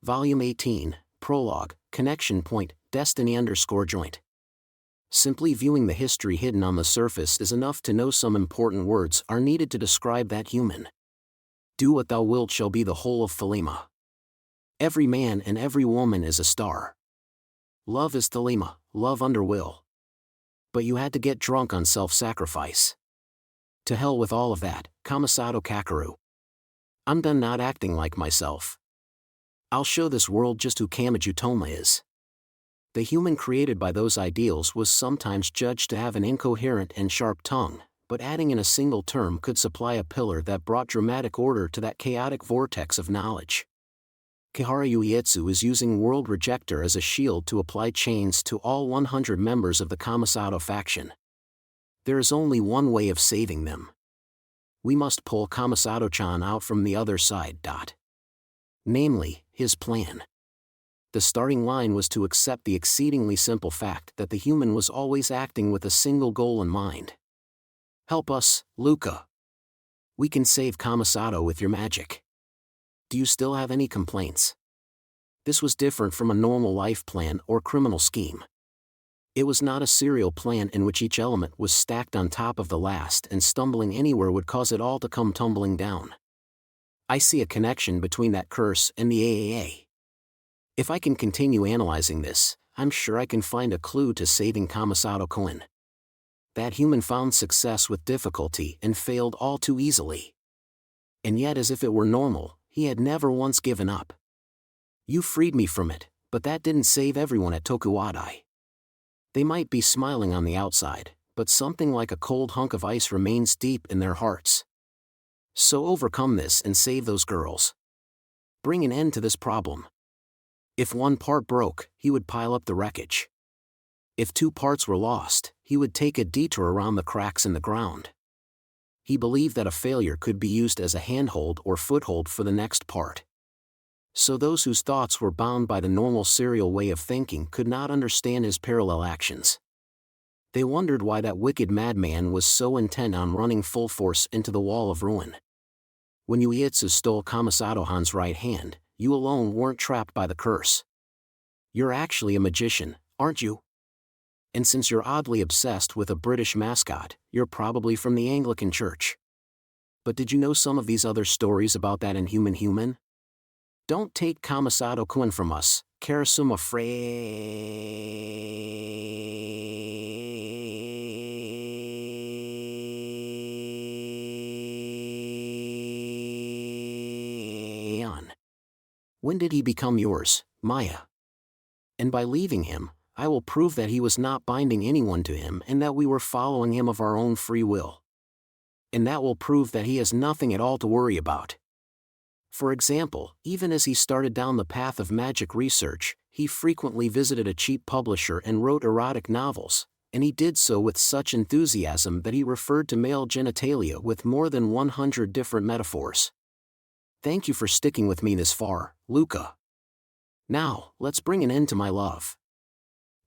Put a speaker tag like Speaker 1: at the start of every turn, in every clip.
Speaker 1: Volume 18, Prologue, Connection Point, Destiny_Joint. Simply viewing the history hidden on the surface is enough to know some important words are needed to describe that human. Do what thou wilt shall be the whole of Thelema. Every man and every woman is a star. Love is Thelema, love under will. But you had to get drunk on self-sacrifice. To hell with all of that, Kamasato Kakeru. I'm done not acting like myself. I'll show this world just who Kamachi Toma is. The human created by those ideals was sometimes judged to have an incoherent and sharp tongue, but adding in a single term could supply a pillar that brought dramatic order to that chaotic vortex of knowledge. Kihara Uietsu is using World Rejector as a shield to apply chains to all 100 members of the Kamasato faction. There is only one way of saving them. We must pull Kamasato-chan out from the other side. Namely, his plan. The starting line was to accept the exceedingly simple fact that the human was always acting with a single goal in mind. Help us, Luca. We can save Kamasato with your magic. Do you still have any complaints? This was different from a normal life plan or criminal scheme. It was not a serial plan in which each element was stacked on top of the last and stumbling anywhere would cause it all to come tumbling down. I see a connection between that curse and the AAA. If I can continue analyzing this, I'm sure I can find a clue to saving Kamasato-kun. That human found success with difficulty and failed all too easily. And yet, as if it were normal, he had never once given up. You freed me from it, but that didn't save everyone at Tokuwadai. They might be smiling on the outside, but something like a cold hunk of ice remains deep in their hearts. So overcome this and save those girls. Bring an end to this problem. If one part broke, he would pile up the wreckage. If two parts were lost, he would take a detour around the cracks in the ground. He believed that a failure could be used as a handhold or foothold for the next part. So those whose thoughts were bound by the normal serial way of thinking could not understand his parallel actions. They wondered why that wicked madman was so intent on running full force into the wall of ruin. When Uietsu stole Kamasato-han's right hand, you alone weren't trapped by the curse. You're actually a magician, aren't you? And since you're oddly obsessed with a British mascot, you're probably from the Anglican Church. But did you know some of these other stories about that inhuman human? Don't take Kamasato-kun from us, Karasuma When did he become yours, Maya? And by leaving him, I will prove that he was not binding anyone to him and that we were following him of our own free will. And that will prove that he has nothing at all to worry about. For example, even as he started down the path of magic research, he frequently visited a cheap publisher and wrote erotic novels, and he did so with such enthusiasm that he referred to male genitalia with more than 100 different metaphors. Thank you for sticking with me this far, Luca. Now, let's bring an end to my love.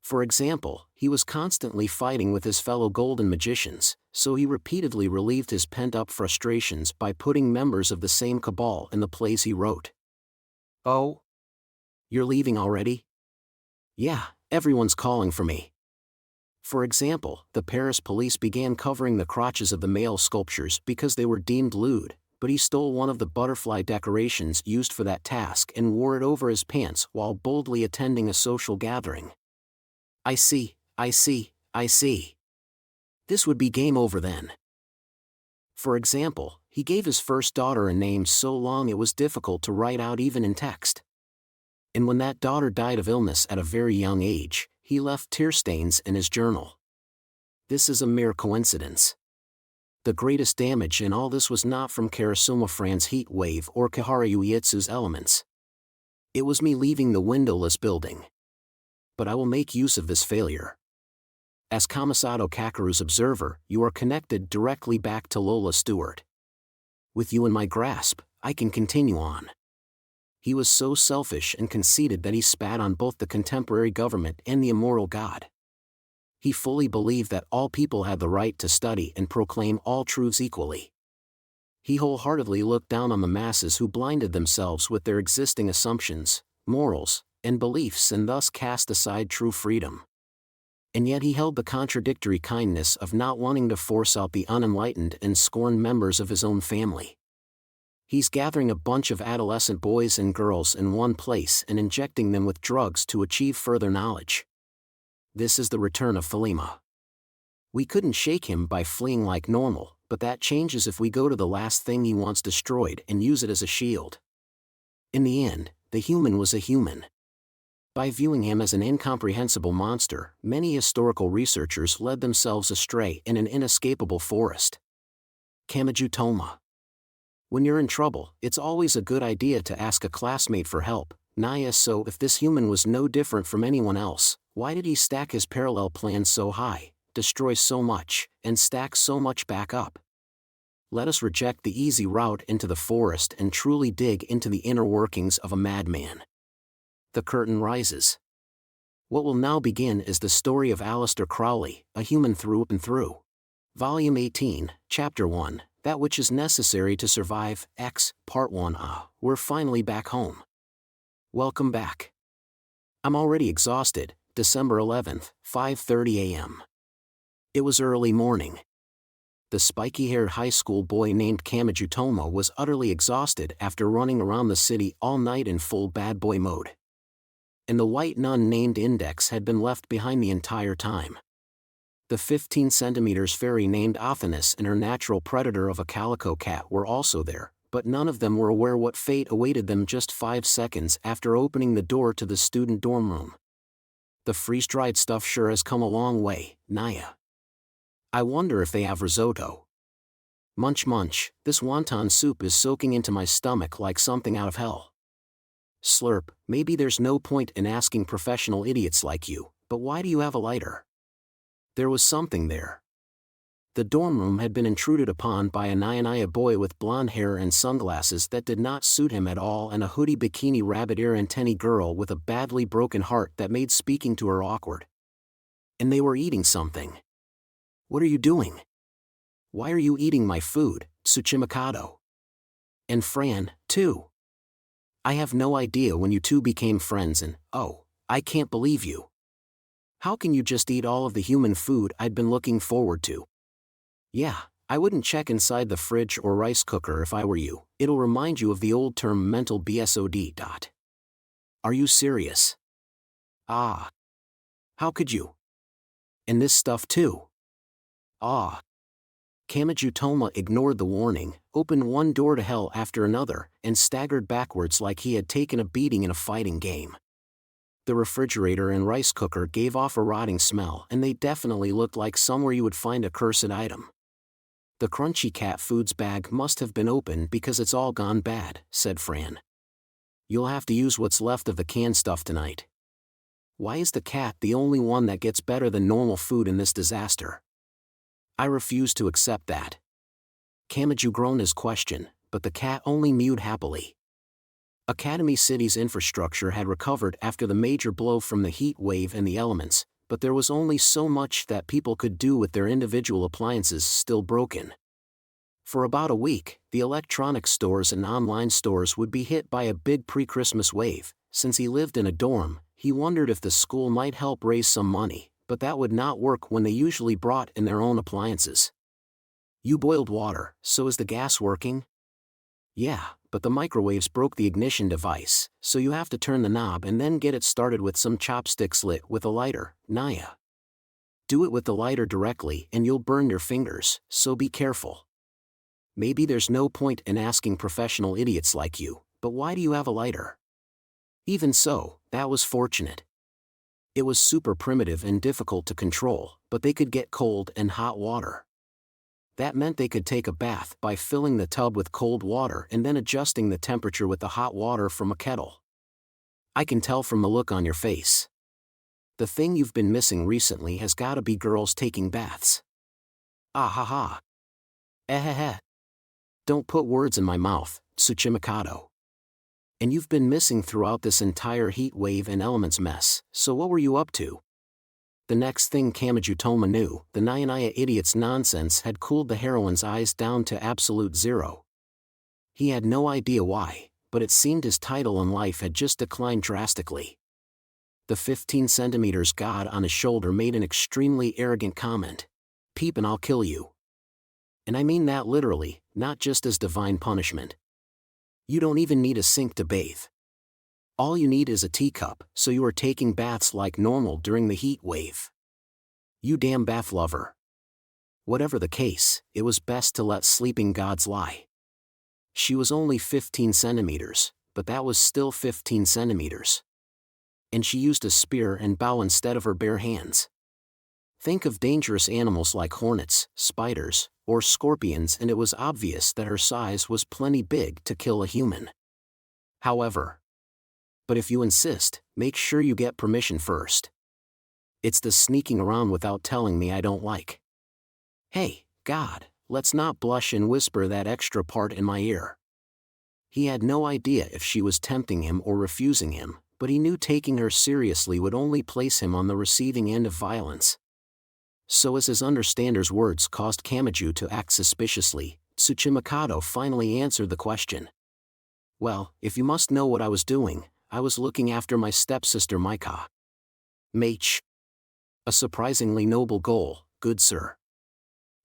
Speaker 1: For example, he was constantly fighting with his fellow golden magicians, so he repeatedly relieved his pent-up frustrations by putting members of the same cabal in the plays he wrote. Oh? You're leaving already? Yeah, everyone's calling for me. For example, the Paris police began covering the crotches of the male sculptures because they were deemed lewd, but he stole one of the butterfly decorations used for that task and wore it over his pants while boldly attending a social gathering. I see. This would be game over then. For example, he gave his first daughter a name so long it was difficult to write out even in text. And when that daughter died of illness at a very young age, he left tear stains in his journal. This is a mere coincidence. The greatest damage in all this was not from Karasuma Fran's heat wave or Kihara Uietsu's elements. It was me leaving the windowless building. But I will make use of this failure. As Kamasato Kakeru's observer, you are connected directly back to Lola Stewart. With you in my grasp, I can continue on. He was so selfish and conceited that he spat on both the contemporary government and the immoral God. He fully believed that all people had the right to study and proclaim all truths equally. He wholeheartedly looked down on the masses who blinded themselves with their existing assumptions, morals, and beliefs and thus cast aside true freedom. And yet he held the contradictory kindness of not wanting to force out the unenlightened and scorned members of his own family. He's gathering a bunch of adolescent boys and girls in one place and injecting them with drugs to achieve further knowledge. This is the return of Philema. We couldn't shake him by fleeing like normal, but that changes if we go to the last thing he wants destroyed and use it as a shield. In the end, the human was a human. By viewing him as an incomprehensible monster, many historical researchers led themselves astray in an inescapable forest. Kamachi Toma. When you're in trouble, it's always a good idea to ask a classmate for help, Naya. So if this human was no different from anyone else, why did he stack his parallel plans so high, destroy so much, and stack so much back up? Let us reject the easy route into the forest and truly dig into the inner workings of a madman. The curtain rises. What will now begin is the story of Aleister Crowley, a human through and through. Volume 18, Chapter 1, That Which is Necessary to Survive, X, Part 1. We're finally back home. Welcome back. I'm already exhausted. December 11th, 5:30 a.m. It was early morning. The spiky-haired high school boy named Kamachi Toma was utterly exhausted after running around the city all night in full bad boy mode. And the white nun named Index had been left behind the entire time. The 15 centimeters fairy named Athanas and her natural predator of a calico cat were also there, but none of them were aware what fate awaited them just 5 seconds after opening the door to the student dorm room. The freeze-dried stuff sure has come a long way, Naya. I wonder if they have risotto. Munch munch, this wonton soup is soaking into my stomach like something out of hell. Slurp, maybe there's no point in asking professional idiots like you, but why do you have a lighter? There was something there. The dorm room had been intruded upon by a Naya boy with blonde hair and sunglasses that did not suit him at all and a hoodie bikini rabbit ear antennae girl with a badly broken heart that made speaking to her awkward. And they were eating something. What are you doing? Why are you eating my food, Tsuchimikado? And Fran, too. I have no idea when you two became friends and, oh, I can't believe you. How can you just eat all of the human food I'd been looking forward to? Yeah, I wouldn't check inside the fridge or rice cooker if I were you. It'll remind you of the old term mental BSOD. Are you serious? Ah. How could you? And this stuff too? Ah. Kamachi Toma ignored the warning, opened one door to hell after another, and staggered backwards like he had taken a beating in a fighting game. The refrigerator and rice cooker gave off a rotting smell and they definitely looked like somewhere you would find a cursed item. The crunchy cat foods bag must have been open because it's all gone bad, said Fran. You'll have to use what's left of the canned stuff tonight. Why is the cat the only one that gets better than normal food in this disaster? I refuse to accept that. Kamachi groaned his question, but the cat only mewed happily. Academy City's infrastructure had recovered after the major blow from the heat wave and the elements, but there was only so much that people could do with their individual appliances still broken. For about a week, the electronics stores and online stores would be hit by a big pre-Christmas wave. Since he lived in a dorm, he wondered if the school might help raise some money, but that would not work when they usually brought in their own appliances. You boiled water, so is the gas working? Yeah, but the microwaves broke the ignition device, so you have to turn the knob and then get it started with some chopsticks lit with a lighter, Naya. Do it with the lighter directly and you'll burn your fingers, so be careful. Maybe there's no point in asking professional idiots like you, but why do you have a lighter? Even so, that was fortunate. It was super primitive and difficult to control, but they could get cold and hot water. That meant they could take a bath by filling the tub with cold water and then adjusting the temperature with the hot water from a kettle. I can tell from the look on your face. The thing you've been missing recently has gotta be girls taking baths. Ah ha ha. Eh. Don't put words in my mouth, Tsuchimikado. And you've been missing throughout this entire heat wave and elements mess, so what were you up to? The next thing Kamachi Toma knew, the Naya idiot's nonsense had cooled the heroine's eyes down to absolute zero. He had no idea why, but it seemed his title in life had just declined drastically. The 15 centimeters god on his shoulder made an extremely arrogant comment. "Peep and I'll kill you." And I mean that literally, not just as divine punishment. You don't even need a sink to bathe. All you need is a teacup, so you are taking baths like normal during the heat wave. You damn bath lover. Whatever the case, it was best to let sleeping gods lie. She was only 15 centimeters, but that was still 15 centimeters. And she used a spear and bow instead of her bare hands. Think of dangerous animals like hornets, spiders, or scorpions, and it was obvious that her size was plenty big to kill a human. However, but if you insist, make sure you get permission first. It's the sneaking around without telling me I don't like. Hey, God, let's not blush and whisper that extra part in my ear. He had no idea if she was tempting him or refusing him, but he knew taking her seriously would only place him on the receiving end of violence. So as his understander's words caused Kamachi to act suspiciously, Tsuchimikado finally answered the question. "Well, if you must know what I was doing, I was looking after my stepsister Maika." "Mate. A surprisingly noble goal, good sir."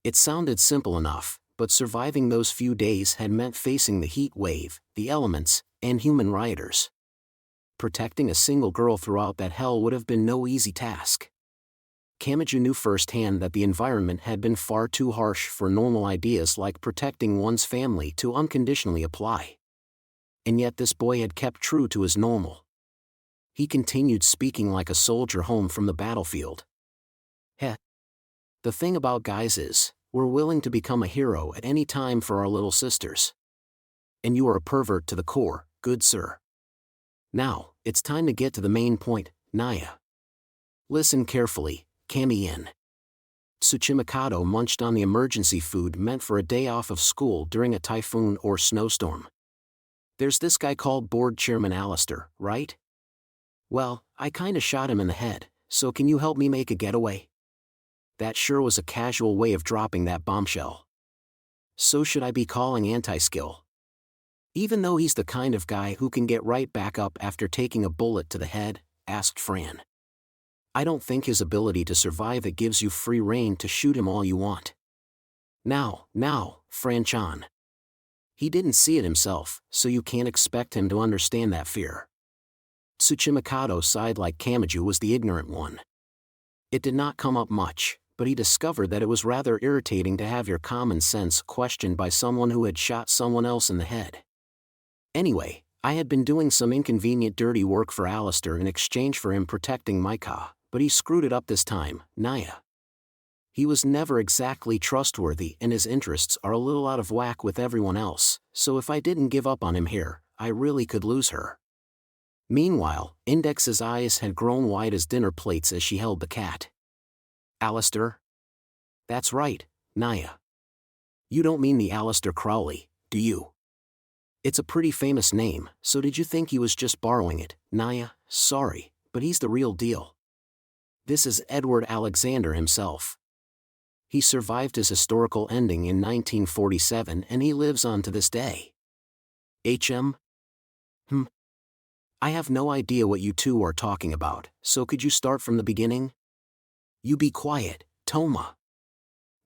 Speaker 1: It sounded simple enough, but surviving those few days had meant facing the heat wave, the elements, and human rioters. Protecting a single girl throughout that hell would have been no easy task. Kamachi knew firsthand that the environment had been far too harsh for normal ideas like protecting one's family to unconditionally apply. And yet this boy had kept true to his normal. He continued speaking like a soldier home from the battlefield. "Heh. The thing about guys is, we're willing to become a hero at any time for our little sisters. And you are a pervert to the core, good sir. Now, it's time to get to the main point, Naya. Listen carefully, Kami-in." Tsuchimikado munched on the emergency food meant for a day off of school during a typhoon or snowstorm. "There's this guy called Board Chairman Alistair, right? Well, I kinda shot him in the head, so can you help me make a getaway?" That sure was a casual way of dropping that bombshell. So should I be calling anti-skill? Even though he's the kind of guy who can get right back up after taking a bullet to the head, asked Fran. "I don't think his ability to survive it gives you free rein to shoot him all you want." Now, Fran-chan. He didn't see it himself, so you can't expect him to understand that fear. Tsuchimikado sighed like Kamachi was the ignorant one. It did not come up much, but he discovered that it was rather irritating to have your common sense questioned by someone who had shot someone else in the head. Anyway, I had been doing some inconvenient dirty work for Alistair in exchange for him protecting Maika, but he screwed it up this time, Naya. He was never exactly trustworthy and his interests are a little out of whack with everyone else, so if I didn't give up on him here, I really could lose her. Meanwhile, Index's eyes had grown wide as dinner plates as she held the cat. "Alistair?" "That's right, Naya. You don't mean the Alistair Crowley, do you? It's a pretty famous name, so did you think he was just borrowing it, Naya? Sorry, but he's the real deal. This is Edward Alexander himself. He survived his historical ending in 1947 and he lives on to this day." "HM? I have no idea what you two are talking about, so could you start from the beginning?" "You be quiet, Toma.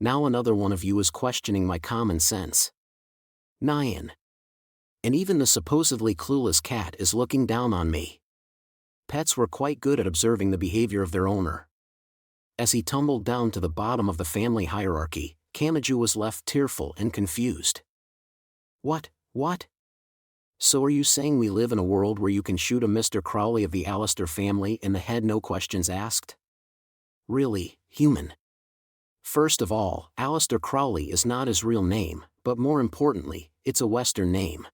Speaker 1: Now another one of you is questioning my common sense. Nyan. And even the supposedly clueless cat is looking down on me." Pets were quite good at observing the behavior of their owner. As he tumbled down to the bottom of the family hierarchy, Kamachi was left tearful and confused. What? So are you saying we live in a world where you can shoot a Mr. Crowley of the Alistair family in the head no questions asked? Really, human? First of all, Alistair Crowley is not his real name, but more importantly, it's a Western name.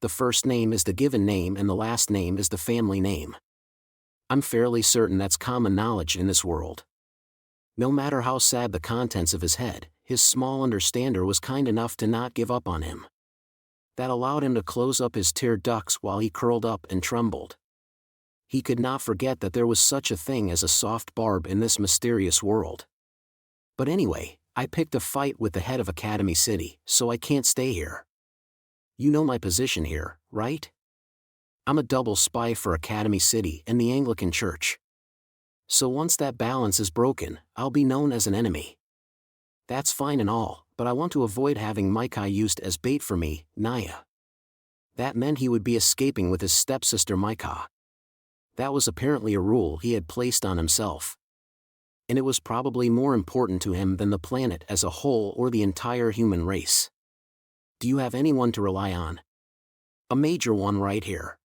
Speaker 1: The first name is the given name and the last name is the family name. I'm fairly certain that's common knowledge in this world. No matter how sad the contents of his head, his small understander was kind enough to not give up on him. That allowed him to close up his tear ducts while he curled up and trembled. He could not forget that there was such a thing as a soft barb in this mysterious world. But anyway, I picked a fight with the head of Academy City, so I can't stay here. You know my position here, right? I'm a double spy for Academy City and the Anglican Church. So once that balance is broken, I'll be known as an enemy. That's fine and all, but I want to avoid having Maikai used as bait for me, Naya. That meant he would be escaping with his stepsister Maika. That was apparently a rule he had placed on himself. And it was probably more important to him than the planet as a whole or the entire human race. Do you have anyone to rely on? A major one right here.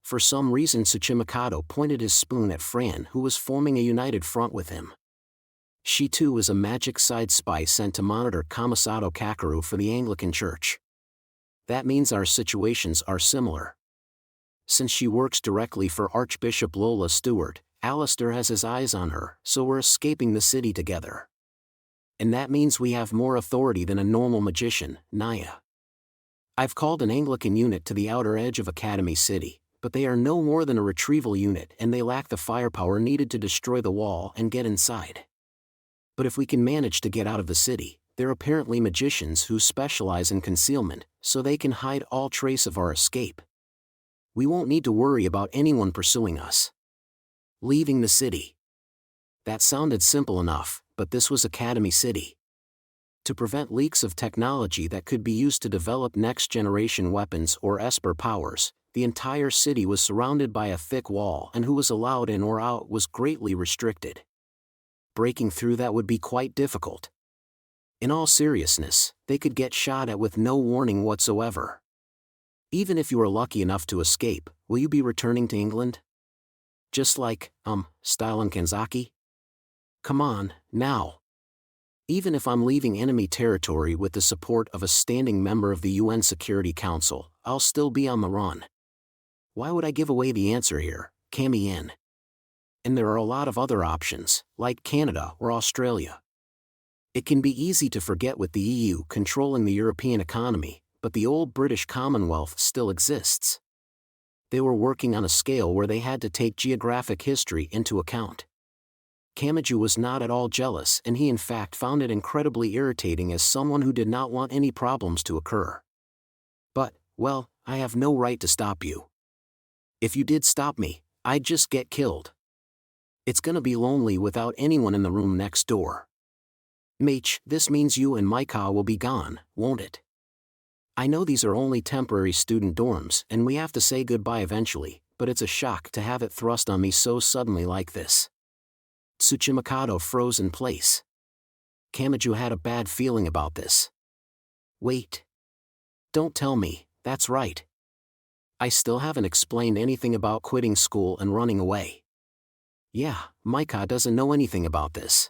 Speaker 1: For some reason Tsuchimikado pointed his spoon at Fran, who was forming a united front with him. She too is a magic side spy sent to monitor Kamisato Kakeru for the Anglican Church. That means our situations are similar. Since she works directly for Archbishop Lola Stewart, Alistair has his eyes on her, so we're escaping the city together. And that means we have more authority than a normal magician, Naya. I've called an Anglican unit to the outer edge of Academy City, but they are no more than a retrieval unit and they lack the firepower needed to destroy the wall and get inside. But if we can manage to get out of the city, they're apparently magicians who specialize in concealment, so they can hide all trace of our escape. We won't need to worry about anyone pursuing us. Leaving the city. That sounded simple enough, but this was Academy City. To prevent leaks of technology that could be used to develop next-generation weapons or Esper powers, the entire city was surrounded by a thick wall, and who was allowed in or out was greatly restricted. Breaking through that would be quite difficult. In all seriousness, they could get shot at with no warning whatsoever. Even if you are lucky enough to escape, will you be returning to England? Just like, Stylin Kanzaki? Come on, now. Even if I'm leaving enemy territory with the support of a standing member of the UN Security Council, I'll still be on the run. Why would I give away the answer here, Kami-in? And there are a lot of other options, like Canada or Australia. It can be easy to forget with the EU controlling the European economy, but the old British Commonwealth still exists. They were working on a scale where they had to take geographic history into account. Kamiju was not at all jealous, and he in fact found it incredibly irritating as someone who did not want any problems to occur. But, well, I have no right to stop you. If you did stop me, I'd just get killed. It's gonna be lonely without anyone in the room next door. Mach, this means you and Maika will be gone, won't it? I know these are only temporary student dorms and we have to say goodbye eventually, but it's a shock to have it thrust on me so suddenly like this. Tsuchimikado froze in place. Kamiju had a bad feeling about this. Wait. Don't tell me, that's right. I still haven't explained anything about quitting school and running away. Yeah, Maika doesn't know anything about this.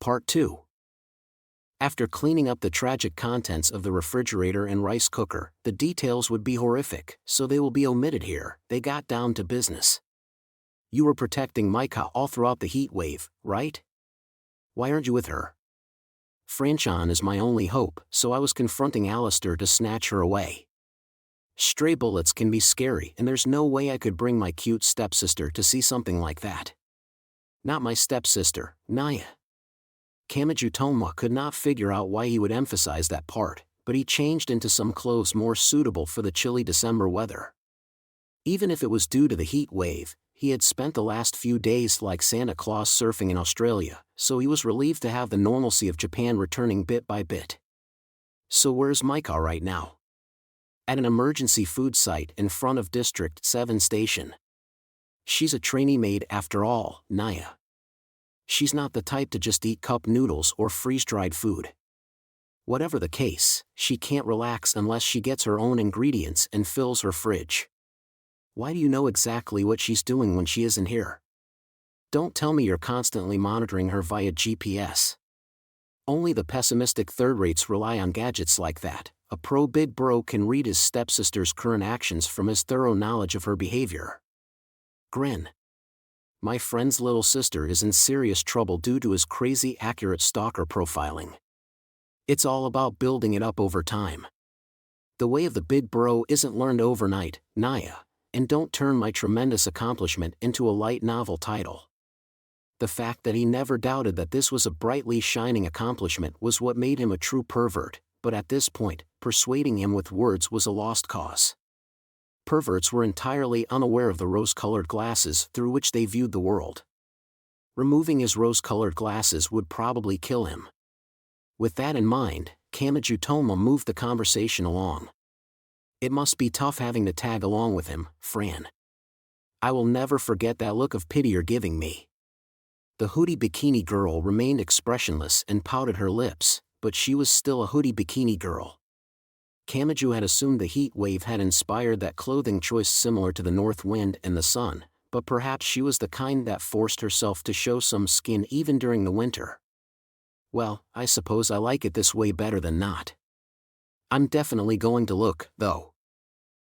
Speaker 1: Part 2. After cleaning up the tragic contents of the refrigerator and rice cooker, the details would be horrific, so they will be omitted here. They got down to business. You were protecting Maika all throughout the heat wave, right? Why aren't you with her? Franchan is my only hope, so I was confronting Alistair to snatch her away. Stray bullets can be scary, and there's no way I could bring my cute stepsister to see something like that. Not my stepsister, Naya. Kamiju Toma could not figure out why he would emphasize that part, but he changed into some clothes more suitable for the chilly December weather. Even if it was due to the heat wave, he had spent the last few days like Santa Claus surfing in Australia, so he was relieved to have the normalcy of Japan returning bit by bit. So where's Maika right now? At an emergency food site in front of District 7 station. She's a trainee maid after all, Naya. She's not the type to just eat cup noodles or freeze-dried food. Whatever the case, she can't relax unless she gets her own ingredients and fills her fridge. Why do you know exactly what she's doing when she isn't here? Don't tell me you're constantly monitoring her via GPS. Only the pessimistic third-rates rely on gadgets like that. A pro big bro can read his stepsister's current actions from his thorough knowledge of her behavior. Grin. My friend's little sister is in serious trouble due to his crazy accurate stalker profiling. It's all about building it up over time. The way of the big bro isn't learned overnight, Naya, and don't turn my tremendous accomplishment into a light novel title. The fact that he never doubted that this was a brightly shining accomplishment was what made him a true pervert, but at this point, persuading him with words was a lost cause. Perverts were entirely unaware of the rose-colored glasses through which they viewed the world. Removing his rose-colored glasses would probably kill him. With that in mind, Kamachi Toma moved the conversation along. It must be tough having to tag along with him, Fran. I will never forget that look of pity you're giving me. The hoodie bikini girl remained expressionless and pouted her lips, but she was still a hoodie bikini girl. Kamachi had assumed the heat wave had inspired that clothing choice similar to the north wind and the sun, but perhaps she was the kind that forced herself to show some skin even during the winter. Well, I suppose I like it this way better than not. I'm definitely going to look, though.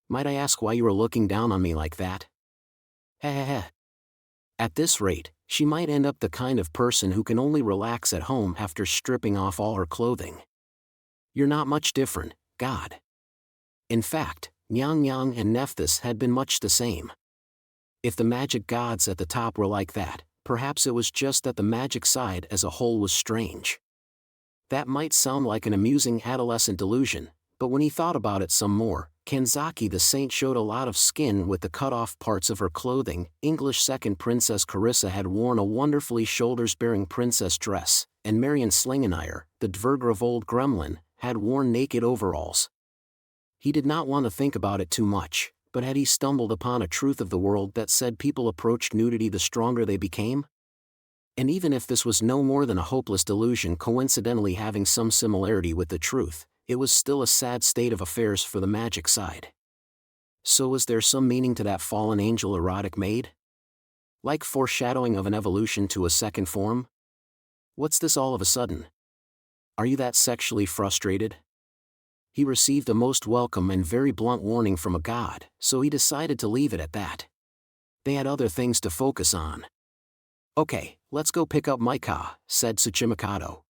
Speaker 1: Might I ask why you were looking down on me like that? Heh. At this rate, she might end up the kind of person who can only relax at home after stripping off all her clothing. You're not much different, God. In fact, Nyang and Nephthys had been much the same. If the magic gods at the top were like that, perhaps it was just that the magic side as a whole was strange. That might sound like an amusing adolescent delusion, but when he thought about it some more, Kanzaki the saint showed a lot of skin with the cut-off parts of her clothing. English second Princess Carissa had worn a wonderfully shoulders-bearing princess dress, and Marion Slingenire, the Dvergrave old gremlin, had worn naked overalls. He did not want to think about it too much, but had he stumbled upon a truth of the world that said people approached nudity the stronger they became? And even if this was no more than a hopeless delusion coincidentally having some similarity with the truth, it was still a sad state of affairs for the magic side. So was there some meaning to that fallen angel erotic maid? Like foreshadowing of an evolution to a second form? What's this all of a sudden? Are you that sexually frustrated? He received a most welcome and very blunt warning from a god, so he decided to leave it at that. They had other things to focus on. Okay, let's go pick up Maika, said Tsuchimikado.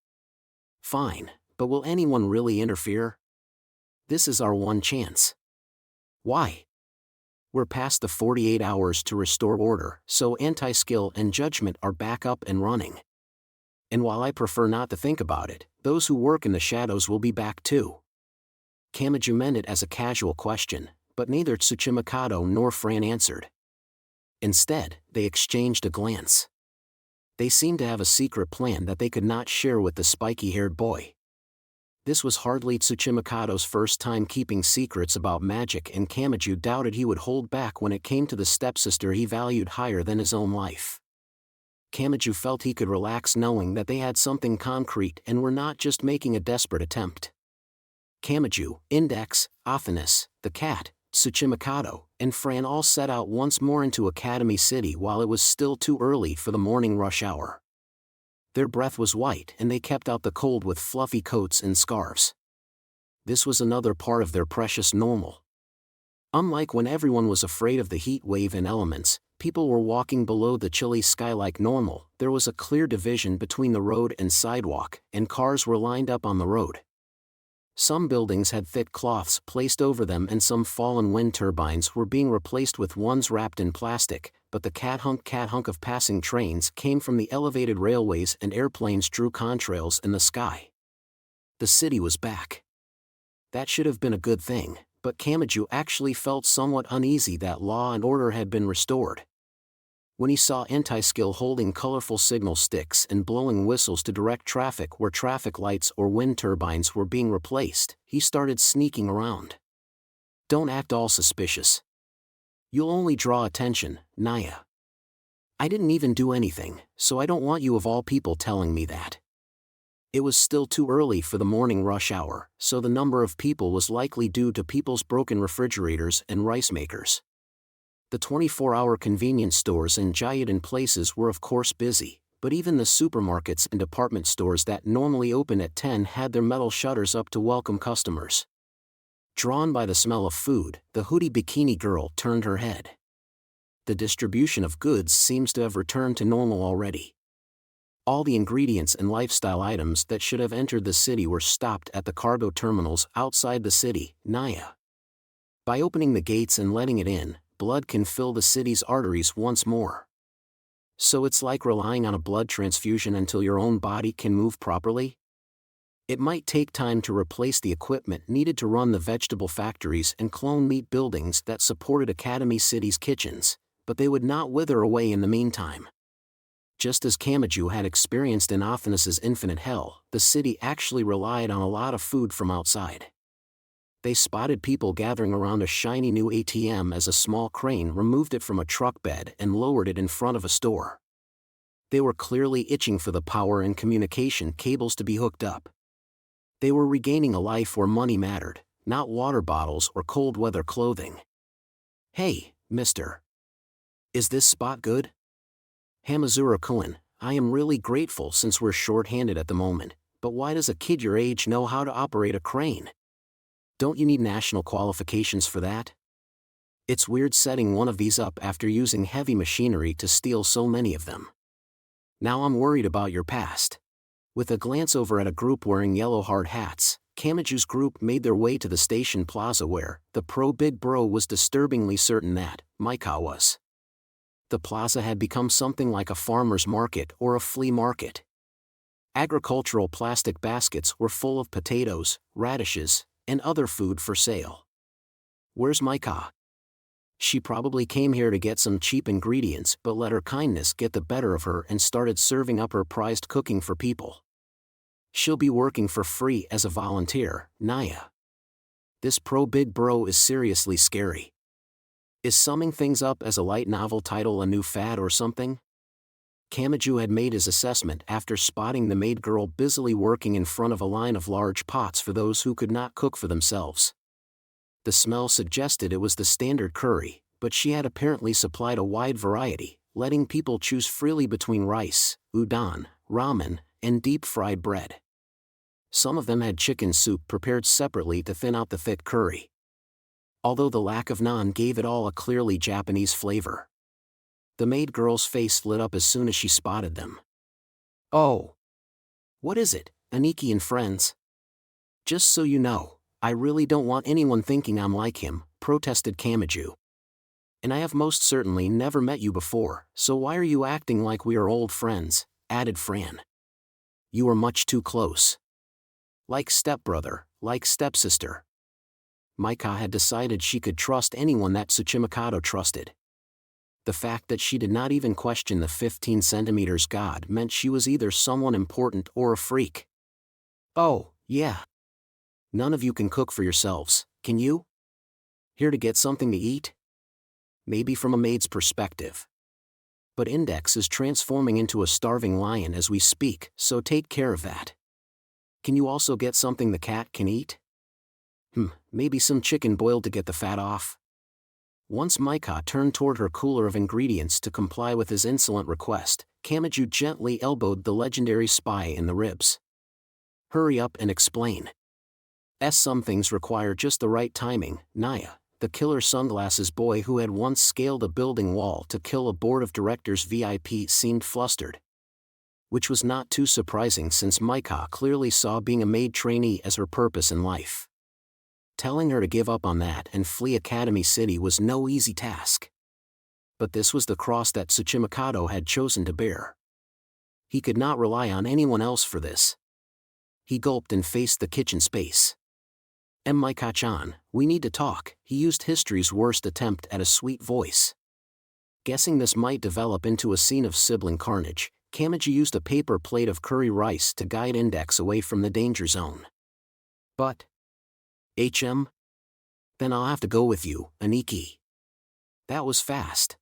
Speaker 1: Fine, but will anyone really interfere? This is our one chance. Why? We're past the 48 hours to restore order, so anti-skill and judgment are back up and running. And while I prefer not to think about it, those who work in the shadows will be back too. Kamachi meant it as a casual question, but neither Tsuchimikado nor Fran answered. Instead, they exchanged a glance. They seemed to have a secret plan that they could not share with the spiky-haired boy. This was hardly Tsuchimikado's first time keeping secrets about magic, and Kamachi doubted he would hold back when it came to the stepsister he valued higher than his own life. Kamachi felt he could relax knowing that they had something concrete and were not just making a desperate attempt. Kamachi, Index, Athanas, the cat, Tsuchimikado, and Fran all set out once more into Academy City while it was still too early for the morning rush hour. Their breath was white and they kept out the cold with fluffy coats and scarves. This was another part of their precious normal. Unlike when everyone was afraid of the heat wave and elements, people were walking below the chilly sky like normal. There was a clear division between the road and sidewalk, and cars were lined up on the road. Some buildings had thick cloths placed over them and some fallen wind turbines were being replaced with ones wrapped in plastic, but the cat-hunk of passing trains came from the elevated railways and airplanes drew contrails in the sky. The city was back. That should have been a good thing, but Kamachi actually felt somewhat uneasy that law and order had been restored. When he saw anti-skill holding colorful signal sticks and blowing whistles to direct traffic where traffic lights or wind turbines were being replaced, he started sneaking around. Don't act all suspicious. You'll only draw attention, Naya. I didn't even do anything, so I don't want you of all people telling me that. It was still too early for the morning rush hour, so the number of people was likely due to people's broken refrigerators and rice makers. The 24-hour convenience stores and Jiadan places were of course busy, but even the supermarkets and department stores that normally open at 10 had their metal shutters up to welcome customers. Drawn by the smell of food, the hoodie bikini girl turned her head. The distribution of goods seems to have returned to normal already. All the ingredients and lifestyle items that should have entered the city were stopped at the cargo terminals outside the city, Naya. By opening the gates and letting it in, blood can fill the city's arteries once more. So it's like relying on a blood transfusion until your own body can move properly? It might take time to replace the equipment needed to run the vegetable factories and clone meat buildings that supported Academy City's kitchens, but they would not wither away in the meantime. Just as Kamachi had experienced in Ophanus's Infinite Hell, the city actually relied on a lot of food from outside. They spotted people gathering around a shiny new ATM as a small crane removed it from a truck bed and lowered it in front of a store. They were clearly itching for the power and communication cables to be hooked up. They were regaining a life where money mattered, not water bottles or cold weather clothing. "Hey, mister. Is this spot good?" "Hamazura-kun, I am really grateful since we're short-handed at the moment, but why does a kid your age know how to operate a crane? Don't you need national qualifications for that? It's weird setting one of these up after using heavy machinery to steal so many of them. Now I'm worried about your past." With a glance over at a group wearing yellow hard hats, Kamachi's group made their way to the station plaza where the big bro was disturbingly certain that Maika was. The plaza had become something like a farmer's market or a flea market. Agricultural plastic baskets were full of potatoes, radishes, and other food for sale. "Where's Maika? She probably came here to get some cheap ingredients but let her kindness get the better of her and started serving up her prized cooking for people. She'll be working for free as a volunteer, Naya. This big bro is seriously scary. Is summing things up as a light novel title a new fad or something?" Kamachi had made his assessment after spotting the maid girl busily working in front of a line of large pots for those who could not cook for themselves. The smell suggested it was the standard curry, but she had apparently supplied a wide variety, letting people choose freely between rice, udon, ramen, and deep-fried bread. Some of them had chicken soup prepared separately to thin out the thick curry. Although the lack of naan gave it all a clearly Japanese flavor. The maid girl's face lit up as soon as she spotted them. "Oh! What is it, Aniki and friends? Just so you know, I really don't want anyone thinking I'm like him," protested Kamachi. "And I have most certainly never met you before, so why are you acting like we are old friends?" added Fran. "You are much too close. Like stepbrother, like stepsister." Maika had decided she could trust anyone that Tsuchimikado trusted. The fact that she did not even question the 15 centimeters god meant she was either someone important or a freak. "Oh, yeah. None of you can cook for yourselves, can you? Here to get something to eat?" Maybe from a maid's perspective. But Index is transforming into a starving lion as we speak, so take care of that. Can you also get something the cat can eat? Maybe some chicken boiled to get the fat off. Once Maika turned toward her cooler of ingredients to comply with his insolent request, Kamachi gently elbowed the legendary spy in the ribs. "Hurry up and explain. Some things require just the right timing." Naya, the killer sunglasses boy who had once scaled a building wall to kill a board of directors VIP, seemed flustered. Which was not too surprising since Maika clearly saw being a maid trainee as her purpose in life. Telling her to give up on that and flee Academy City was no easy task. But this was the cross that Tsuchimikado had chosen to bear. He could not rely on anyone else for this. He gulped and faced the kitchen space. "Maika-chan, we need to talk," he used history's worst attempt at a sweet voice. Guessing this might develop into a scene of sibling carnage, Kamachi used a paper plate of curry rice to guide Index away from the danger zone. "But... Then I'll have to go with you, Aniki." That was fast.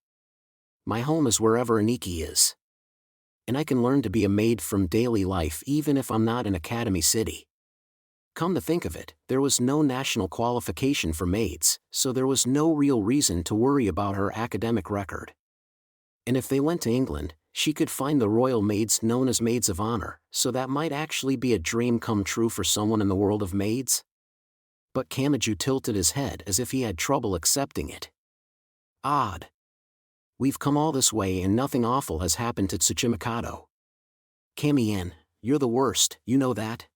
Speaker 1: "My home is wherever Aniki is. And I can learn to be a maid from daily life even if I'm not in Academy City." Come to think of it, there was no national qualification for maids, so there was no real reason to worry about her academic record. And if they went to England, she could find the royal maids known as maids of honor, so that might actually be a dream come true for someone in the world of maids. But Kamachi tilted his head as if he had trouble accepting it. "Odd. We've come all this way and nothing awful has happened to Tsuchimikado. Kami-en, you're the worst, you know that?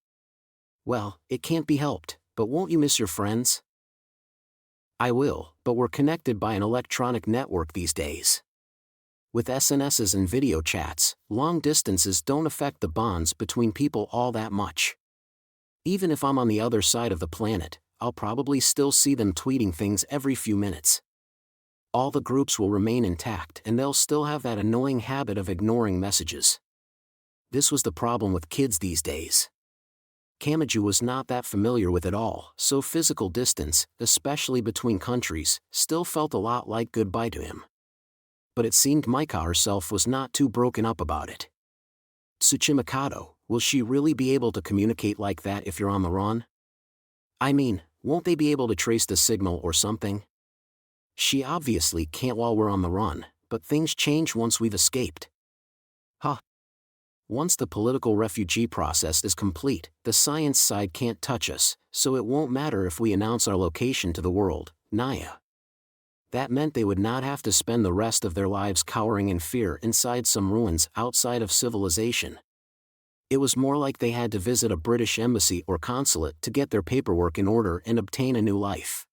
Speaker 1: Well, it can't be helped, but won't you miss your friends?" "I will, but we're connected by an electronic network these days. With SNSs and video chats, long distances don't affect the bonds between people all that much." Even if I'm on the other side of the planet, I'll probably still see them tweeting things every few minutes. All the groups will remain intact and they'll still have that annoying habit of ignoring messages. This was the problem with kids these days. Kamachi was not that familiar with it all, so physical distance, especially between countries, still felt a lot like goodbye to him. But it seemed Maika herself was not too broken up about it. Tsuchimikado, will she really be able to communicate like that if you're on the run? I mean, won't they be able to trace the signal or something? She obviously can't while we're on the run, but things change once we've escaped. Huh. Once the political refugee process is complete, the science side can't touch us, so it won't matter if we announce our location to the world, Naya. That meant they would not have to spend the rest of their lives cowering in fear inside some ruins outside of civilization. It was more like they had to visit a British embassy or consulate to get their paperwork in order and obtain a new life.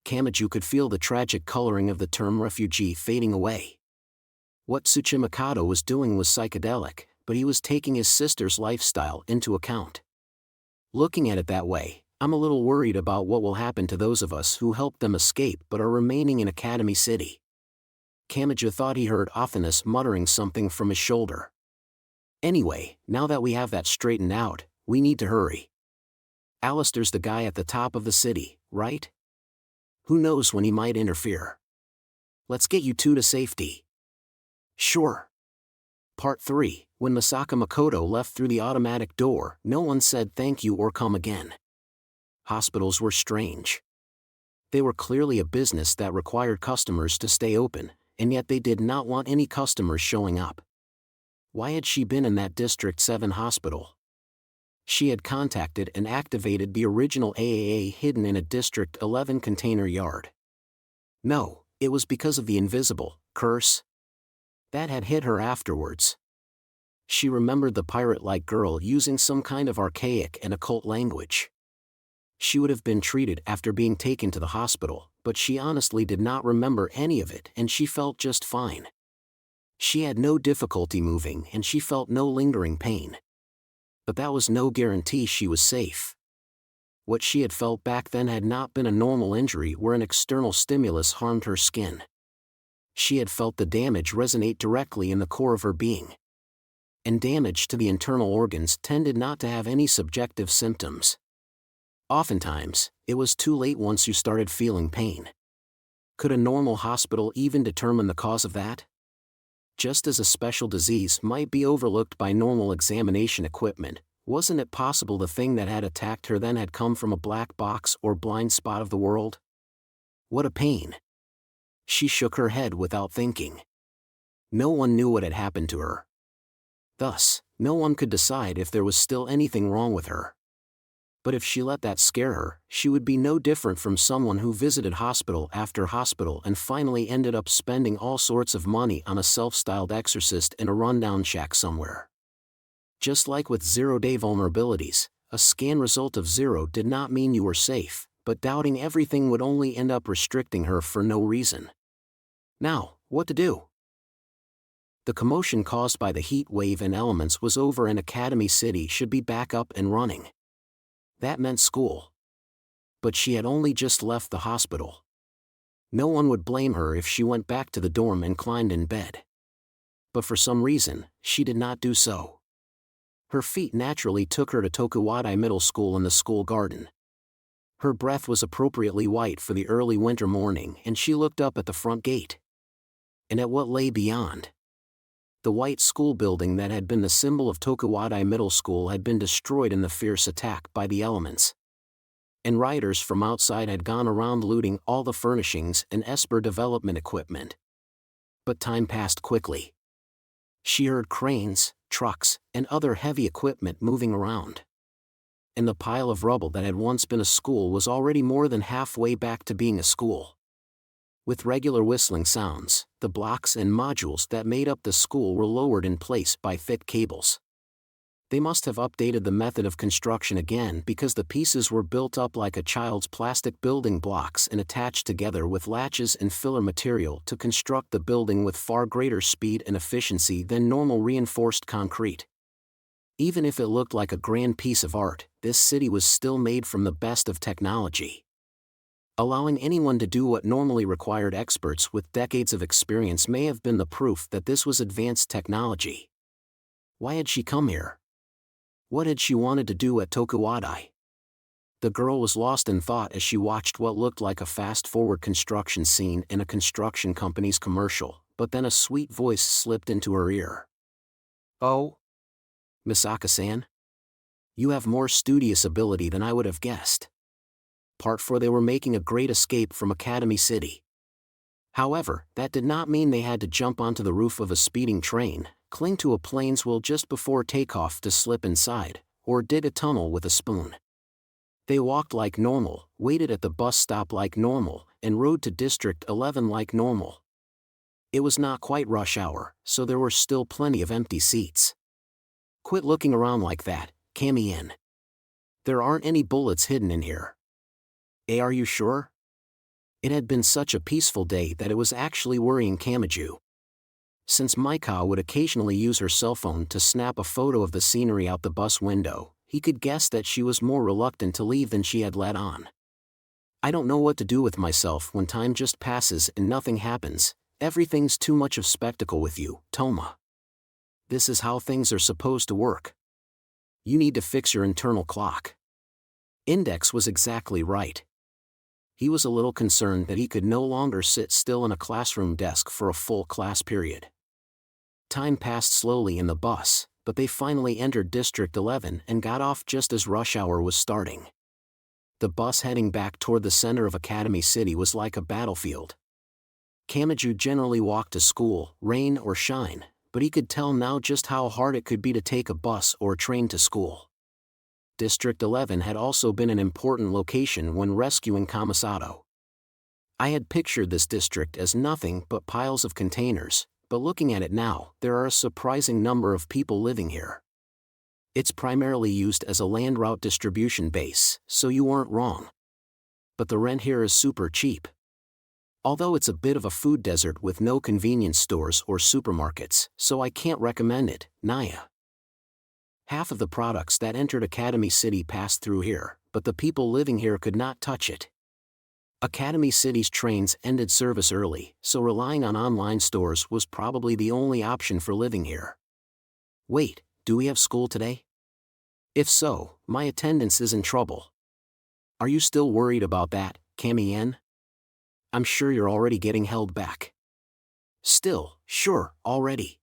Speaker 1: Kamachi could feel the tragic coloring of the term refugee fading away. What Tsuchimikado was doing was psychedelic, but he was taking his sister's lifestyle into account. Looking at it that way, I'm a little worried about what will happen to those of us who helped them escape but are remaining in Academy City. Kamachi thought he heard Athanas muttering something from his shoulder. Anyway, now that we have that straightened out, we need to hurry. Alistair's the guy at the top of the city, right? Who knows when he might interfere? Let's get you two to safety. Sure. Part 3. When Masaka Makoto left through the automatic door, no one said thank you or come again. Hospitals were strange. They were clearly a business that required customers to stay open, and yet they did not want any customers showing up. Why had she been in that District 7 hospital? She had contacted and activated the original AAA hidden in a District 11 container yard. No, it was because of the invisible curse that had hit her afterwards. She remembered the pirate-like girl using some kind of archaic and occult language. She would have been treated after being taken to the hospital, but she honestly did not remember any of it and she felt just fine. She had no difficulty moving and she felt no lingering pain. But that was no guarantee she was safe. What she had felt back then had not been a normal injury where an external stimulus harmed her skin. She had felt the damage resonate directly in the core of her being. And damage to the internal organs tended not to have any subjective symptoms. Oftentimes, it was too late once you started feeling pain. Could a normal hospital even determine the cause of that? Just as a special disease might be overlooked by normal examination equipment, wasn't it possible the thing that had attacked her then had come from a black box or blind spot of the world? What a pain. She shook her head without thinking. No one knew what had happened to her. Thus, no one could decide if there was still anything wrong with her. But if she let that scare her, she would be no different from someone who visited hospital after hospital and finally ended up spending all sorts of money on a self-styled exorcist in a rundown shack somewhere. Just like with zero-day vulnerabilities, a scan result of 0 did not mean you were safe, but doubting everything would only end up restricting her for no reason. Now, what to do? The commotion caused by the heat wave and elements was over and Academy City should be back up and running. That meant school. But she had only just left the hospital. No one would blame her if she went back to the dorm and climbed in bed. But for some reason, she did not do so. Her feet naturally took her to Tokuwadai Middle School in the school garden. Her breath was appropriately white for the early winter morning and she looked up at the front gate. And at what lay beyond. The white school building that had been the symbol of Tokuwadai Middle School had been destroyed in the fierce attack by the elements. And rioters from outside had gone around looting all the furnishings and Esper development equipment. But time passed quickly. She heard cranes, trucks, and other heavy equipment moving around. And the pile of rubble that had once been a school was already more than halfway back to being a school. With regular whistling sounds, the blocks and modules that made up the school were lowered in place by thick cables. They must have updated the method of construction again because the pieces were built up like a child's plastic building blocks and attached together with latches and filler material to construct the building with far greater speed and efficiency than normal reinforced concrete. Even if it looked like a grand piece of art, this city was still made from the best of technology. Allowing anyone to do what normally required experts with decades of experience may have been the proof that this was advanced technology. Why had she come here? What had she wanted to do at Tokuwadai? The girl was lost in thought as she watched what looked like a fast-forward construction scene in a construction company's commercial, but then a sweet voice slipped into her ear. "Oh? Misaka-san? You have more studious ability than I would have guessed." Part 4. They were making a great escape from Academy City. However, that did not mean they had to jump onto the roof of a speeding train, cling to a plane's wheel just before takeoff to slip inside, or dig a tunnel with a spoon. They walked like normal, waited at the bus stop like normal, and rode to District 11 like normal. It was not quite rush hour, so there were still plenty of empty seats. "Quit looking around like that, Kami-in. There aren't any bullets hidden in here." Are you sure? It had been such a peaceful day that it was actually worrying Kamachi. Since Maika would occasionally use her cell phone to snap a photo of the scenery out the bus window, he could guess that she was more reluctant to leave than she had let on. "I don't know what to do with myself when time just passes and nothing happens. Everything's too much of spectacle with you, Toma. This is how things are supposed to work. You need to fix your internal clock." Index was exactly right. He was a little concerned that he could no longer sit still in a classroom desk for a full class period. Time passed slowly in the bus, but they finally entered District 11 and got off just as rush hour was starting. The bus heading back toward the center of Academy City was like a battlefield. Kamachi generally walked to school, rain or shine, but he could tell now just how hard it could be to take a bus or train to school. District 11 had also been an important location when rescuing Kamasato. I had pictured this district as nothing but piles of containers, but looking at it now, there are a surprising number of people living here. It's primarily used as a land route distribution base, so you weren't wrong. But the rent here is super cheap. Although it's a bit of a food desert with no convenience stores or supermarkets, so I can't recommend it, Naya. Half of the products that entered Academy City passed through here, but the people living here could not touch it. Academy City's trains ended service early, so relying on online stores was probably the only option for living here. "Wait, do we have school today? If so, my attendance is in trouble." "Are you still worried about that, Kami-en? I'm sure you're already getting held back." "Still, sure, already.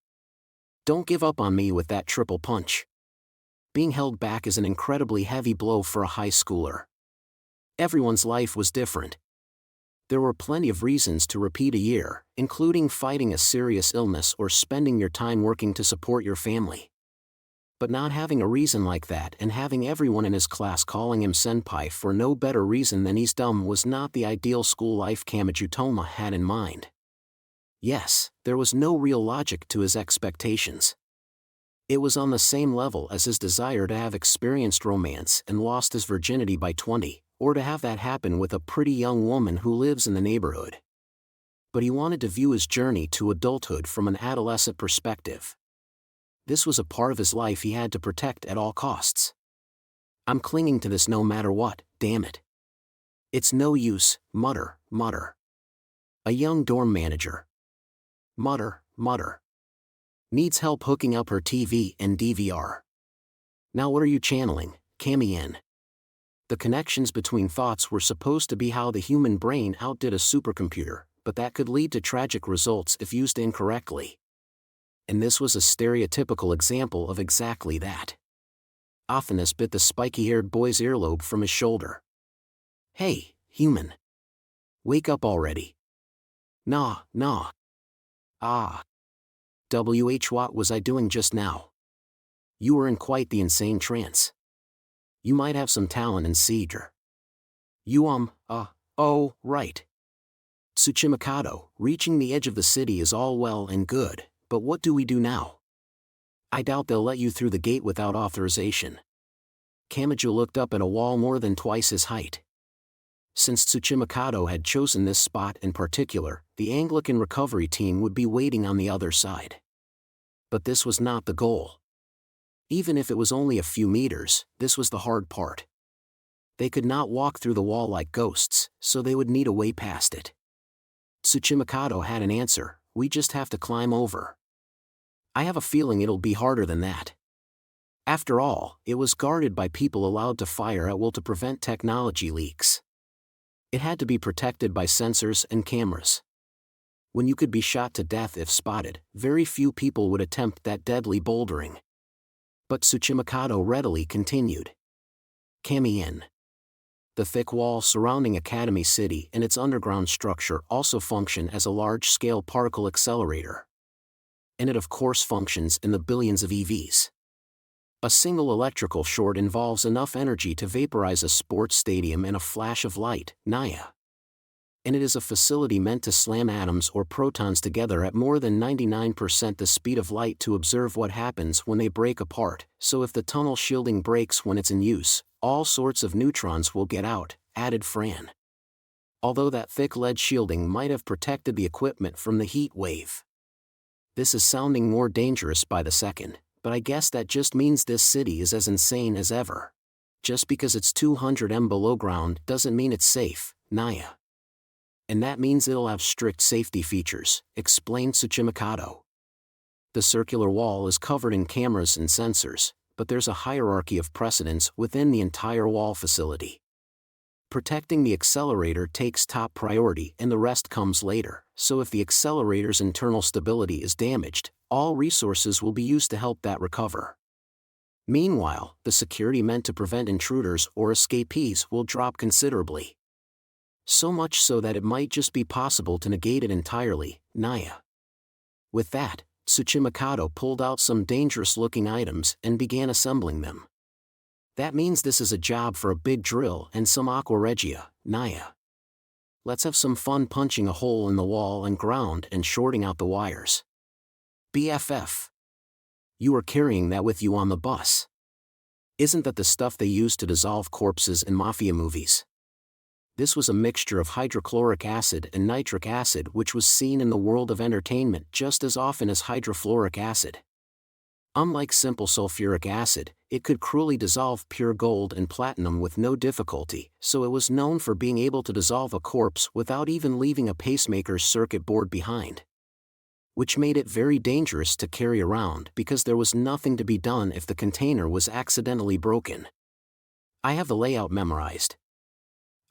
Speaker 1: Don't give up on me with that triple punch." Being held back is an incredibly heavy blow for a high schooler. Everyone's life was different. There were plenty of reasons to repeat a year, including fighting a serious illness or spending your time working to support your family. But not having a reason like that and having everyone in his class calling him senpai for no better reason than he's dumb was not the ideal school life Kamachi Toma had in mind. Yes, there was no real logic to his expectations. It was on the same level as his desire to have experienced romance and lost his virginity by 20, or to have that happen with a pretty young woman who lives in the neighborhood. But he wanted to view his journey to adulthood from an adolescent perspective. This was a part of his life he had to protect at all costs. "I'm clinging to this no matter what, damn it. It's no use, mutter. A young dorm manager. Mutter. Needs help hooking up her TV and DVR. Now what are you channeling, Kami-en?" The connections between thoughts were supposed to be how the human brain outdid a supercomputer, but that could lead to tragic results if used incorrectly. And this was a stereotypical example of exactly that. Athanas bit the spiky-haired boy's earlobe from his shoulder. "Hey, human. Wake up already." Nah. What was I doing just now? You were in quite the insane trance. You might have some talent in seizure. Oh, right. Tsuchimikado, reaching the edge of the city is all well and good, but what do we do now? I doubt they'll let you through the gate without authorization. Kamachi looked up at a wall more than twice his height. Since Tsuchimikado had chosen this spot in particular, the Anglican recovery team would be waiting on the other side. But this was not the goal. Even if it was only a few meters, this was the hard part. They could not walk through the wall like ghosts, so they would need a way past it. Tsuchimikado had an answer: we just have to climb over. I have a feeling it'll be harder than that. After all, it was guarded by people allowed to fire at will to prevent technology leaks. It had to be protected by sensors and cameras. When you could be shot to death if spotted, very few people would attempt that deadly bouldering. But Tsuchimikado readily continued. Kami-in. The thick wall surrounding Academy City and its underground structure also function as a large-scale particle accelerator. And it of course functions in the billions of EVs. A single electrical short involves enough energy to vaporize a sports stadium in a flash of light, Naya. And it is a facility meant to slam atoms or protons together at more than 99% the speed of light to observe what happens when they break apart, so if the tunnel shielding breaks when it's in use, all sorts of neutrons will get out, added Fran. Although that thick lead shielding might have protected the equipment from the heat wave. This is sounding more dangerous by the second, but I guess that just means this city is as insane as ever. Just because it's 200 m below ground doesn't mean it's safe, Naya. And that means it'll have strict safety features, explained Tsuchimikado. The circular wall is covered in cameras and sensors, but there's a hierarchy of precedence within the entire wall facility. Protecting the accelerator takes top priority and the rest comes later, so if the accelerator's internal stability is damaged, all resources will be used to help that recover. Meanwhile, the security meant to prevent intruders or escapees will drop considerably. So much so that it might just be possible to negate it entirely, Naya. With that, Tsuchimikado pulled out some dangerous-looking items and began assembling them. That means this is a job for a big drill and some aqua regia, Naya. Let's have some fun punching a hole in the wall and ground and shorting out the wires. BFF. You are carrying that with you on the bus. Isn't that the stuff they use to dissolve corpses in mafia movies? This was a mixture of hydrochloric acid and nitric acid which was seen in the world of entertainment just as often as hydrofluoric acid. Unlike simple sulfuric acid, it could cruelly dissolve pure gold and platinum with no difficulty, so it was known for being able to dissolve a corpse without even leaving a pacemaker's circuit board behind. Which made it very dangerous to carry around because there was nothing to be done if the container was accidentally broken. I have the layout memorized.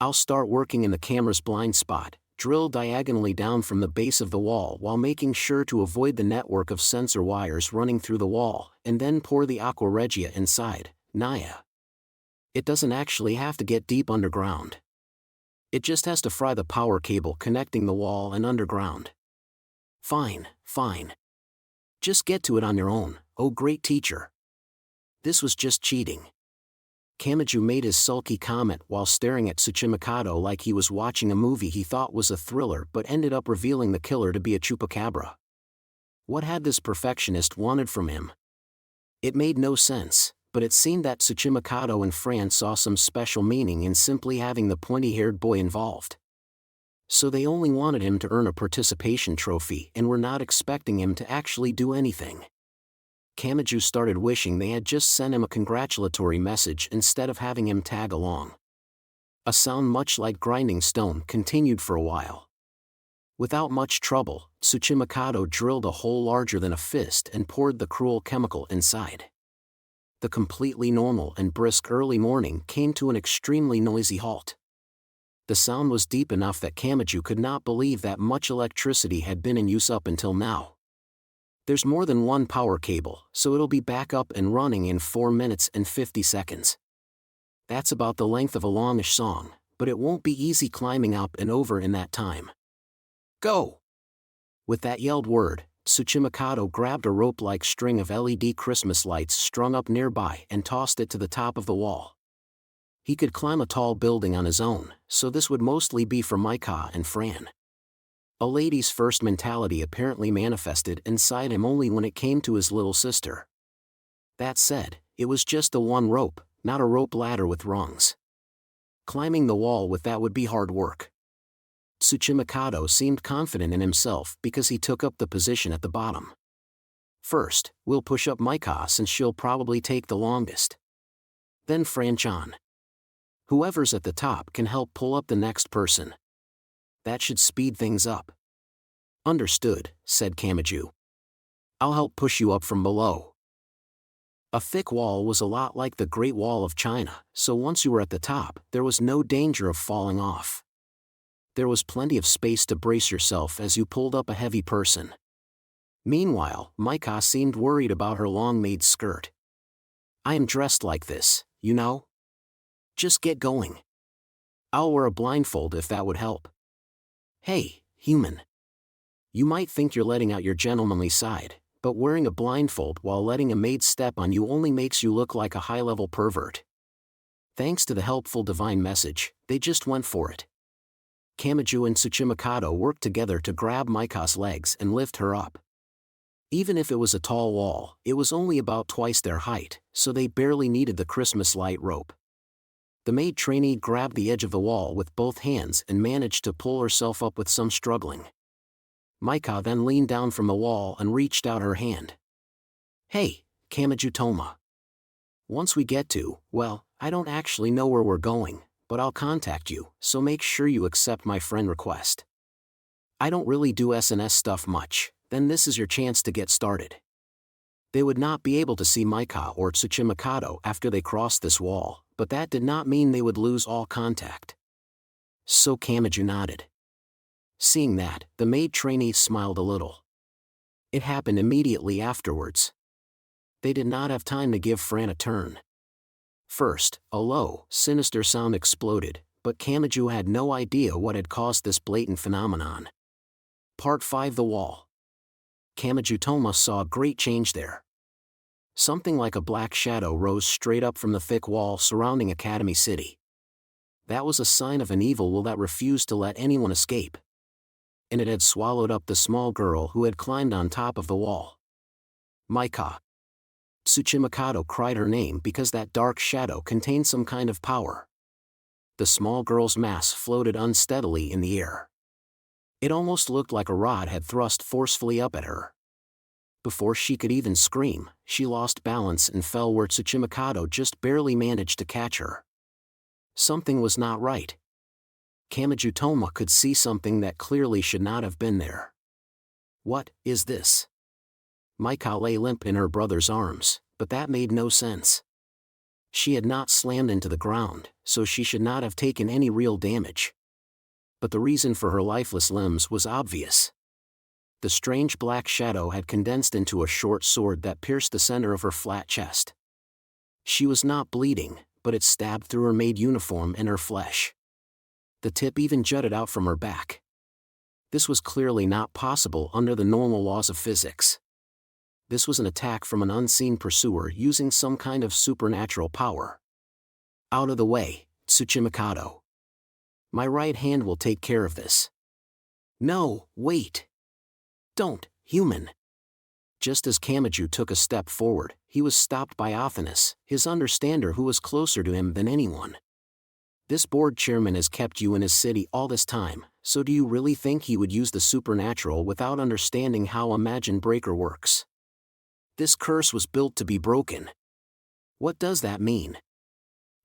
Speaker 1: I'll start working in the camera's blind spot, drill diagonally down from the base of the wall while making sure to avoid the network of sensor wires running through the wall, and then pour the aqua regia inside, Naya. It doesn't actually have to get deep underground. It just has to fry the power cable connecting the wall and underground. Fine, fine. Just get to it on your own, oh great teacher. This was just cheating. Kamachi made his sulky comment while staring at Tsuchimikado like he was watching a movie he thought was a thriller but ended up revealing the killer to be a chupacabra. What had this perfectionist wanted from him? It made no sense, but it seemed that Tsuchimikado and Fran saw some special meaning in simply having the pointy-haired boy involved. So they only wanted him to earn a participation trophy and were not expecting him to actually do anything. Kamachi started wishing they had just sent him a congratulatory message instead of having him tag along. A sound much like grinding stone continued for a while. Without much trouble, Tsuchimikado drilled a hole larger than a fist and poured the cruel chemical inside. The completely normal and brisk early morning came to an extremely noisy halt. The sound was deep enough that Kamachi could not believe that much electricity had been in use up until now. There's more than one power cable, so it'll be back up and running in 4 minutes and 50 seconds. That's about the length of a longish song, but it won't be easy climbing up and over in that time. Go! With that yelled word, Tsuchimikado grabbed a rope-like string of LED Christmas lights strung up nearby and tossed it to the top of the wall. He could climb a tall building on his own, so this would mostly be for Maika and Fran. A lady's first mentality apparently manifested inside him only when it came to his little sister. That said, it was just the one rope, not a rope ladder with rungs. Climbing the wall with that would be hard work. Tsuchimikado seemed confident in himself because he took up the position at the bottom. First, we'll push up Maika since she'll probably take the longest. Then Franch on. Whoever's at the top can help pull up the next person. That should speed things up. Understood, said Kamachi. I'll help push you up from below. A thick wall was a lot like the Great Wall of China, so once you were at the top, there was no danger of falling off. There was plenty of space to brace yourself as you pulled up a heavy person. Meanwhile, Maika seemed worried about her long-made skirt. I am dressed like this, you know? Just get going. I'll wear a blindfold if that would help. Hey, human. You might think you're letting out your gentlemanly side, but wearing a blindfold while letting a maid step on you only makes you look like a high-level pervert. Thanks to the helpful divine message, they just went for it. Kamachi and Tsuchimikado worked together to grab Maika's legs and lift her up. Even if it was a tall wall, it was only about twice their height, so they barely needed the Christmas light rope. The maid trainee grabbed the edge of the wall with both hands and managed to pull herself up with some struggling. Maika then leaned down from the wall and reached out her hand. Hey, Kamachi Toma. Once we get to, well, I don't actually know where we're going, but I'll contact you, so make sure you accept my friend request. I don't really do SNS stuff much, then this is your chance to get started. They would not be able to see Maika or Tsuchimikado after they crossed this wall, but that did not mean they would lose all contact. So Kamachi nodded. Seeing that, the maid trainee smiled a little. It happened immediately afterwards. They did not have time to give Fran a turn. First, a low, sinister sound exploded, but Kamachi had no idea what had caused this blatant phenomenon. Part 5 The Wall. Kamachi Toma saw a great change there. Something like a black shadow rose straight up from the thick wall surrounding Academy City. That was a sign of an evil will that refused to let anyone escape. And it had swallowed up the small girl who had climbed on top of the wall. Maika. Tsuchimikado cried her name because that dark shadow contained some kind of power. The small girl's mass floated unsteadily in the air. It almost looked like a rod had thrust forcefully up at her. Before she could even scream, she lost balance and fell where Tsuchimikado just barely managed to catch her. Something was not right. Kamachi Toma could see something that clearly should not have been there. What is this? Maika lay limp in her brother's arms, but that made no sense. She had not slammed into the ground, so she should not have taken any real damage. But the reason for her lifeless limbs was obvious. The strange black shadow had condensed into a short sword that pierced the center of her flat chest. She was not bleeding, but it stabbed through her maid uniform and her flesh. The tip even jutted out from her back. This was clearly not possible under the normal laws of physics. This was an attack from an unseen pursuer using some kind of supernatural power. Out of the way, Tsuchimikado. My right hand will take care of this. No, wait. Don't, human. Just as Kamachi took a step forward, he was stopped by Athanas, his understander who was closer to him than anyone. This board chairman has kept you in his city all this time, so do you really think he would use the supernatural without understanding how a Imagine Breaker works? This curse was built to be broken. What does that mean?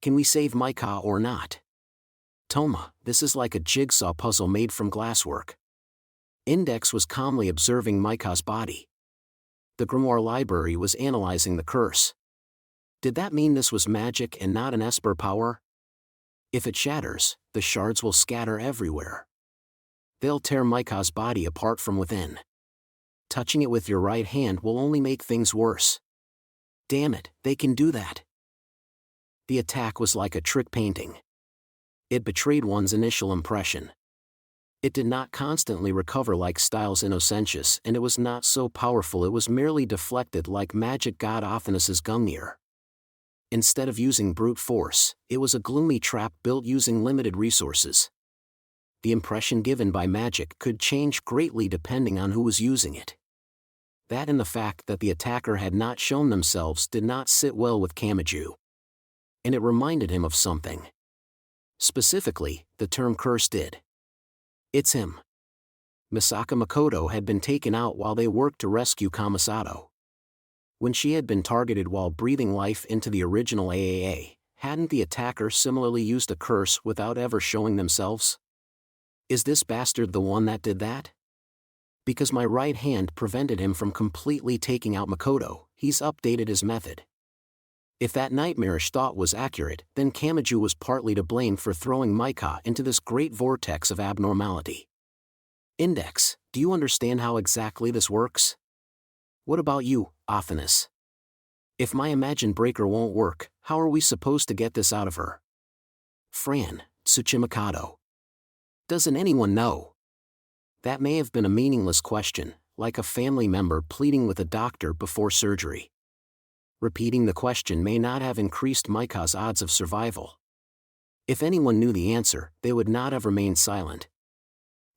Speaker 1: Can we save Maika or not? Toma, this is like a jigsaw puzzle made from glasswork. Index was calmly observing Maika's body. The grimoire library was analyzing the curse. Did that mean this was magic and not an Esper power? If it shatters, the shards will scatter everywhere. They'll tear Maika's body apart from within. Touching it with your right hand will only make things worse. Damn it, they can do that. The attack was like a trick painting. It betrayed one's initial impression. It did not constantly recover like Styles Innocentius, and it was not so powerful it was merely deflected like magic god Athanas's Gungnir. Instead of using brute force, it was a gloomy trap built using limited resources. The impression given by magic could change greatly depending on who was using it. That and the fact that the attacker had not shown themselves did not sit well with Kamachi. And it reminded him of something. Specifically, the term curse did. It's him. Misaka Makoto had been taken out while they worked to rescue Kamisato. When she had been targeted while breathing life into the original AAA, hadn't the attacker similarly used a curse without ever showing themselves? Is this bastard the one that did that? Because my right hand prevented him from completely taking out Makoto, he's updated his method. If that nightmarish thought was accurate, then Kamachi was partly to blame for throwing Maika into this great vortex of abnormality. Index, do you understand how exactly this works? What about you, Athanas? If my imagined breaker won't work, how are we supposed to get this out of her? Fran, Tsuchimikado. Doesn't anyone know? That may have been a meaningless question, like a family member pleading with a doctor before surgery. Repeating the question may not have increased Maika's odds of survival. If anyone knew the answer, they would not have remained silent.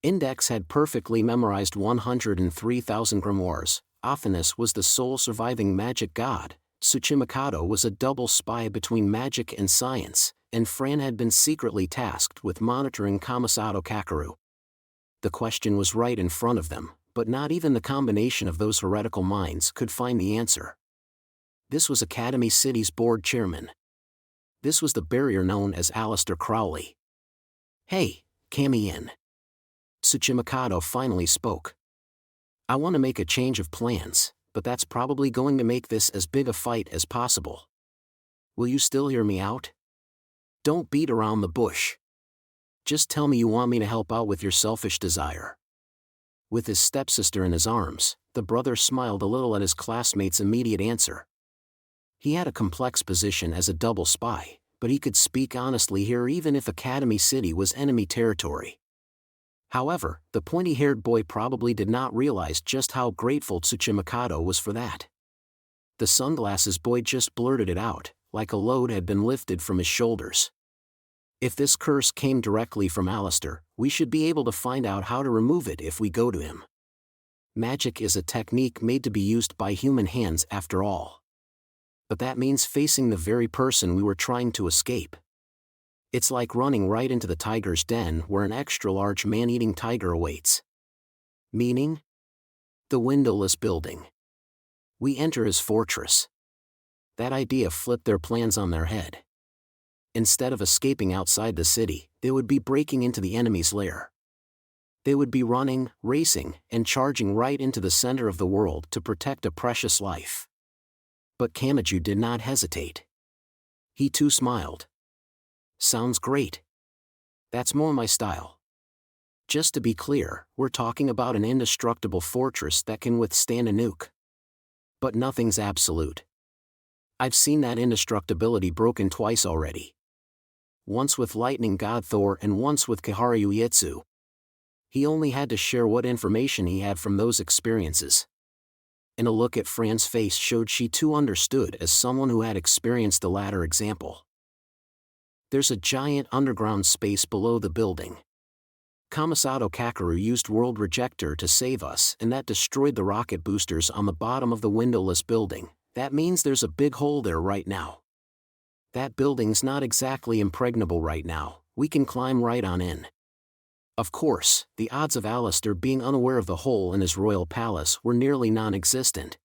Speaker 1: Index had perfectly memorized 103,000 grimoires. Athanas was the sole surviving magic god, Tsuchimikado was a double spy between magic and science, and Fran had been secretly tasked with monitoring Kamasato Kakeru. The question was right in front of them, but not even the combination of those heretical minds could find the answer. This was Academy City's board chairman. This was the barrier known as Aleister Crowley. Hey, Kami-in. Tsuchimikado finally spoke. I want to make a change of plans, but that's probably going to make this as big a fight as possible. Will you still hear me out? Don't beat around the bush. Just tell me you want me to help out with your selfish desire. With his stepsister in his arms, the brother smiled a little at his classmate's immediate answer. He had a complex position as a double spy, but he could speak honestly here even if Academy City was enemy territory. However, the pointy-haired boy probably did not realize just how grateful Tsuchimikado was for that. The sunglasses boy just blurted it out, like a load had been lifted from his shoulders. If this curse came directly from Aleister, we should be able to find out how to remove it if we go to him. Magic is a technique made to be used by human hands after all. But that means facing the very person we were trying to escape. It's like running right into the tiger's den where an extra-large man-eating tiger awaits. Meaning? The windowless building. We enter his fortress. That idea flipped their plans on their head. Instead of escaping outside the city, they would be breaking into the enemy's lair. They would be running, racing, and charging right into the center of the world to protect a precious life. But Kamachi did not hesitate. He too smiled. Sounds great. That's more my style. Just to be clear, we're talking about an indestructible fortress that can withstand a nuke. But nothing's absolute. I've seen that indestructibility broken twice already. Once with lightning god Thor and once with Kiharu Uetsu. He only had to share what information he had from those experiences. And a look at Fran's face showed she too understood as someone who had experienced the latter example. There's a giant underground space below the building. Kamasato Kakeru used World Rejector to save us and that destroyed the rocket boosters on the bottom of the windowless building. That means there's a big hole there right now. That building's not exactly impregnable right now, we can climb right on in. Of course, the odds of Aleister being unaware of the hole in his royal palace were nearly non-existent.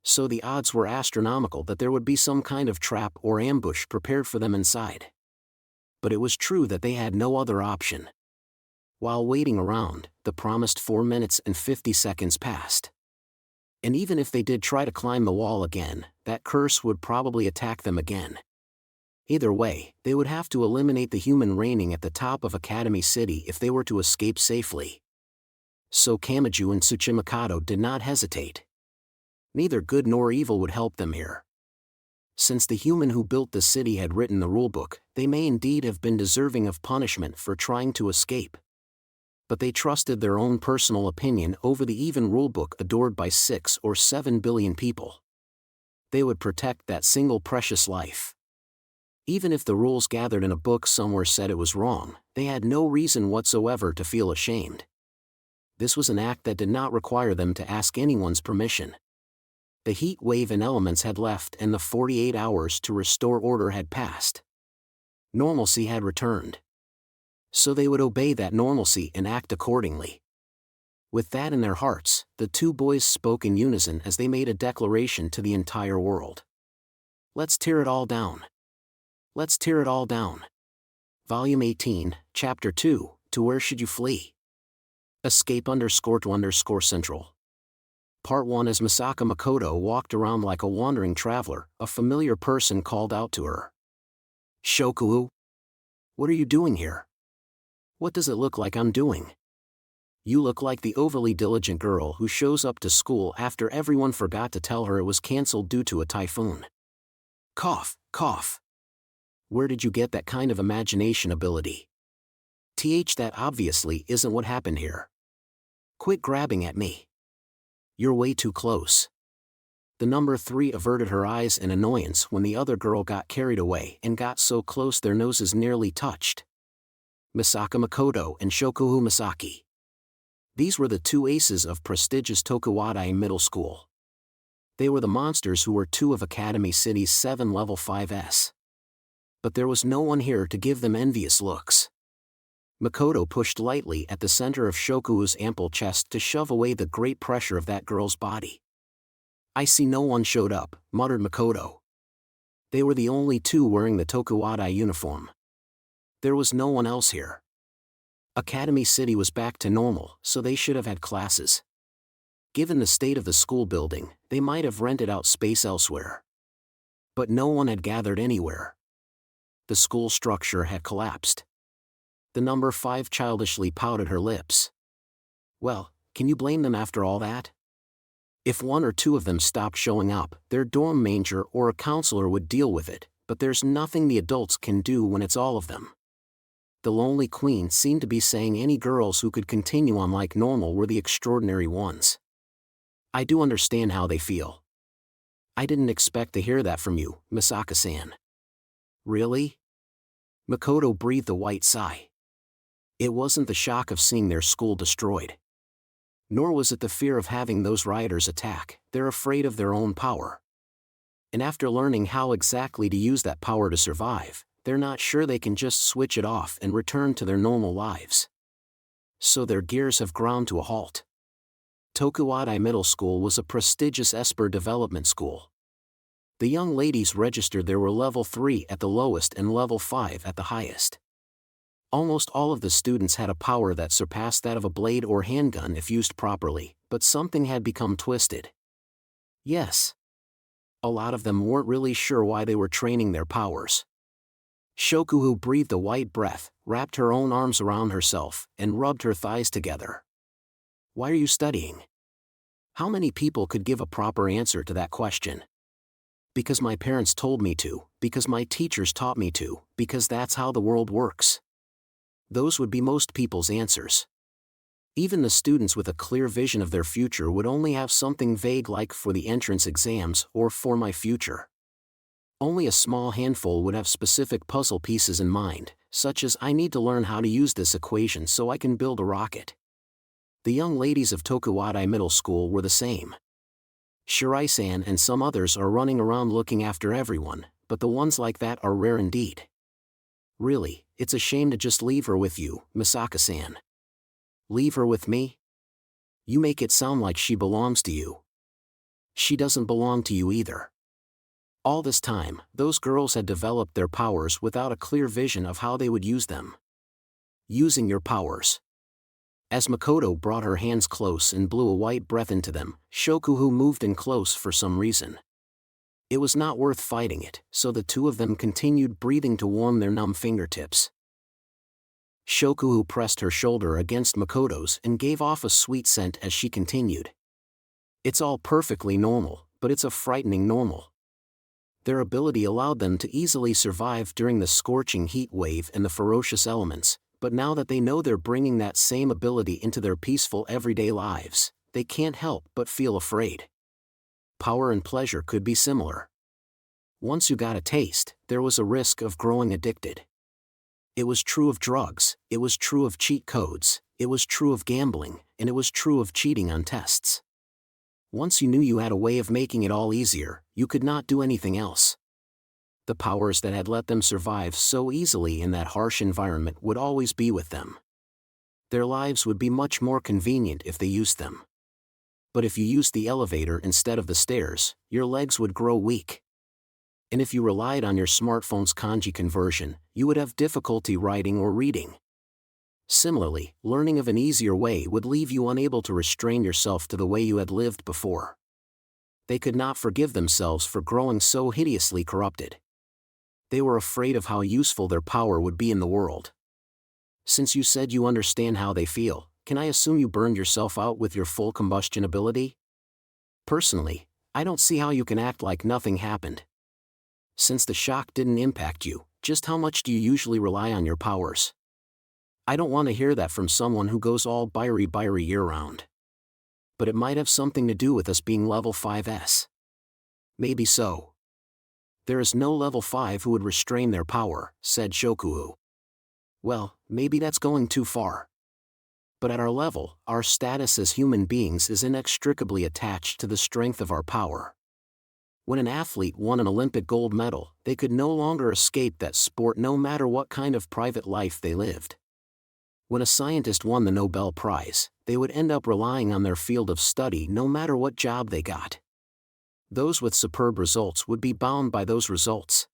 Speaker 1: So the odds were astronomical that there would be some kind of trap or ambush prepared for them inside. But it was true that they had no other option. While waiting around, the promised 4 minutes and 50 seconds passed. And even if they did try to climb the wall again, that curse would probably attack them again. Either way, they would have to eliminate the human reigning at the top of Academy City if they were to escape safely. So Kamachi and Tsuchimikado did not hesitate. Neither good nor evil would help them here. Since the human who built the city had written the rulebook, they may indeed have been deserving of punishment for trying to escape. But they trusted their own personal opinion over the even rulebook adored by 6 or 7 billion people. They would protect that single precious life. Even if the rules gathered in a book somewhere said it was wrong, they had no reason whatsoever to feel ashamed. This was an act that did not require them to ask anyone's permission. The heat wave and elements had left and the 48 hours to restore order had passed. Normalcy had returned. So they would obey that normalcy and act accordingly. With that in their hearts, the two boys spoke in unison as they made a declaration to the entire world. Let's tear it all down. Let's tear it all down. Volume 18, Chapter 2, To Where Should You Flee? Escape_to_Central. Part 1. As Misaka Makoto walked around like a wandering traveler, a familiar person called out to her. Shokuo? What are you doing here? What does it look like I'm doing? You look like the overly diligent girl who shows up to school after everyone forgot to tell her it was cancelled due to a typhoon. Cough, cough. Where did you get that kind of imagination ability? That obviously isn't what happened here. Quit grabbing at me. You're way too close. The number 3 averted her eyes in annoyance when the other girl got carried away and got so close their noses nearly touched. Misaka Makoto and Shokuo Misaki. These were the two aces of prestigious Tokuwadai Middle School. They were the monsters who were 2 of Academy City's 7 level 5s. But there was no one here to give them envious looks. Makoto pushed lightly at the center of Shokuo's ample chest to shove away the great pressure of that girl's body. I see no one showed up, muttered Makoto. They were the only 2 wearing the Tokuwadai uniform. There was no one else here. Academy City was back to normal, so they should have had classes. Given the state of the school building, they might have rented out space elsewhere. But no one had gathered anywhere. The school structure had collapsed. The number 5 childishly pouted her lips. Well, can you blame them after all that? If 1 or 2 of them stopped showing up, their dorm manager or a counselor would deal with it, but there's nothing the adults can do when it's all of them. The lonely queen seemed to be saying any girls who could continue on like normal were the extraordinary ones. I do understand how they feel. I didn't expect to hear that from you, Misaka-san. Really? Makoto breathed a white sigh. It wasn't the shock of seeing their school destroyed. Nor was it the fear of having those rioters attack. They're afraid of their own power. And after learning how exactly to use that power to survive, they're not sure they can just switch it off and return to their normal lives. So their gears have ground to a halt. Tokuwadai Middle School was a prestigious Esper development school. The young ladies registered there were level 3 at the lowest and level 5 at the highest. Almost all of the students had a power that surpassed that of a blade or handgun if used properly, but something had become twisted. Yes. A lot of them weren't really sure why they were training their powers. Shokuo breathed a white breath, wrapped her own arms around herself, and rubbed her thighs together. Why are you studying? How many people could give a proper answer to that question? Because my parents told me to, because my teachers taught me to, because that's how the world works. Those would be most people's answers. Even the students with a clear vision of their future would only have something vague like for the entrance exams or for my future. Only a small handful would have specific puzzle pieces in mind, such as I need to learn how to use this equation so I can build a rocket. The young ladies of Tokuwadai Middle School were the same. Shirai-san and some others are running around looking after everyone, but the ones like that are rare indeed. Really, it's a shame to just leave her with you, Misaka-san. Leave her with me? You make it sound like she belongs to you. She doesn't belong to you either. All this time, those girls had developed their powers without a clear vision of how they would use them. Using your powers. As Makoto brought her hands close and blew a white breath into them, Shokuo moved in close for some reason. It was not worth fighting it, so the 2 of them continued breathing to warm their numb fingertips. Shokuo pressed her shoulder against Makoto's and gave off a sweet scent as she continued. It's all perfectly normal, but it's a frightening normal. Their ability allowed them to easily survive during the scorching heat wave and the ferocious elements, but now that they know they're bringing that same ability into their peaceful everyday lives, they can't help but feel afraid. Power and pleasure could be similar. Once you got a taste, there was a risk of growing addicted. It was true of drugs, it was true of cheat codes, it was true of gambling, and it was true of cheating on tests. Once you knew you had a way of making it all easier, you could not do anything else. The powers that had let them survive so easily in that harsh environment would always be with them. Their lives would be much more convenient if they used them. But if you used the elevator instead of the stairs, your legs would grow weak. And if you relied on your smartphone's kanji conversion, you would have difficulty writing or reading. Similarly, learning of an easier way would leave you unable to restrain yourself to the way you had lived before. They could not forgive themselves for growing so hideously corrupted. They were afraid of how useful their power would be in the world. Since you said you understand how they feel, can I assume you burned yourself out with your full combustion ability? Personally, I don't see how you can act like nothing happened. Since the shock didn't impact you, just how much do you usually rely on your powers? I don't want to hear that from someone who goes all Bairi year-round. But it might have something to do with us being level 5s. Maybe so. There is no level 5 who would restrain their power, said Shokuo. Well, maybe that's going too far. But at our level, our status as human beings is inextricably attached to the strength of our power. When an athlete won an Olympic gold medal, they could no longer escape that sport no matter what kind of private life they lived. When a scientist won the Nobel Prize, they would end up relying on their field of study no matter what job they got. Those with superb results would be bound by those results.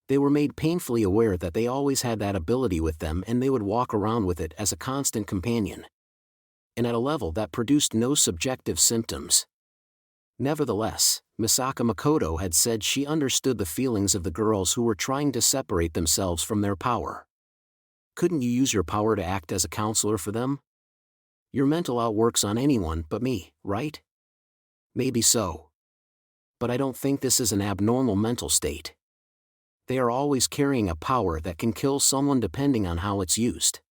Speaker 1: They were made painfully aware that they always had that ability with them and they would walk around with it as a constant companion. And at a level that produced no subjective symptoms. Nevertheless, Misaka Makoto had said she understood the feelings of the girls who were trying to separate themselves from their power. Couldn't you use your power to act as a counselor for them? Your mental outworks on anyone but me, right? Maybe so. But I don't think this is an abnormal mental state. They are always carrying a power that can kill someone depending on how it's used.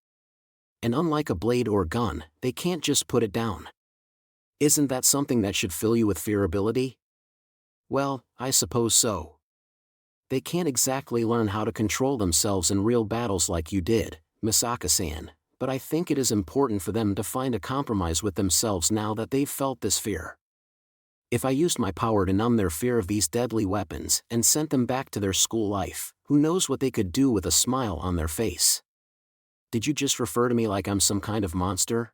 Speaker 1: And unlike a blade or gun, they can't just put it down. Isn't that something that should fill you with fearability? Well, I suppose so. They can't exactly learn how to control themselves in real battles like you did, Misaka-san, but I think it is important for them to find a compromise with themselves now that they've felt this fear. If I used my power to numb their fear of these deadly weapons and sent them back to their school life, who knows what they could do with a smile on their face? Did you just refer to me like I'm some kind of monster?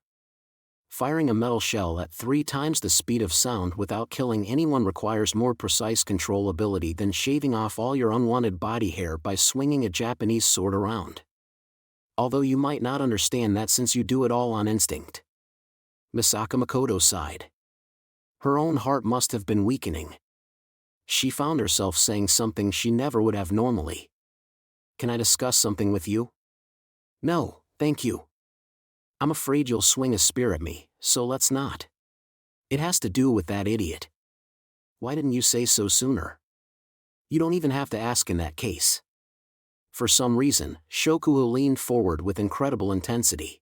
Speaker 1: Firing a metal shell at 3 times the speed of sound without killing anyone requires more precise control ability than shaving off all your unwanted body hair by swinging a Japanese sword around. Although you might not understand that since you do it all on instinct. Misaka Makoto sighed. Her own heart must have been weakening. She found herself saying something she never would have normally. Can I discuss something with you? No, thank you. I'm afraid you'll swing a spear at me, so let's not. It has to do with that idiot. Why didn't you say so sooner? You don't even have to ask in that case. For some reason, Shokuo leaned forward with incredible intensity.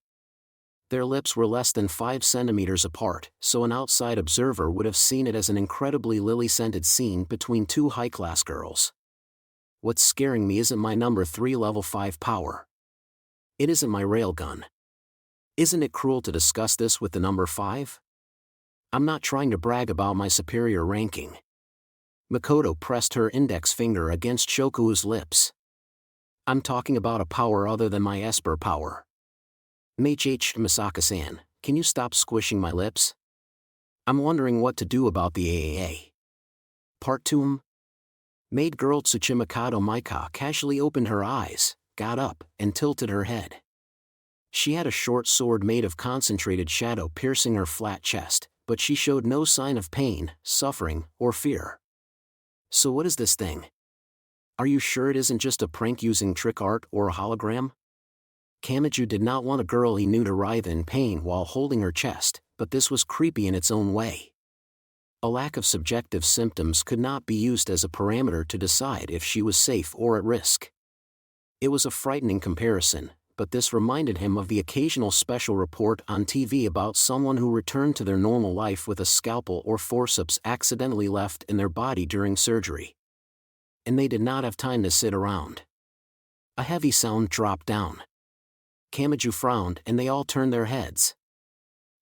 Speaker 1: Their lips were less than 5 centimeters apart, so an outside observer would have seen it as an incredibly lily-scented scene between 2 high-class girls. What's scaring me isn't my number 3 level 5 power. It isn't my railgun. Isn't it cruel to discuss this with the number 5? I'm not trying to brag about my superior ranking. Makoto pressed her index finger against Shokuo's lips. I'm talking about a power other than my Esper power. Misaka-san, can you stop squishing my lips? I'm wondering what to do about the AAA. Part 2. Maid girl Tsuchimikado Maika casually opened her eyes, got up, and tilted her head. She had a short sword made of concentrated shadow piercing her flat chest, but she showed no sign of pain, suffering, or fear. So what is this thing? Are you sure it isn't just a prank using trick art or a hologram? Kamachi did not want a girl he knew to writhe in pain while holding her chest, but this was creepy in its own way. A lack of subjective symptoms could not be used as a parameter to decide if she was safe or at risk. It was a frightening comparison, but this reminded him of the occasional special report on TV about someone who returned to their normal life with a scalpel or forceps accidentally left in their body during surgery. And they did not have time to sit around. A heavy sound dropped down. Kamachi frowned and they all turned their heads.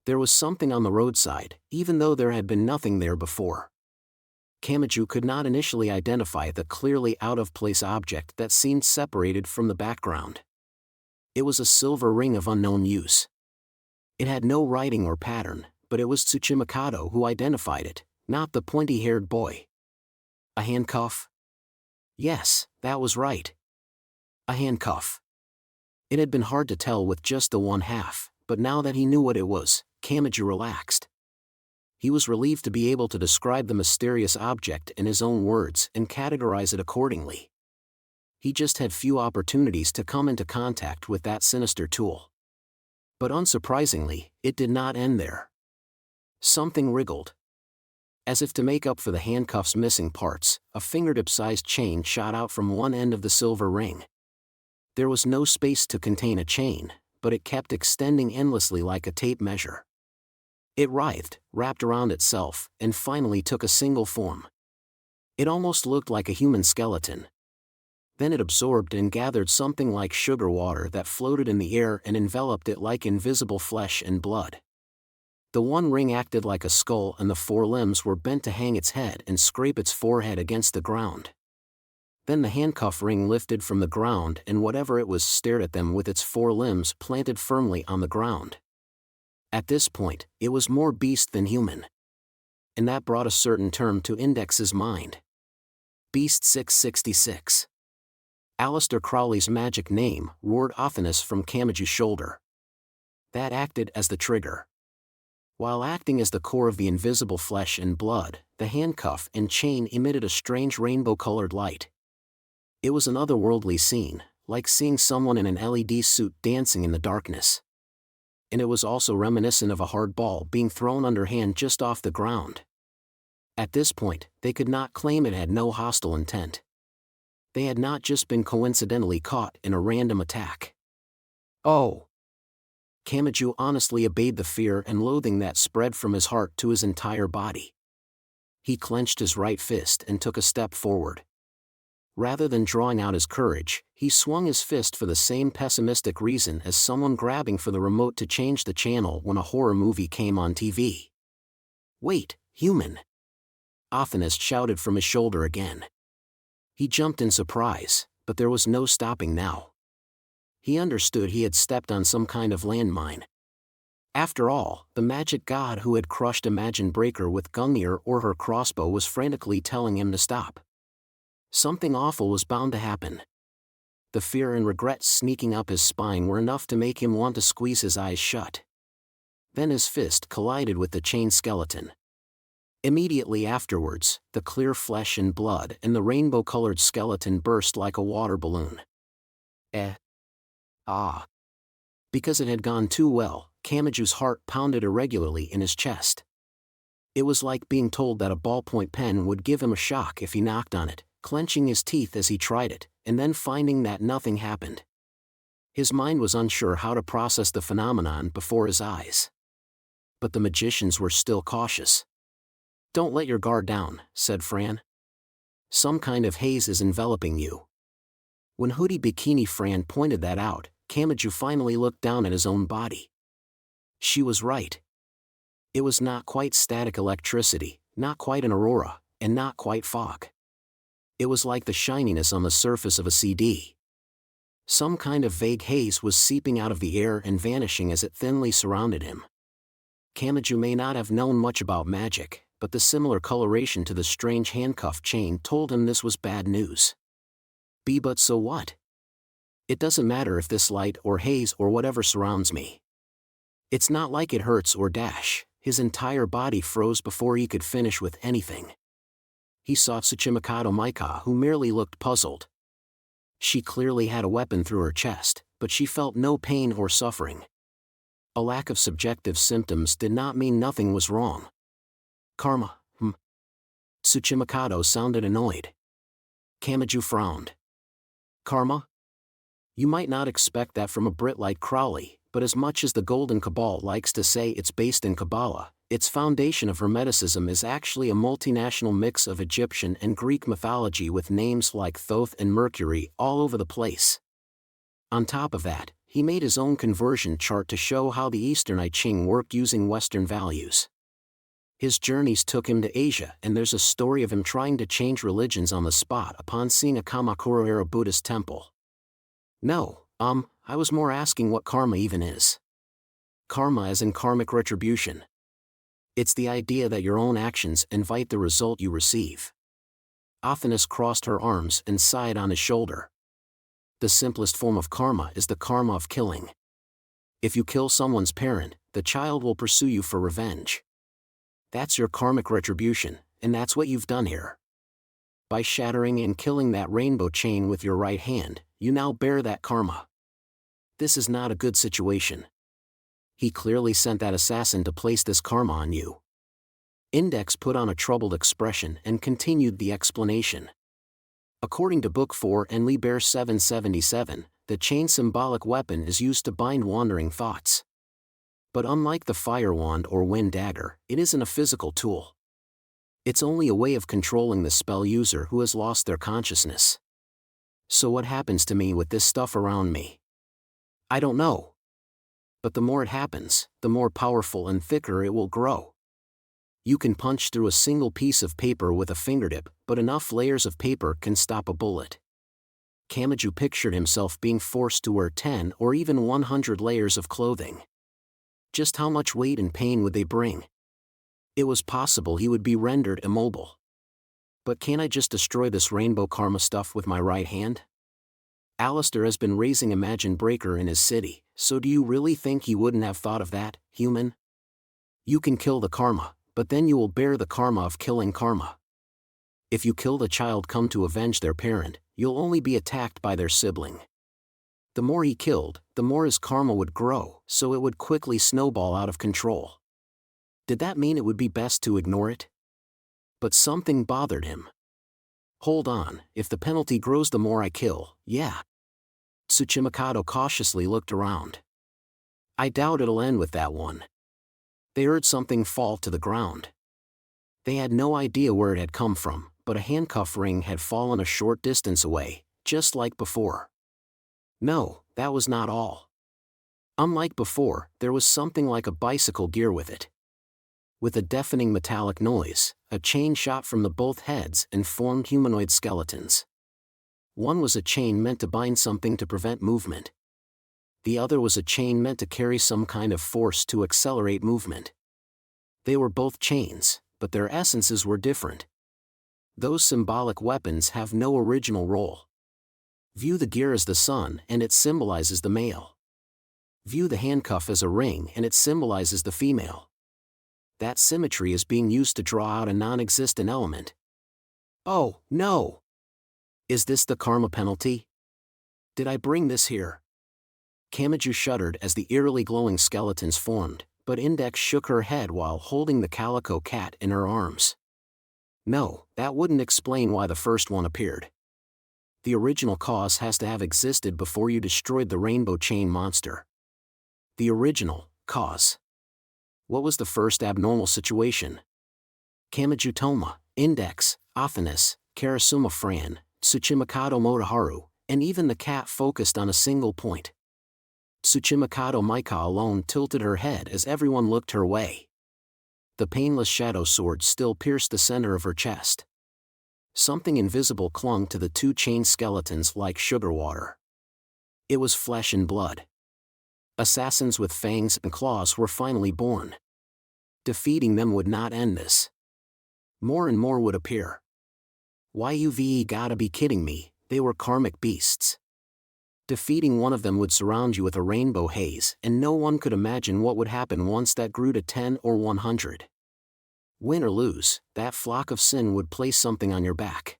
Speaker 1: There was something on the roadside, even though there had been nothing there before. Kamachi could not initially identify the clearly out-of-place object that seemed separated from the background. It was a silver ring of unknown use. It had no writing or pattern, but it was Tsuchimikado who identified it, not the pointy-haired boy. A handcuff? Yes, that was right. A handcuff. It had been hard to tell with just the one half, but now that he knew what it was, Kamachi relaxed. He was relieved to be able to describe the mysterious object in his own words and categorize it accordingly. He just had few opportunities to come into contact with that sinister tool. But unsurprisingly, it did not end there. Something wriggled. As if to make up for the handcuff's missing parts, a fingertip-sized chain shot out from one end of the silver ring. There was no space to contain a chain, but it kept extending endlessly like a tape measure. It writhed, wrapped around itself, and finally took a single form. It almost looked like a human skeleton. Then it absorbed and gathered something like sugar water that floated in the air and enveloped it like invisible flesh and blood. The one ring acted like a skull and the four limbs were bent to hang its head and scrape its forehead against the ground. Then the handcuff ring lifted from the ground and whatever it was stared at them with its four limbs planted firmly on the ground. At this point, it was more beast than human. And that brought a certain term to Index's mind. Beast 666. Aleister Crowley's magic name roared ominous from Kamachi's shoulder. That acted as the trigger. While acting as the core of the invisible flesh and blood, the handcuff and chain emitted a strange rainbow-colored light. It was an otherworldly scene, like seeing someone in an LED suit dancing in the darkness. And it was also reminiscent of a hard ball being thrown underhand just off the ground. At this point, they could not claim it had no hostile intent. They had not just been coincidentally caught in a random attack. Oh! Kamachi honestly obeyed the fear and loathing that spread from his heart to his entire body. He clenched his right fist and took a step forward. Rather than drawing out his courage, he swung his fist for the same pessimistic reason as someone grabbing for the remote to change the channel when a horror movie came on TV. Wait, human! Athenist shouted from his shoulder again. He jumped in surprise, but there was no stopping now. He understood he had stepped on some kind of landmine. After all, the magic god who had crushed Imagine Breaker with Gungnir or her crossbow was frantically telling him to stop. Something awful was bound to happen. The fear and regret sneaking up his spine were enough to make him want to squeeze his eyes shut. Then his fist collided with the chain skeleton. Immediately afterwards, the clear flesh and blood and the rainbow-colored skeleton burst like a water balloon. Because it had gone too well, Kamachi's heart pounded irregularly in his chest. It was like being told that a ballpoint pen would give him a shock if he knocked on it, clenching his teeth as he tried it, and then finding that nothing happened. His mind was unsure how to process the phenomenon before his eyes. But the magicians were still cautious. "Don't let your guard down," said Fran. "Some kind of haze is enveloping you." When Hoodie Bikini Fran pointed that out, Kamachi finally looked down at his own body. She was right. It was not quite static electricity, not quite an aurora, and not quite fog. It was like the shininess on the surface of a CD. Some kind of vague haze was seeping out of the air and vanishing as it thinly surrounded him. Kamachi may not have known much about magic, but the similar coloration to the strange handcuff chain told him this was bad news. But so what? It doesn't matter if this light or haze or whatever surrounds me. It's not like it hurts or dash. His entire body froze before he could finish with anything. He saw Tsuchimikado Maika, who merely looked puzzled. She clearly had a weapon through her chest, but she felt no pain or suffering. A lack of subjective symptoms did not mean nothing was wrong. "Karma, Tsuchimikado sounded annoyed. Kamachi frowned. "Karma? You might not expect that from a Brit like Crowley, but as much as the Golden Cabal likes to say it's based in Kabbalah, its foundation of Hermeticism is actually a multinational mix of Egyptian and Greek mythology with names like Thoth and Mercury all over the place. On top of that, he made his own conversion chart to show how the Eastern I Ching work using Western values. His journeys took him to Asia, and there's a story of him trying to change religions on the spot upon seeing a Kamakura-era Buddhist temple. No, I was more asking what karma even is." Karma as in karmic retribution. It's the idea that your own actions invite the result you receive. Athanas crossed her arms and sighed on his shoulder. The simplest form of karma is the karma of killing. If you kill someone's parent, the child will pursue you for revenge. That's your karmic retribution, and that's what you've done here. By shattering and killing that rainbow chain with your right hand, you now bear that karma. This is not a good situation. He clearly sent that assassin to place this karma on you. Index put on a troubled expression and continued the explanation. According to Book 4 and Liber 777, the chain symbolic weapon is used to bind wandering thoughts. But unlike the fire wand or wind dagger, it isn't a physical tool. It's only a way of controlling the spell user who has lost their consciousness. So what happens to me with this stuff around me? I don't know. But the more it happens, the more powerful and thicker it will grow. You can punch through a single piece of paper with a fingertip, but enough layers of paper can stop a bullet. Kamachi pictured himself being forced to wear 10 or even 100 layers of clothing. Just how much weight and pain would they bring? It was possible he would be rendered immobile. But can't I just destroy this rainbow karma stuff with my right hand? Alistair has been raising Imagine Breaker in his city, so do you really think he wouldn't have thought of that, human? You can kill the karma, but then you will bear the karma of killing karma. If you kill the child come to avenge their parent, you'll only be attacked by their sibling. The more he killed, the more his karma would grow, so it would quickly snowball out of control. Did that mean it would be best to ignore it? But something bothered him. Hold on, if the penalty grows the more I kill, yeah. Tsuchimikado cautiously looked around. I doubt it'll end with that one. They heard something fall to the ground. They had no idea where it had come from, but a handcuff ring had fallen a short distance away, just like before. No, that was not all. Unlike before, there was something like a bicycle gear with it. With a deafening metallic noise, a chain shot from the both heads and formed humanoid skeletons. One was a chain meant to bind something to prevent movement. The other was a chain meant to carry some kind of force to accelerate movement. They were both chains, but their essences were different. Those symbolic weapons have no original role. View the gear as the sun and it symbolizes the male. View the handcuff as a ring and it symbolizes the female. That symmetry is being used to draw out a non-existent element. Oh, no! Is this the karma penalty? Did I bring this here? Kamachi shuddered as the eerily glowing skeletons formed, but Index shook her head while holding the calico cat in her arms. No, that wouldn't explain why the first one appeared. The original cause has to have existed before you destroyed the rainbow chain monster. The original cause. What was the first abnormal situation? Kamachi Toma, Index, Athanas, Karasuma Fran, Tsuchimikado Motoharu, and even the cat focused on a single point. Tsuchimikado Maika alone tilted her head as everyone looked her way. The painless shadow sword still pierced the center of her chest. Something invisible clung to the two chained skeletons like sugar water. It was flesh and blood. Assassins with fangs and claws were finally born. Defeating them would not end this. More and more would appear. You've gotta be kidding me, they were karmic beasts. Defeating one of them would surround you with a rainbow haze, and no one could imagine what would happen once that grew to 10 or 100. Win or lose, that flock of sin would place something on your back.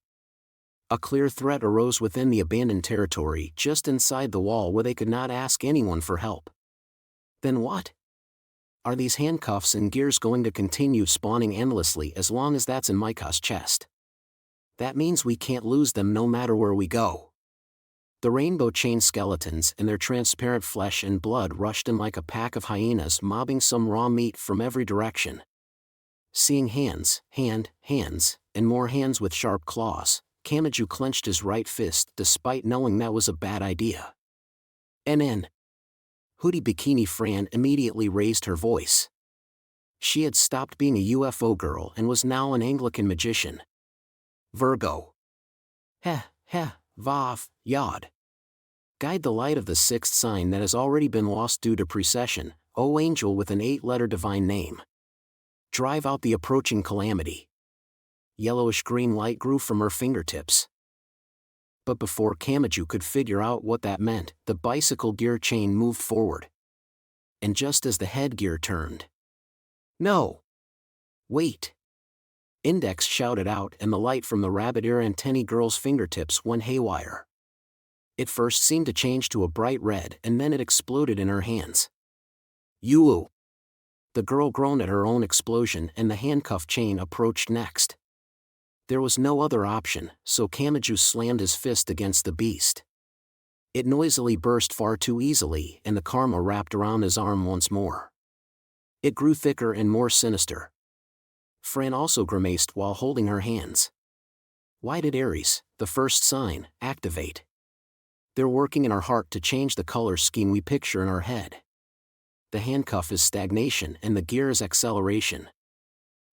Speaker 1: A clear threat arose within the abandoned territory just inside the wall where they could not ask anyone for help. Then what? Are these handcuffs and gears going to continue spawning endlessly as long as that's in Maika's chest? That means we can't lose them no matter where we go. The rainbow chain skeletons and their transparent flesh and blood rushed in like a pack of hyenas mobbing some raw meat from every direction. Seeing hands, hands, and more hands with sharp claws, Kamachi clenched his right fist despite knowing that was a bad idea. NN. Hoodie Bikini Fran immediately raised her voice. She had stopped being a UFO girl and was now an Anglican magician. Virgo. Vav, Yod. Guide the light of the sixth sign that has already been lost due to precession, O angel with an 8-letter divine name. Drive out the approaching calamity. Yellowish-green light grew from her fingertips. But before Kamachi could figure out what that meant, the bicycle gear chain moved forward. And just as the headgear turned. No! Wait! Index shouted out, and the light from the rabbit ear antennae girl's fingertips went haywire. It first seemed to change to a bright red, and then it exploded in her hands. Yoo! The girl groaned at her own explosion, and the handcuff chain approached next. There was no other option, so Kamachi slammed his fist against the beast. It noisily burst far too easily, and the karma wrapped around his arm once more. It grew thicker and more sinister. Fran also grimaced while holding her hands. Why did Ares, the first sign, activate? They're working in our heart to change the color scheme we picture in our head. The handcuff is stagnation and the gear is acceleration.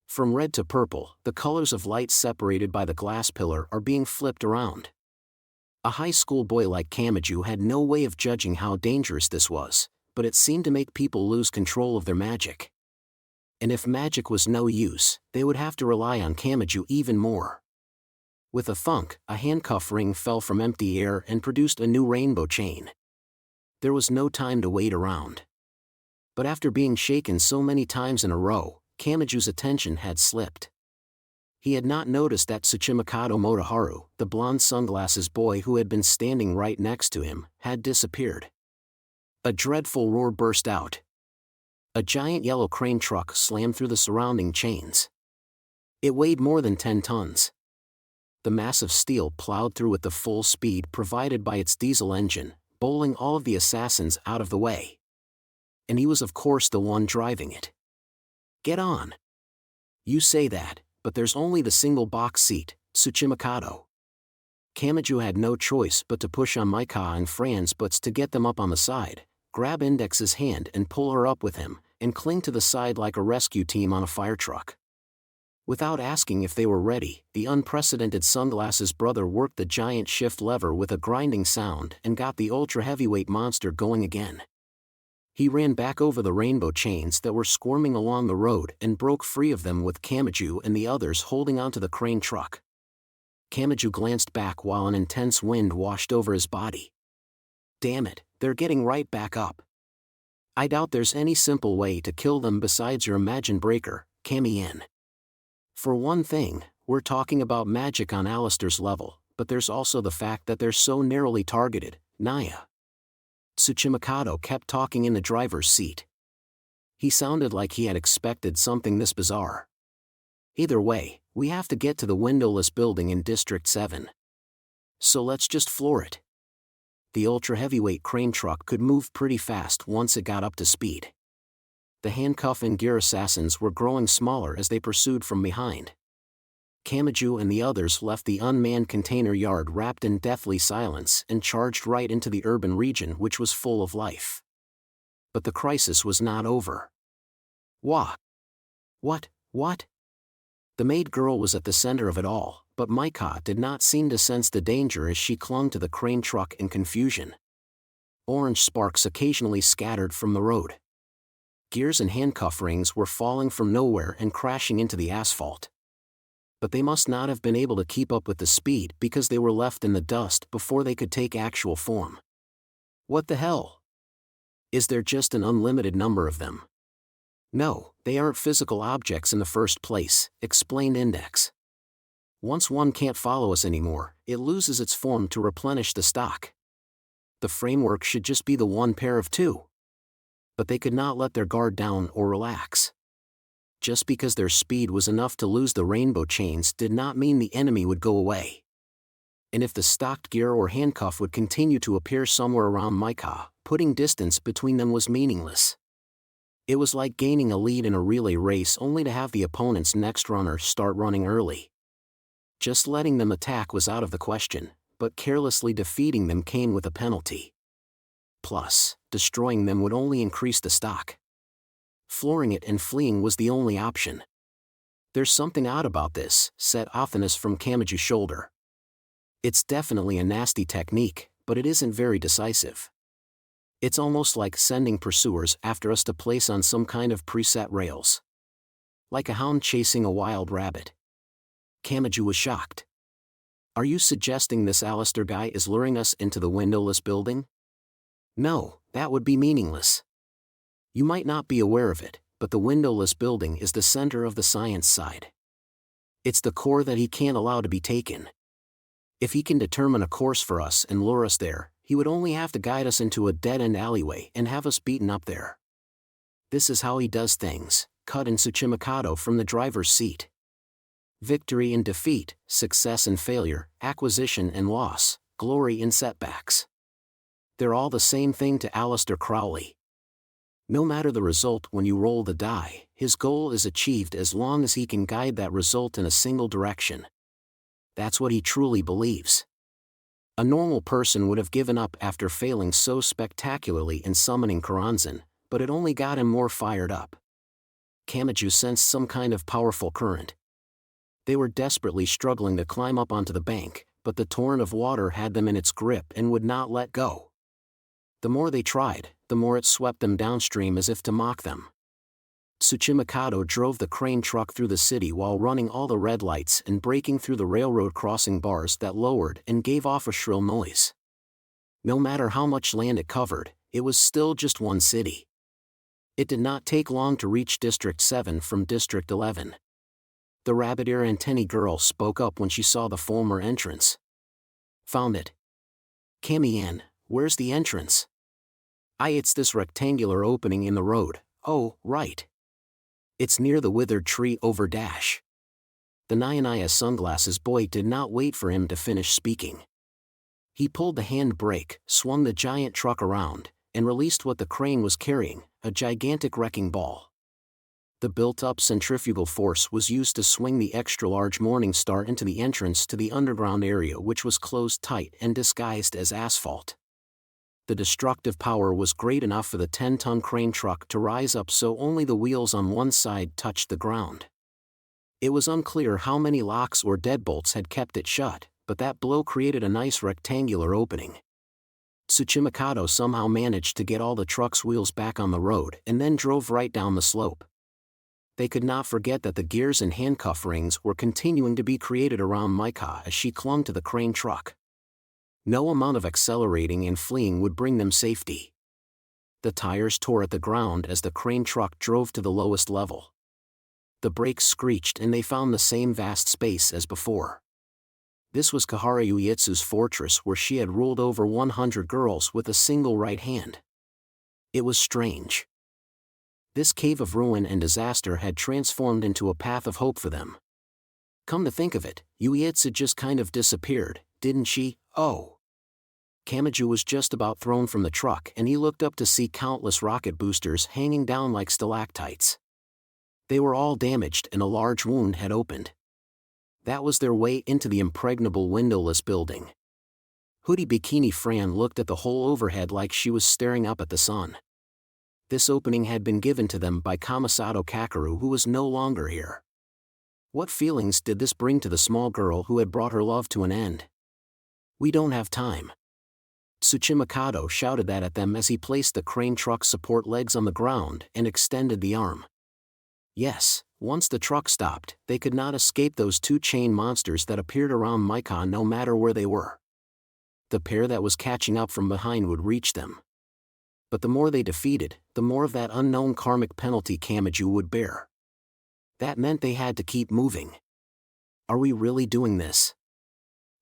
Speaker 1: From red to purple, the colors of light separated by the glass pillar are being flipped around. A high school boy like Kamachi had no way of judging how dangerous this was, but it seemed to make people lose control of their magic. And if magic was no use, they would have to rely on Kamachi even more. With a thunk, a handcuff ring fell from empty air and produced a new rainbow chain. There was no time to wait around. But after being shaken so many times in a row, Kamachi's attention had slipped. He had not noticed that Tsuchimikado Motoharu, the blonde sunglasses boy who had been standing right next to him, had disappeared. A dreadful roar burst out. A giant yellow crane truck slammed through the surrounding chains. It weighed more than 10 tons. The mass of steel plowed through with the full speed provided by its diesel engine, bowling all of the assassins out of the way. And he was of course the one driving it. Get on. You say that, but there's only the single box seat, Tsuchimikado. Kamachi had no choice but to push on Maika and Fran's butts to get them up on the side, grab Index's hand and pull her up with him, and cling to the side like a rescue team on a fire truck. Without asking if they were ready, the unprecedented sunglasses brother worked the giant shift lever with a grinding sound and got the ultra-heavyweight monster going again. He ran back over the rainbow chains that were squirming along the road and broke free of them with Kamachi and the others holding onto the crane truck. Kamachi glanced back while an intense wind washed over his body. Damn it, they're getting right back up. I doubt there's any simple way to kill them besides your Imagine Breaker, Kami-in. For one thing, we're talking about magic on Alistair's level, but there's also the fact that they're so narrowly targeted, Naya. Tsuchimikado kept talking in the driver's seat. He sounded like he had expected something this bizarre. Either way, we have to get to the windowless building in District 7. So let's just floor it. The ultra-heavyweight crane truck could move pretty fast once it got up to speed. The handcuff and gear assassins were growing smaller as they pursued from behind. Kamachi and the others left the unmanned container yard wrapped in deathly silence and charged right into the urban region which was full of life. But the crisis was not over. Wah! What? The maid girl was at the center of it all, but Maika did not seem to sense the danger as she clung to the crane truck in confusion. Orange sparks occasionally scattered from the road. Gears and handcuff rings were falling from nowhere and crashing into the asphalt. But they must not have been able to keep up with the speed because they were left in the dust before they could take actual form. What the hell? Is there just an unlimited number of them? No, they aren't physical objects in the first place, explained Index. Once one can't follow us anymore, it loses its form to replenish the stock. The framework should just be the one pair of two. But they could not let their guard down or relax. Just because their speed was enough to lose the rainbow chains did not mean the enemy would go away. And if the stocked gear or handcuff would continue to appear somewhere around Maika, putting distance between them was meaningless. It was like gaining a lead in a relay race only to have the opponent's next runner start running early. Just letting them attack was out of the question, but carelessly defeating them came with a penalty. Plus, destroying them would only increase the stock. Flooring it and fleeing was the only option. There's something odd about this, said Athanas from Kamachi's shoulder. It's definitely a nasty technique, but it isn't very decisive. It's almost like sending pursuers after us to place on some kind of preset rails. Like a hound chasing a wild rabbit. Kamachi was shocked. Are you suggesting this Alistair guy is luring us into the windowless building? No, that would be meaningless. You might not be aware of it, but the windowless building is the center of the science side. It's the core that he can't allow to be taken. If he can determine a course for us and lure us there, he would only have to guide us into a dead-end alleyway and have us beaten up there. This is how he does things, cut in Tsuchimikado from the driver's seat. Victory and defeat, success and failure, acquisition and loss, glory and setbacks. They're all the same thing to Aleister Crowley. No matter the result when you roll the die, his goal is achieved as long as he can guide that result in a single direction. That's what he truly believes. A normal person would have given up after failing so spectacularly in summoning Karanzan, but it only got him more fired up. Kamachi sensed some kind of powerful current. They were desperately struggling to climb up onto the bank, but the torrent of water had them in its grip and would not let go. The more they tried, the more it swept them downstream as if to mock them. Tsuchimikado drove the crane truck through the city while running all the red lights and breaking through the railroad crossing bars that lowered and gave off a shrill noise. No matter how much land it covered, it was still just one city. It did not take long to reach District 7 from District 11. The rabbit-ear antennae girl spoke up when she saw the former entrance. Found it. Kamian, where's the entrance? It's this rectangular opening in the road. Oh, right. It's near the withered tree over dash. The Nyanaya sunglasses boy did not wait for him to finish speaking. He pulled the hand brake, swung the giant truck around, and released what the crane was carrying, a gigantic wrecking ball. The built-up centrifugal force was used to swing the extra-large Morning Star into the entrance to the underground area, which was closed tight and disguised as asphalt. The destructive power was great enough for the 10-ton crane truck to rise up so only the wheels on one side touched the ground. It was unclear how many locks or deadbolts had kept it shut, but that blow created a nice rectangular opening. Tsuchimikado somehow managed to get all the truck's wheels back on the road and then drove right down the slope. They could not forget that the gears and handcuff rings were continuing to be created around Maika as she clung to the crane truck. No amount of accelerating and fleeing would bring them safety. The tires tore at the ground as the crane truck drove to the lowest level. The brakes screeched and they found the same vast space as before. This was Kahara Uietsu's fortress where she had ruled over 100 girls with a single right hand. It was strange. This cave of ruin and disaster had transformed into a path of hope for them. Come to think of it, Uietsu just kind of disappeared, didn't she? Oh. Kamachi was just about thrown from the truck and he looked up to see countless rocket boosters hanging down like stalactites. They were all damaged and a large wound had opened. That was their way into the impregnable windowless building. Hoodie Bikini Fran looked at the hole overhead like she was staring up at the sun. This opening had been given to them by Kamisato Kakeru, who was no longer here. What feelings did this bring to the small girl who had brought her love to an end? We don't have time. Tsuchimikado shouted that at them as he placed the crane truck's support legs on the ground and extended the arm. Yes, once the truck stopped, they could not escape those two chain monsters that appeared around Maika no matter where they were. The pair that was catching up from behind would reach them. But the more they defeated, the more of that unknown karmic penalty Kamachi would bear. That meant they had to keep moving. Are we really doing this?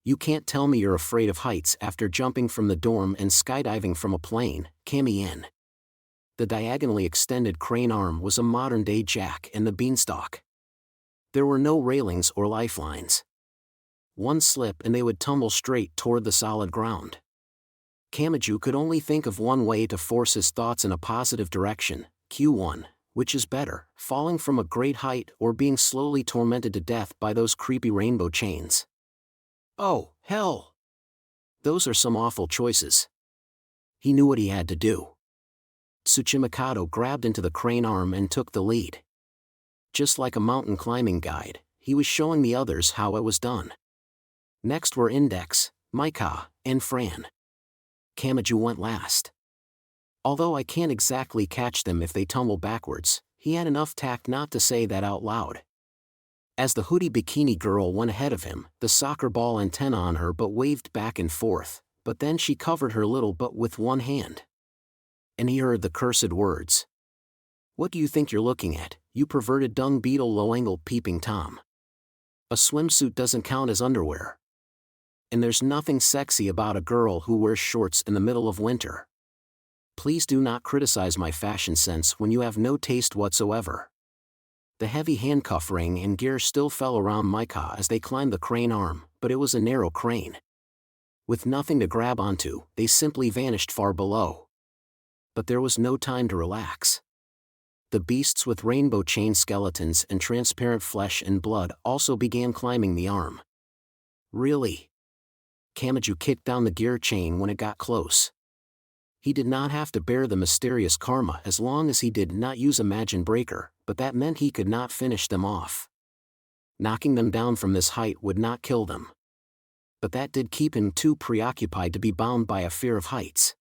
Speaker 1: You can't tell me you're afraid of heights after jumping from the dorm and skydiving from a plane, Kamian. The diagonally extended crane arm was a modern-day jack and the beanstalk. There were no railings or lifelines. One slip and they would tumble straight toward the solid ground. Kamachi could only think of one way to force his thoughts in a positive direction, Q1, which is better, falling from a great height or being slowly tormented to death by those creepy rainbow chains. Oh, hell! Those are some awful choices. He knew what he had to do. Tsuchimikado grabbed into the crane arm and took the lead. Just like a mountain climbing guide, he was showing the others how it was done. Next were Index, Maika, and Fran. Kamachi went last. Although I can't exactly catch them if they tumble backwards, he had enough tact not to say that out loud. As the hoodie bikini girl went ahead of him, the soccer ball antenna on her butt waved back and forth, but then she covered her little butt with one hand. And he heard the cursed words. "What do you think you're looking at, you perverted dung beetle low-angle peeping Tom? A swimsuit doesn't count as underwear. And there's nothing sexy about a girl who wears shorts in the middle of winter. Please do not criticize my fashion sense when you have no taste whatsoever." The heavy handcuff ring and gear still fell around Micah as they climbed the crane arm, but it was a narrow crane. With nothing to grab onto, they simply vanished far below. But there was no time to relax. The beasts with rainbow chain skeletons and transparent flesh and blood also began climbing the arm. Really? Kamachi kicked down the gear chain when it got close. He did not have to bear the mysterious karma as long as he did not use Imagine Breaker, but that meant he could not finish them off. Knocking them down from this height would not kill them. But that did keep him too preoccupied to be bound by a fear of heights.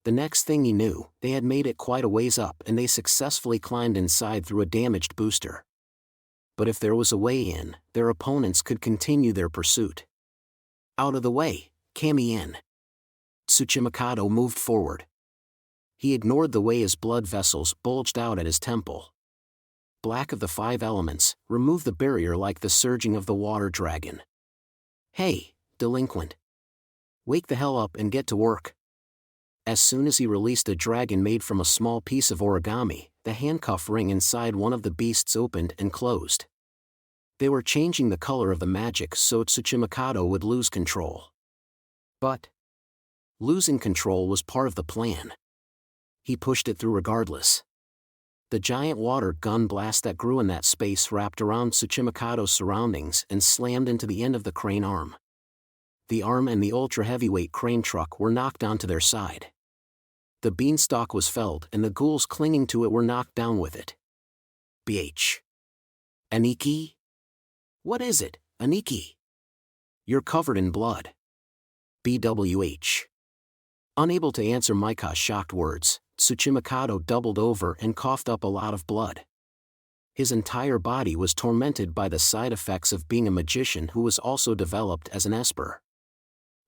Speaker 1: The next thing he knew, they had made it quite a ways up and they successfully climbed inside through a damaged booster. But if there was a way in, their opponents could continue their pursuit. "Out of the way, Kami-in." Tsuchimikado moved forward. He ignored the way his blood vessels bulged out at his temple. Black of the 5 elements, remove the barrier like the surging of the water dragon. "Hey, delinquent. Wake the hell up and get to work." As soon as he released a dragon made from a small piece of origami, the handcuff ring inside one of the beasts opened and closed. They were changing the color of the magic so Tsuchimikado would lose control. But losing control was part of the plan. He pushed it through regardless. The giant water gun blast that grew in that space wrapped around Tsuchimikado's surroundings and slammed into the end of the crane arm. The arm and the ultra-heavyweight crane truck were knocked onto their side. The beanstalk was felled and the ghouls clinging to it were knocked down with it. BH. Aniki? What is it, Aniki? You're covered in blood. BWH. Unable to answer Micah's shocked words, Tsuchimikado doubled over and coughed up a lot of blood. His entire body was tormented by the side effects of being a magician who was also developed as an esper.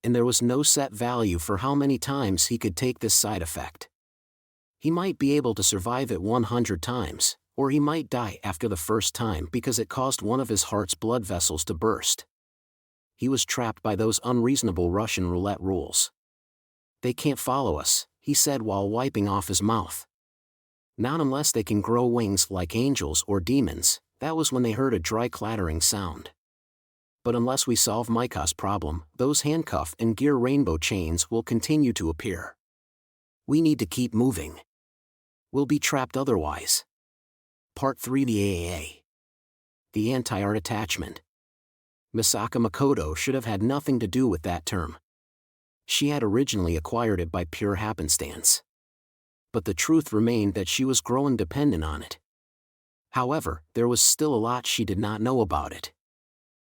Speaker 1: And there was no set value for how many times he could take this side effect. He might be able to survive it 100 times, or he might die after the first time because it caused one of his heart's blood vessels to burst. He was trapped by those unreasonable Russian roulette rules. "They can't follow us," he said while wiping off his mouth. "Not unless they can grow wings like angels or demons." That was when they heard a dry clattering sound. "But unless we solve Micah's problem, those handcuff and gear rainbow chains will continue to appear. We need to keep moving. We'll be trapped otherwise." Part 3: The AAA. The anti-art attachment. Misaka Makoto should have had nothing to do with that term. She had originally acquired it by pure happenstance. But the truth remained that she was growing dependent on it. However, there was still a lot she did not know about it.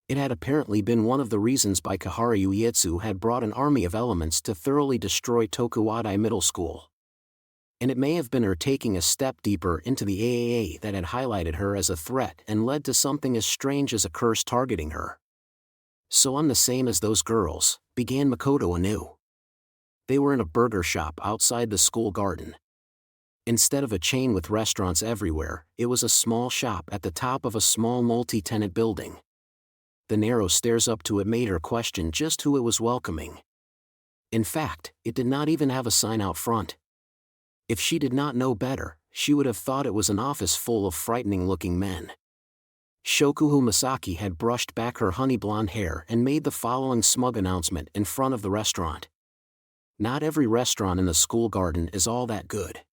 Speaker 1: It had apparently been one of the reasons Baikahara Ueitsu had brought an army of elements to thoroughly destroy Tokuwadai Middle School. And it may have been her taking a step deeper into the AAA that had highlighted her as a threat and led to something as strange as a curse targeting her. "So I'm the same as those girls," began Makoto anew. They were in a burger shop outside the school garden. Instead of a chain with restaurants everywhere, it was a small shop at the top of a small multi-tenant building. The narrow stairs up to it made her question just who it was welcoming. In fact, it did not even have a sign out front. If she did not know better, she would have thought it was an office full of frightening-looking men. Shokuhu Masaki had brushed back her honey blonde hair and made the following smug announcement in front of the restaurant. "Not every restaurant in the school garden is all that good.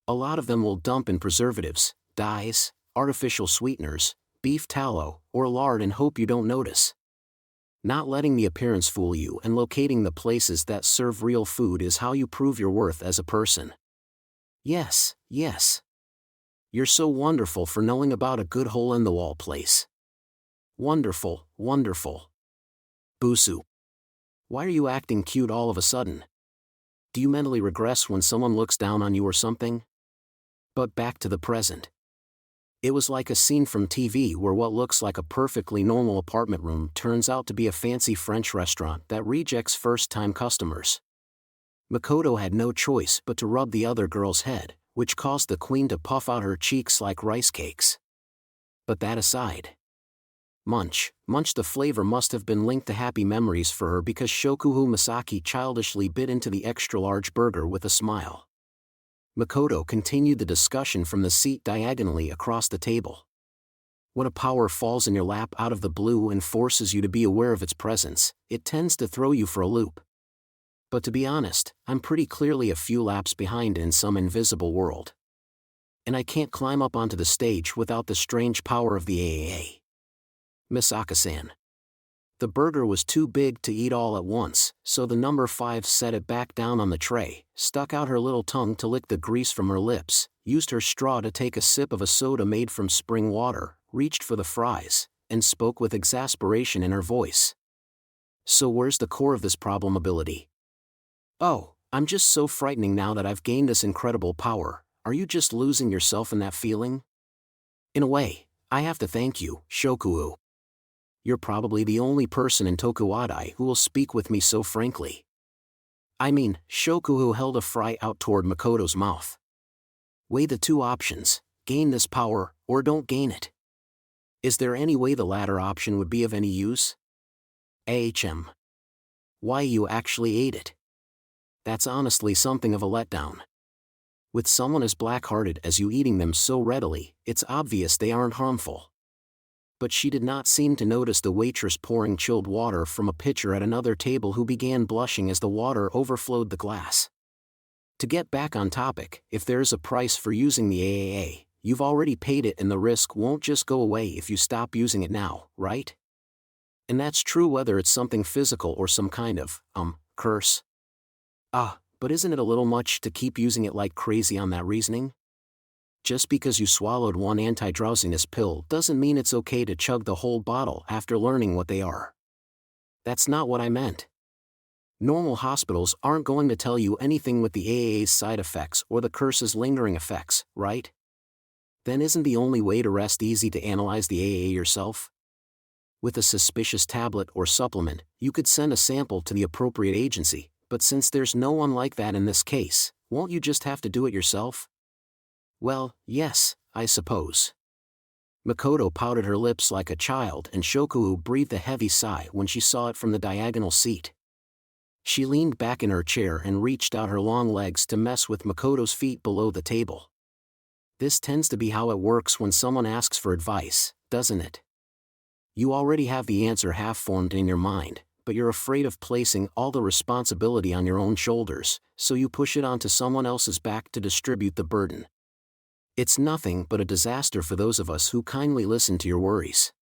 Speaker 1: A lot of them will dump in preservatives, dyes, artificial sweeteners, beef tallow, or lard and hope you don't notice. Not letting the appearance fool you and locating the places that serve real food is how you prove your worth as a person. Yes, yes. You're so wonderful for knowing about a good hole-in-the-wall place. Wonderful, wonderful. Busu. Why are you acting cute all of a sudden? Do you mentally regress when someone looks down on you or something? But back to the present. It was like a scene from TV where what looks like a perfectly normal apartment room turns out to be a fancy French restaurant that rejects first-time customers. Makoto had no choice but to rub the other girl's head, which caused the queen to puff out her cheeks like rice cakes. But that aside. Munch, the flavor must have been linked to happy memories for her because Shokuhu Masaki childishly bit into the extra-large burger with a smile. Makoto continued the discussion from the seat diagonally across the table. When a power falls in your lap out of the blue and forces you to be aware of its presence, it tends to throw you for a loop. But to be honest, I'm pretty clearly a few laps behind in some invisible world. And I can't climb up onto the stage without the strange power of the AAA. Misaka-san. The burger was too big to eat all at once, so the number 5 set it back down on the tray, stuck out her little tongue to lick the grease from her lips, used her straw to take a sip of a soda made from spring water, reached for the fries, and spoke with exasperation in her voice. So where's the core of this problem ability? Oh, I'm just so frightening now that I've gained this incredible power. Are you just losing yourself in that feeling? In a way, I have to thank you, Shokuhu. You're probably the only person in Tokuwadai who will speak with me so frankly. I mean, Shokuhu held a fry out toward Makoto's mouth. Weigh the two options, gain this power, or don't gain it. Is there any way the latter option would be of any use? Ahm. Why, you actually ate it. That's honestly something of a letdown. With someone as black-hearted as you eating them so readily, it's obvious they aren't harmful. But she did not seem to notice the waitress pouring chilled water from a pitcher at another table, who began blushing as the water overflowed the glass. To get back on topic, if there is a price for using the AAA, you've already paid it, and the risk won't just go away if you stop using it now, right? And that's true whether it's something physical or some kind of, curse. But isn't it a little much to keep using it like crazy on that reasoning? Just because you swallowed one anti-drowsiness pill doesn't mean it's okay to chug the whole bottle after learning what they are. That's not what I meant. Normal hospitals aren't going to tell you anything with the AAA's side effects or the curse's lingering effects, right? Then isn't the only way to rest easy to analyze the AAA yourself? With a suspicious tablet or supplement, you could send a sample to the appropriate agency, but since there's no one like that in this case, won't you just have to do it yourself? Well, yes, I suppose. Makoto pouted her lips like a child, and Shokuhu breathed a heavy sigh when she saw it from the diagonal seat. She leaned back in her chair and reached out her long legs to mess with Makoto's feet below the table. This tends to be how it works when someone asks for advice, doesn't it? You already have the answer half-formed in your mind, but you're afraid of placing all the responsibility on your own shoulders, so you push it onto someone else's back to distribute the burden. It's nothing but a disaster for those of us who kindly listen to your worries.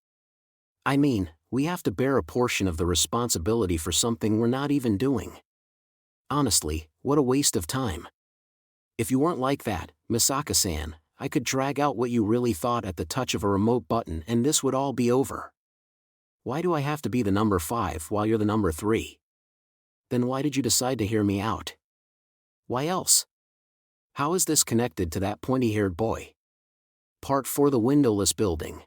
Speaker 1: I mean, we have to bear a portion of the responsibility for something we're not even doing. Honestly, what a waste of time. If you weren't like that, Misaka-san, I could drag out what you really thought at the touch of a remote button and this would all be over. Why do I have to be the number 5 while you're the number 3? Then why did you decide to hear me out? Why else? How is this connected to that pointy-haired boy? Part 4: The Windowless Building.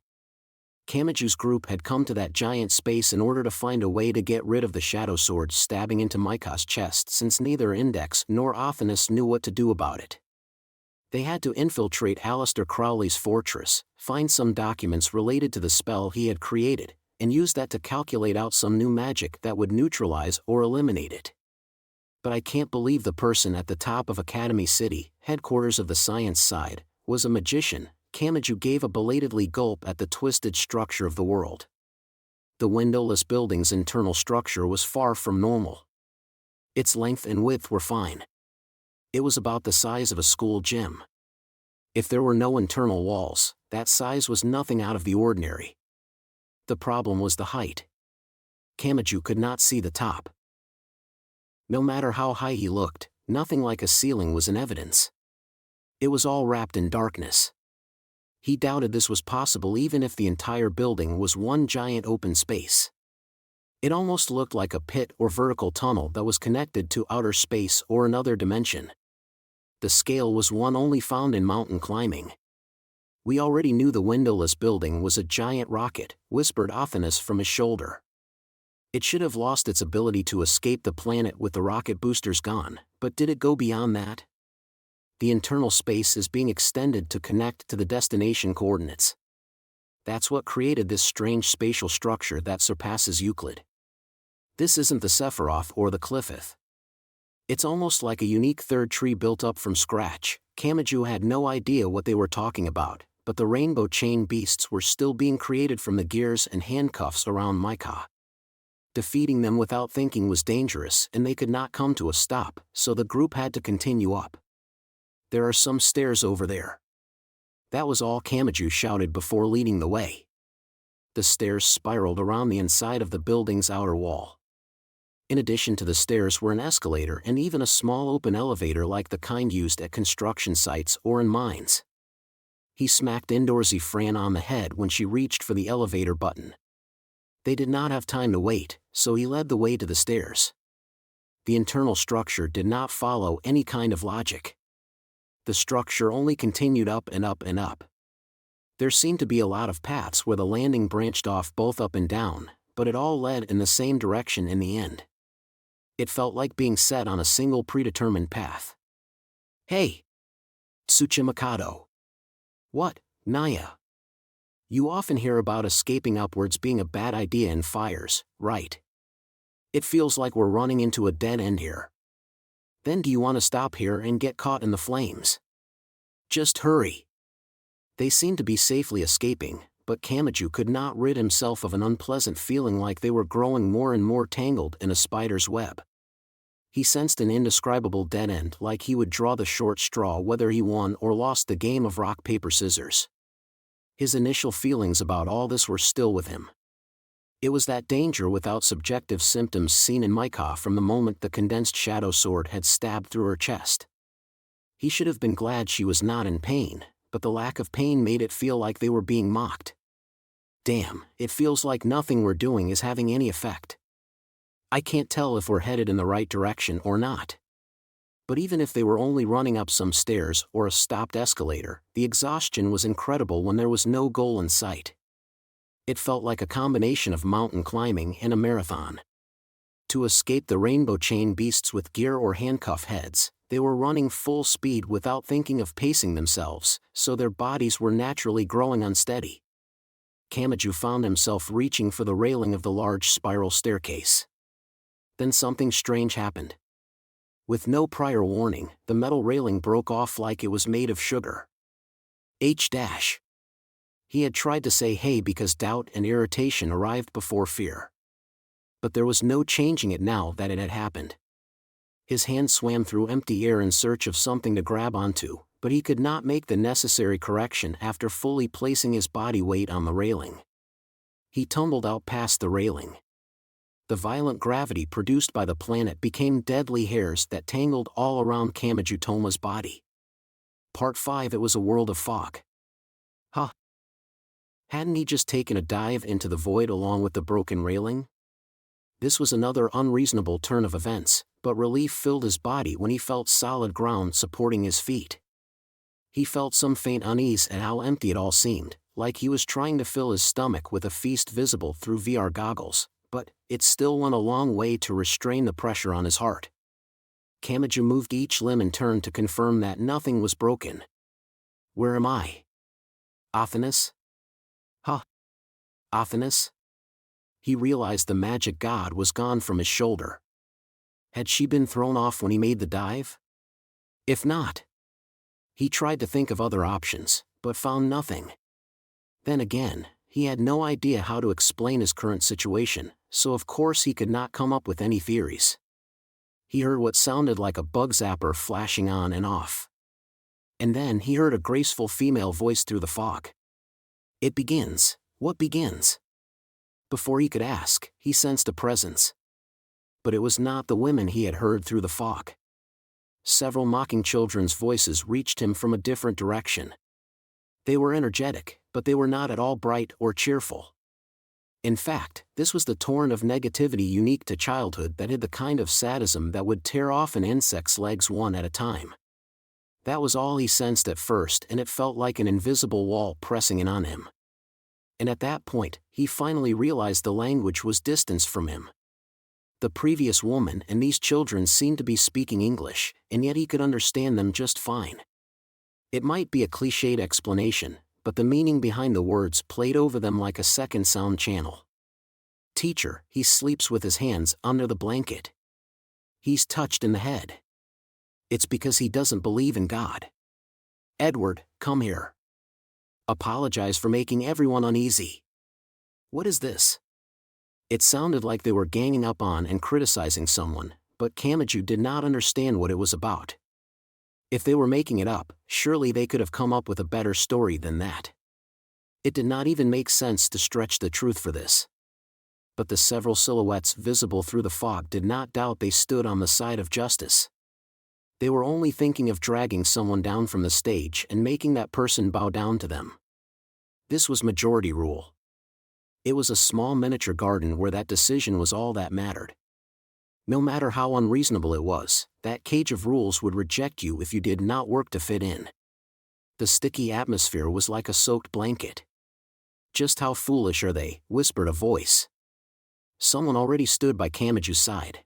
Speaker 1: Kamachi's group had come to that giant space in order to find a way to get rid of the shadow swords stabbing into Maika's chest, since neither Index nor Othinus knew what to do about it. They had to infiltrate Aleister Crowley's fortress, find some documents related to the spell he had created, and use that to calculate out some new magic that would neutralize or eliminate it. But I can't believe the person at the top of Academy City, headquarters of the science side, was a magician. Kamachi gave a belatedly gulp at the twisted structure of the world. The windowless building's internal structure was far from normal. Its length and width were fine. It was about the size of a school gym. If there were no internal walls, that size was nothing out of the ordinary. The problem was the height. Kamachi could not see the top. No matter how high he looked, nothing like a ceiling was in evidence. It was all wrapped in darkness. He doubted this was possible even if the entire building was one giant open space. It almost looked like a pit or vertical tunnel that was connected to outer space or another dimension. The scale was one only found in mountain climbing. "We already knew the windowless building was a giant rocket," whispered Athanas from his shoulder. "It should have lost its ability to escape the planet with the rocket boosters gone, but did it go beyond that? The internal space is being extended to connect to the destination coordinates. That's what created this strange spatial structure that surpasses Euclid. This isn't the Sephiroth or the Cliffith. It's almost like a unique third tree built up from scratch." Kamachi had no idea what they were talking about, but the rainbow chain beasts were still being created from the gears and handcuffs around Micah. Defeating them without thinking was dangerous and they could not come to a stop, so the group had to continue up. "There are some stairs over there." That was all Kamachi shouted before leading the way. The stairs spiraled around the inside of the building's outer wall. In addition to the stairs were an escalator and even a small open elevator like the kind used at construction sites or in mines. He smacked indoorsy Fran on the head when she reached for the elevator button. They did not have time to wait, so he led the way to the stairs. The internal structure did not follow any kind of logic. The structure only continued up and up and up. There seemed to be a lot of paths where the landing branched off both up and down, but it all led in the same direction in the end. It felt like being set on a single predetermined path. "Hey! Tsuchimikado." "What, Naya?" "You often hear about escaping upwards being a bad idea in fires, right? It feels like we're running into a dead end here. Then do you want to stop here and get caught in the flames? Just hurry." They seemed to be safely escaping, but Kamachi could not rid himself of an unpleasant feeling like they were growing more and more tangled in a spider's web. He sensed an indescribable dead end, like he would draw the short straw whether he won or lost the game of rock paper scissors. His initial feelings about all this were still with him. It was that danger without subjective symptoms seen in Micah from the moment the condensed shadow sword had stabbed through her chest. He should have been glad she was not in pain, but the lack of pain made it feel like they were being mocked. "Damn, it feels like nothing we're doing is having any effect. I can't tell if we're headed in the right direction or not." But even if they were only running up some stairs or a stopped escalator, the exhaustion was incredible when there was no goal in sight. It felt like a combination of mountain climbing and a marathon. To escape the rainbow chain beasts with gear or handcuff heads, they were running full speed without thinking of pacing themselves, so their bodies were naturally growing unsteady. Kamachi found himself reaching for the railing of the large spiral staircase. Then something strange happened. With no prior warning, the metal railing broke off like it was made of sugar. H-. He had tried to say hey because doubt and irritation arrived before fear. But there was no changing it now that it had happened. His hand swam through empty air in search of something to grab onto, but he could not make the necessary correction after fully placing his body weight on the railing. He tumbled out past the railing. The violent gravity produced by the planet became deadly hairs that tangled all around Kamachi Toma's body. Part 5. It was a world of fog. Huh. Hadn't he just taken a dive into the void along with the broken railing? This was another unreasonable turn of events, but relief filled his body when he felt solid ground supporting his feet. He felt some faint unease at how empty it all seemed, like he was trying to fill his stomach with a feast visible through VR goggles, but it still went a long way to restrain the pressure on his heart. Kamachi moved each limb in turn to confirm that nothing was broken. "Where am I? Athanas? Huh? Athanas?" He realized the magic god was gone from his shoulder. Had she been thrown off when he made the dive? If not. He tried to think of other options, but found nothing. Then again, he had no idea how to explain his current situation, so of course he could not come up with any theories. He heard what sounded like a bug zapper flashing on and off. And then he heard a graceful female voice through the fog. "It begins. What begins?" Before he could ask, he sensed a presence. But it was not the women he had heard through the fog. Several mocking children's voices reached him from a different direction. They were energetic, but they were not at all bright or cheerful. In fact, this was the torrent of negativity unique to childhood that had the kind of sadism that would tear off an insect's legs one at a time. That was all he sensed at first, and it felt like an invisible wall pressing in on him. And at that point, he finally realized the language was distanced from him. The previous woman and these children seemed to be speaking English, and yet he could understand them just fine. It might be a cliched explanation, but the meaning behind the words played over them like a second sound channel. Teacher, he sleeps with his hands under the blanket. He's touched in the head. It's because he doesn't believe in God. Edward, come here. Apologize for making everyone uneasy. What is this? It sounded like they were ganging up on and criticizing someone, but Kamachi did not understand what it was about. If they were making it up, surely they could have come up with a better story than that. It did not even make sense to stretch the truth for this. But the several silhouettes visible through the fog did not doubt they stood on the side of justice. They were only thinking of dragging someone down from the stage and making that person bow down to them. This was majority rule. It was a small miniature garden where that decision was all that mattered. No matter how unreasonable it was, that cage of rules would reject you if you did not work to fit in. The sticky atmosphere was like a soaked blanket. Just how foolish are they, whispered a voice. Someone already stood by Kamachi's side.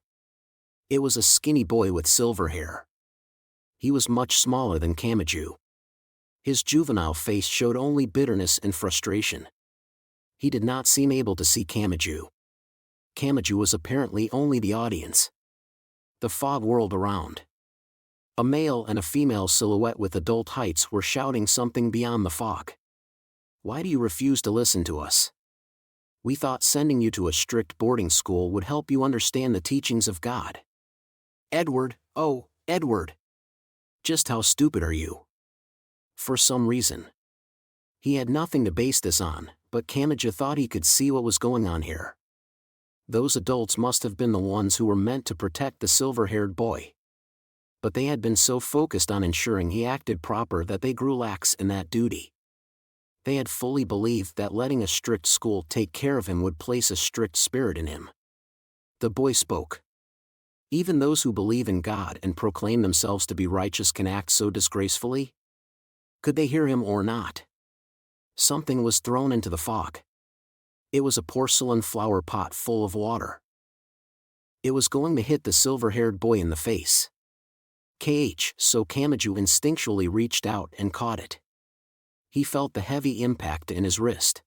Speaker 1: It was a skinny boy with silver hair. He was much smaller than Kamachi. His juvenile face showed only bitterness and frustration. He did not seem able to see Kamachi. Kamachi was apparently only the audience. The fog whirled around. A male and a female silhouette with adult heights were shouting something beyond the fog. Why do you refuse to listen to us? We thought sending you to a strict boarding school would help you understand the teachings of God. Edward, oh, Edward! Just how stupid are you? For some reason. He had nothing to base this on, but Kamachi thought he could see what was going on here. Those adults must have been the ones who were meant to protect the silver-haired boy. But they had been so focused on ensuring he acted proper that they grew lax in that duty. They had fully believed that letting a strict school take care of him would place a strict spirit in him. The boy spoke. Even those who believe in God and proclaim themselves to be righteous can act so disgracefully? Could they hear him or not? Something was thrown into the fog. It was a porcelain flower pot full of water. It was going to hit the silver-haired boy in the face. So Kamachi instinctually reached out and caught it. He felt the heavy impact in his wrist.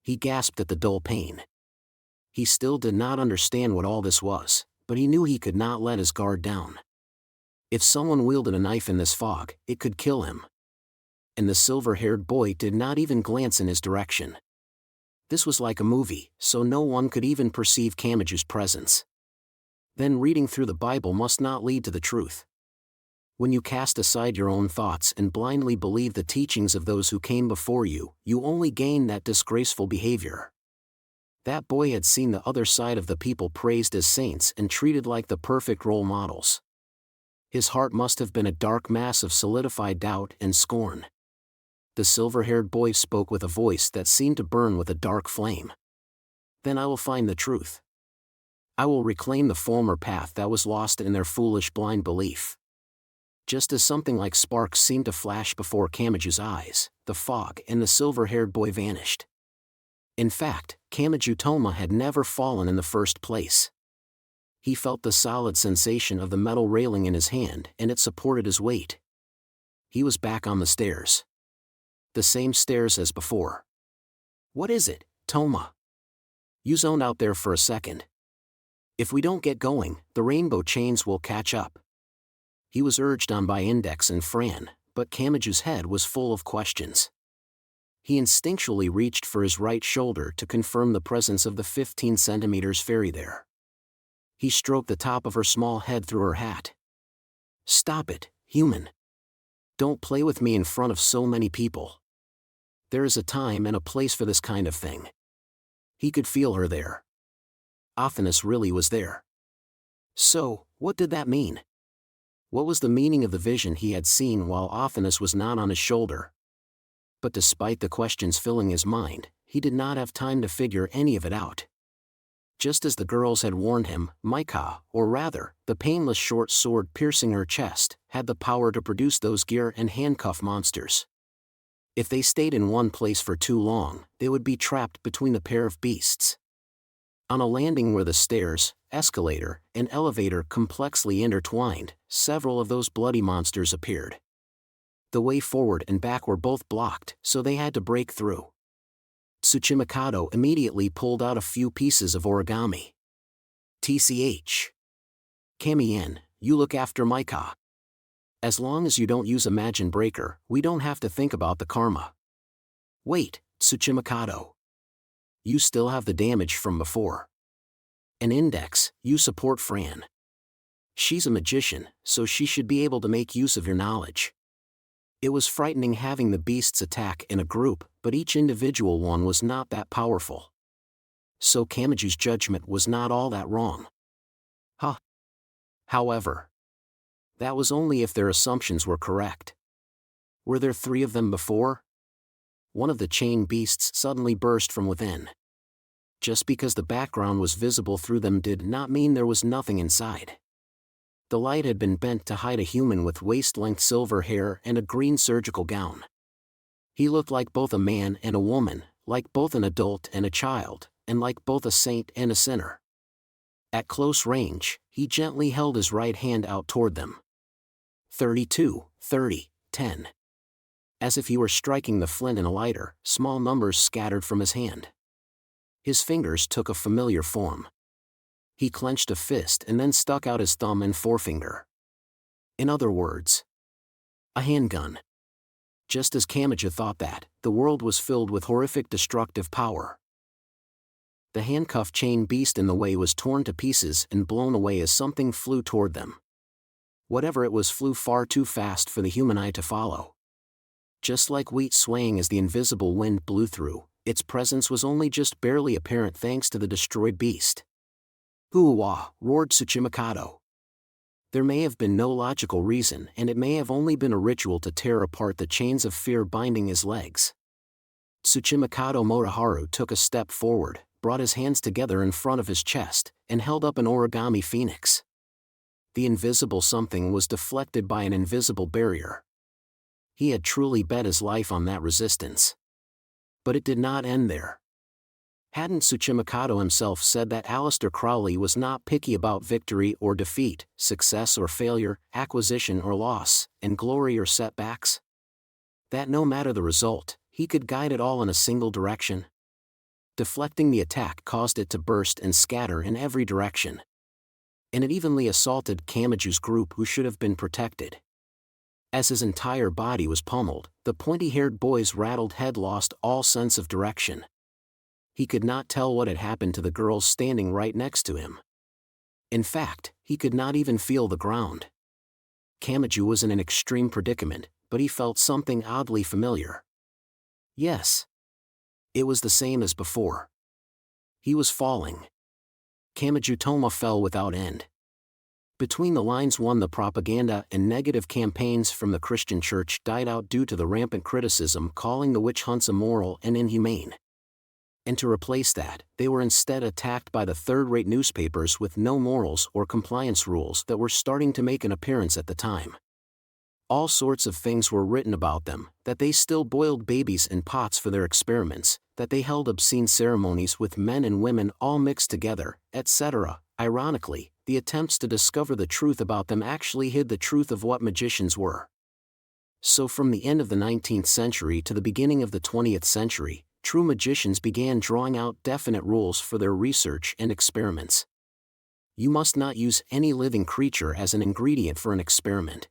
Speaker 1: He gasped at the dull pain. He still did not understand what all this was, but he knew he could not let his guard down. If someone wielded a knife in this fog, it could kill him. And the silver-haired boy did not even glance in his direction. This was like a movie, so no one could even perceive Kamachi's presence. Then reading through the Bible must not lead to the truth. When you cast aside your own thoughts and blindly believe the teachings of those who came before you, you only gain that disgraceful behavior. That boy had seen the other side of the people praised as saints and treated like the perfect role models. His heart must have been a dark mass of solidified doubt and scorn. The silver-haired boy spoke with a voice that seemed to burn with a dark flame. Then I will find the truth. I will reclaim the former path that was lost in their foolish blind belief. Just as something like sparks seemed to flash before Kamachi's eyes, the fog and the silver-haired boy vanished. In fact, Kamachi Toma had never fallen in the first place. He felt the solid sensation of the metal railing in his hand, and it supported his weight. He was back on the stairs. The same stairs as before. What is it, Toma? You zoned out there for a second. If we don't get going, the rainbow chains will catch up. He was urged on by Index and Fran, but Kamachi's head was full of questions. He instinctually reached for his right shoulder to confirm the presence of the 15 centimeters fairy there. He stroked the top of her small head through her hat. Stop it, human. Don't play with me in front of so many people. There is a time and a place for this kind of thing. He could feel her there. Athanas really was there. So, what did that mean? What was the meaning of the vision he had seen while Athanas was not on his shoulder? But despite the questions filling his mind, he did not have time to figure any of it out. Just as the girls had warned him, Maika, or rather, the painless short sword piercing her chest, had the power to produce those gear and handcuff monsters. If they stayed in one place for too long, they would be trapped between the pair of beasts. On a landing where the stairs, escalator, and elevator complexly intertwined, several of those bloody monsters appeared. The way forward and back were both blocked, so they had to break through. Tsuchimikado immediately pulled out a few pieces of origami. TCH. Kamien, you look after Maika. As long as you don't use Imagine Breaker, we don't have to think about the karma. Wait, Tsuchimikado. You still have the damage from before. An index, you support Fran. She's a magician, so she should be able to make use of your knowledge. It was frightening having the beasts attack in a group, but each individual one was not that powerful. So Kamaju's judgment was not all that wrong. However, that was only if their assumptions were correct. Were there 3 of them before? One of the chain beasts suddenly burst from within. Just because the background was visible through them did not mean there was nothing inside. The light had been bent to hide a human with waist-length silver hair and a green surgical gown. He looked like both a man and a woman, like both an adult and a child, and like both a saint and a sinner. At close range, he gently held his right hand out toward them. 32, 30, 10. As if he were striking the flint in a lighter, small numbers scattered from his hand. His fingers took a familiar form. He clenched a fist and then stuck out his thumb and forefinger. In other words, a handgun. Just as Kamaja thought that, the world was filled with horrific destructive power. The handcuff chain beast in the way was torn to pieces and blown away as something flew toward them. Whatever it was flew far too fast for the human eye to follow. Just like wheat swaying as the invisible wind blew through, its presence was only just barely apparent thanks to the destroyed beast. "Hoo-wah!" roared Tsuchimikado. There may have been no logical reason, and it may have only been a ritual to tear apart the chains of fear binding his legs. Tsuchimikado Motoharu took a step forward, brought his hands together in front of his chest, and held up an origami phoenix. The invisible something was deflected by an invisible barrier. He had truly bet his life on that resistance. But it did not end there. Hadn't Tsuchimikado himself said that Aleister Crowley was not picky about victory or defeat, success or failure, acquisition or loss, and glory or setbacks? That no matter the result, he could guide it all in a single direction. Deflecting the attack caused it to burst and scatter in every direction. And it evenly assaulted Kamaju's group who should have been protected. As his entire body was pummeled, the pointy-haired boy's rattled head lost all sense of direction. He could not tell what had happened to the girls standing right next to him. In fact, he could not even feel the ground. Kamaju was in an extreme predicament, but he felt something oddly familiar. Yes. It was the same as before. He was falling. Kamaju Toma fell without end. Between the lines, the propaganda and negative campaigns from the Christian Church died out due to the rampant criticism calling the witch hunts immoral and inhumane. And to replace that, they were instead attacked by the third-rate newspapers with no morals or compliance rules that were starting to make an appearance at the time. All sorts of things were written about them, that they still boiled babies in pots for their experiments, that they held obscene ceremonies with men and women all mixed together, etc. Ironically, the attempts to discover the truth about them actually hid the truth of what magicians were. So from the end of the 19th century to the beginning of the 20th century, true magicians began drawing out definite rules for their research and experiments. You must not use any living creature as an ingredient for an experiment.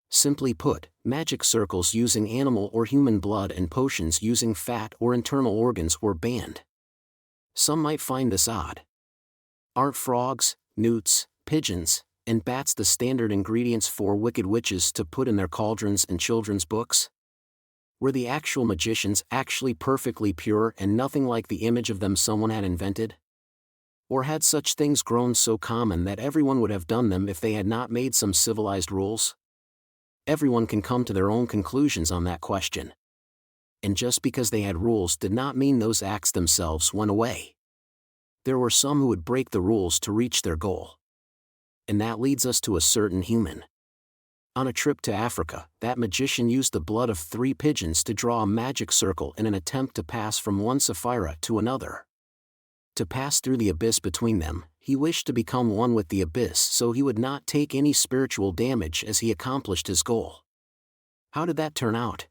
Speaker 1: Simply put, magic circles using animal or human blood and potions using fat or internal organs were banned. Some might find this odd. Aren't frogs, newts, pigeons, and bats the standard ingredients for wicked witches to put in their cauldrons and children's books? Were the actual magicians actually perfectly pure and nothing like the image of them someone had invented? Or had such things grown so common that everyone would have done them if they had not made some civilized rules? Everyone can come to their own conclusions on that question. and just because they had rules did not mean those acts themselves went away. There were some who would break the rules to reach their goal. And that leads us to a certain human. On a trip to Africa, that magician used the blood of 3 pigeons to draw a magic circle in an attempt to pass from one Sapphira to another. To pass through the abyss between them, he wished to become one with the abyss so he would not take any spiritual damage as he accomplished his goal. How did that turn out?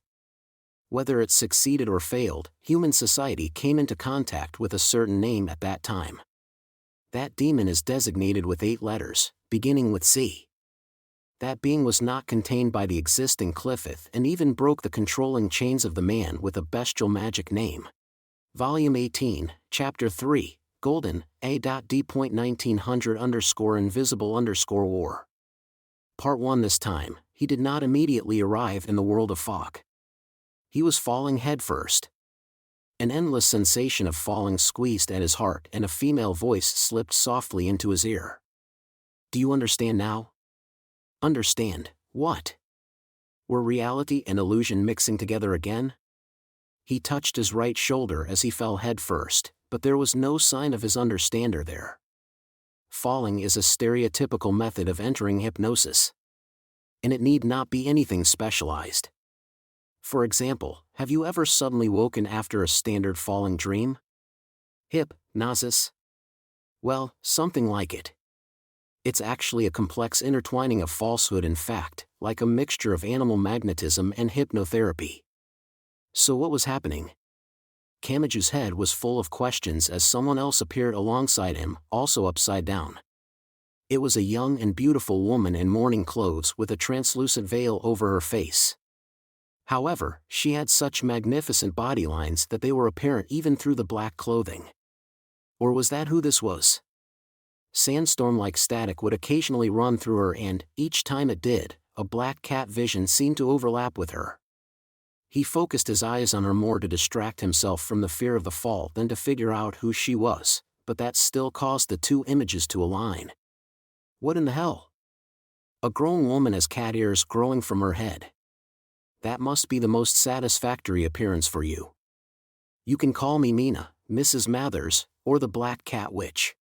Speaker 1: Whether it succeeded or failed, human society came into contact with a certain name at that time. That demon is designated with 8 letters, beginning with C. That being was not contained by the existing Cliffith and even broke the controlling chains of the man with a bestial magic name. Volume 18, Chapter 3, Golden, A.D.1900_invisible_war. Part 1. This time, he did not immediately arrive in the world of fog. He was falling headfirst. An endless sensation of falling squeezed at his heart and a female voice slipped softly into his ear. Do you understand now? Understand, what? Were reality and illusion mixing together again? He touched his right shoulder as he fell headfirst, but there was no sign of his understander there. Falling is a stereotypical method of entering hypnosis. And it need not be anything specialized. For example, have you ever suddenly woken after a standard falling dream? Hypnosis? Well, something like it. It's actually a complex intertwining of falsehood and fact, like a mixture of animal magnetism and hypnotherapy. So what was happening? Kamachi's head was full of questions as someone else appeared alongside him, also upside down. It was a young and beautiful woman in mourning clothes with a translucent veil over her face. However, she had such magnificent body lines that they were apparent even through the black clothing. Or was that who this was? Sandstorm-like static would occasionally run through her and, each time it did, a black cat vision seemed to overlap with her. He focused his eyes on her more to distract himself from the fear of the fall than to figure out who she was, but that still caused the 2 images to align. What in the hell? A grown woman has cat ears growing from her head. That must be the most satisfactory appearance for you. You can call me Mina, Mrs. Mathers, or the Black Cat Witch.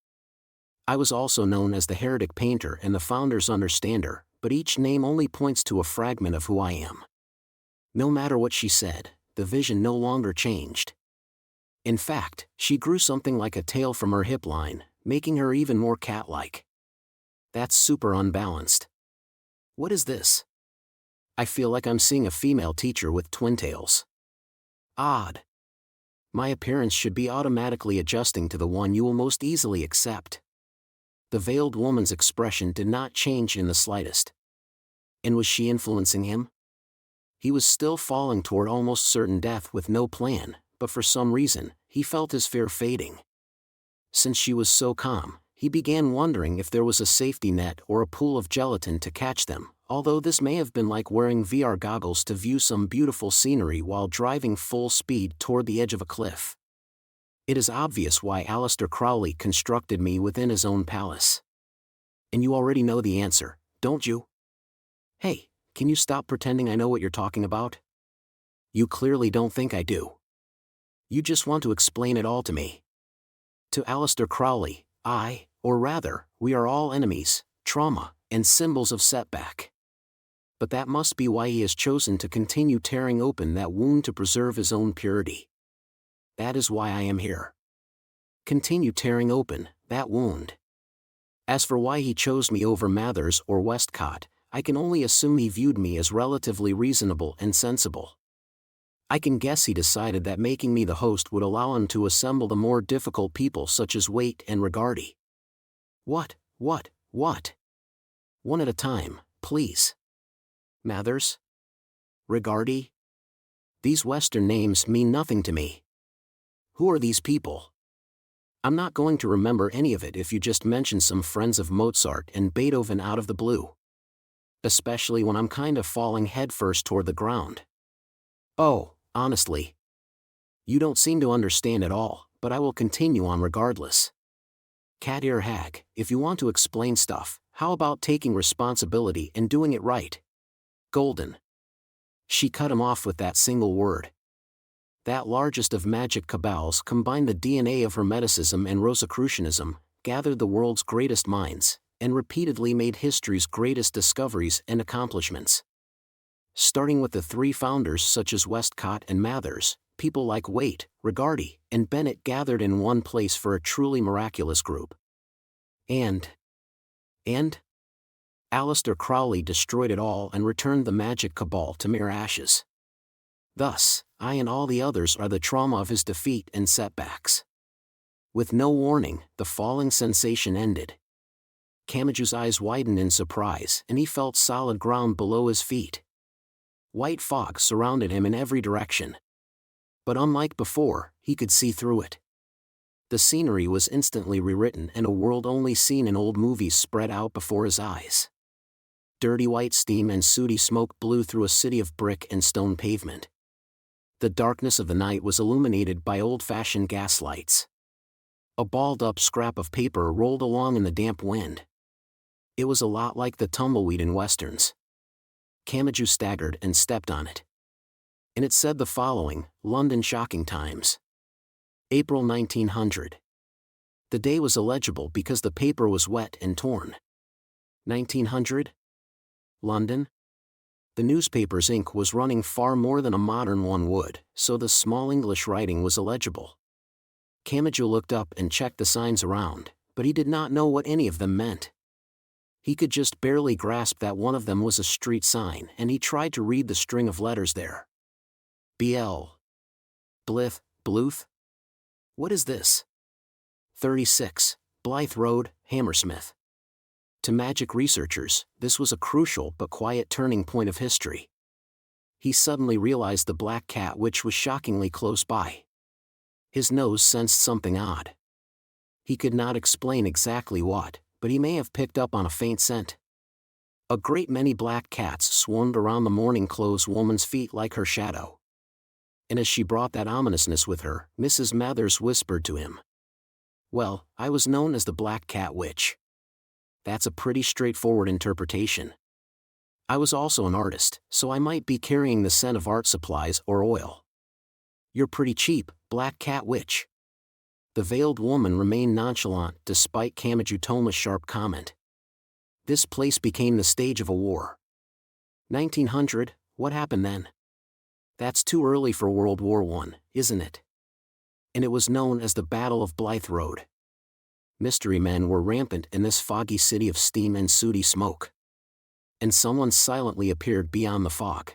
Speaker 1: I was also known as the Heretic Painter and the Founder's Understander, but each name only points to a fragment of who I am. No matter what she said, the vision no longer changed. In fact, she grew something like a tail from her hip line, making her even more cat-like. That's super unbalanced. What is this? I feel like I'm seeing a female teacher with twin tails. Odd. My appearance should be automatically adjusting to the one you will most easily accept. The veiled woman's expression did not change in the slightest. And was she influencing him? He was still falling toward almost certain death with no plan, but for some reason, he felt his fear fading. Since she was so calm, he began wondering if there was a safety net or a pool of gelatin to catch them, although this may have been like wearing VR goggles to view some beautiful scenery while driving full speed toward the edge of a cliff. It is obvious why Aleister Crowley constructed me within his own palace. And you already know the answer, don't you? Hey, can you stop pretending I know what you're talking about? You clearly don't think I do. You just want to explain it all to me. To Aleister Crowley, or rather, we are all enemies, trauma, and symbols of setback. But that must be why he has chosen to continue tearing open that wound to preserve his own purity. That is why I am here. Continue tearing open that wound. As for why he chose me over Mathers or Westcott, I can only assume he viewed me as relatively reasonable and sensible. I can guess he decided that making me the host would allow him to assemble the more difficult people such as Waite and Rigardi. What? One at a time, please. Mathers? Rigardi? These Western names mean nothing to me. Who are these people? I'm not going to remember any of it if you just mention some friends of Mozart and Beethoven out of the blue. Especially when I'm kind of falling headfirst toward the ground. Oh, honestly. You don't seem to understand at all, but I will continue on regardless. Cat ear hag, if you want to explain stuff, how about taking responsibility and doing it right? Golden. She cut him off with that single word. That largest of magic cabals combined the DNA of Hermeticism and Rosicrucianism, gathered the world's greatest minds, and repeatedly made history's greatest discoveries and accomplishments. Starting with the three founders such as Westcott and Mathers, people like Waite, Rigardi, and Bennett gathered in one place for a truly miraculous group. And Aleister Crowley destroyed it all and returned the magic cabal to mere ashes. Thus, I and all the others are the trauma of his defeat and setbacks. With no warning, the falling sensation ended. Kamaju's eyes widened in surprise, and he felt solid ground below his feet. White fog surrounded him in every direction. But unlike before, he could see through it. The scenery was instantly rewritten and a world only seen in old movies spread out before his eyes. Dirty white steam and sooty smoke blew through a city of brick and stone pavement. The darkness of the night was illuminated by old-fashioned gas lights. A balled-up scrap of paper rolled along in the damp wind. It was a lot like the tumbleweed in westerns. Kamaju staggered and stepped on it. And it said the following: London Shocking Times. April 1900. The day was illegible because the paper was wet and torn. 1900? London? The newspaper's ink was running far more than a modern one would, so the small English writing was illegible. Kamaju looked up and checked the signs around, but he did not know what any of them meant. He could just barely grasp that one of them was a street sign, and he tried to read the string of letters there. BL. Blith, Bluth? What is this? 36, Blythe Road, Hammersmith. To magic researchers, this was a crucial but quiet turning point of history. He suddenly realized the black cat witch was shockingly close by. His nose sensed something odd. He could not explain exactly what, but he may have picked up on a faint scent. A great many black cats swarmed around the mourning clothes woman's feet like her shadow. And as she brought that ominousness with her, Mrs. Mathers whispered to him, "Well, I was known as the Black Cat Witch." That's a pretty straightforward interpretation. I was also an artist, so I might be carrying the scent of art supplies or oil. You're pretty cheap, Black Cat Witch. The veiled woman remained nonchalant despite Kamaju Toma's sharp comment. This place became the stage of a war. 1900, what happened then? That's too early for World War I, isn't it? And it was known as the Battle of Blythe Road. Mystery men were rampant in this foggy city of steam and sooty smoke. And someone silently appeared beyond the fog.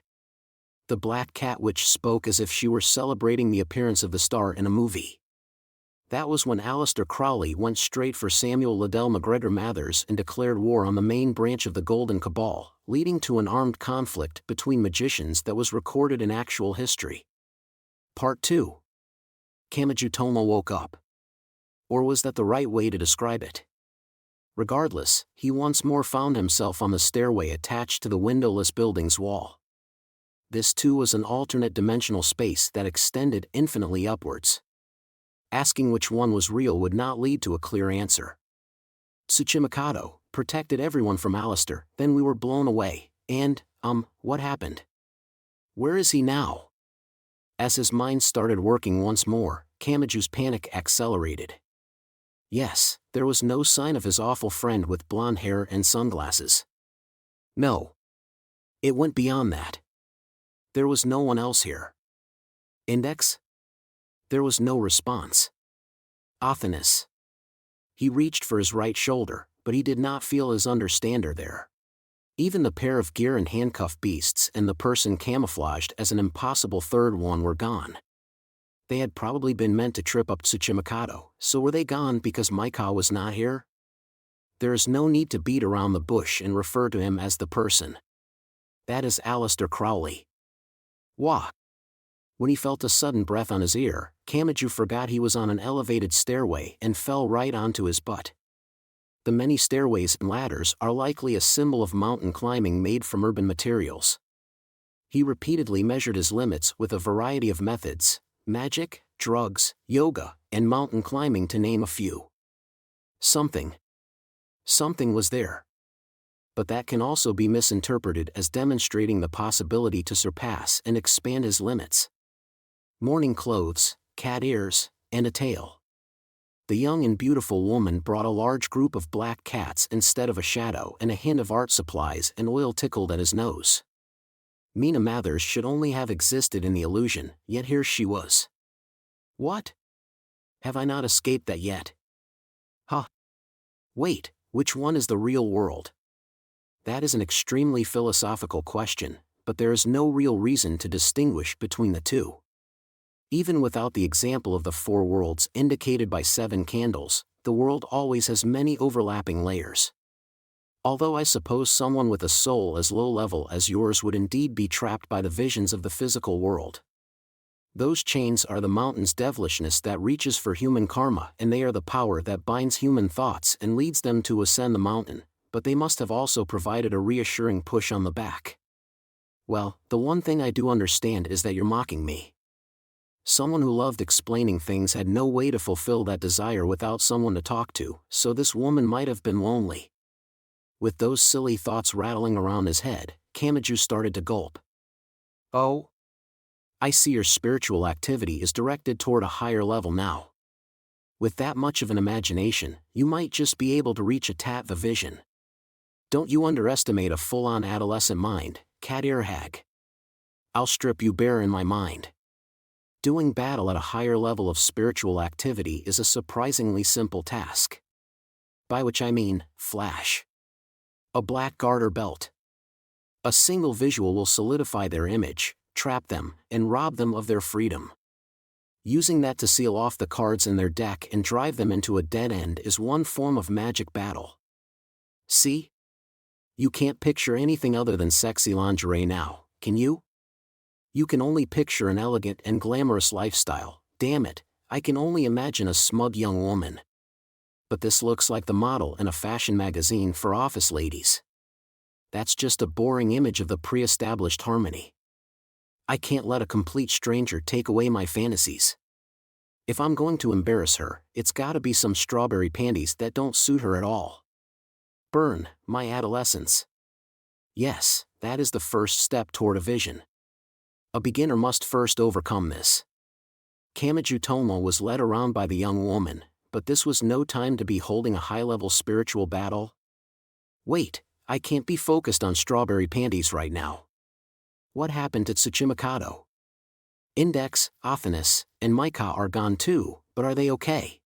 Speaker 1: The Black Cat Witch spoke as if she were celebrating the appearance of the star in a movie. That was when Aleister Crowley went straight for Samuel Liddell MacGregor Mathers and declared war on the main branch of the Golden Cabal, leading to an armed conflict between magicians that was recorded in actual history. Part 2. Kamaju Toma woke up. Or was that the right way to describe it? Regardless, he once more found himself on the stairway attached to the windowless building's wall. This too was an alternate dimensional space that extended infinitely upwards. Asking which one was real would not lead to a clear answer. Tsuchimikado protected everyone from Aleister, then we were blown away, and, what happened? Where is he now? As his mind started working once more, Kamaju's panic accelerated. Yes, there was no sign of his awful friend with blonde hair and sunglasses. No. It went beyond that. There was no one else here. Index? There was no response. Athanas. He reached for his right shoulder, but he did not feel his understander there. Even the pair of gear and handcuff beasts and the person camouflaged as an impossible third one were gone. They had probably been meant to trip up Tsuchimikado, so were they gone because Maika was not here? There is no need to beat around the bush and refer to him as the person. That is Aleister Crowley. Wah! When he felt a sudden breath on his ear, Kamaju forgot he was on an elevated stairway and fell right onto his butt. The many stairways and ladders are likely a symbol of mountain climbing made from urban materials. He repeatedly measured his limits with a variety of methods: magic, drugs, yoga, and mountain climbing to name a few. Something was there. But that can also be misinterpreted as demonstrating the possibility to surpass and expand his limits. Morning clothes, cat ears, and a tail. The young and beautiful woman brought a large group of black cats instead of a shadow, and a hint of art supplies and oil tickled at his nose. Mina Mathers should only have existed in the illusion, yet here she was. What? Have I not escaped that yet? Huh. Wait, which one is the real world? That is an extremely philosophical question, but there is no real reason to distinguish between the two. Even without the example of the four worlds indicated by 7 candles, the world always has many overlapping layers. Although I suppose someone with a soul as low level as yours would indeed be trapped by the visions of the physical world. Those chains are the mountain's devilishness that reaches for human karma, and they are the power that binds human thoughts and leads them to ascend the mountain, but they must have also provided a reassuring push on the back. Well, the one thing I do understand is that you're mocking me. Someone who loved explaining things had no way to fulfill that desire without someone to talk to, so this woman might have been lonely. With those silly thoughts rattling around his head, Kamachi started to gulp. Oh? I see your spiritual activity is directed toward a higher level now. With that much of an imagination, you might just be able to reach a the vision. Don't you underestimate a full-on adolescent mind, cat ear hag. I'll strip you bare in my mind. Doing battle at a higher level of spiritual activity is a surprisingly simple task. By which I mean, flash. A black garter belt. A single visual will solidify their image, trap them, and rob them of their freedom. Using that to seal off the cards in their deck and drive them into a dead end is one form of magic battle. See? You can't picture anything other than sexy lingerie now, can you? You can only picture an elegant and glamorous lifestyle. Damn it, I can only imagine a smug young woman. But this looks like the model in a fashion magazine for office ladies. That's just a boring image of the pre-established harmony. I can't let a complete stranger take away my fantasies. If I'm going to embarrass her, it's gotta be some strawberry panties that don't suit her at all. Burn, my adolescence. Yes, that is the first step toward a vision. A beginner must first overcome this. Kamachi Tomo was led around by the young woman, but this was no time to be holding a high-level spiritual battle. Wait, I can't be focused on strawberry panties right now. What happened to Tsuchimikado? Index, Athanas, and Maika are gone too, but are they okay?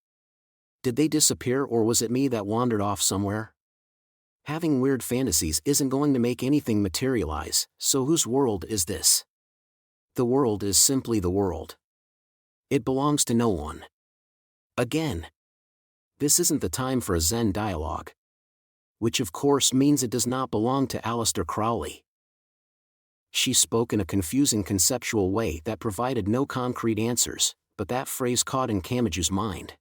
Speaker 1: Did they disappear, or was it me that wandered off somewhere? Having weird fantasies isn't going to make anything materialize, so whose world is this? The world is simply the world. It belongs to no one. Again. This isn't the time for a Zen dialogue. Which of course means it does not belong to Aleister Crowley. She spoke in a confusing conceptual way that provided no concrete answers, but that phrase caught in Kamachi's mind.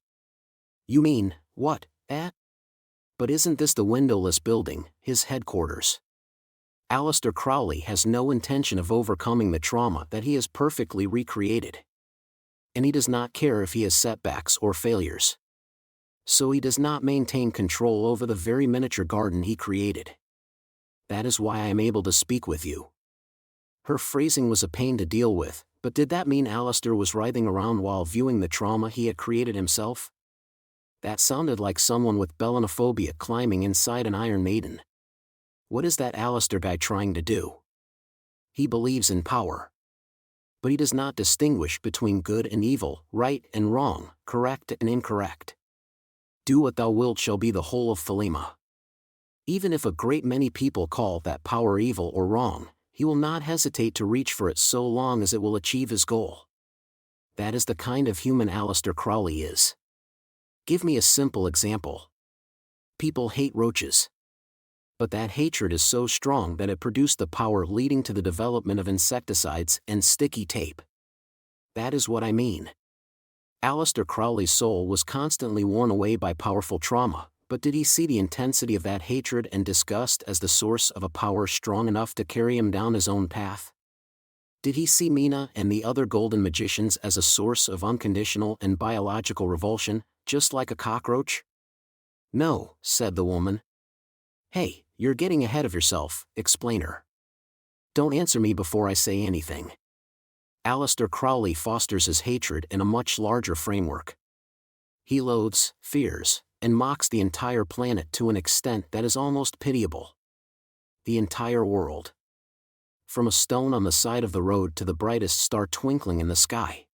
Speaker 1: You mean, what, But isn't this the windowless building, his headquarters? Aleister Crowley has no intention of overcoming the trauma that he has perfectly recreated. And he does not care if he has setbacks or failures. So he does not maintain control over the very miniature garden he created. That is why I am able to speak with you. Her phrasing was a pain to deal with, but did that mean Aleister was writhing around while viewing the trauma he had created himself? That sounded like someone with belanophobia climbing inside an Iron Maiden. What is that Aleister guy trying to do? He believes in power. But he does not distinguish between good and evil, right and wrong, correct and incorrect. Do what thou wilt shall be the whole of Thelema. Even if a great many people call that power evil or wrong, he will not hesitate to reach for it so long as it will achieve his goal. That is the kind of human Aleister Crowley is. Give me a simple example. People hate roaches. But that hatred is so strong that it produced the power leading to the development of insecticides and sticky tape. That is what I mean. Aleister Crowley's soul was constantly worn away by powerful trauma, but did he see the intensity of that hatred and disgust as the source of a power strong enough to carry him down his own path? Did he see Mina and the other golden magicians as a source of unconditional and biological revulsion, just like a cockroach? No, said the woman. Hey, you're getting ahead of yourself, explainer. Don't answer me before I say anything. Aleister Crowley fosters his hatred in a much larger framework. He loathes, fears, and mocks the entire planet to an extent that is almost pitiable. The entire world. From a stone on the side of the road to the brightest star twinkling in the sky.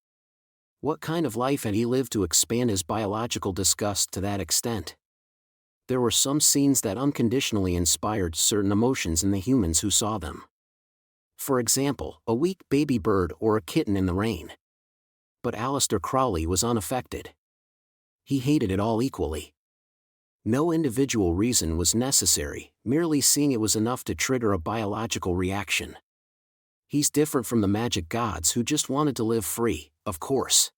Speaker 1: What kind of life had he lived to expand his biological disgust to that extent? There were some scenes that unconditionally inspired certain emotions in the humans who saw them. For example, a weak baby bird or a kitten in the rain. But Aleister Crowley was unaffected. He hated it all equally. No individual reason was necessary, merely seeing it was enough to trigger a biological reaction. He's different from the magic gods who just wanted to live free, of course.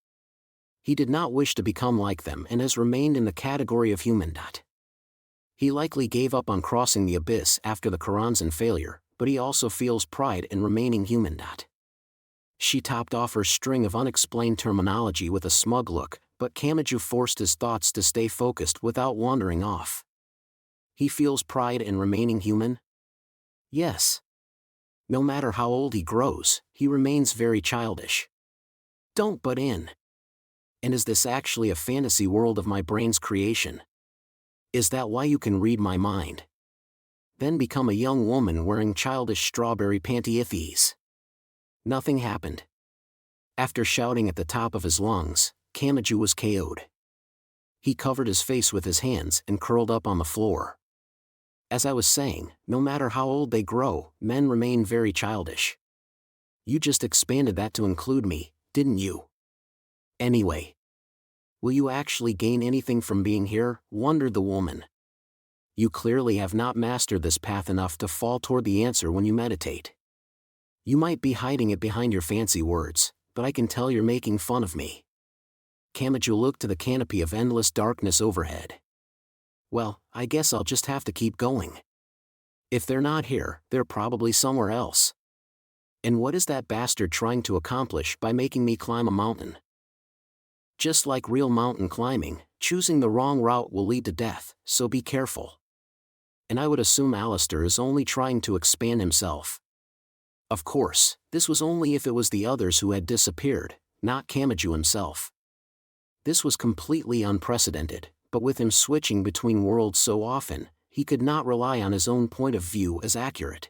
Speaker 1: He did not wish to become like them and has remained in the category of human. He likely gave up on crossing the abyss after the Karanzan failure, but he also feels pride in remaining human. She topped off her string of unexplained terminology with a smug look, but Kamachi forced his thoughts to stay focused without wandering off. He feels pride in remaining human? Yes. No matter how old he grows, he remains very childish. Don't butt in. And is this actually a fantasy world of my brain's creation? Is that why you can read my mind? Then become a young woman wearing childish strawberry pantyhose. Nothing happened. After shouting at the top of his lungs, Kamachi was KO'd. He covered his face with his hands and curled up on the floor. As I was saying, no matter how old they grow, men remain very childish. You just expanded that to include me, didn't you? Anyway. Will you actually gain anything from being here? Wondered the woman. You clearly have not mastered this path enough to fall toward the answer when you meditate. You might be hiding it behind your fancy words, but I can tell you're making fun of me. Kamachi looked to the canopy of endless darkness overhead. Well, I guess I'll just have to keep going. If they're not here, they're probably somewhere else. And what is that bastard trying to accomplish by making me climb a mountain? Just like real mountain climbing, choosing the wrong route will lead to death, so be careful. And I would assume Aleister is only trying to expand himself. Of course, this was only if it was the others who had disappeared, not Kamachi himself. This was completely unprecedented, but with him switching between worlds so often, he could not rely on his own point of view as accurate.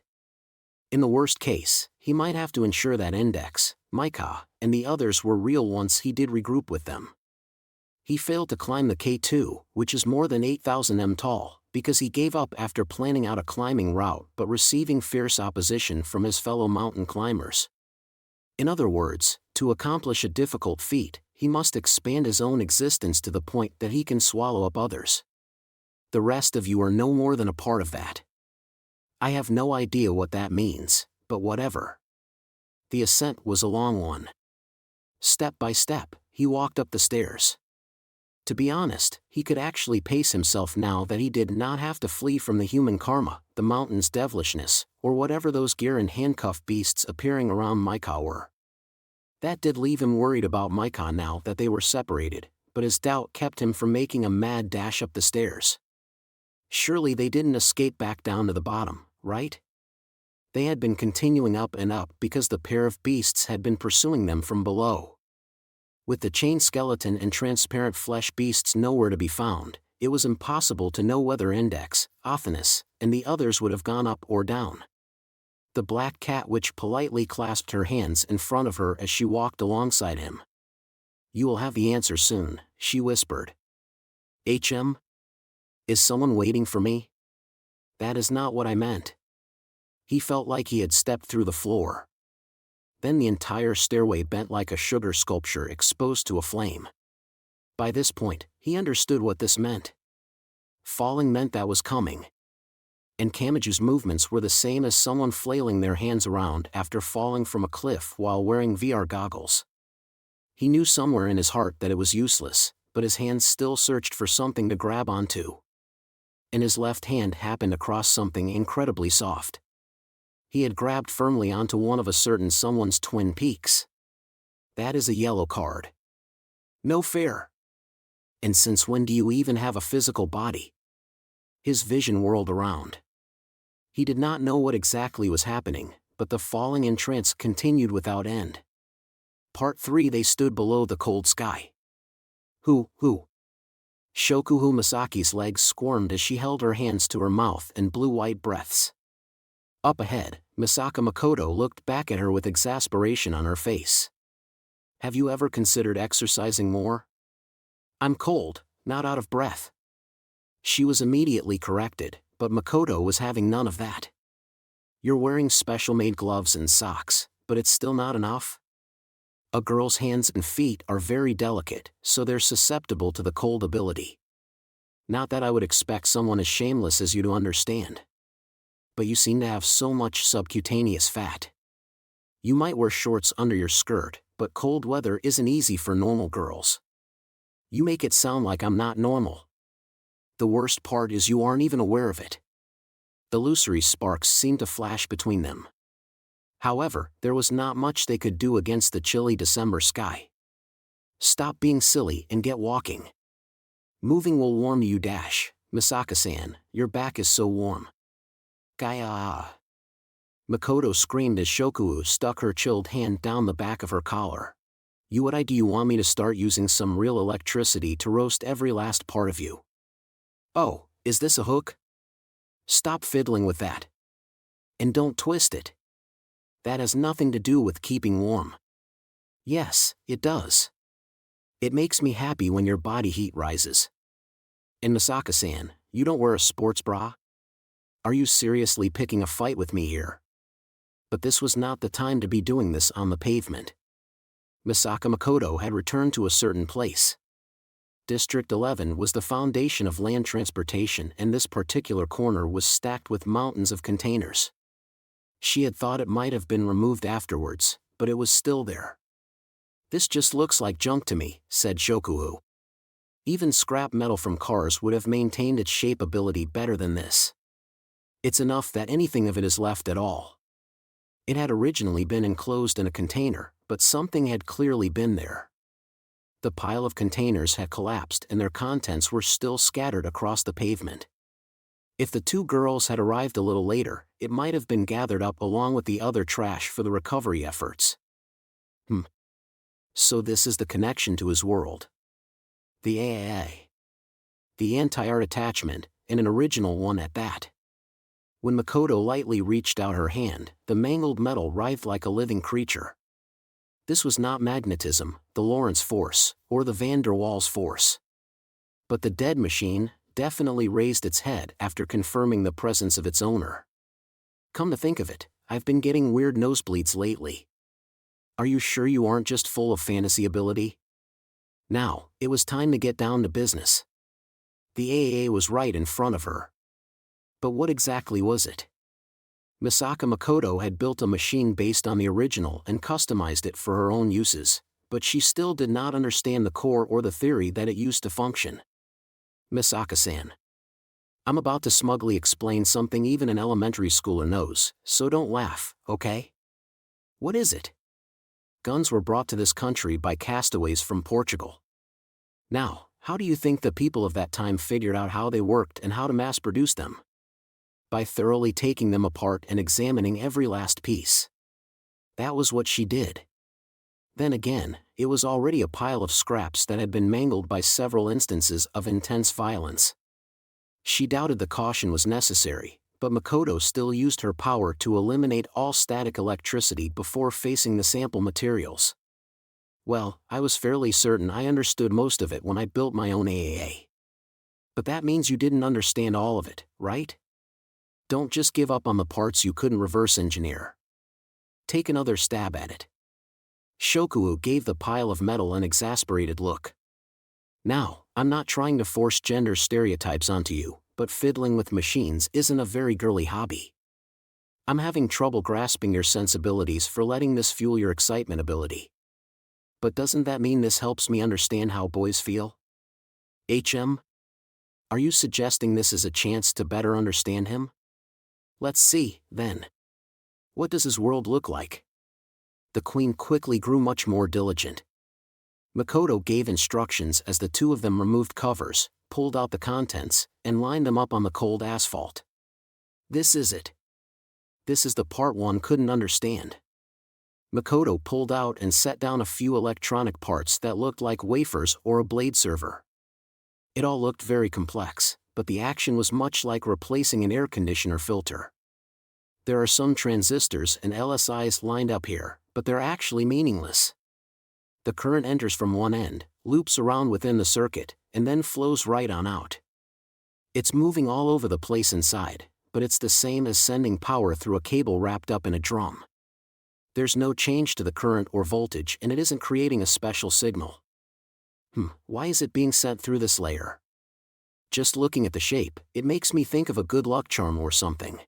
Speaker 1: In the worst case, he might have to ensure that Index, Micah, and the others were real once he did regroup with them. He failed to climb the K2, which is more than 8,000 m tall, because he gave up after planning out a climbing route but receiving fierce opposition from his fellow mountain climbers. In other words, to accomplish a difficult feat, he must expand his own existence to the point that he can swallow up others. The rest of you are no more than a part of that. I have no idea what that means, but whatever. The ascent was a long one. Step by step, he walked up the stairs. To be honest, he could actually pace himself now that he did not have to flee from the human karma, the mountain's devilishness, or whatever those gear and handcuff beasts appearing around Micah were. That did leave him worried about Micah now that they were separated, but his doubt kept him from making a mad dash up the stairs. Surely they didn't escape back down to the bottom, right? They had been continuing up and up because the pair of beasts had been pursuing them from below. With the chain skeleton and transparent flesh beasts nowhere to be found, it was impossible to know whether Index, Athanas, and the others would have gone up or down. The black cat witch politely clasped her hands in front of her as she walked alongside him. You will have the answer soon, she whispered. HM? Is someone waiting for me? That is not what I meant. He felt like he had stepped through the floor. Then the entire stairway bent like a sugar sculpture exposed to a flame. By this point, he understood what this meant. Falling meant that was coming. And Kamachi's movements were the same as someone flailing their hands around after falling from a cliff while wearing VR goggles. He knew somewhere in his heart that it was useless, but his hands still searched for something to grab onto. And his left hand happened across something incredibly soft. He had grabbed firmly onto one of a certain someone's twin peaks. That is a yellow card. No fair. And since when do you even have a physical body? His vision whirled around. He did not know what exactly was happening, but the falling in trance continued without end. Part 3. They stood below the cold sky. Who? Shokuhu Masaki's legs squirmed as she held her hands to her mouth and blew white breaths. Up ahead, Misaka Makoto looked back at her with exasperation on her face. Have you ever considered exercising more? I'm cold, not out of breath. She was immediately corrected, but Makoto was having none of that. You're wearing special-made gloves and socks, but it's still not enough? A girl's hands and feet are very delicate, so they're susceptible to the cold ability. Not that I would expect someone as shameless as you to understand. But you seem to have so much subcutaneous fat. You might wear shorts under your skirt, but cold weather isn't easy for normal girls. You make it sound like I'm not normal. The worst part is you aren't even aware of it. The illusory sparks seemed to flash between them. However, there was not much they could do against the chilly December sky. Stop being silly and get walking. Moving will warm you. Misaka-san, your back is so warm. Gaia. Makoto screamed as Shokuhu stuck her chilled hand down the back of her collar. Do you want me to start using some real electricity to roast every last part of you? Oh, is this a hook? Stop fiddling with that. And don't twist it. That has nothing to do with keeping warm. Yes, it does. It makes me happy when your body heat rises. And Misaka-san, you don't wear a sports bra? Are you seriously picking a fight with me here? But this was not the time to be doing this on the pavement. Misaka Makoto had returned to a certain place. District 11 was the foundation of land transportation, and this particular corner was stacked with mountains of containers. She had thought it might have been removed afterwards, but it was still there. This just looks like junk to me, said Shokuhu. Even scrap metal from cars would have maintained its shapeability better than this. It's enough that anything of it is left at all. It had originally been enclosed in a container, but something had clearly been there. The pile of containers had collapsed and their contents were still scattered across the pavement. If the two girls had arrived a little later, it might have been gathered up along with the other trash for the recovery efforts. So this is the connection to his world. The AAA. The anti-art attachment, and an original one at that. When Makoto lightly reached out her hand, the mangled metal writhed like a living creature. This was not magnetism, the Lorentz force, or the van der Waals force. But the dead machine definitely raised its head after confirming the presence of its owner. Come to think of it, I've been getting weird nosebleeds lately. Are you sure you aren't just full of fantasy ability? Now, it was time to get down to business. The AAA was right in front of her. But what exactly was it? Misaka Makoto had built a machine based on the original and customized it for her own uses, but she still did not understand the core or the theory that it used to function. Misaka-san. I'm about to smugly explain something even an elementary schooler knows, so don't laugh, okay? What is it? Guns were brought to this country by castaways from Portugal. Now, how do you think the people of that time figured out how they worked and how to mass-produce them? By thoroughly taking them apart and examining every last piece. That was what she did. Then again, it was already a pile of scraps that had been mangled by several instances of intense violence. She doubted the caution was necessary, but Makoto still used her power to eliminate all static electricity before facing the sample materials. Well, I was fairly certain I understood most of it when I built my own AAA. But that means you didn't understand all of it, right? Don't just give up on the parts you couldn't reverse engineer. Take another stab at it. Shokuhu gave the pile of metal an exasperated look. Now, I'm not trying to force gender stereotypes onto you, but fiddling with machines isn't a very girly hobby. I'm having trouble grasping your sensibilities for letting this fuel your excitement ability. But doesn't that mean this helps me understand how boys feel? Are you suggesting this is a chance to better understand him? Let's see, then. What does his world look like? The queen quickly grew much more diligent. Makoto gave instructions as the two of them removed covers, pulled out the contents, and lined them up on the cold asphalt. This is it. This is the part one couldn't understand. Makoto pulled out and set down a few electronic parts that looked like wafers or a blade server. It all looked very complex, but the action was much like replacing an air conditioner filter. There are some transistors and LSIs lined up here, but they're actually meaningless. The current enters from one end, loops around within the circuit, and then flows right on out. It's moving all over the place inside, but it's the same as sending power through a cable wrapped up in a drum. There's no change to the current or voltage, and it isn't creating a special signal. Why is it being sent through this layer? Just looking at the shape, it makes me think of a good luck charm or something.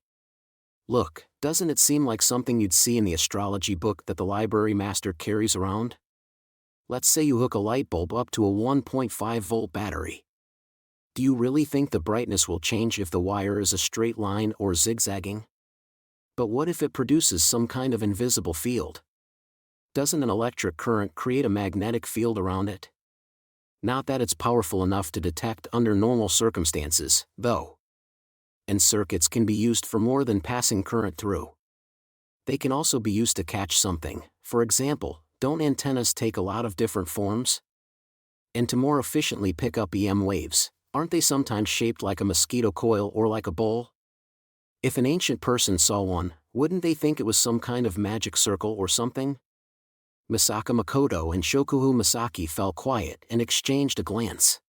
Speaker 1: Look, doesn't it seem like something you'd see in the astrology book that the library master carries around? Let's say you hook a light bulb up to a 1.5-volt battery. Do you really think the brightness will change if the wire is a straight line or zigzagging? But what if it produces some kind of invisible field? Doesn't an electric current create a magnetic field around it? Not that it's powerful enough to detect under normal circumstances, though. And circuits can be used for more than passing current through. They can also be used to catch something. For example, don't antennas take a lot of different forms? And to more efficiently pick up EM waves, aren't they sometimes shaped like a mosquito coil or like a bowl? If an ancient person saw one, wouldn't they think it was some kind of magic circle or something? Misaka Makoto and Shokuhu Masaki fell quiet and exchanged a glance.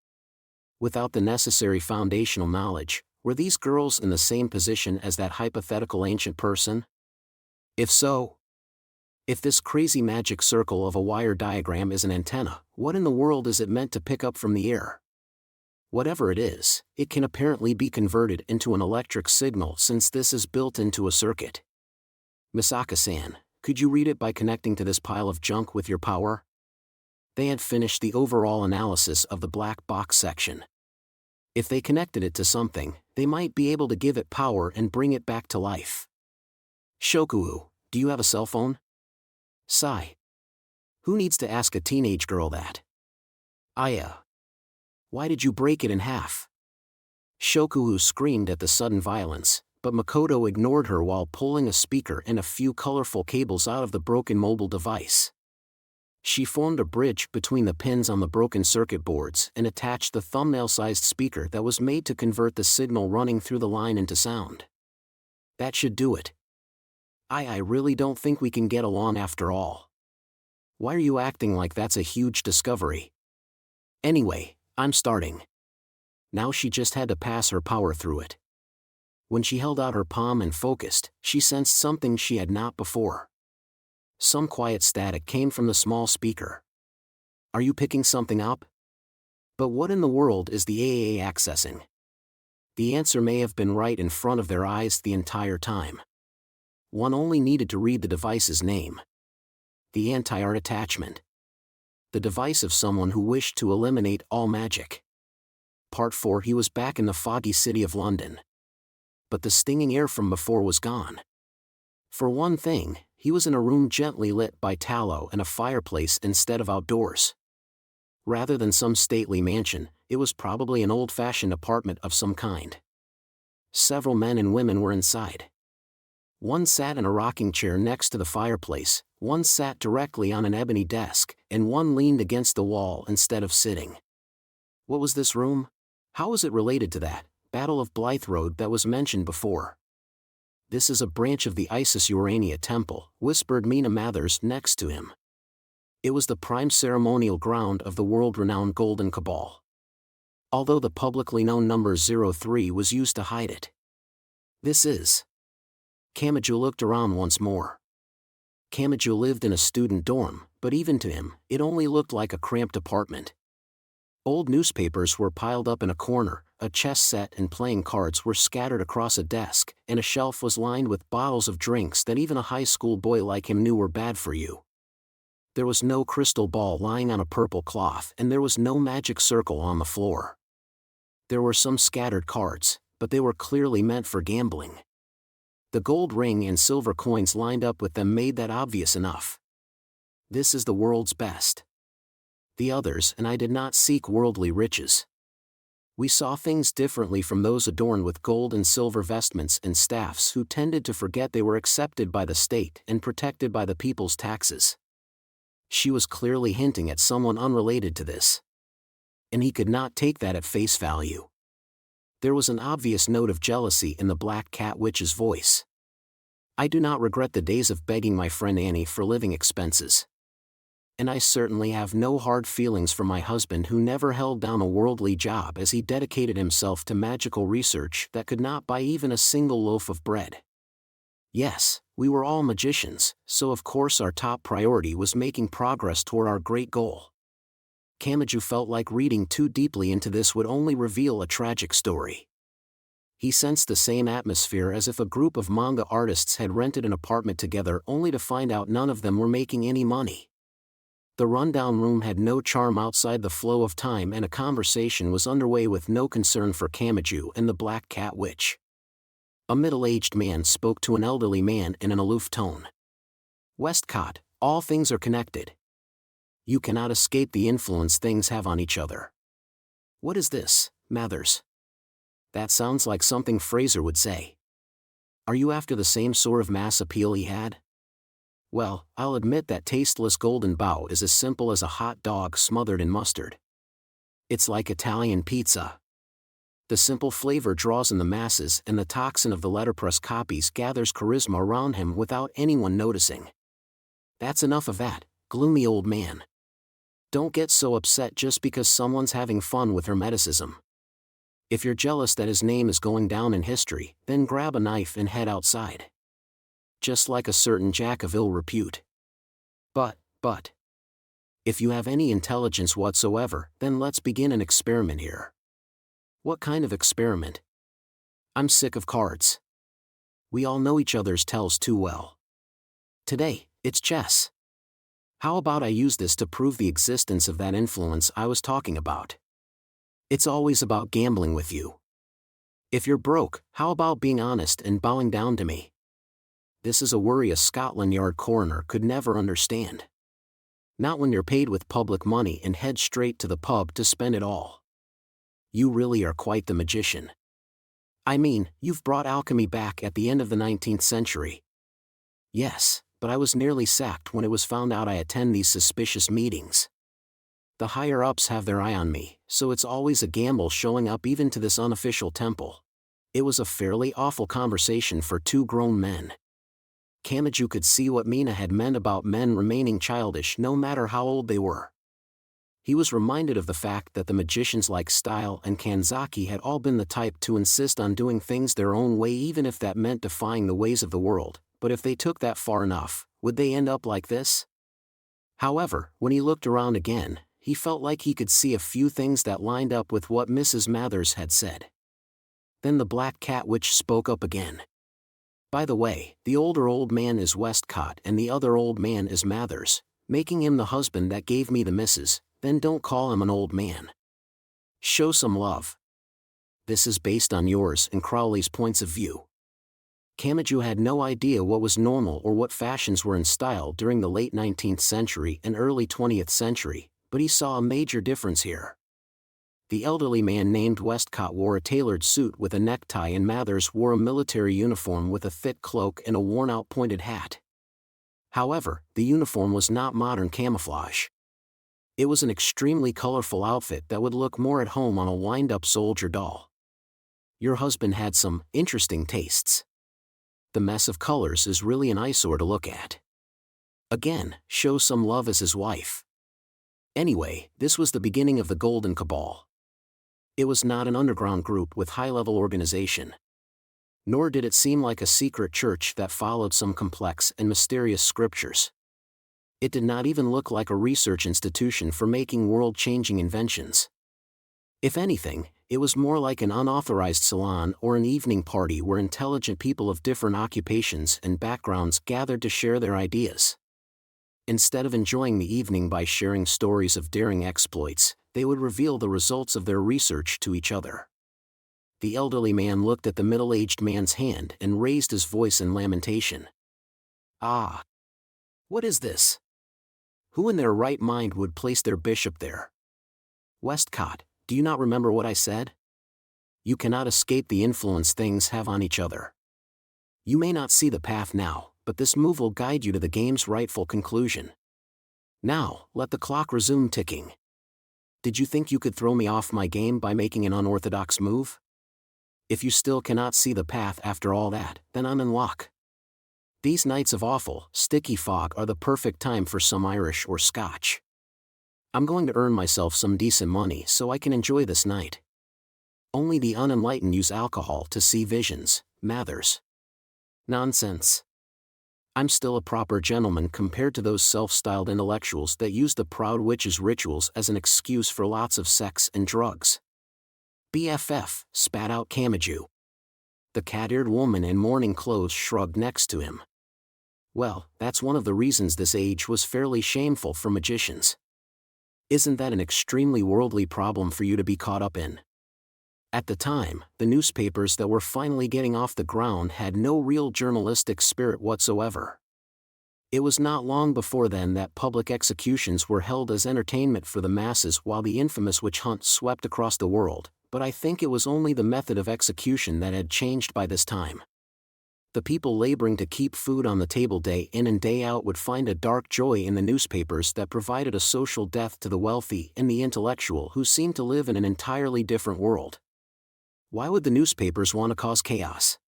Speaker 1: Without the necessary foundational knowledge, were these girls in the same position as that hypothetical ancient person? If so, if this crazy magic circle of a wire diagram is an antenna, what in the world is it meant to pick up from the air? Whatever it is, it can apparently be converted into an electric signal since this is built into a circuit. Misaka-san, could you read it by connecting to this pile of junk with your power? They had finished the overall analysis of the black box section. If they connected it to something, they might be able to give it power and bring it back to life. Shokuhu, do you have a cell phone? Sigh. Who needs to ask a teenage girl that? Aya. Why did you break it in half? Shokuhu screamed at the sudden violence, but Makoto ignored her while pulling a speaker and a few colorful cables out of the broken mobile device. She formed a bridge between the pins on the broken circuit boards and attached the thumbnail-sized speaker that was made to convert the signal running through the line into sound. That should do it. I really don't think we can get along after all. Why are you acting like that's a huge discovery? Anyway, I'm starting. Now she just had to pass her power through it. When she held out her palm and focused, she sensed something she had not before. Some quiet static came from the small speaker. Are you picking something up? But what in the world is the AAA accessing? The answer may have been right in front of their eyes the entire time. One only needed to read the device's name. The anti-art attachment. The device of someone who wished to eliminate all magic. Part 4. He was back in the foggy city of London. But the stinging air from before was gone. For one thing, he was in a room gently lit by tallow and a fireplace instead of outdoors. Rather than some stately mansion, it was probably an old-fashioned apartment of some kind. Several men and women were inside. One sat in a rocking chair next to the fireplace, one sat directly on an ebony desk, and one leaned against the wall instead of sitting. What was this room? How was it related to that Battle of Blythe Road that was mentioned before? This is a branch of the Isis Urania Temple, whispered Mina Mathers next to him. It was the prime ceremonial ground of the world-renowned Golden Cabal. Although the publicly known number 03 was used to hide it. This is... Kamachi looked around once more. Kamachi lived in a student dorm, but even to him, it only looked like a cramped apartment. Old newspapers were piled up in a corner, a chess set and playing cards were scattered across a desk, and a shelf was lined with bottles of drinks that even a high school boy like him knew were bad for you. There was no crystal ball lying on a purple cloth, and there was no magic circle on the floor. There were some scattered cards, but they were clearly meant for gambling. The gold ring and silver coins lined up with them made that obvious enough. This is the world's best. The others and I did not seek worldly riches. We saw things differently from those adorned with gold and silver vestments and staffs who tended to forget they were accepted by the state and protected by the people's taxes. She was clearly hinting at someone unrelated to this. And he could not take that at face value. There was an obvious note of jealousy in the Black Cat Witch's voice. I do not regret the days of begging my friend Annie for living expenses. And I certainly have no hard feelings for my husband who never held down a worldly job as he dedicated himself to magical research that could not buy even a single loaf of bread. Yes, we were all magicians, so of course our top priority was making progress toward our great goal. Kamachi felt like reading too deeply into this would only reveal a tragic story. He sensed the same atmosphere as if a group of manga artists had rented an apartment together only to find out none of them were making any money. The rundown room had no charm outside the flow of time, and a conversation was underway with no concern for Kamachi and the Black Cat Witch. A middle-aged man spoke to an elderly man in an aloof tone. Westcott, all things are connected. You cannot escape the influence things have on each other. What is this, Mathers? That sounds like something Fraser would say. Are you after the same sort of mass appeal he had? Well, I'll admit that tasteless golden bow is as simple as a hot dog smothered in mustard. It's like Italian pizza. The simple flavor draws in the masses, and the toxin of the letterpress copies gathers charisma around him without anyone noticing. That's enough of that, gloomy old man. Don't get so upset just because someone's having fun with Hermeticism. If you're jealous that his name is going down in history, then grab a knife and head outside. Just like a certain Jack of ill repute. But, if you have any intelligence whatsoever, then let's begin an experiment here. What kind of experiment? I'm sick of cards. We all know each other's tells too well. Today, it's chess. How about I use this to prove the existence of that influence I was talking about? It's always about gambling with you. If you're broke, how about being honest and bowing down to me? This is a worry a Scotland Yard coroner could never understand. Not when you're paid with public money and head straight to the pub to spend it all. You really are quite the magician. I mean, you've brought alchemy back at the end of the 19th century. Yes, but I was nearly sacked when it was found out I attend these suspicious meetings. The higher-ups have their eye on me, so it's always a gamble showing up even to this unofficial temple. It was a fairly awful conversation for two grown men. Kamachi could see what Mina had meant about men remaining childish no matter how old they were. He was reminded of the fact that the magicians like Style and Kanzaki had all been the type to insist on doing things their own way even if that meant defying the ways of the world, but if they took that far enough, would they end up like this? However, when he looked around again, he felt like he could see a few things that lined up with what Mrs. Mathers had said. Then the Black Cat Witch spoke up again. By the way, the older old man is Westcott and the other old man is Mathers, making him the husband that gave me the missus. Then don't call him an old man. Show some love. This is based on yours and Crowley's points of view. Kamachi had no idea what was normal or what fashions were in style during the late 19th century and early 20th century, but he saw a major difference here. The elderly man named Westcott wore a tailored suit with a necktie and Mathers wore a military uniform with a thick cloak and a worn-out pointed hat. However, the uniform was not modern camouflage. It was an extremely colorful outfit that would look more at home on a wind-up soldier doll. Your husband had some interesting tastes. The mess of colors is really an eyesore to look at. Again, show some love as his wife. Anyway, this was the beginning of the Golden Cabal. It was not an underground group with high-level organization. Nor did it seem like a secret church that followed some complex and mysterious scriptures. It did not even look like a research institution for making world-changing inventions. If anything, it was more like an unauthorized salon or an evening party where intelligent people of different occupations and backgrounds gathered to share their ideas. Instead of enjoying the evening by sharing stories of daring exploits, they would reveal the results of their research to each other. The elderly man looked at the middle-aged man's hand and raised his voice in lamentation. Ah! What is this? Who in their right mind would place their bishop there? Westcott, do you not remember what I said? You cannot escape the influence things have on each other. You may not see the path now, but this move will guide you to the game's rightful conclusion. Now, let the clock resume ticking. Did you think you could throw me off my game by making an unorthodox move? If you still cannot see the path after all that, then I'm in luck. These nights of awful, sticky fog are the perfect time for some Irish or Scotch. I'm going to earn myself some decent money so I can enjoy this night. Only the unenlightened use alcohol to see visions, Mathers. Nonsense. I'm still a proper gentleman compared to those self-styled intellectuals that use the proud witch's rituals as an excuse for lots of sex and drugs. BFF, spat out Kamachi. The cat-eared woman in mourning clothes shrugged next to him. Well, that's one of the reasons this age was fairly shameful for magicians. Isn't that an extremely worldly problem for you to be caught up in? At the time, the newspapers that were finally getting off the ground had no real journalistic spirit whatsoever. It was not long before then that public executions were held as entertainment for the masses while the infamous witch hunt swept across the world, but I think it was only the method of execution that had changed by this time. The people laboring to keep food on the table day in and day out would find a dark joy in the newspapers that provided a social death to the wealthy and the intellectual who seemed to live in an entirely different world. Why would the newspapers want to cause chaos?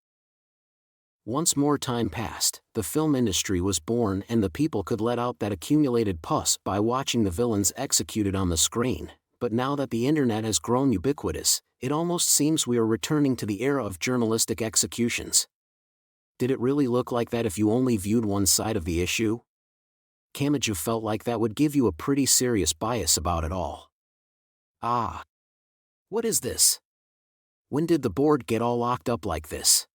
Speaker 1: Once more time passed, the film industry was born and the people could let out that accumulated pus by watching the villains executed on the screen, but now that the internet has grown ubiquitous, it almost seems we are returning to the era of journalistic executions. Did it really look like that if you only viewed one side of the issue? Kamachi felt like that would give you a pretty serious bias about it all. Ah. What is this? When did the board get all locked up like this?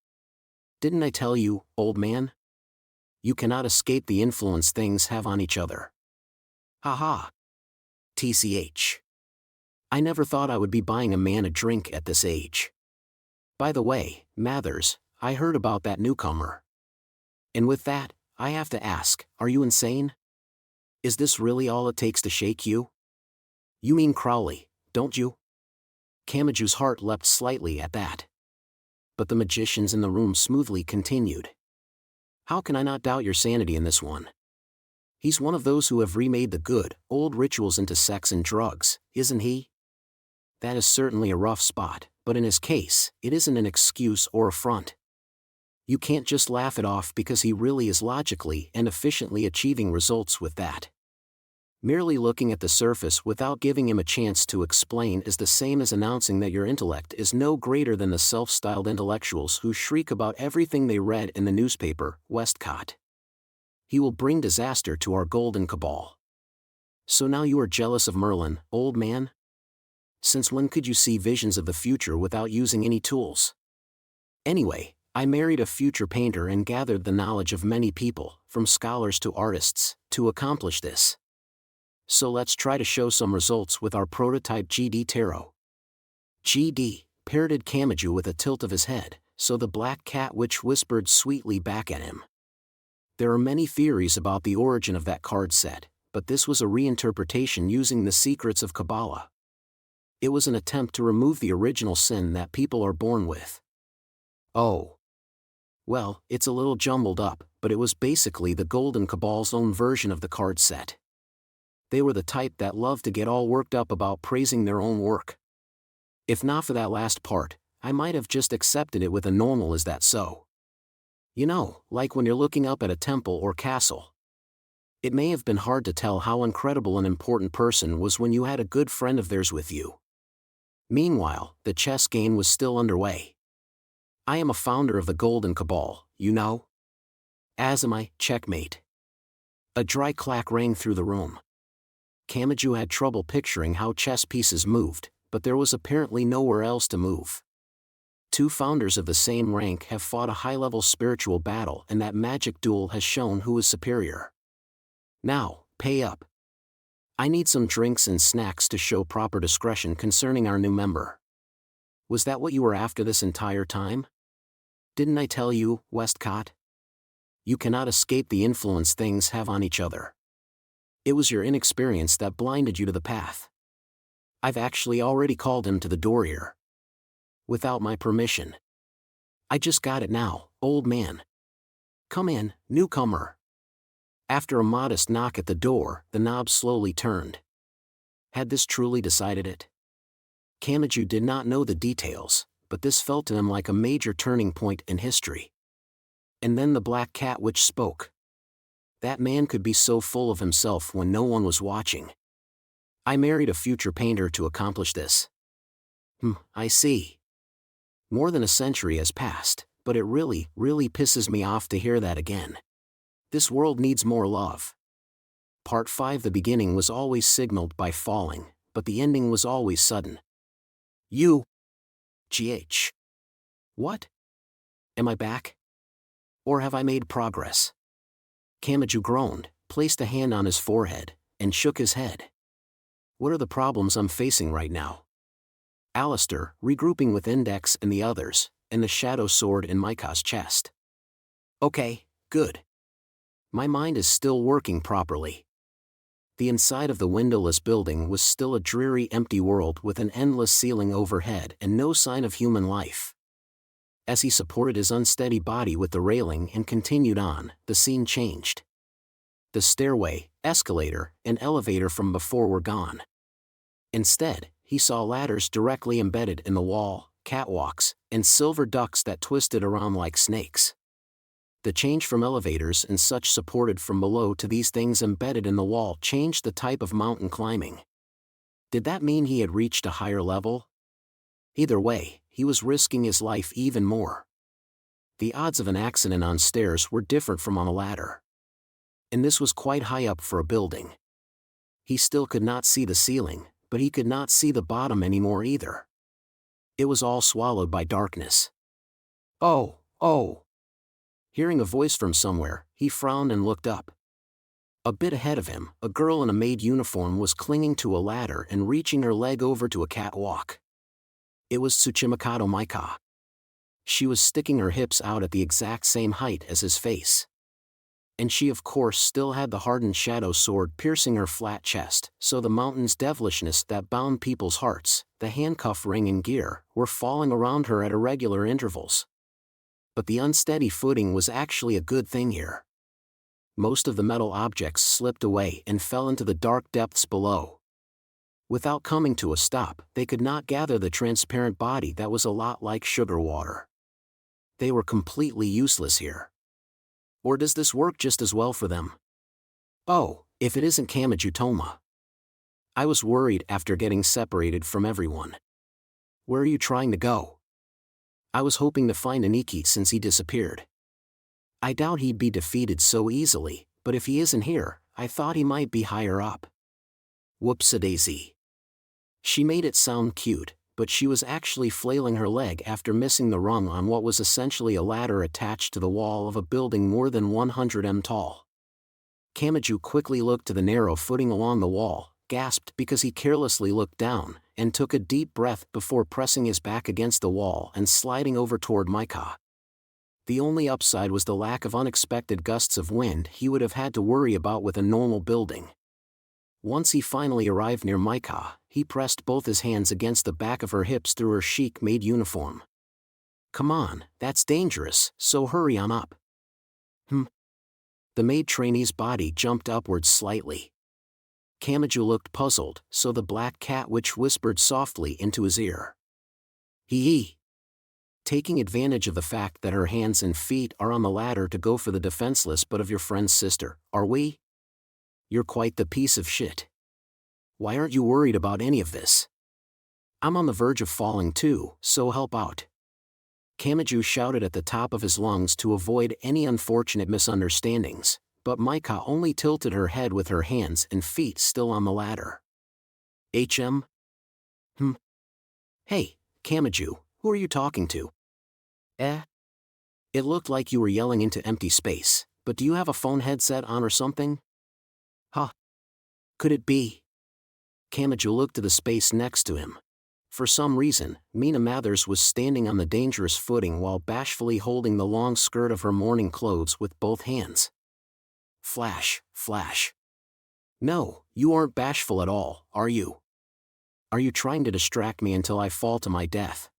Speaker 1: Didn't I tell you, old man? You cannot escape the influence things have on each other. Haha. TCH. I never thought I would be buying a man a drink at this age. By the way, Mathers, I heard about that newcomer. And with that, I have to ask, are you insane? Is this really all it takes to shake you? You mean Crowley, don't you? Kamachi's heart leapt slightly at that. But the magicians in the room smoothly continued. How can I not doubt your sanity in this one? He's one of those who have remade the good, old rituals into sex and drugs, isn't he? That is certainly a rough spot, but in his case, it isn't an excuse or a front. You can't just laugh it off because he really is logically and efficiently achieving results with that. Merely looking at the surface without giving him a chance to explain is the same as announcing that your intellect is no greater than the self-styled intellectuals who shriek about everything they read in the newspaper, Westcott. He will bring disaster to our golden cabal. So now you are jealous of Merlin, old man? Since when could you see visions of the future without using any tools? Anyway, I married a future painter and gathered the knowledge of many people, from scholars to artists, to accomplish this. So let's try to show some results with our prototype GD tarot. GD, parroted Kamachi with a tilt of his head, so the black cat witch whispered sweetly back at him. There are many theories about the origin of that card set, but this was a reinterpretation using the secrets of Kabbalah. It was an attempt to remove the original sin that people are born with. Oh. Well, it's a little jumbled up, but it was basically the Golden Cabal's own version of the card set. They were the type that loved to get all worked up about praising their own work. If not for that last part, I might have just accepted it with a normal "is that so?" You know, like when you're looking up at a temple or castle. It may have been hard to tell how incredible an important person was when you had a good friend of theirs with you. Meanwhile, the chess game was still underway. I am a founder of the Golden Cabal, you know? As am I, checkmate. A dry clack rang through the room. Kamachi had trouble picturing how chess pieces moved, but there was apparently nowhere else to move. Two founders of the same rank have fought a high-level spiritual battle, and that magic duel has shown who is superior. Now, pay up. I need some drinks and snacks to show proper discretion concerning our new member. Was that what you were after this entire time? Didn't I tell you, Westcott? You cannot escape the influence things have on each other. It was your inexperience that blinded you to the path. I've actually already called him to the door here. Without my permission. I just got it now, old man. Come in, newcomer. After a modest knock at the door, the knob slowly turned. Had this truly decided it? Kamachi did not know the details, but this felt to him like a major turning point in history. And then the black cat witch spoke. That man could be so full of himself when no one was watching. I married a future painter to accomplish this. I see. More than a century has passed, but it really pisses me off to hear that again. This world needs more love. Part 5. The beginning was always signaled by falling, but the ending was always sudden. You. GH. What? Am I back? Or have I made progress? Kamachi groaned, placed a hand on his forehead, and shook his head. What are the problems I'm facing right now? Alistair, regrouping with Index and the others, and the shadow sword in Micah's chest. Okay, good. My mind is still working properly. The inside of the windowless building was still a dreary empty world with an endless ceiling overhead and no sign of human life. As he supported his unsteady body with the railing and continued on, the scene changed. The stairway, escalator, and elevator from before were gone. Instead, he saw ladders directly embedded in the wall, catwalks, and silver ducts that twisted around like snakes. The change from elevators and such supported from below to these things embedded in the wall changed the type of mountain climbing. Did that mean he had reached a higher level? Either way, he was risking his life even more. The odds of an accident on stairs were different from on a ladder. And this was quite high up for a building. He still could not see the ceiling, but he could not see the bottom anymore either. It was all swallowed by darkness. Oh! Hearing a voice from somewhere, he frowned and looked up. A bit ahead of him, a girl in a maid uniform was clinging to a ladder and reaching her leg over to a catwalk. It was Tsuchimikado Micah. She was sticking her hips out at the exact same height as his face. And she of course still had the hardened shadow sword piercing her flat chest, so the mountain's devilishness that bound people's hearts, the handcuff ring and gear, were falling around her at irregular intervals. But the unsteady footing was actually a good thing here. Most of the metal objects slipped away and fell into the dark depths below. Without coming to a stop, they could not gather the transparent body that was a lot like sugar water. They were completely useless here. Or does this work just as well for them? Oh, if it isn't Kamachi Toma. I was worried after getting separated from everyone. Where are you trying to go? I was hoping to find Aniki since he disappeared. I doubt he'd be defeated so easily, but if he isn't here, I thought he might be higher up. Whoopsie-daisy. She made it sound cute, but she was actually flailing her leg after missing the rung on what was essentially a ladder attached to the wall of a building more than 100 m tall. Kamachi quickly looked to the narrow footing along the wall, gasped because he carelessly looked down, and took a deep breath before pressing his back against the wall and sliding over toward Micah. The only upside was the lack of unexpected gusts of wind he would have had to worry about with a normal building. Once he finally arrived near Micah, he pressed both his hands against the back of her hips through her chic maid uniform. Come on, that's dangerous, so hurry on up. The maid trainee's body jumped upwards slightly. Kamachi looked puzzled, so the black cat witch whispered softly into his ear. Hee. Taking advantage of the fact that her hands and feet are on the ladder to go for the defenseless but of your friend's sister, are we? You're quite the piece of shit. Why aren't you worried about any of this? I'm on the verge of falling too, so help out. Kamachi shouted at the top of his lungs to avoid any unfortunate misunderstandings, but Micah only tilted her head with her hands and feet still on the ladder. HM? Hey, Kamachi, who are you talking to? It looked like you were yelling into empty space, but do you have a phone headset on or something? Could it be? Kamachi looked to the space next to him. For some reason, Mina Mathers was standing on the dangerous footing while bashfully holding the long skirt of her morning clothes with both hands. Flash. No, you aren't bashful at all, are you? Are you trying to distract me until I fall to my death?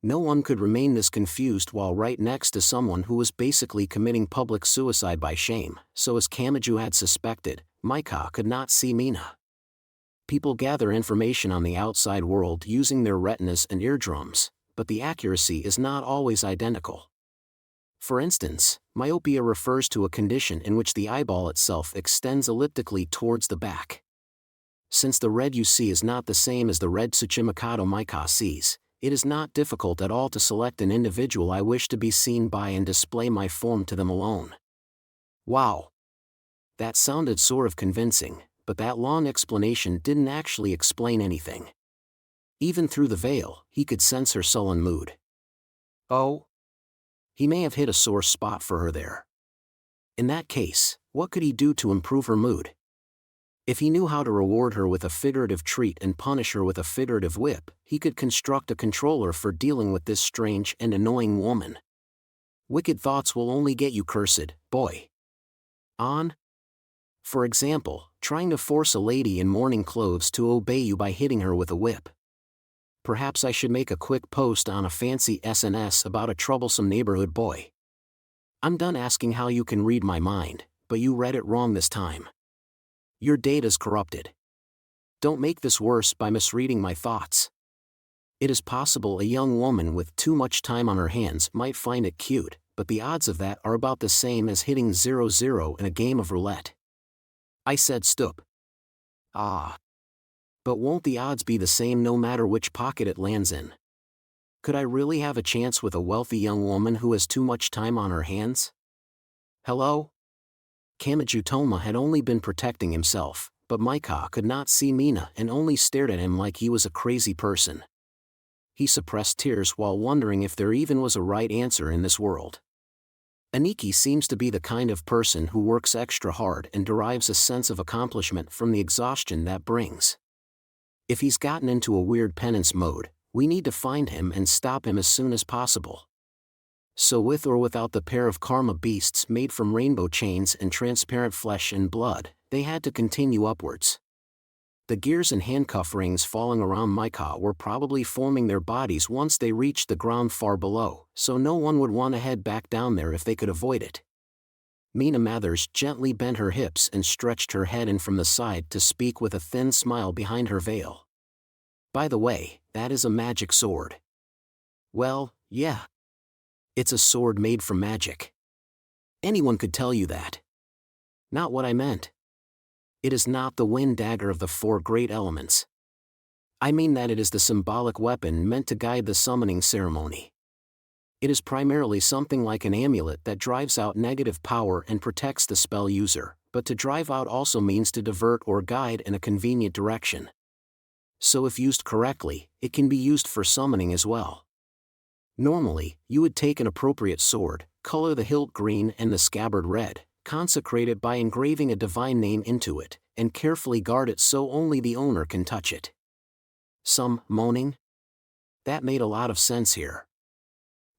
Speaker 1: No one could remain this confused while right next to someone who was basically committing public suicide by shame, so as Kamachi had suspected, Maika could not see Mina. People gather information on the outside world using their retinas and eardrums, but the accuracy is not always identical. For instance, myopia refers to a condition in which the eyeball itself extends elliptically towards the back. Since the red you see is not the same as the red Tsuchimikado Maika sees, it is not difficult at all to select an individual I wish to be seen by and display my form to them alone. Wow! That sounded sort of convincing, but that long explanation didn't actually explain anything. Even through the veil, he could sense her sullen mood. Oh? He may have hit a sore spot for her there. In that case, what could he do to improve her mood? If he knew how to reward her with a figurative treat and punish her with a figurative whip, he could construct a controller for dealing with this strange and annoying woman. Wicked thoughts will only get you cursed, boy. On? For example, trying to force a lady in mourning clothes to obey you by hitting her with a whip. Perhaps I should make a quick post on a fancy SNS about a troublesome neighborhood boy. I'm done asking how you can read my mind, but you read it wrong this time. Your data's corrupted. Don't make this worse by misreading my thoughts. It is possible a young woman with too much time on her hands might find it cute, but the odds of that are about the same as hitting 0-0 in a game of roulette. I said stup. Ah. But won't the odds be the same no matter which pocket it lands in? Could I really have a chance with a wealthy young woman who has too much time on her hands? Hello? Kamachi Toma had only been protecting himself, but Maika could not see Mina and only stared at him like he was a crazy person. He suppressed tears while wondering if there even was a right answer in this world. Aniki seems to be the kind of person who works extra hard and derives a sense of accomplishment from the exhaustion that brings. If he's gotten into a weird penance mode, we need to find him and stop him as soon as possible. So with or without the pair of karma beasts made from rainbow chains and transparent flesh and blood, they had to continue upwards. The gears and handcuff rings falling around Maika were probably forming their bodies once they reached the ground far below, so no one would want to head back down there if they could avoid it. Mina Mathers gently bent her hips and stretched her head in from the side to speak with a thin smile behind her veil. By the way, that is a magic sword. Well, yeah. It's a sword made from magic. Anyone could tell you that. Not what I meant. It is not the wind dagger of the four great elements. I mean that it is the symbolic weapon meant to guide the summoning ceremony. It is primarily something like an amulet that drives out negative power and protects the spell user, but to drive out also means to divert or guide in a convenient direction. So if used correctly, it can be used for summoning as well. Normally, you would take an appropriate sword, color the hilt green and the scabbard red, consecrate it by engraving a divine name into it, and carefully guard it so only the owner can touch it. Some moaning? That made a lot of sense here.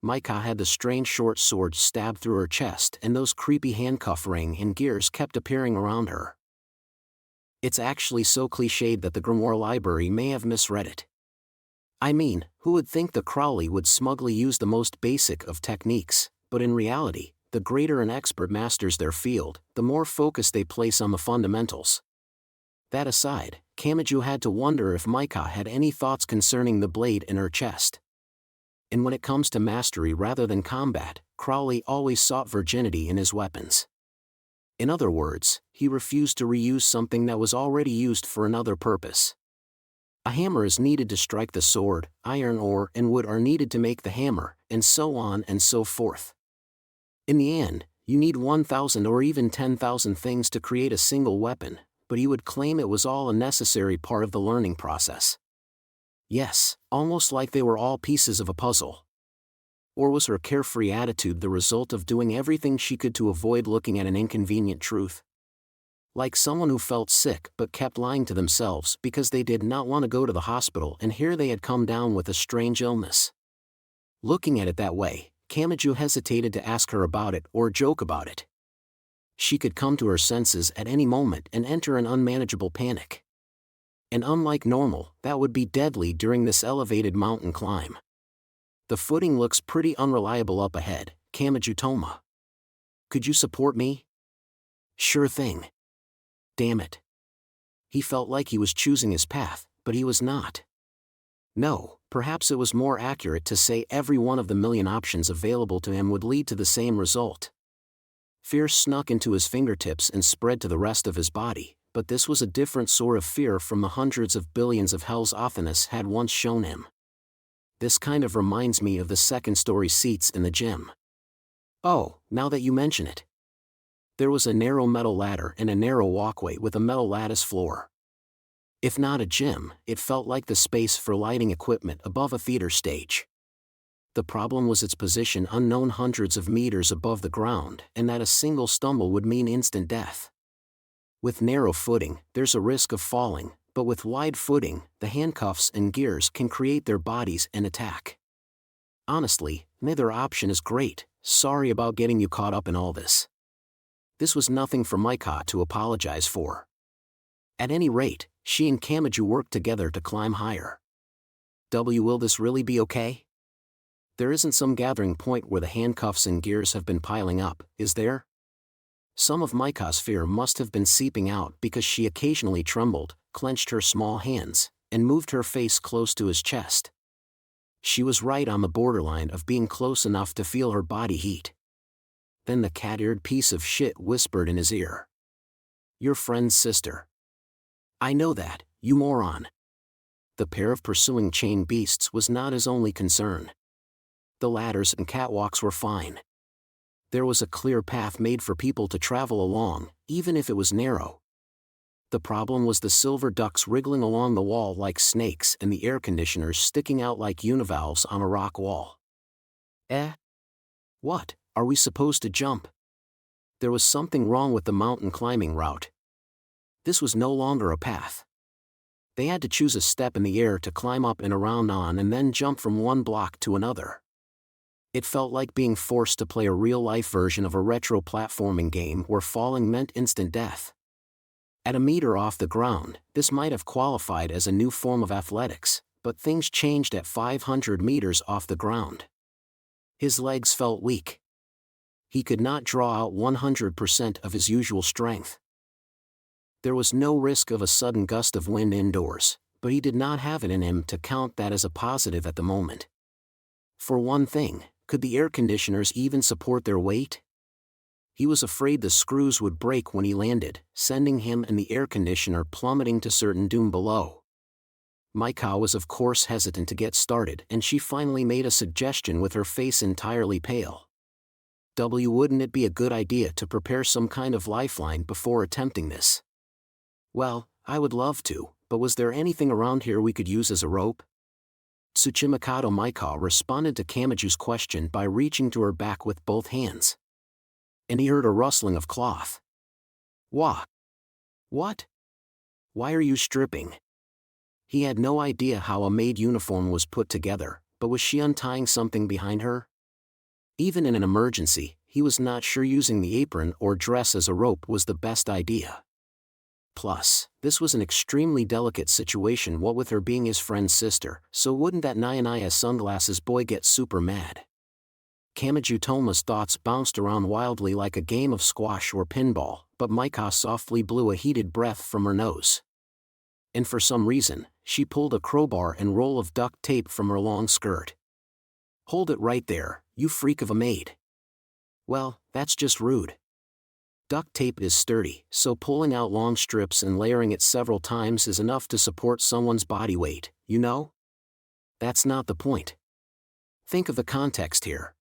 Speaker 1: Maika had the strange short sword stabbed through her chest and those creepy handcuff ring and gears kept appearing around her. It's actually so cliched that the Grimoire Library may have misread it. I mean, who would think the Crowley would smugly use the most basic of techniques, but in reality, the greater an expert masters their field, the more focus they place on the fundamentals. That aside, Kamachi had to wonder if Maika had any thoughts concerning the blade in her chest. And when it comes to mastery rather than combat, Crowley always sought virginity in his weapons. In other words, he refused to reuse something that was already used for another purpose. A hammer is needed to strike the sword, iron ore and wood are needed to make the hammer, and so on and so forth. In the end, you need 1,000 or even 10,000 things to create a single weapon, but he would claim it was all a necessary part of the learning process. Yes, almost like they were all pieces of a puzzle. Or was her carefree attitude the result of doing everything she could to avoid looking at an inconvenient truth? Like someone who felt sick but kept lying to themselves because they did not want to go to the hospital and here they had come down with a strange illness. Looking at it that way, Kamachi hesitated to ask her about it or joke about it. She could come to her senses at any moment and enter an unmanageable panic. And unlike normal, that would be deadly during this elevated mountain climb. The footing looks pretty unreliable up ahead, Kamajutoma. Could you support me? Sure thing. Damn it. He felt like he was choosing his path, but he was not. No, perhaps it was more accurate to say every one of the million options available to him would lead to the same result. Fear snuck into his fingertips and spread to the rest of his body, but this was a different sort of fear from the hundreds of billions of hells Ophinus had once shown him. This kind of reminds me of the second-story seats in the gym. Oh, now that you mention it. There was a narrow metal ladder and a narrow walkway with a metal lattice floor. If not a gym, it felt like the space for lighting equipment above a theater stage. The problem was its position unknown hundreds of meters above the ground, and that a single stumble would mean instant death. With narrow footing, there's a risk of falling, but with wide footing, the handcuffs and gears can create their bodies and attack. Honestly, neither option is great. Sorry about getting you caught up in all this. This was nothing for Maika to apologize for. At any rate, she and Kamaju worked together to climb higher. Will this really be okay? There isn't some gathering point where the handcuffs and gears have been piling up, is there? Some of Maika's fear must have been seeping out because she occasionally trembled, clenched her small hands, and moved her face close to his chest. She was right on the borderline of being close enough to feel her body heat. Then the cat-eared piece of shit whispered in his ear. Your friend's sister. I know that, you moron. The pair of pursuing chain beasts was not his only concern. The ladders and catwalks were fine. There was a clear path made for people to travel along, even if it was narrow. The problem was the silver ducks wriggling along the wall like snakes and the air conditioners sticking out like univalves on a rock wall. What, are we supposed to jump? There was something wrong with the mountain climbing route. This was no longer a path. They had to choose a step in the air to climb up and around on and then jump from one block to another. It felt like being forced to play a real-life version of a retro platforming game where falling meant instant death. At a meter off the ground, this might have qualified as a new form of athletics, but things changed at 500 meters off the ground. His legs felt weak. He could not draw out 100% of his usual strength. There was no risk of a sudden gust of wind indoors, but he did not have it in him to count that as a positive at the moment. For one thing, could the air conditioners even support their weight? He was afraid the screws would break when he landed, sending him and the air conditioner plummeting to certain doom below. Maika was of course hesitant to get started, and she finally made a suggestion with her face entirely pale. Wouldn't it be a good idea to prepare some kind of lifeline before attempting this? Well, I would love to, but was there anything around here we could use as a rope? Tsuchimikado Maika responded to Kamaju's question by reaching to her back with both hands. And he heard a rustling of cloth. What? Why are you stripping? He had no idea how a maid uniform was put together, but was she untying something behind her? Even in an emergency, he was not sure using the apron or dress as a rope was the best idea. Plus, this was an extremely delicate situation, what with her being his friend's sister, so wouldn't that Naya sunglasses boy get super mad? Kamajutoma's thoughts bounced around wildly like a game of squash or pinball, but Maika softly blew a heated breath from her nose. And for some reason, she pulled a crowbar and roll of duct tape from her long skirt. Hold it right there, you freak of a maid. Well, that's just rude. Duct tape is sturdy, so pulling out long strips and layering it several times is enough to support someone's body weight, you know? That's not the point. Think of the context here.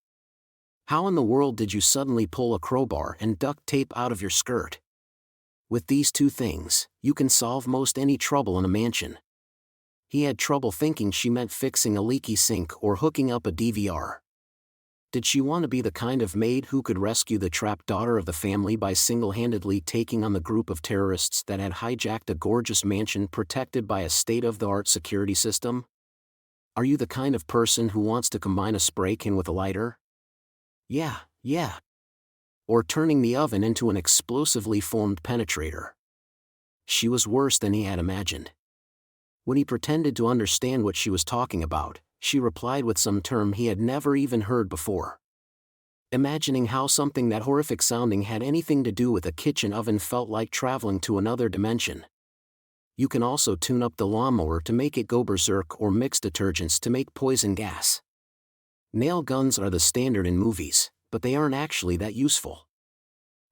Speaker 1: How in the world did you suddenly pull a crowbar and duct tape out of your skirt? With these two things, you can solve most any trouble in a mansion. He had trouble thinking she meant fixing a leaky sink or hooking up a DVR. Did she want to be the kind of maid who could rescue the trapped daughter of the family by single-handedly taking on the group of terrorists that had hijacked a gorgeous mansion protected by a state-of-the-art security system? Are you the kind of person who wants to combine a spray can with a lighter? Yeah. Or turning the oven into an explosively formed penetrator. She was worse than he had imagined. When he pretended to understand what she was talking about, she replied with some term he had never even heard before. Imagining how something that horrific sounding had anything to do with a kitchen oven felt like traveling to another dimension. You can also tune up the lawnmower to make it go berserk or mix detergents to make poison gas. Nail guns are the standard in movies, but they aren't actually that useful.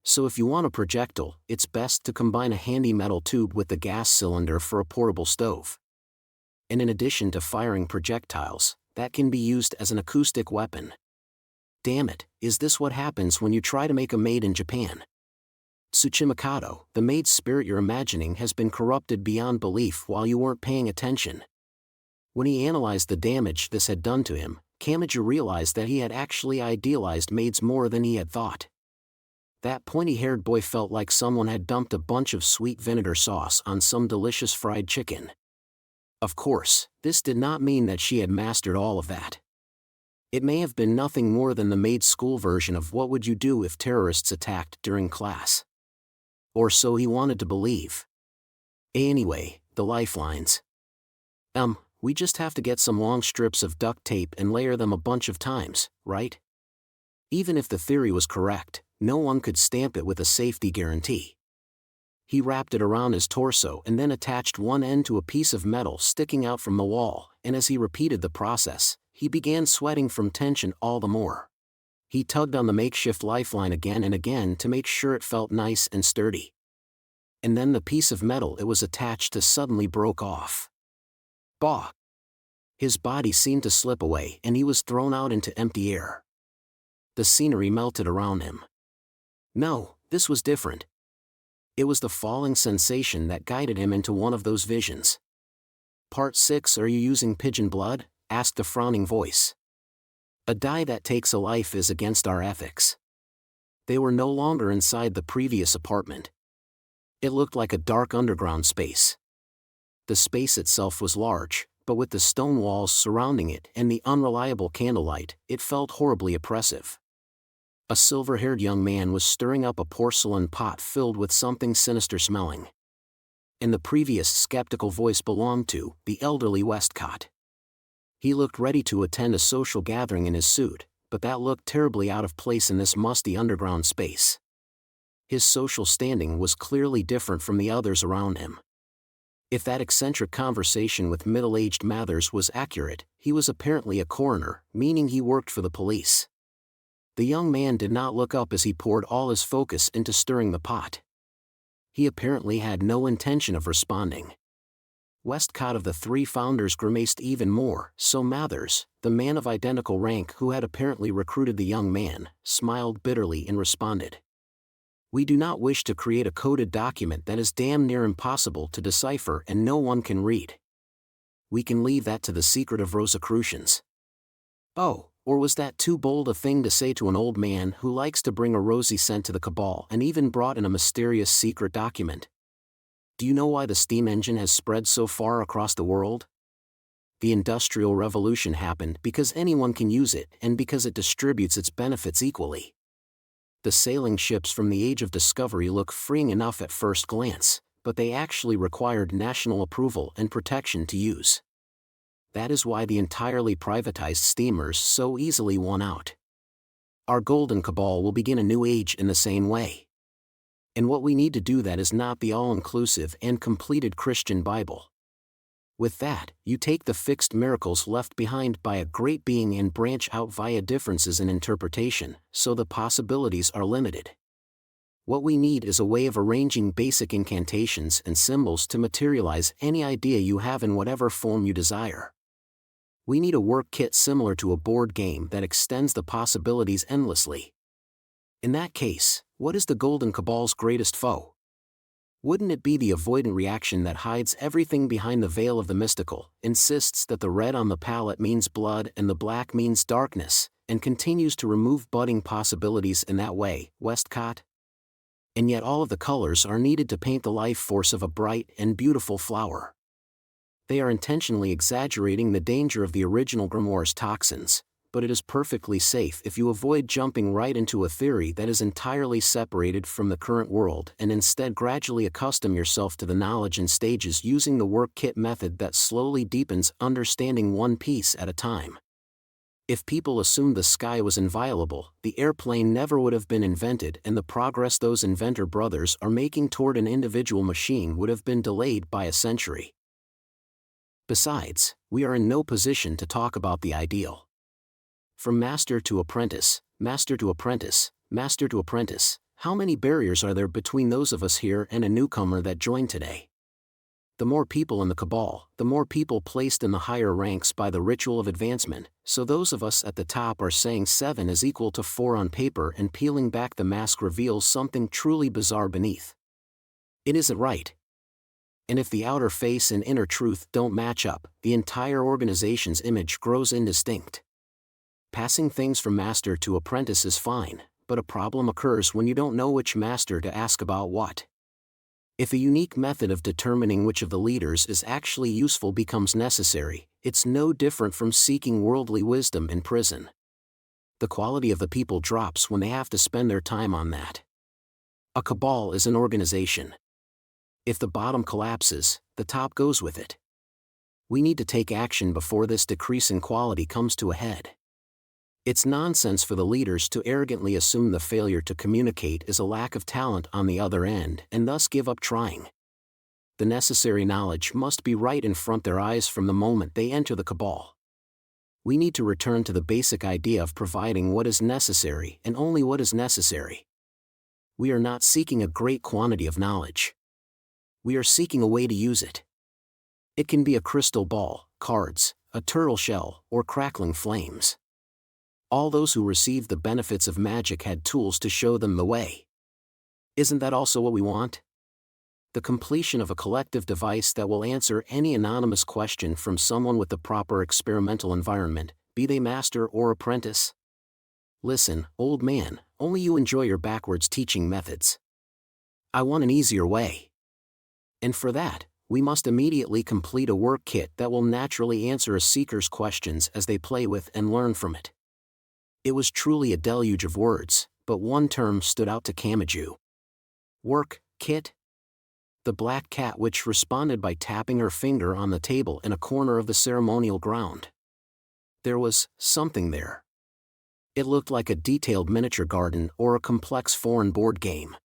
Speaker 1: So if you want a projectile, it's best to combine a handy metal tube with the gas cylinder for a portable stove. And in addition to firing projectiles, that can be used as an acoustic weapon. Damn it, is this what happens when you try to make a maid in Japan? Tsuchimikado, the maid's spirit you're imagining has been corrupted beyond belief while you weren't paying attention. When he analyzed the damage this had done to him, Kamachi realized that he had actually idealized maids more than he had thought. That pointy-haired boy felt like someone had dumped a bunch of sweet vinegar sauce on some delicious fried chicken. Of course, this did not mean that she had mastered all of that. It may have been nothing more than the maid's school version of what would you do if terrorists attacked during class. Or so he wanted to believe. Anyway, the lifelines. We just have to get some long strips of duct tape and layer them a bunch of times, right? Even if the theory was correct, no one could stamp it with a safety guarantee. He wrapped it around his torso and then attached one end to a piece of metal sticking out from the wall, and as he repeated the process, he began sweating from tension all the more. He tugged on the makeshift lifeline again and again to make sure it felt nice and sturdy. And then the piece of metal it was attached to suddenly broke off. Bah! His body seemed to slip away and he was thrown out into empty air. The scenery melted around him. No, this was different. It was the falling sensation that guided him into one of those visions. Part 6. Are you using pigeon blood? Asked the frowning voice. A dye that takes a life is against our ethics. They were no longer inside the previous apartment. It looked like a dark underground space. The space itself was large, but with the stone walls surrounding it and the unreliable candlelight, it felt horribly oppressive. A silver-haired young man was stirring up a porcelain pot filled with something sinister smelling. And the previous skeptical voice belonged to the elderly Westcott. He looked ready to attend a social gathering in his suit, but that looked terribly out of place in this musty underground space. His social standing was clearly different from the others around him. If that eccentric conversation with middle-aged Mathers was accurate, he was apparently a coroner, meaning he worked for the police. The young man did not look up as he poured all his focus into stirring the pot. He apparently had no intention of responding. Westcott of the three founders grimaced even more, so Mathers, the man of identical rank who had apparently recruited the young man, smiled bitterly and responded. We do not wish to create a coded document that is damn near impossible to decipher and no one can read. We can leave that to the secret of Rosicrucians. Oh, or was that too bold a thing to say to an old man who likes to bring a rosy scent to the cabal and even brought in a mysterious secret document? Do you know why the steam engine has spread so far across the world? The Industrial Revolution happened because anyone can use it and because it distributes its benefits equally. The sailing ships from the Age of Discovery look freeing enough at first glance, but they actually required national approval and protection to use. That is why the entirely privatized steamers so easily won out. Our Golden Cabal will begin a new age in the same way. And what we need to do that is not the all-inclusive and completed Christian Bible. With that, you take the fixed miracles left behind by a great being and branch out via differences in interpretation, so the possibilities are limited. What we need is a way of arranging basic incantations and symbols to materialize any idea you have in whatever form you desire. We need a work kit similar to a board game that extends the possibilities endlessly. In that case, what is the Golden Cabal's greatest foe? Wouldn't it be the avoidant reaction that hides everything behind the veil of the mystical, insists that the red on the palette means blood and the black means darkness, and continues to remove budding possibilities in that way, Westcott? And yet all of the colors are needed to paint the life force of a bright and beautiful flower. They are intentionally exaggerating the danger of the original grimoire's toxins, but it is perfectly safe if you avoid jumping right into a theory that is entirely separated from the current world and instead gradually accustom yourself to the knowledge in stages using the work kit method that slowly deepens understanding one piece at a time. If people assumed the sky was inviolable, the airplane never would have been invented, and the progress those inventor brothers are making toward an individual machine would have been delayed by a century. Besides, we are in no position to talk about the ideal. From master to apprentice, master to apprentice, master to apprentice, how many barriers are there between those of us here and a newcomer that joined today? The more people in the cabal, the more people placed in the higher ranks by the ritual of advancement, so those of us at the top are saying 7 is equal to 4 on paper, and peeling back the mask reveals something truly bizarre beneath. It isn't right. And if the outer face and inner truth don't match up, the entire organization's image grows indistinct. Passing things from master to apprentice is fine, but a problem occurs when you don't know which master to ask about what. If a unique method of determining which of the leaders is actually useful becomes necessary, it's no different from seeking worldly wisdom in prison. The quality of the people drops when they have to spend their time on that. A cabal is an organization. If the bottom collapses, the top goes with it. We need to take action before this decrease in quality comes to a head. It's nonsense for the leaders to arrogantly assume the failure to communicate is a lack of talent on the other end and thus give up trying. The necessary knowledge must be right in front their eyes from the moment they enter the cabal. We need to return to the basic idea of providing what is necessary and only what is necessary. We are not seeking a great quantity of knowledge. We are seeking a way to use it. It can be a crystal ball, cards, a turtle shell, or crackling flames. All those who received the benefits of magic had tools to show them the way. Isn't that also what we want? The completion of a collective device that will answer any anonymous question from someone with the proper experimental environment, be they master or apprentice. Listen, old man, only you enjoy your backwards teaching methods. I want an easier way. And for that, we must immediately complete a work kit that will naturally answer a seeker's questions as they play with and learn from it. It was truly a deluge of words, but one term stood out to Kamachi. Work kit? The black cat witch responded by tapping her finger on the table in a corner of the ceremonial ground. There was something there. It looked like a detailed miniature garden or a complex foreign board game.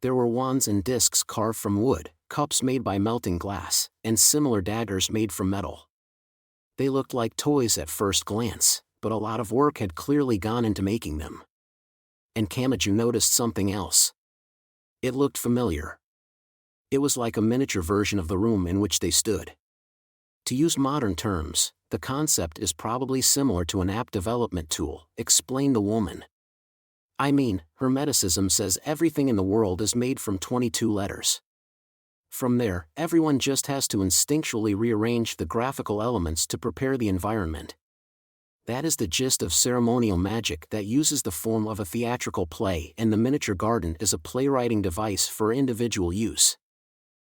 Speaker 1: There were wands and discs carved from wood, cups made by melting glass, and similar daggers made from metal. They looked like toys at first glance, but a lot of work had clearly gone into making them. And Kamachi noticed something else. It looked familiar. It was like a miniature version of the room in which they stood. To use modern terms, the concept is probably similar to an app development tool, explained the woman. I mean, Hermeticism says everything in the world is made from 22 letters. From there, everyone just has to instinctually rearrange the graphical elements to prepare the environment. That is the gist of ceremonial magic that uses the form of a theatrical play, and the miniature garden is a playwriting device for individual use.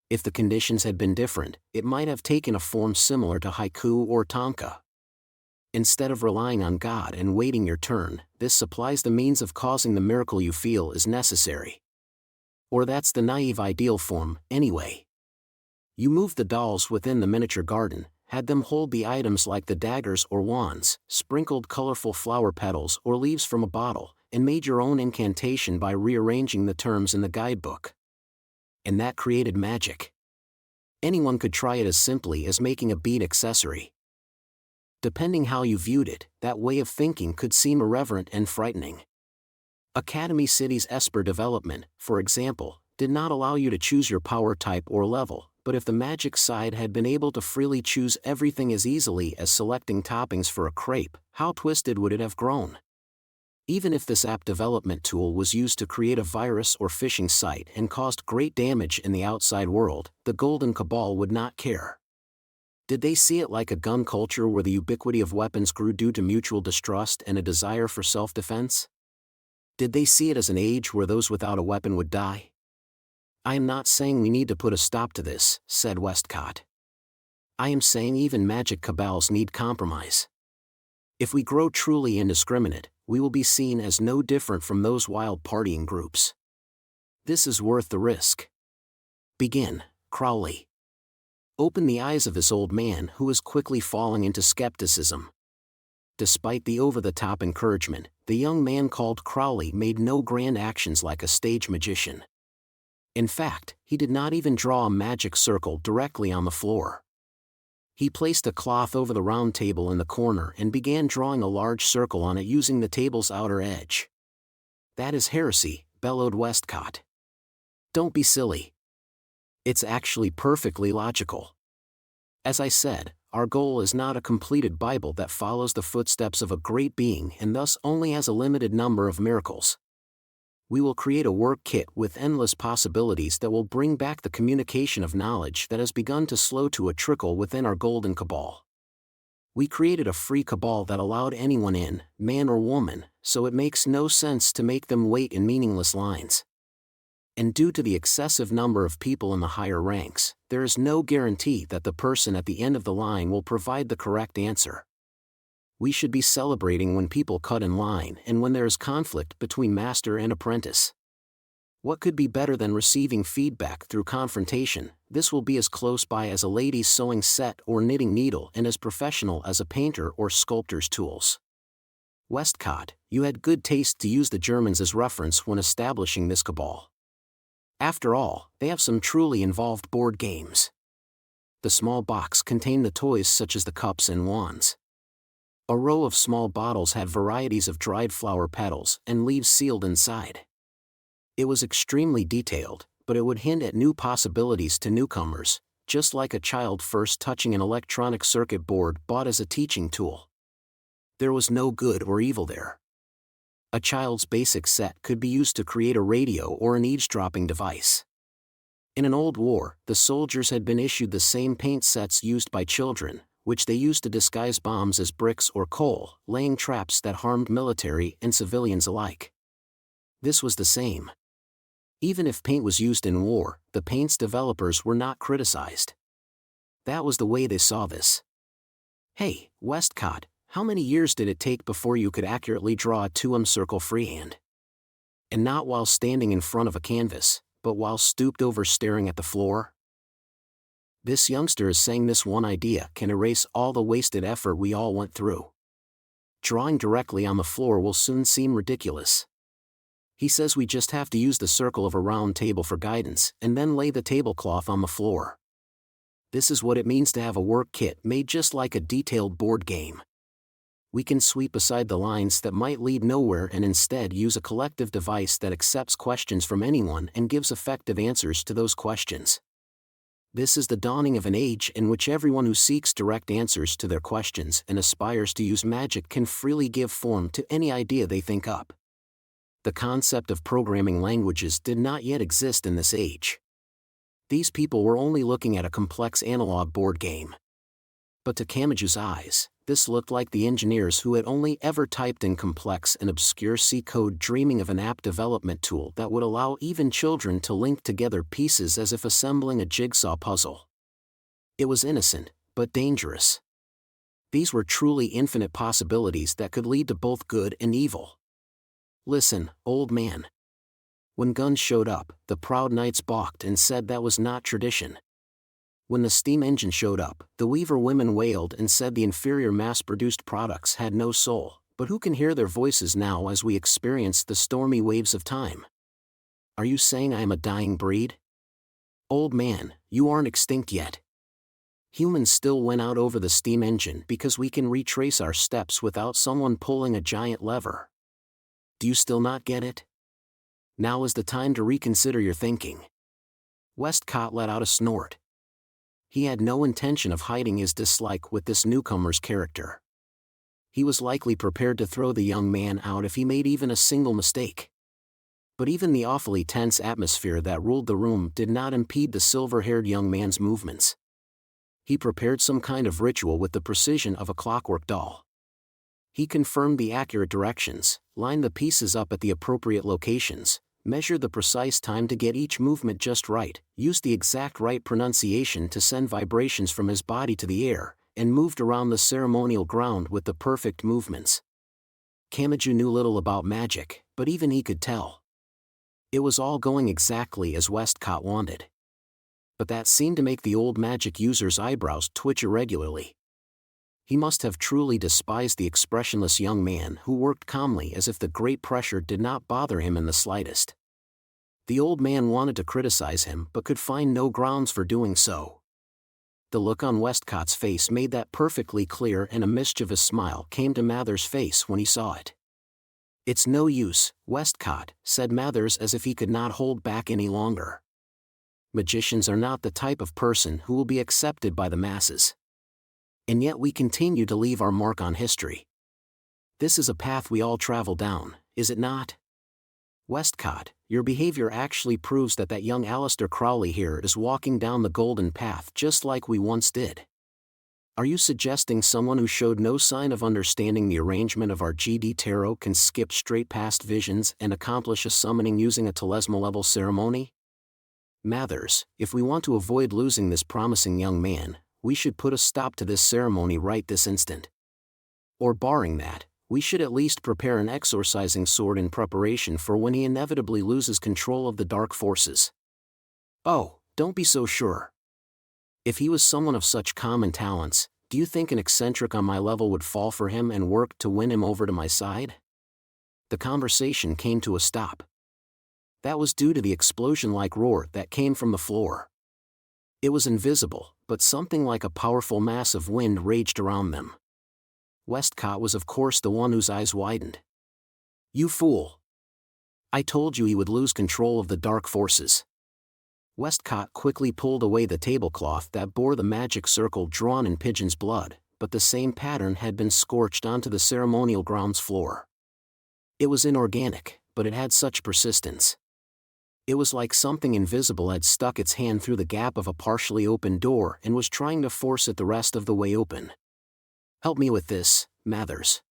Speaker 1: If the conditions had been different, it might have taken a form similar to haiku or tanka. Instead of relying on God and waiting your turn, this supplies the means of causing the miracle you feel is necessary. Or that's the naive ideal form, anyway. You moved the dolls within the miniature garden, had them hold the items like the daggers or wands, sprinkled colorful flower petals or leaves from a bottle, and made your own incantation by rearranging the terms in the guidebook. And that created magic. Anyone could try it as simply as making a bead accessory. Depending how you viewed it, that way of thinking could seem irreverent and frightening. Academy City's Esper development, for example, did not allow you to choose your power type or level, but if the magic side had been able to freely choose everything as easily as selecting toppings for a crepe, how twisted would it have grown? Even if this app development tool was used to create a virus or phishing site and caused great damage in the outside world, the Golden Cabal would not care. Did they see it like a gun culture where the ubiquity of weapons grew due to mutual distrust and a desire for self-defense? Did they see it as an age where those without a weapon would die? I am not saying we need to put a stop to this, said Westcott. I am saying even magic cabals need compromise. If we grow truly indiscriminate, we will be seen as no different from those wild partying groups. This is worth the risk. Begin, Crowley. Open the eyes of this old man who is quickly falling into skepticism. Despite the over-the-top encouragement, the young man called Crowley made no grand actions like a stage magician. In fact, he did not even draw a magic circle directly on the floor. He placed a cloth over the round table in the corner and began drawing a large circle on it using the table's outer edge. "That is heresy," bellowed Westcott. "Don't be silly. It's actually perfectly logical. As I said, our goal is not a completed Bible that follows the footsteps of a great being and thus only has a limited number of miracles. We will create a work kit with endless possibilities that will bring back the communication of knowledge that has begun to slow to a trickle within our golden cabal. We created a free cabal that allowed anyone in, man or woman, so it makes no sense to make them wait in meaningless lines. And due to the excessive number of people in the higher ranks, there is no guarantee that the person at the end of the line will provide the correct answer. We should be celebrating when people cut in line and when there is conflict between master and apprentice. What could be better than receiving feedback through confrontation? This will be as close by as a lady's sewing set or knitting needle and as professional as a painter or sculptor's tools. Westcott, you had good taste to use the Germans as reference when establishing this cabal. After all, they have some truly involved board games. The small box contained the toys such as the cups and wands. A row of small bottles had varieties of dried flower petals and leaves sealed inside. It was extremely detailed, but it would hint at new possibilities to newcomers, just like a child first touching an electronic circuit board bought as a teaching tool. There was no good or evil there. A child's basic set could be used to create a radio or an eavesdropping device. In an old war, the soldiers had been issued the same paint sets used by children, which they used to disguise bombs as bricks or coal, laying traps that harmed military and civilians alike. This was the same. Even if paint was used in war, the paint's developers were not criticized. That was the way they saw this. Hey, Westcott, how many years did it take before you could accurately draw a 2M circle freehand? And not while standing in front of a canvas, but while stooped over staring at the floor? This youngster is saying this one idea can erase all the wasted effort we all went through. Drawing directly on the floor will soon seem ridiculous. He says we just have to use the circle of a round table for guidance and then lay the tablecloth on the floor. This is what it means to have a work kit made just like a detailed board game. We can sweep aside the lines that might lead nowhere and instead use a collective device that accepts questions from anyone and gives effective answers to those questions. This is the dawning of an age in which everyone who seeks direct answers to their questions and aspires to use magic can freely give form to any idea they think up. The concept of programming languages did not yet exist in this age. These people were only looking at a complex analog board game. But to Kamaju's eyes, this looked like the engineers who had only ever typed in complex and obscure C code dreaming of an app development tool that would allow even children to link together pieces as if assembling a jigsaw puzzle. It was innocent, but dangerous. These were truly infinite possibilities that could lead to both good and evil. Listen, old man. When guns showed up, the proud knights balked and said that was not tradition. When the steam engine showed up, the weaver women wailed and said the inferior mass-produced products had no soul, but who can hear their voices now as we experience the stormy waves of time? Are you saying I am a dying breed? Old man, you aren't extinct yet. Humans still went out over the steam engine because we can retrace our steps without someone pulling a giant lever. Do you still not get it? Now is the time to reconsider your thinking. Westcott let out a snort. He had no intention of hiding his dislike with this newcomer's character. He was likely prepared to throw the young man out if he made even a single mistake. But even the awfully tense atmosphere that ruled the room did not impede the silver-haired young man's movements. He prepared some kind of ritual with the precision of a clockwork doll. He confirmed the accurate directions, lined the pieces up at the appropriate locations, measured the precise time to get each movement just right, used the exact right pronunciation to send vibrations from his body to the air, and moved around the ceremonial ground with the perfect movements. Kamachi knew little about magic, but even he could tell. It was all going exactly as Westcott wanted. But that seemed to make the old magic user's eyebrows twitch irregularly. He must have truly despised the expressionless young man who worked calmly as if the great pressure did not bother him in the slightest. The old man wanted to criticize him but could find no grounds for doing so. The look on Westcott's face made that perfectly clear, and a mischievous smile came to Mather's face when he saw it. "It's no use, Westcott," said Mathers as if he could not hold back any longer. "Magicians are not the type of person who will be accepted by the masses. And yet we continue to leave our mark on history. This is a path we all travel down, is it not? Westcott, your behavior actually proves that young Aleister Crowley here is walking down the golden path just like we once did. Are you suggesting someone who showed no sign of understanding the arrangement of our GD tarot can skip straight past visions and accomplish a summoning using a telesmo-level ceremony? Mathers, if we want to avoid losing this promising young man, we should put a stop to this ceremony right this instant. Or barring that, we should at least prepare an exorcising sword in preparation for when he inevitably loses control of the dark forces." "Oh, don't be so sure. If he was someone of such common talents, do you think an eccentric on my level would fall for him and work to win him over to my side?" The conversation came to a stop. That was due to the explosion-like roar that came from the floor. It was invisible, but something like a powerful mass of wind raged around them. Westcott was of course the one whose eyes widened. "You fool! I told you he would lose control of the dark forces." Westcott quickly pulled away the tablecloth that bore the magic circle drawn in Pigeon's blood, but the same pattern had been scorched onto the ceremonial grounds floor. It was inorganic, but it had such persistence. It was like something invisible had stuck its hand through the gap of a partially open door and was trying to force it the rest of the way open. "Help me with this, Mathers.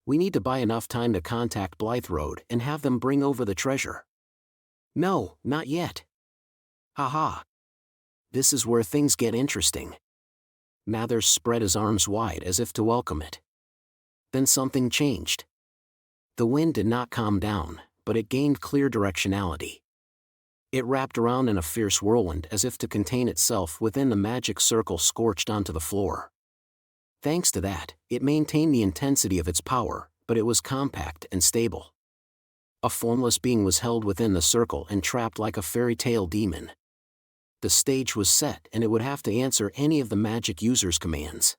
Speaker 1: We need to buy enough time to contact Blythe Road and have them bring over the treasure." "No, not yet." "Haha. This is where things get interesting." Mathers spread his arms wide as if to welcome it. Then something changed. The wind did not calm down, but it gained clear directionality. It wrapped around in a fierce whirlwind as if to contain itself within the magic circle scorched onto the floor. Thanks to that, it maintained the intensity of its power, but it was compact and stable. A formless being was held within the circle and trapped like a fairy tale demon. The stage was set and it would have to answer any of the magic user's commands.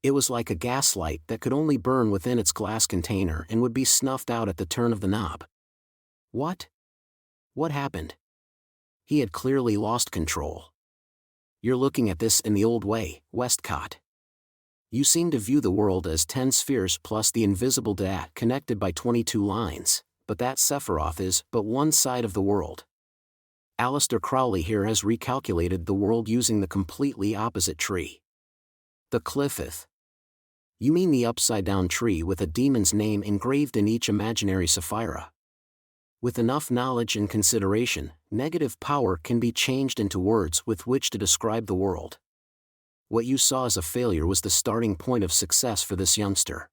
Speaker 1: It was like a gaslight that could only burn within its glass container and would be snuffed out at the turn of the knob. What? What happened? He had clearly lost control. "You're looking at this in the old way, Westcott. You seem to view the world as 10 spheres plus the invisible da'at connected by 22 lines, but that Sephiroth is but one side of the world. Aleister Crowley here has recalculated the world using the completely opposite tree. The Cliffith. You mean the upside-down tree with a demon's name engraved in each imaginary Sapphira. With enough knowledge and consideration, negative power can be changed into words with which to describe the world. What you saw as a failure was the starting point of success for this youngster.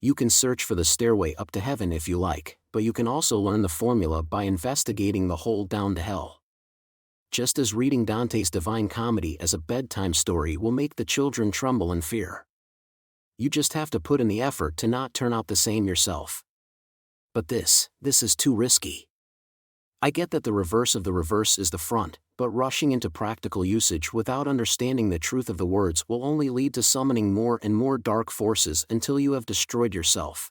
Speaker 1: You can search for the stairway up to heaven if you like, but you can also learn the formula by investigating the hole down to hell. Just as reading Dante's Divine Comedy as a bedtime story will make the children tremble in fear. You just have to put in the effort to not turn out the same yourself. But this is too risky. I get that the reverse of the reverse is the front, but rushing into practical usage without understanding the truth of the words will only lead to summoning more and more dark forces until you have destroyed yourself.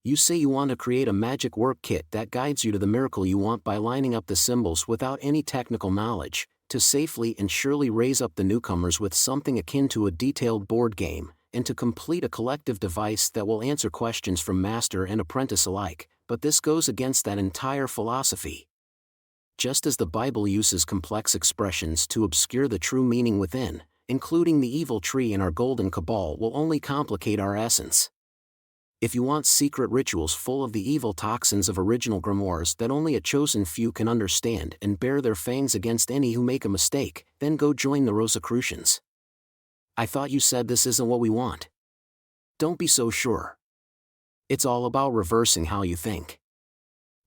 Speaker 1: You say you want to create a magic work kit that guides you to the miracle you want by lining up the symbols without any technical knowledge, to safely and surely raise up the newcomers with something akin to a detailed board game, and to complete a collective device that will answer questions from master and apprentice alike, but this goes against that entire philosophy. Just as the Bible uses complex expressions to obscure the true meaning within, including the evil tree in our golden cabal will only complicate our essence. If you want secret rituals full of the evil toxins of original grimoires that only a chosen few can understand and bear their fangs against any who make a mistake, then go join the Rosicrucians. I thought you said this isn't what we want. Don't be so sure. It's all about reversing how you think.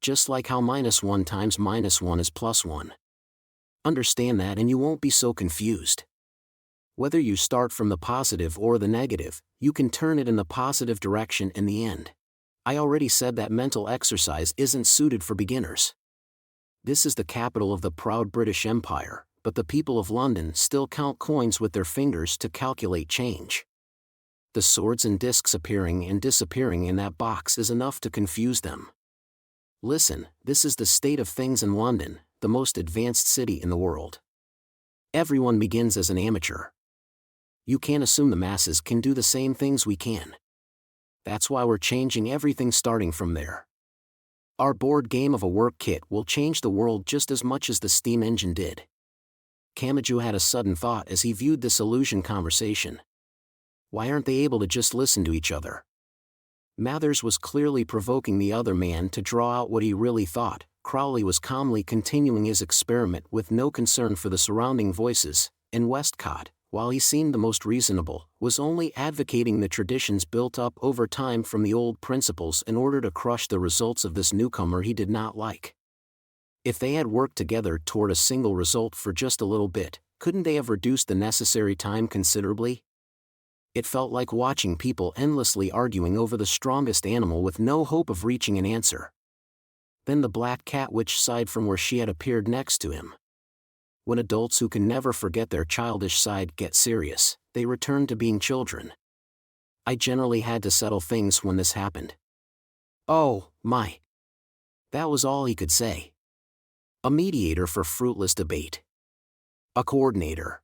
Speaker 1: Just like how -1 times -1 is +1. Understand that and you won't be so confused. Whether you start from the positive or the negative, you can turn it in the positive direction in the end. I already said that mental exercise isn't suited for beginners. This is the capital of the proud British Empire, but the people of London still count coins with their fingers to calculate change. The swords and discs appearing and disappearing in that box is enough to confuse them. Listen, this is the state of things in London, the most advanced city in the world. Everyone begins as an amateur. You can't assume the masses can do the same things we can. That's why we're changing everything starting from there. Our board game of a work kit will change the world just as much as the steam engine did. Kamachi had a sudden thought as he viewed this illusion conversation. Why aren't they able to just listen to each other? Mathers was clearly provoking the other man to draw out what he really thought. Crowley was calmly continuing his experiment with no concern for the surrounding voices, and Westcott, while he seemed the most reasonable, was only advocating the traditions built up over time from the old principles in order to crush the results of this newcomer he did not like. If they had worked together toward a single result for just a little bit, couldn't they have reduced the necessary time considerably? It felt like watching people endlessly arguing over the strongest animal with no hope of reaching an answer. Then the black cat witch sighed from where she had appeared next to him. When adults who can never forget their childish side get serious, they return to being children. I generally had to settle things when this happened. Oh, my. That was all he could say. A mediator for fruitless debate. A coordinator.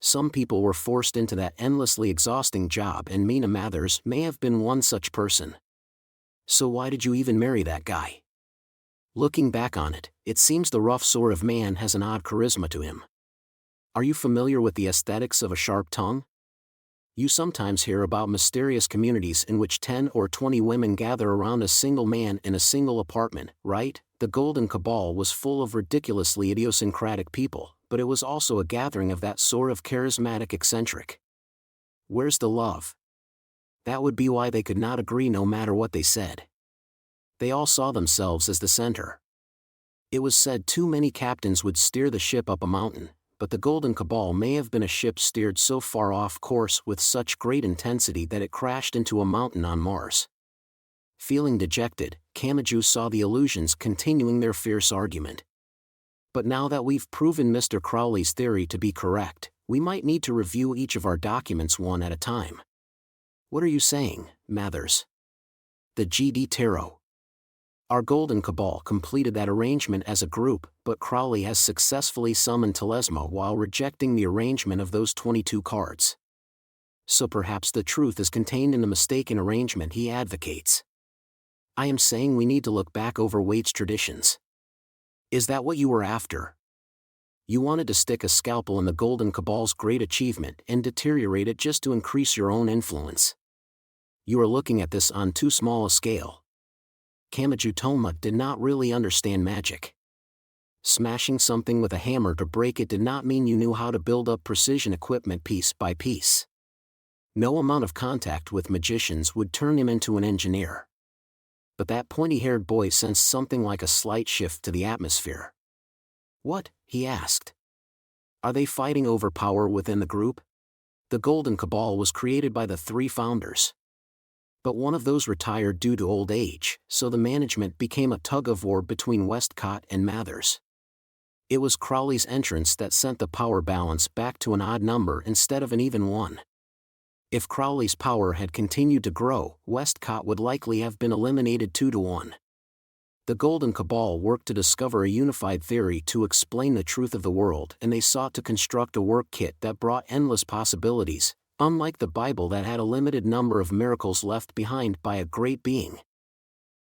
Speaker 1: Some people were forced into that endlessly exhausting job, and Mina Mathers may have been one such person. So why did you even marry that guy? Looking back on it, it seems the rough sort of man has an odd charisma to him. Are you familiar with the aesthetics of a sharp tongue? You sometimes hear about mysterious communities in which 10 or 20 women gather around a single man in a single apartment, right? The Golden Cabal was full of ridiculously idiosyncratic people, but it was also a gathering of that sort of charismatic eccentric. Where's the love? That would be why they could not agree no matter what they said. They all saw themselves as the center. It was said too many captains would steer the ship up a mountain, but the Golden Cabal may have been a ship steered so far off course with such great intensity that it crashed into a mountain on Mars. Feeling dejected, Kamachi saw the illusions continuing their fierce argument. But now that we've proven Mr. Crowley's theory to be correct, we might need to review each of our documents one at a time. What are you saying, Mathers? The GD Tarot. Our Golden Cabal completed that arrangement as a group, but Crowley has successfully summoned Telesma while rejecting the arrangement of those 22 cards. So perhaps the truth is contained in the mistaken arrangement he advocates. I am saying we need to look back over Waite's traditions. Is that what you were after? You wanted to stick a scalpel in the Golden Cabal's great achievement and deteriorate it just to increase your own influence. You are looking at this on too small a scale. Kamachi Toma did not really understand magic. Smashing something with a hammer to break it did not mean you knew how to build up precision equipment piece by piece. No amount of contact with magicians would turn him into an engineer. But that pointy-haired boy sensed something like a slight shift to the atmosphere. What? He asked. Are they fighting over power within the group? The Golden Cabal was created by the 3 founders. But one of those retired due to old age, so the management became a tug-of-war between Westcott and Mathers. It was Crowley's entrance that sent the power balance back to an odd number instead of an even one. If Crowley's power had continued to grow, Westcott would likely have been eliminated 2-1. The Golden Cabal worked to discover a unified theory to explain the truth of the world, and they sought to construct a work kit that brought endless possibilities, unlike the Bible that had a limited number of miracles left behind by a great being.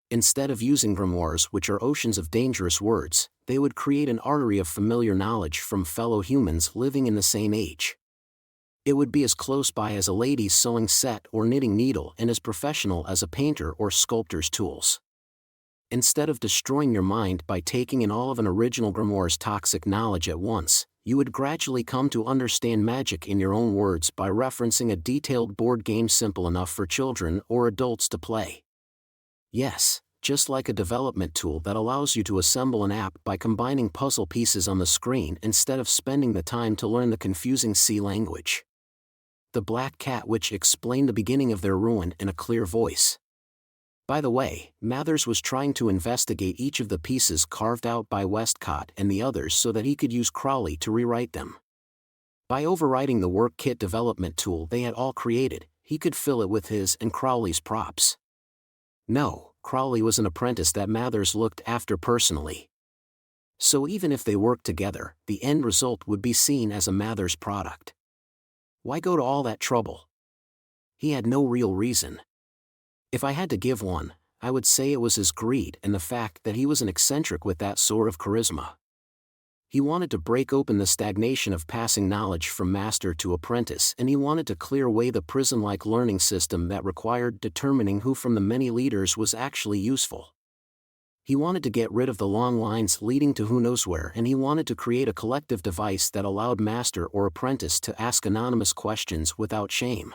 Speaker 1: Instead of using grimoires, which are oceans of dangerous words, they would create an artery of familiar knowledge from fellow humans living in the same age. It would be as close by as a lady's sewing set or knitting needle and as professional as a painter or sculptor's tools. Instead of destroying your mind by taking in all of an original grimoire's toxic knowledge at once, You would gradually come to understand magic in your own words by referencing a detailed board game simple enough for children or adults to play. Yes, just like a development tool that allows you to assemble an app by combining puzzle pieces on the screen instead of spending the time to learn the confusing C language. The Black Cat Witch explained the beginning of their ruin in a clear voice. By the way, Mathers was trying to investigate each of the pieces carved out by Westcott and the others so that he could use Crowley to rewrite them. By overwriting the work kit development tool they had all created, he could fill it with his and Crowley's props. No, Crowley was an apprentice that Mathers looked after personally. So even if they worked together, the end result would be seen as a Mathers product. Why go to all that trouble? He had no real reason. If I had to give one, I would say it was his greed and the fact that he was an eccentric with that sort of charisma. He wanted to break open the stagnation of passing knowledge from master to apprentice, and he wanted to clear away the prison-like learning system that required determining who from the many leaders was actually useful. He wanted to get rid of the long lines leading to who knows where, and he wanted to create a collective device that allowed master or apprentice to ask anonymous questions without shame.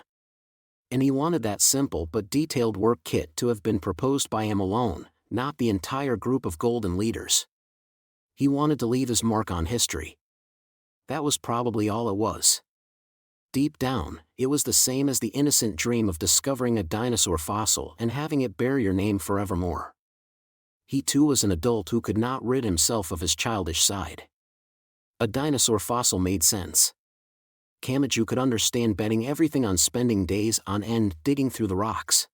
Speaker 1: And he wanted that simple but detailed work kit to have been proposed by him alone, not the entire group of golden leaders. He wanted to leave his mark on history. That was probably all it was. Deep down, it was the same as the innocent dream of discovering a dinosaur fossil and having it bear your name forevermore. He too was an adult who could not rid himself of his childish side. A dinosaur fossil made sense. Kamachi could understand betting everything on spending days on end digging through the rocks.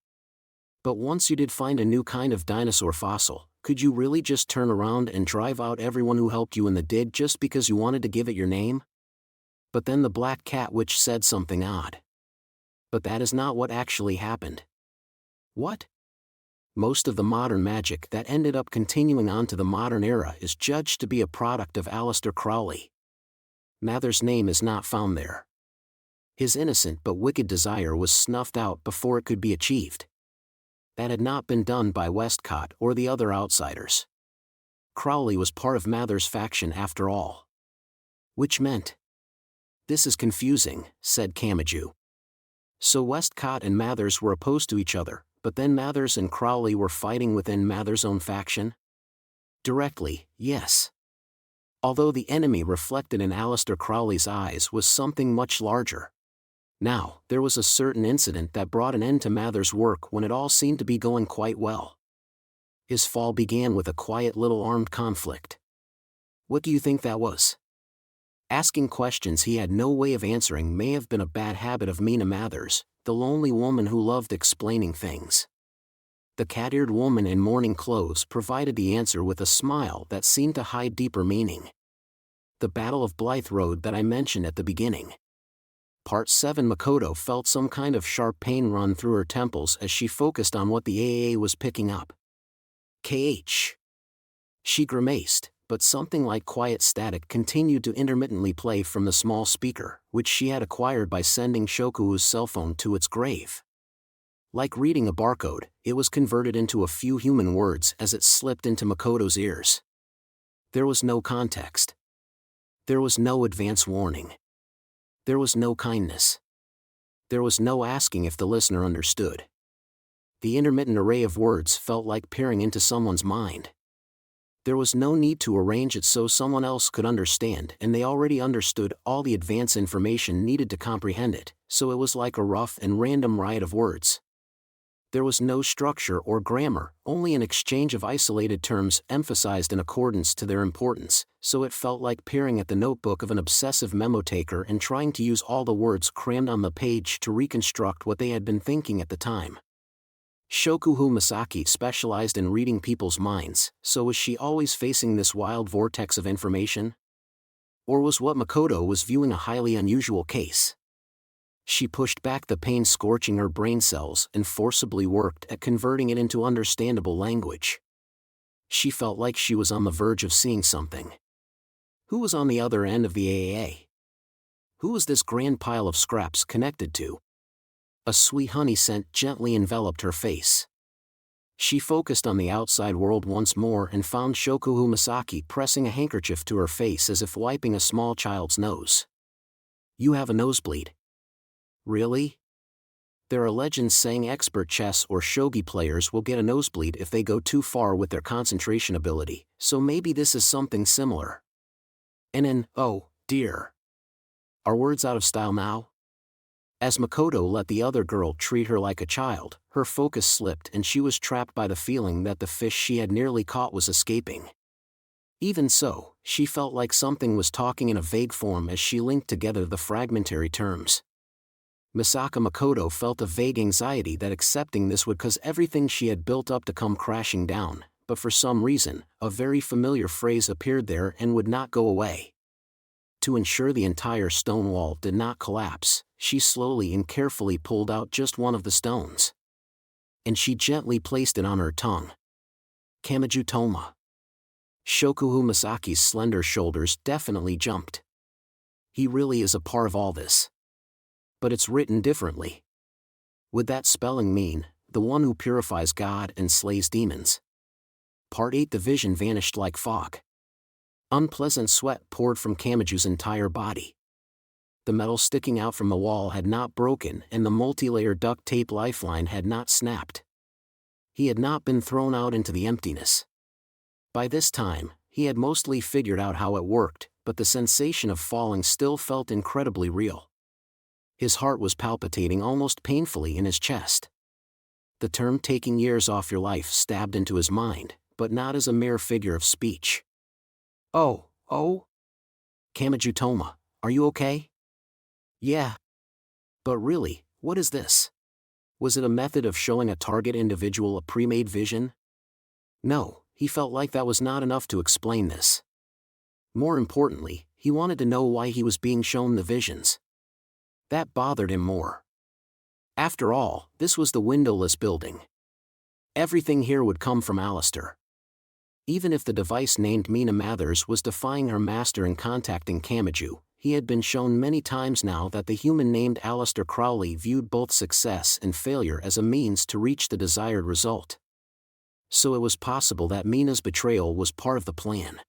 Speaker 1: But once you did find a new kind of dinosaur fossil, could you really just turn around and drive out everyone who helped you in the dig just because you wanted to give it your name? But then the Black Cat Witch said something odd. But that is not what actually happened. What? Most of the modern magic that ended up continuing on to the modern era is judged to be a product of Aleister Crowley. Mather's name is not found there. His innocent but wicked desire was snuffed out before it could be achieved. That had not been done by Westcott or the other outsiders. Crowley was part of Mather's faction after all. Which meant... This is confusing, said Kamachi. So Westcott and Mathers were opposed to each other, but then Mathers and Crowley were fighting within Mathers' own faction? Directly, yes. Although the enemy reflected in Aleister Crowley's eyes was something much larger. Now, there was a certain incident that brought an end to Mathers' work when it all seemed to be going quite well. His fall began with a quiet little armed conflict. What do you think that was? Asking questions he had no way of answering may have been a bad habit of Mina Mathers, the lonely woman who loved explaining things. The cat-eared woman in mourning clothes provided the answer with a smile that seemed to hide deeper meaning. The Battle of Blythe Road that I mentioned at the beginning. Part 7. Makoto felt some kind of sharp pain run through her temples as she focused on what the AAA was picking up. KH. She grimaced, but something like quiet static continued to intermittently play from the small speaker, which she had acquired by sending Shoku's cell phone to its grave. Like reading a barcode, it was converted into a few human words as it slipped into Makoto's ears. There was no context. There was no advance warning. There was no kindness. There was no asking if the listener understood. The intermittent array of words felt like peering into someone's mind. There was no need to arrange it so someone else could understand, and they already understood all the advance information needed to comprehend it, so it was like a rough and random riot of words. There was no structure or grammar, only an exchange of isolated terms emphasized in accordance to their importance, so it felt like peering at the notebook of an obsessive memo-taker and trying to use all the words crammed on the page to reconstruct what they had been thinking at the time. Shokuhu Masaki specialized in reading people's minds, so was she always facing this wild vortex of information? Or was what Makoto was viewing a highly unusual case? She pushed back the pain scorching her brain cells and forcibly worked at converting it into understandable language. She felt like she was on the verge of seeing something. Who was on the other end of the AAA? Who was this grand pile of scraps connected to? A sweet honey scent gently enveloped her face. She focused on the outside world once more and found Shokuhu Masaki pressing a handkerchief to her face as if wiping a small child's nose. "You have a nosebleed." "Really?" "There are legends saying expert chess or shogi players will get a nosebleed if they go too far with their concentration ability, so maybe this is something similar." Oh, dear. Are words out of style now? As Makoto let the other girl treat her like a child, her focus slipped and she was trapped by the feeling that the fish she had nearly caught was escaping. Even so, she felt like something was talking in a vague form as she linked together the fragmentary terms. Misaka Makoto felt a vague anxiety that accepting this would cause everything she had built up to come crashing down, but for some reason, a very familiar phrase appeared there and would not go away. To ensure the entire stone wall did not collapse, she slowly and carefully pulled out just one of the stones. And she gently placed it on her tongue. Kamiju Toma. Shokuhu Masaki's slender shoulders definitely jumped. He really is a part of all this. But it's written differently. Would that spelling mean, the one who purifies God and slays demons? Part 8. The vision vanished like fog. Unpleasant sweat poured from Kamiju's entire body. The metal sticking out from the wall had not broken and the multi-layer duct tape lifeline had not snapped. He had not been thrown out into the emptiness. By this time, he had mostly figured out how it worked, but the sensation of falling still felt incredibly real. His heart was palpitating almost painfully in his chest. The term taking years off your life stabbed into his mind, but not as a mere figure of speech. Oh. Kamiju Toma, are you okay? Yeah. But really, what is this? Was it a method of showing a target individual a pre-made vision? No, he felt like that was not enough to explain this. More importantly, he wanted to know why he was being shown the visions. That bothered him more. After all, this was the windowless building. Everything here would come from Alistair. Even if the device named Mina Mathers was defying her master and contacting Kamiju, he had been shown many times now that the human named Alistair Crowley viewed both success and failure as a means to reach the desired result. So it was possible that Mina's betrayal was part of the plan.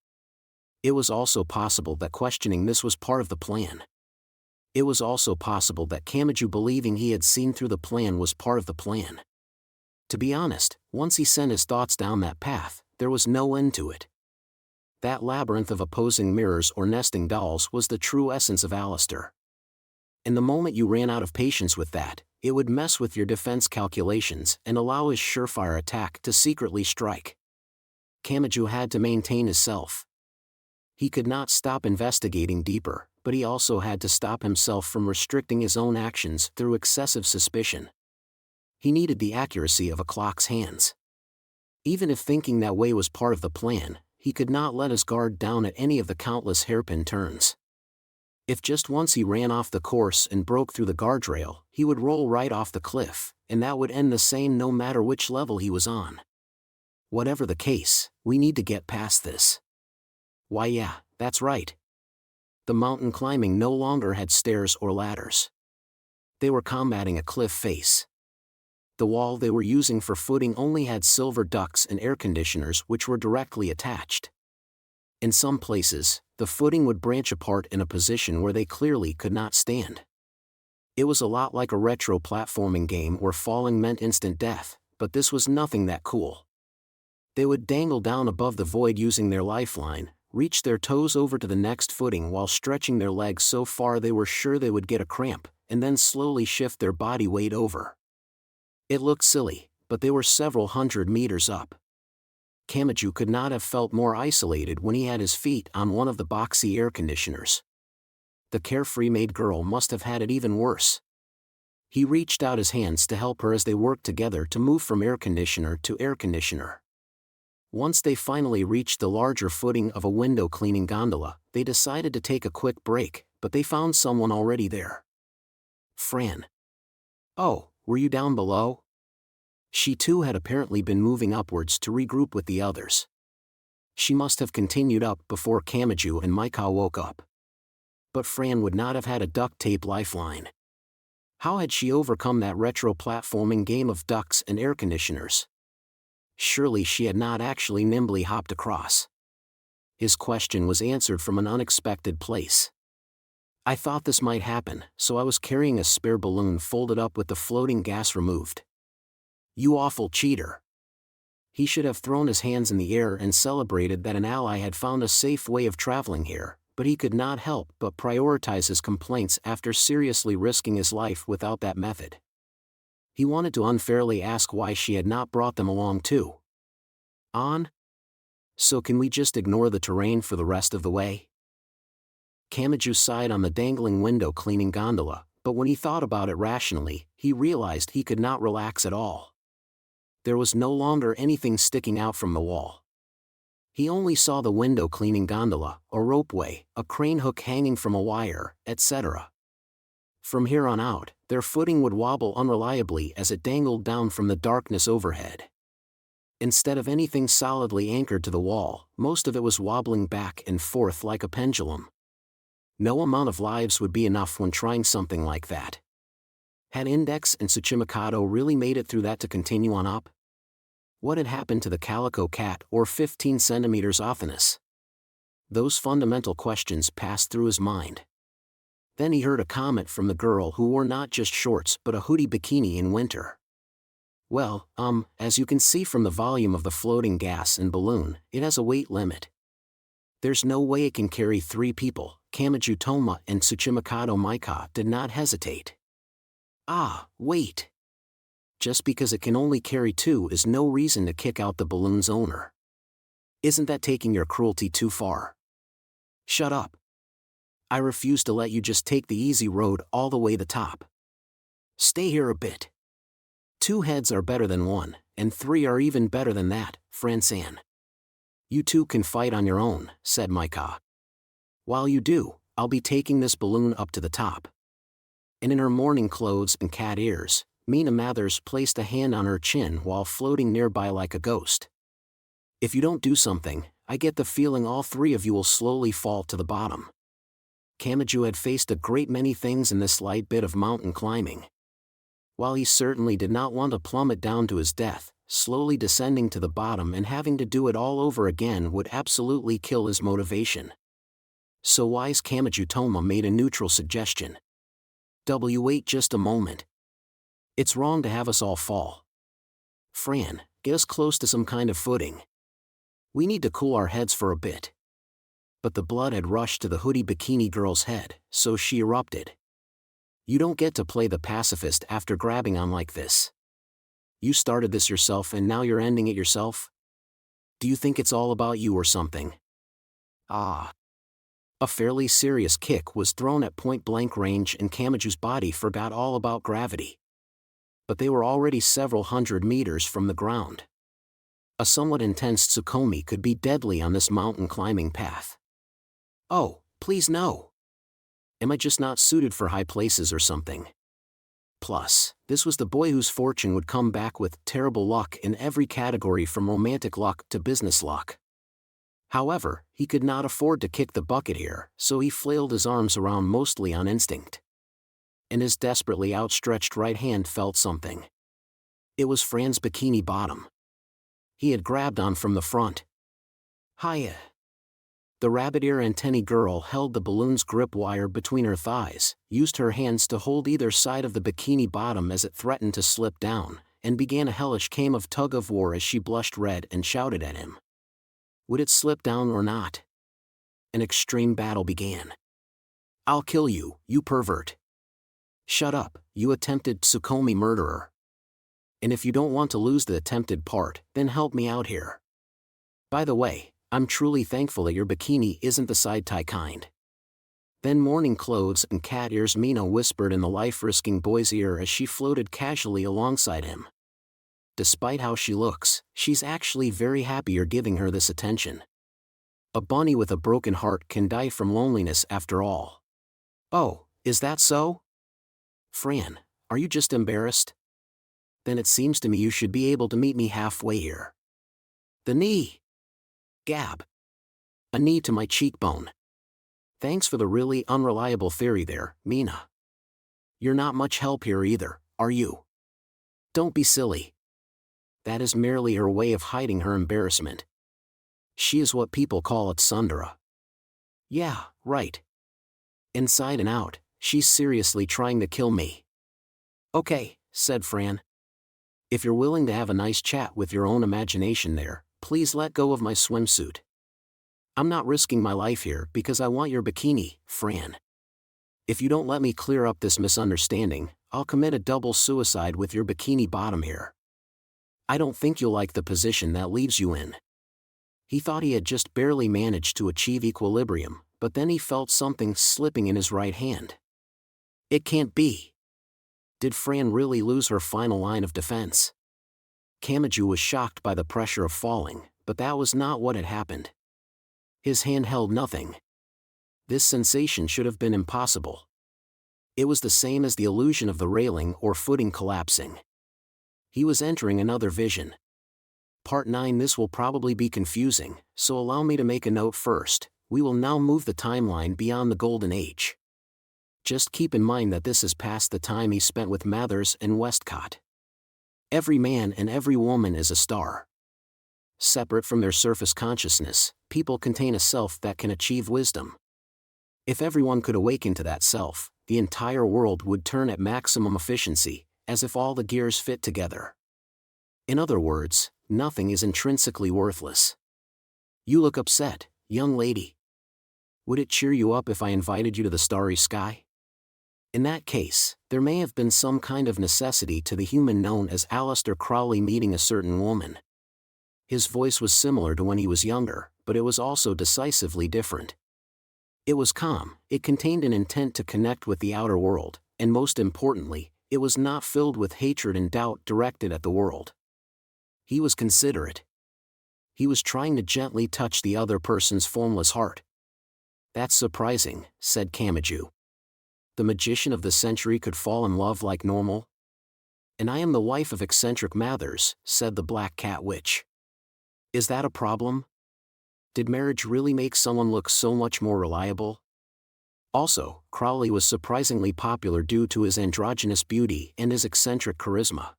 Speaker 1: It was also possible that questioning this was part of the plan. It was also possible that Kamiju believing he had seen through the plan was part of the plan. To be honest, once he sent his thoughts down that path, there was no end to it. That labyrinth of opposing mirrors or nesting dolls was the true essence of Alistair. And the moment you ran out of patience with that, it would mess with your defense calculations and allow his surefire attack to secretly strike. Kamiju had to maintain his self. He could not stop investigating deeper, but he also had to stop himself from restricting his own actions through excessive suspicion. He needed the accuracy of a clock's hands. Even if thinking that way was part of the plan, he could not let his guard down at any of the countless hairpin turns. If just once he ran off the course and broke through the guardrail, he would roll right off the cliff, and that would end the same no matter which level he was on. Whatever the case, we need to get past this. Why yeah, that's right. The mountain climbing no longer had stairs or ladders. They were combating a cliff face. The wall they were using for footing only had silver ducts and air conditioners which were directly attached. In some places, the footing would branch apart in a position where they clearly could not stand. It was a lot like a retro platforming game where falling meant instant death, but this was nothing that cool. They would dangle down above the void using their lifeline, reach their toes over to the next footing while stretching their legs so far they were sure they would get a cramp, and then slowly shift their body weight over. It looked silly, but they were several hundred meters up. Kamiju could not have felt more isolated when he had his feet on one of the boxy air conditioners. The carefree maid girl must have had it even worse. He reached out his hands to help her as they worked together to move from air conditioner to air conditioner. Once they finally reached the larger footing of a window cleaning gondola, they decided to take a quick break, but they found someone already there. Fran. Oh, were you down below? She too had apparently been moving upwards to regroup with the others. She must have continued up before Kamiju and Maika woke up. But Fran would not have had a duct tape lifeline. How had she overcome that retro platforming game of ducts and air conditioners? surely she had not actually nimbly hopped across. His question was answered from an unexpected place. I thought this might happen, so I was carrying a spare balloon folded up with the floating gas removed. You awful cheater. He should have thrown his hands in the air and celebrated that an ally had found a safe way of traveling here, but he could not help but prioritize his complaints after seriously risking his life without that method. He wanted to unfairly ask why she had not brought them along too. So can we just ignore the terrain for the rest of the way? Kamachi sighed on the dangling window cleaning gondola, but when he thought about it rationally, he realized he could not relax at all. There was no longer anything sticking out from the wall. He only saw the window cleaning gondola, a ropeway, a crane hook hanging from a wire, etc. From here on out, their footing would wobble unreliably as it dangled down from the darkness overhead. Instead of anything solidly anchored to the wall, most of it was wobbling back and forth like a pendulum. No amount of lives would be enough when trying something like that. Had Index and Tsuchimikado really made it through that to continue on up? What had happened to the calico cat or 15 centimeters ofteness? Those fundamental questions passed through his mind. Then he heard a comment from the girl who wore not just shorts but a hoodie bikini in winter. Well, as you can see from the volume of the floating gas and balloon, it has a weight limit. There's no way it can carry 3 people. Kamachi Toma and Tsuchimikado Maika did not hesitate. Wait. Just because it can only carry 2 is no reason to kick out the balloon's owner. Isn't that taking your cruelty too far? Shut up. I refuse to let you just take the easy road all the way to the top. Stay here a bit. 2 heads are better than 1, and 3 are even better than that, Fran-san. You 2 can fight on your own, said Maika. While you do, I'll be taking this balloon up to the top. And in her morning clothes and cat ears, Mina Mathers placed a hand on her chin while floating nearby like a ghost. If you don't do something, I get the feeling all 3 of you will slowly fall to the bottom. Kamachi had faced a great many things in this light bit of mountain climbing. While he certainly did not want to plummet down to his death, slowly descending to the bottom and having to do it all over again would absolutely kill his motivation. So wise Kamachi Toma made a neutral suggestion. Wait just a moment. It's wrong to have us all fall. Fran, get us close to some kind of footing. We need to cool our heads for a bit. But the blood had rushed to the hoodie bikini girl's head, so she erupted. You don't get to play the pacifist after grabbing on like this. You started this yourself and now you're ending it yourself? Do you think it's all about you or something? A fairly serious kick was thrown at point-blank range and Kamachi's body forgot all about gravity. But they were already several hundred meters from the ground. A somewhat intense tsukomi could be deadly on this mountain climbing path. Oh, please no. Am I just not suited for high places or something? Plus, this was the boy whose fortune would come back with terrible luck in every category from romantic luck to business luck. However, he could not afford to kick the bucket here, so he flailed his arms around mostly on instinct. And his desperately outstretched right hand felt something. It was Fran's bikini bottom. He had grabbed on from the front. Hiya. The rabbit ear antennae girl held the balloon's grip wire between her thighs, used her hands to hold either side of the bikini bottom as it threatened to slip down, and began a hellish game of tug-of-war as she blushed red and shouted at him. Would it slip down or not? An extreme battle began. I'll kill you, you pervert. Shut up, you attempted tsukomi murderer. And if you don't want to lose the attempted part, then help me out here. By the way, I'm truly thankful that your bikini isn't the side-tie kind. Then morning clothes and cat ears Mina whispered in the life-risking boy's ear as she floated casually alongside him. Despite how she looks, she's actually very happy you're giving her this attention. A bunny with a broken heart can die from loneliness after all. Oh, is that so? Fran, are you just embarrassed? Then it seems to me you should be able to meet me halfway here. The knee. Gab. A knee to my cheekbone. Thanks for the really unreliable theory there, Mina. You're not much help here either, are you? Don't be silly. That is merely her way of hiding her embarrassment. She is what people call a tsundere. Yeah, right. Inside and out, she's seriously trying to kill me. Okay, said Fran. If you're willing to have a nice chat with your own imagination there, please let go of my swimsuit. I'm not risking my life here because I want your bikini, Fran. If you don't let me clear up this misunderstanding, I'll commit a double suicide with your bikini bottom here. I don't think you'll like the position that leaves you in. He thought he had just barely managed to achieve equilibrium, but then he felt something slipping in his right hand. It can't be. Did Fran really lose her final line of defense? Kamachi was shocked by the pressure of falling, but that was not what had happened. His hand held nothing. This sensation should have been impossible. It was the same as the illusion of the railing or footing collapsing. He was entering another vision. Part 9. This will probably be confusing, so allow me to make a note first. We will now move the timeline beyond the Golden Age. Just keep in mind that this is past the time he spent with Mathers and Westcott. Every man and every woman is a star. Separate from their surface consciousness, people contain a self that can achieve wisdom. If everyone could awaken to that self, the entire world would turn at maximum efficiency, as if all the gears fit together. In other words, nothing is intrinsically worthless. You look upset, young lady. Would it cheer you up if I invited you to the starry sky? In that case, there may have been some kind of necessity to the human known as Aleister Crowley meeting a certain woman. His voice was similar to when he was younger, but it was also decisively different. It was calm, it contained an intent to connect with the outer world, and most importantly, it was not filled with hatred and doubt directed at the world. He was considerate. He was trying to gently touch the other person's formless heart. That's surprising, said Kamachi. The magician of the century could fall in love like normal? And I am the wife of eccentric Mathers, said the Black Cat Witch. Is that a problem? Did marriage really make someone look so much more reliable? Also, Crowley was surprisingly popular due to his androgynous beauty and his eccentric charisma.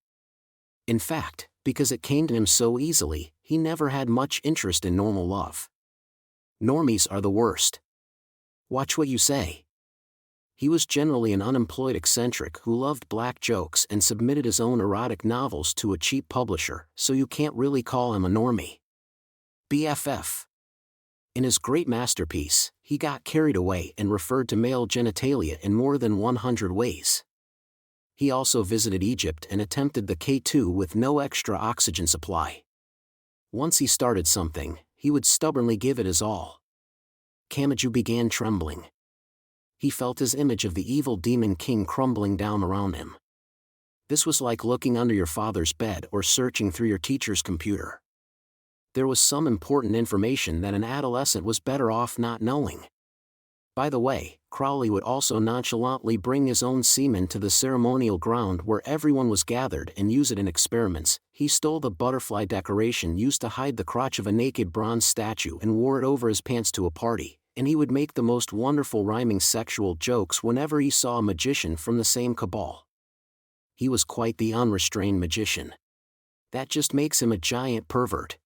Speaker 1: In fact, because it came to him so easily, he never had much interest in normal love. Normies are the worst. Watch what you say. He was generally an unemployed eccentric who loved black jokes and submitted his own erotic novels to a cheap publisher, so you can't really call him a normie. BFF. In his great masterpiece, he got carried away and referred to male genitalia in more than 100 ways. He also visited Egypt and attempted the K2 with no extra oxygen supply. Once he started something, he would stubbornly give it his all. Kamachi began trembling. He felt his image of the evil demon king crumbling down around him. This was like looking under your father's bed or searching through your teacher's computer. There was some important information that an adolescent was better off not knowing. By the way, Crowley would also nonchalantly bring his own semen to the ceremonial ground where everyone was gathered and use it in experiments. He stole the butterfly decoration used to hide the crotch of a naked bronze statue and wore it over his pants to a party, and he would make the most wonderful rhyming sexual jokes whenever he saw a magician from the same cabal. He was quite the unrestrained magician. That just makes him a giant pervert.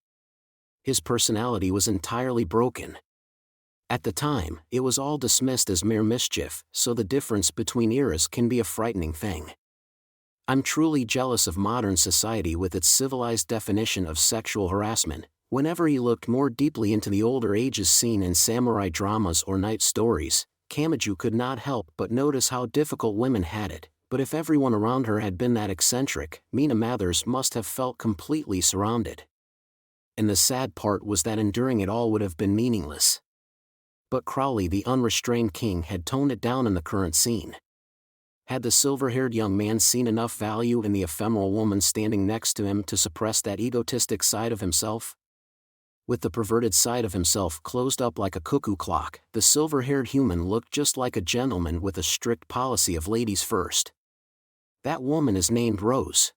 Speaker 1: His personality was entirely broken. At the time, it was all dismissed as mere mischief, so the difference between eras can be a frightening thing. I'm truly jealous of modern society with its civilized definition of sexual harassment. Whenever he looked more deeply into the older ages seen in samurai dramas or night stories, Kamachi could not help but notice how difficult women had it, but if everyone around her had been that eccentric, Mina Mathers must have felt completely surrounded. And the sad part was that enduring it all would have been meaningless. But Crowley, the unrestrained king, had toned it down in the current scene. Had the silver-haired young man seen enough value in the ephemeral woman standing next to him to suppress that egotistic side of himself? With the perverted side of himself closed up like a cuckoo clock, the silver-haired human looked just like a gentleman with a strict policy of ladies first. That woman is named Rose.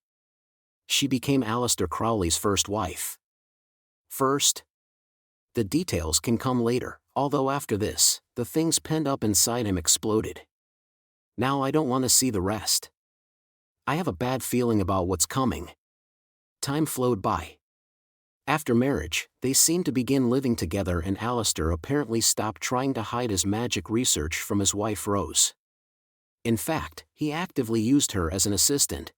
Speaker 1: She became Aleister Crowley's first wife. First? The details can come later, although after this, the things penned up inside him exploded. Now I don't want to see the rest. I have a bad feeling about what's coming. Time flowed by. After marriage, they seemed to begin living together and Alistair apparently stopped trying to hide his magic research from his wife Rose. In fact, he actively used her as an assistant.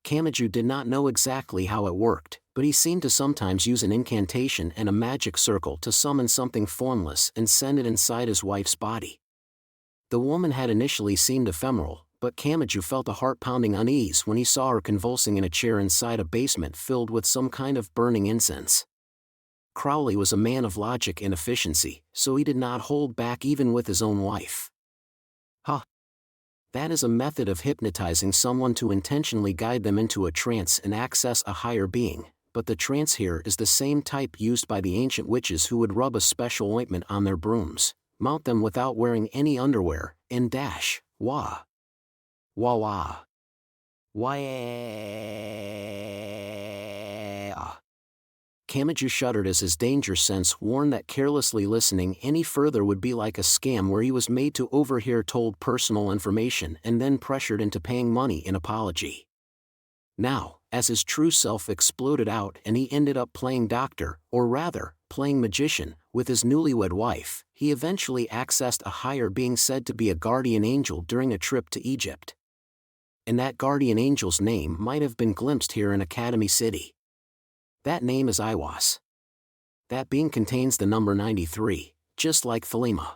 Speaker 1: Kamachi did not know exactly how it worked, but he seemed to sometimes use an incantation and a magic circle to summon something formless and send it inside his wife's body. The woman had initially seemed ephemeral, but Kamachi felt a heart-pounding unease when he saw her convulsing in a chair inside a basement filled with some kind of burning incense. Crowley was a man of logic and efficiency, so he did not hold back even with his own wife. That is a method of hypnotizing someone to intentionally guide them into a trance and access a higher being, but the trance here is the same type used by the ancient witches who would rub a special ointment on their brooms, mount them without wearing any underwear, and dash, wah. Wah wah. Wah. Kamachi shuddered as his danger sense warned that carelessly listening any further would be like a scam where he was made to overhear told personal information and then pressured into paying money in apology. Now, as his true self exploded out and he ended up playing doctor, or rather, playing magician, with his newlywed wife, he eventually accessed a higher being said to be a guardian angel during a trip to Egypt. And that guardian angel's name might have been glimpsed here in Academy City. That name is Iwas. That being contains the number 93, just like Thelema.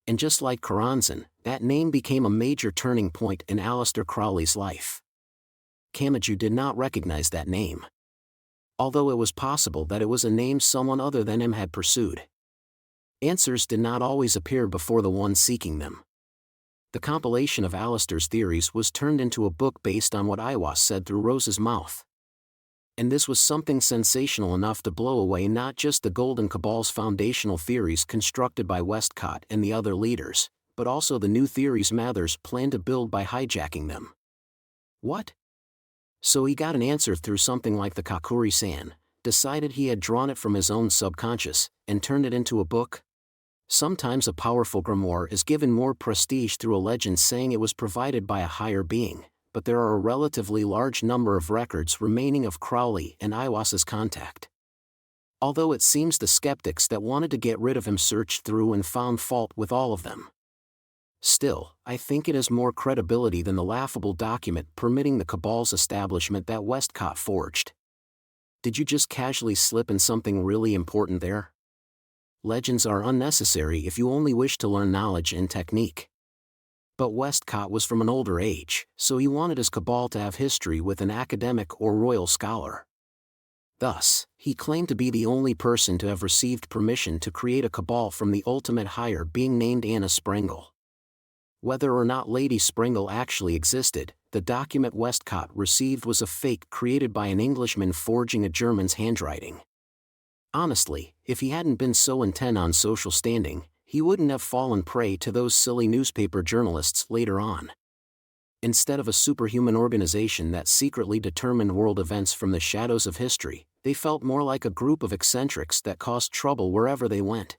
Speaker 1: And just like Karanzan, that name became a major turning point in Aleister Crowley's life. Kamachi did not recognize that name. Although it was possible that it was a name someone other than him had pursued. Answers did not always appear before the one seeking them. The compilation of Aleister's theories was turned into a book based on what Iwas said through Rose's mouth. And this was something sensational enough to blow away not just the Golden Cabal's foundational theories constructed by Westcott and the other leaders, but also the new theories Mathers planned to build by hijacking them. What? So he got an answer through something like the Kakuri-san, decided he had drawn it from his own subconscious, and turned it into a book? Sometimes a powerful grimoire is given more prestige through a legend saying it was provided by a higher being, but there are a relatively large number of records remaining of Crowley and Iwas's contact. Although it seems the skeptics that wanted to get rid of him searched through and found fault with all of them. Still, I think it has more credibility than the laughable document permitting the Cabal's establishment that Westcott forged. Did you just casually slip in something really important there? Legends are unnecessary if you only wish to learn knowledge and technique. But Westcott was from an older age, so he wanted his Cabal to have history with an academic or royal scholar. Thus, he claimed to be the only person to have received permission to create a Cabal from the ultimate higher being named Anna Sprengel. Whether or not Lady Sprengel actually existed, the document Westcott received was a fake created by an Englishman forging a German's handwriting. Honestly, if he hadn't been so intent on social standing, he wouldn't have fallen prey to those silly newspaper journalists later on. Instead of a superhuman organization that secretly determined world events from the shadows of history, they felt more like a group of eccentrics that caused trouble wherever they went.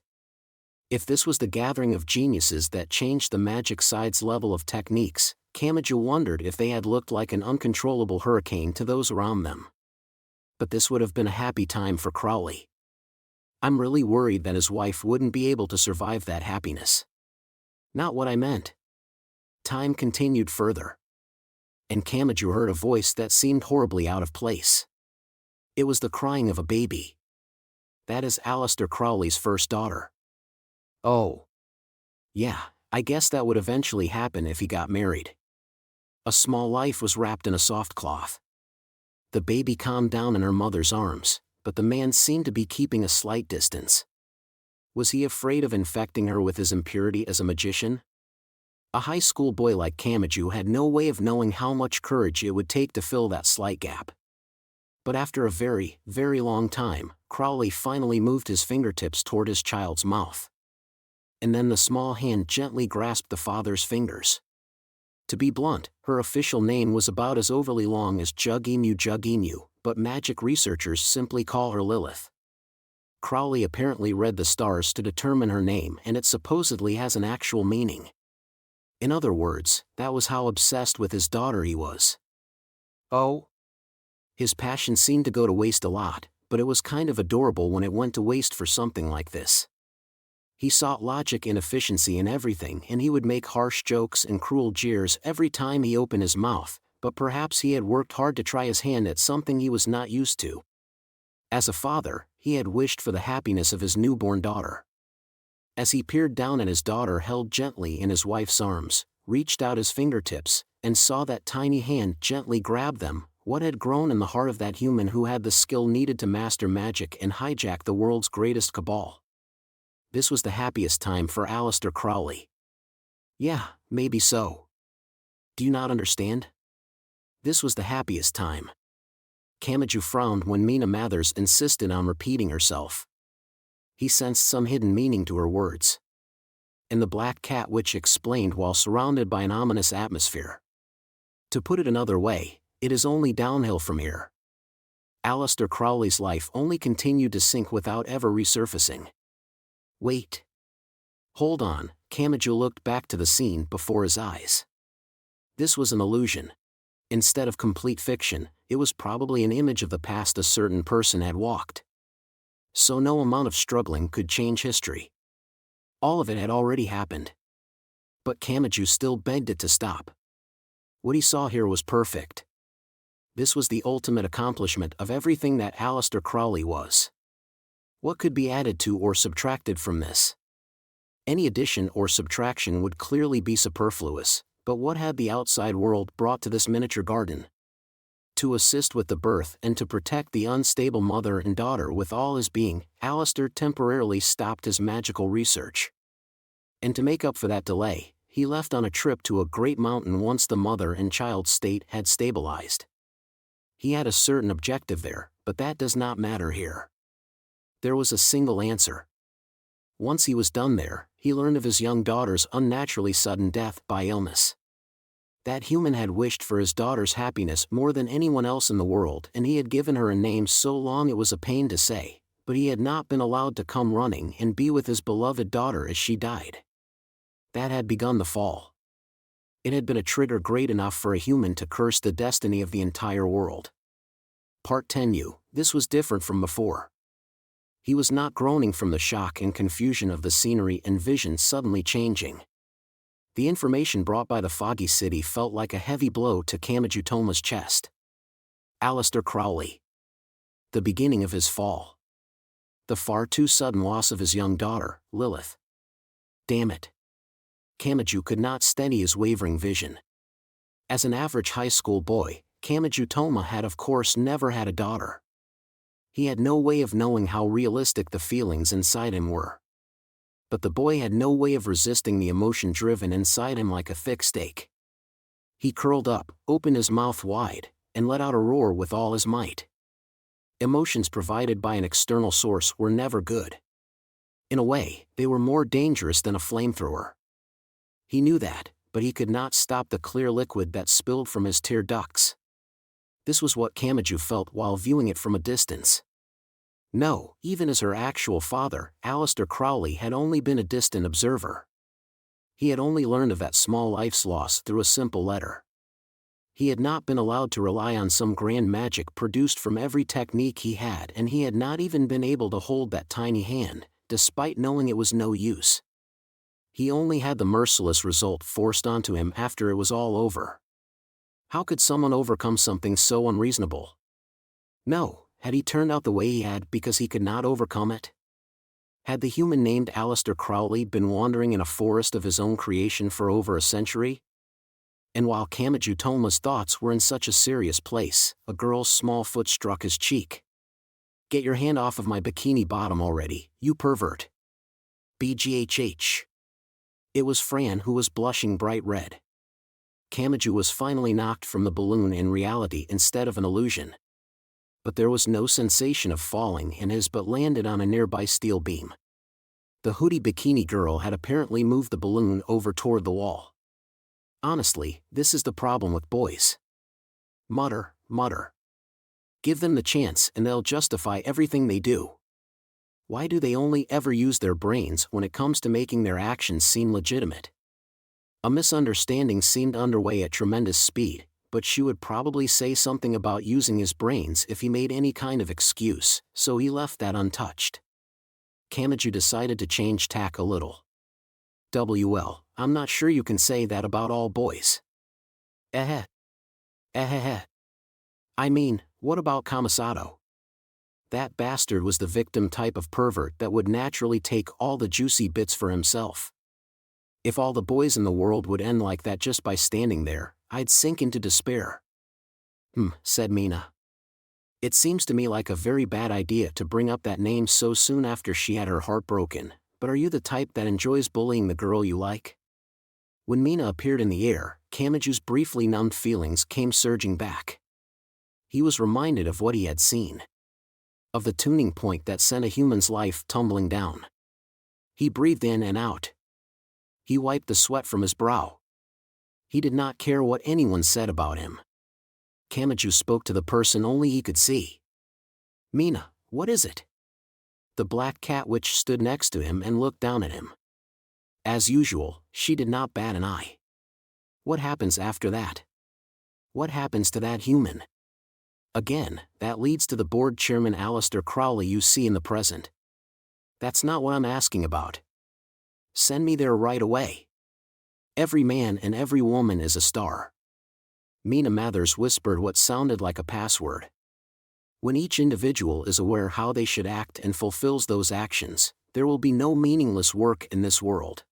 Speaker 1: If this was the gathering of geniuses that changed the magic side's level of techniques, Kamachi wondered if they had looked like an uncontrollable hurricane to those around them. But this would have been a happy time for Crowley. I'm really worried that his wife wouldn't be able to survive that happiness. Not what I meant. Time continued further. And Kamachi heard a voice that seemed horribly out of place. It was the crying of a baby. That is Aleister Crowley's first daughter. Oh. Yeah, I guess that would eventually happen if he got married. A small life was wrapped in a soft cloth. The baby calmed down in her mother's arms, but the man seemed to be keeping a slight distance. Was he afraid of infecting her with his impurity as a magician? A high school boy like Kamachi had no way of knowing how much courage it would take to fill that slight gap. But after a very, very long time, Crowley finally moved his fingertips toward his child's mouth. And then the small hand gently grasped the father's fingers. To be blunt, her official name was about as overly long as Jug-Inu, but magic researchers simply call her Lilith. Crowley apparently read the stars to determine her name, and it supposedly has an actual meaning. In other words, that was how obsessed with his daughter he was. Oh? His passion seemed to go to waste a lot, but it was kind of adorable when it went to waste for something like this. He sought logic and efficiency in everything, and he would make harsh jokes and cruel jeers every time he opened his mouth, but perhaps he had worked hard to try his hand at something he was not used to. As a father, he had wished for the happiness of his newborn daughter. As he peered down at his daughter held gently in his wife's arms, reached out his fingertips, and saw that tiny hand gently grab them, what had grown in the heart of that human who had the skill needed to master magic and hijack the world's greatest cabal? This was the happiest time for Aleister Crowley. Yeah, maybe so. Do you not understand? This was the happiest time. Kamachi frowned when Mina Mathers insisted on repeating herself. He sensed some hidden meaning to her words. And the Black Cat Witch explained while surrounded by an ominous atmosphere. To put it another way, it is only downhill from here. Aleister Crowley's life only continued to sink without ever resurfacing. Wait. Hold on, Kamachi looked back to the scene before his eyes. This was an illusion. Instead of complete fiction, it was probably an image of the past a certain person had walked. So no amount of struggling could change history. All of it had already happened. But Kamachi still begged it to stop. What he saw here was perfect. This was the ultimate accomplishment of everything that Aleister Crowley was. What could be added to or subtracted from this? Any addition or subtraction would clearly be superfluous, but what had the outside world brought to this miniature garden? To assist with the birth and to protect the unstable mother and daughter with all his being, Aleister temporarily stopped his magical research. And to make up for that delay, he left on a trip to a great mountain once the mother and child's state had stabilized. He had a certain objective there, but that does not matter here. There was a single answer. Once he was done there, he learned of his young daughter's unnaturally sudden death by illness. That human had wished for his daughter's happiness more than anyone else in the world, and he had given her a name so long it was a pain to say, but he had not been allowed to come running and be with his beloved daughter as she died. That had begun the fall. It had been a trigger great enough for a human to curse the destiny of the entire world. Part 10. This was different from before. He was not groaning from the shock and confusion of the scenery and vision suddenly changing. The information brought by the foggy city felt like a heavy blow to Kamachi Toma's chest. Aleister Crowley. The beginning of his fall. The far too sudden loss of his young daughter, Lilith. Damn it. Kamachi could not steady his wavering vision. As an average high school boy, Kamachi Toma had of course never had a daughter. He had no way of knowing how realistic the feelings inside him were. But the boy had no way of resisting the emotion driven inside him like a thick steak. He curled up, opened his mouth wide, and let out a roar with all his might. Emotions provided by an external source were never good. In a way, they were more dangerous than a flamethrower. He knew that, but he could not stop the clear liquid that spilled from his tear ducts. This was what Kamachi felt while viewing it from a distance. No, even as her actual father, Aleister Crowley had only been a distant observer. He had only learned of that small life's loss through a simple letter. He had not been allowed to rely on some grand magic produced from every technique he had, and he had not even been able to hold that tiny hand, despite knowing it was no use. He only had the merciless result forced onto him after it was all over. How could someone overcome something so unreasonable? No, had he turned out the way he had because he could not overcome it? Had the human named Aleister Crowley been wandering in a forest of his own creation for over a century? And while Kamachi Toma's thoughts were in such a serious place, a girl's small foot struck his cheek. "Get your hand off of my bikini bottom already, you pervert." BGHH. It was Fran who was blushing bright red. Kamachi was finally knocked from the balloon in reality instead of an illusion. But there was no sensation of falling in his but landed on a nearby steel beam. The hoodie bikini girl had apparently moved the balloon over toward the wall. Honestly, this is the problem with boys. Mutter, mutter. Give them the chance and they'll justify everything they do. Why do they only ever use their brains when it comes to making their actions seem legitimate? A misunderstanding seemed underway at tremendous speed, but she would probably say something about using his brains if he made any kind of excuse, so he left that untouched. Kamachi decided to change tack a little. "Well, I'm not sure you can say that about all boys." "Eh. I mean, what about Kamasato? That bastard was the victim type of pervert that would naturally take all the juicy bits for himself. If all the boys in the world would end like that just by standing there, I'd sink into despair." Said Mina. "It seems to me like a very bad idea to bring up that name so soon after she had her heart broken, but are you the type that enjoys bullying the girl you like?" When Mina appeared in the air, Kamaju's briefly numbed feelings came surging back. He was reminded of what he had seen. Of the tuning point that sent a human's life tumbling down. He breathed in and out. He wiped the sweat from his brow. He did not care what anyone said about him. Kamachi spoke to the person only he could see. "Mina, what is it?" The black cat witch stood next to him and looked down at him. As usual, she did not bat an eye. What happens after that? What happens to that human? Again, that leads to the board chairman Alistair Crowley you see in the present. That's not what I'm asking about. Send me there right away. Every man and every woman is a star. Mina Mathers whispered what sounded like a password. When each individual is aware how they should act and fulfills those actions, there will be no meaningless work in this world.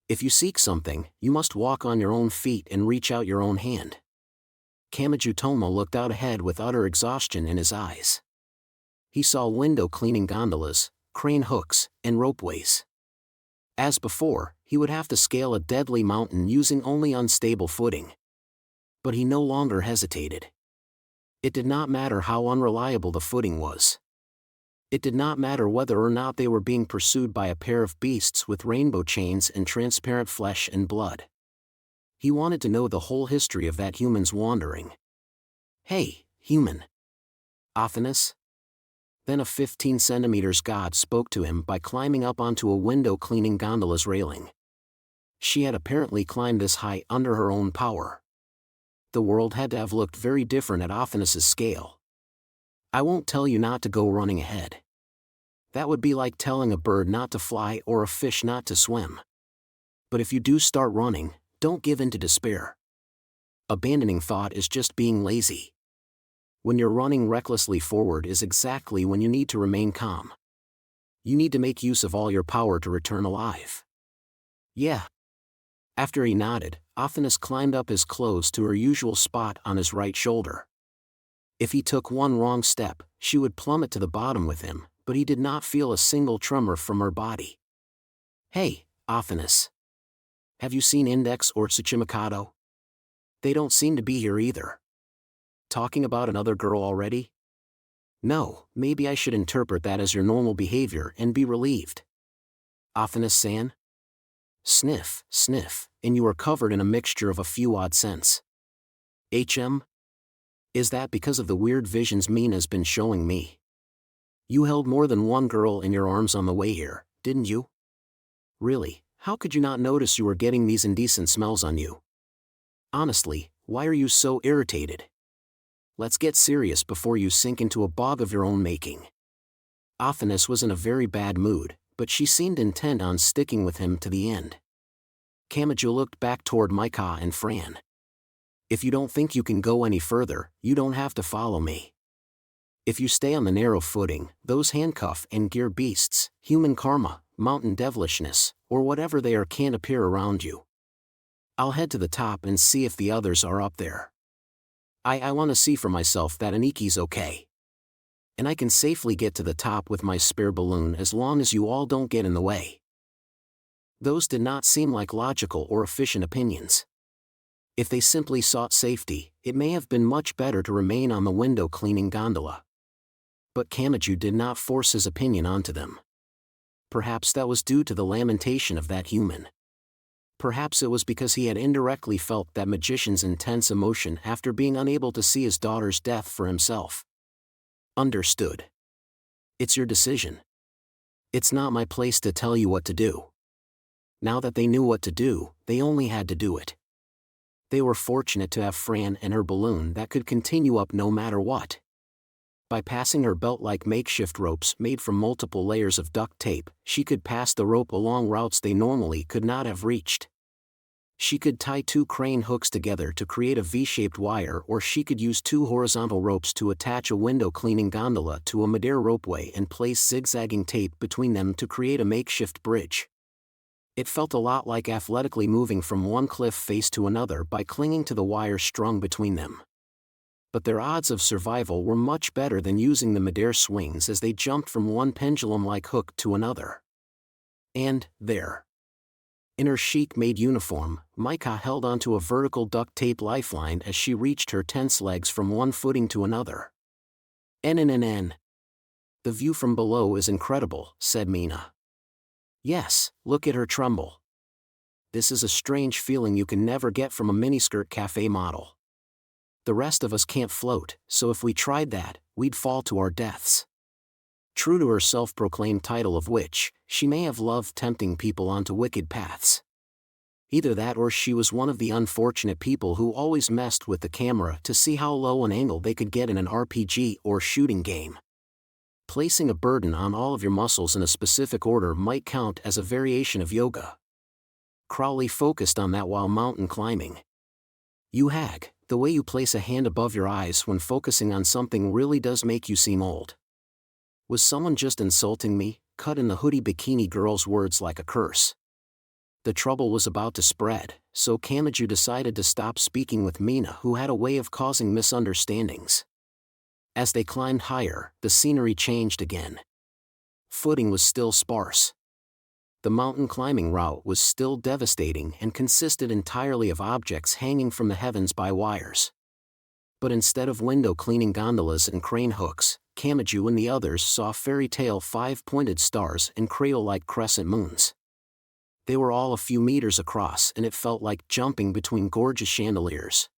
Speaker 1: If you seek something, you must walk on your own feet and reach out your own hand. Kamaji Tomo looked out ahead with utter exhaustion in his eyes. He saw window cleaning gondolas, crane hooks, and ropeways. As before, he would have to scale a deadly mountain using only unstable footing. But he no longer hesitated. It did not matter how unreliable the footing was. It did not matter whether or not they were being pursued by a pair of beasts with rainbow chains and transparent flesh and blood. He wanted to know the whole history of that human's wandering. "Hey, human. Ofteness?" Then a 15 centimeters god spoke to him by climbing up onto a window cleaning gondola's railing. She had apparently climbed this high under her own power. The world had to have looked very different at Ofteness's scale. "I won't tell you not to go running ahead. That would be like telling a bird not to fly or a fish not to swim. But if you do start running, don't give in to despair. Abandoning thought is just being lazy. When you're running recklessly forward is exactly when you need to remain calm. You need to make use of all your power to return alive." "Yeah." After he nodded, Ofteness climbed up his clothes to her usual spot on his right shoulder. If he took one wrong step, she would plummet to the bottom with him, but he did not feel a single tremor from her body. "Hey, Ofteness. Have you seen Index or Tsuchimikado? They don't seem to be here either. Talking about another girl already? No, maybe I should interpret that as your normal behavior and be relieved." "Ofteness-san?" Sniff, sniff, and you are covered in a mixture of a few odd scents. "HM? Is that because of the weird visions Mina's been showing me? You held more than one girl in your arms on the way here, didn't you? Really, how could you not notice you were getting these indecent smells on you? Honestly, why are you so irritated? Let's get serious before you sink into a bog of your own making." Ofteness was in a very bad mood, but she seemed intent on sticking with him to the end. Kamajo looked back toward Maika and Fran. "If you don't think you can go any further, you don't have to follow me. If you stay on the narrow footing, those handcuff and gear beasts, human karma, mountain devilishness, or whatever they are can't appear around you. I'll head to the top and see if the others are up there. I want to see for myself that Aniki's okay. And I can safely get to the top with my spare balloon as long as you all don't get in the way." Those did not seem like logical or efficient opinions. If they simply sought safety, it may have been much better to remain on the window cleaning gondola. But Kamaju did not force his opinion onto them. Perhaps that was due to the lamentation of that human. Perhaps it was because he had indirectly felt that magician's intense emotion after being unable to see his daughter's death for himself. Understood. It's your decision. It's not my place to tell you what to do. Now that they knew what to do, they only had to do it. They were fortunate to have Fran and her balloon that could continue up no matter what. By passing her belt-like makeshift ropes made from multiple layers of duct tape, she could pass the rope along routes they normally could not have reached. She could tie 2 crane hooks together to create a V-shaped wire, or she could use 2 horizontal ropes to attach a window cleaning gondola to a Madeira ropeway and place zigzagging tape between them to create a makeshift bridge. It felt a lot like athletically moving from one cliff face to another by clinging to the wire strung between them. But their odds of survival were much better than using the Madeira swings as they jumped from one pendulum-like hook to another. And, there. In her chic-made uniform, Maika held onto a vertical duct tape lifeline as she reached her tense legs from one footing to another. "NNNN. The view from below is incredible," said Mina. "Yes, look at her tremble. This is a strange feeling you can never get from a miniskirt cafe model. The rest of us can't float, so if we tried that, we'd fall to our deaths." True to her self-proclaimed title of witch, she may have loved tempting people onto wicked paths. Either that or she was one of the unfortunate people who always messed with the camera to see how low an angle they could get in an RPG or shooting game. Placing a burden on all of your muscles in a specific order might count as a variation of yoga. Crowley focused on that while mountain climbing. "You hag, the way you place a hand above your eyes when focusing on something really does make you seem old." Was someone just insulting me? Cut in the hoodie bikini girl's words like a curse. The trouble was about to spread, so Kamachi decided to stop speaking with Mina, who had a way of causing misunderstandings. As they climbed higher, the scenery changed again. Footing was still sparse. The mountain climbing route was still devastating and consisted entirely of objects hanging from the heavens by wires. But instead of window cleaning gondolas and crane hooks, Kamachi and the others saw fairy tale 5-pointed stars and cradle-like crescent moons. They were all a few meters across, and it felt like jumping between gorgeous chandeliers.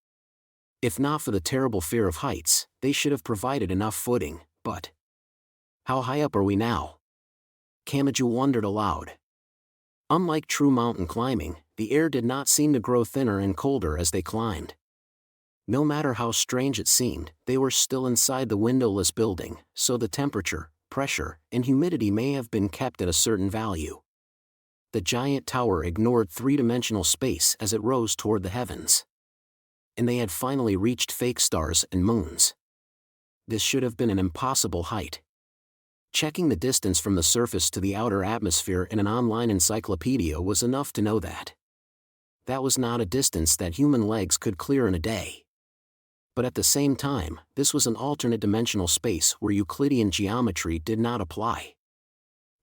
Speaker 1: If not for the terrible fear of heights, they should have provided enough footing, but... How high up are we now? Kamachi wondered aloud. Unlike true mountain climbing, the air did not seem to grow thinner and colder as they climbed. No matter how strange it seemed, they were still inside the windowless building, so the temperature, pressure, and humidity may have been kept at a certain value. The giant tower ignored three-dimensional space as it rose toward the heavens. And they had finally reached fake stars and moons. This should have been an impossible height. Checking the distance from the surface to the outer atmosphere in an online encyclopedia was enough to know that. That was not a distance that human legs could clear in a day. But at the same time, this was an alternate dimensional space where Euclidean geometry did not apply.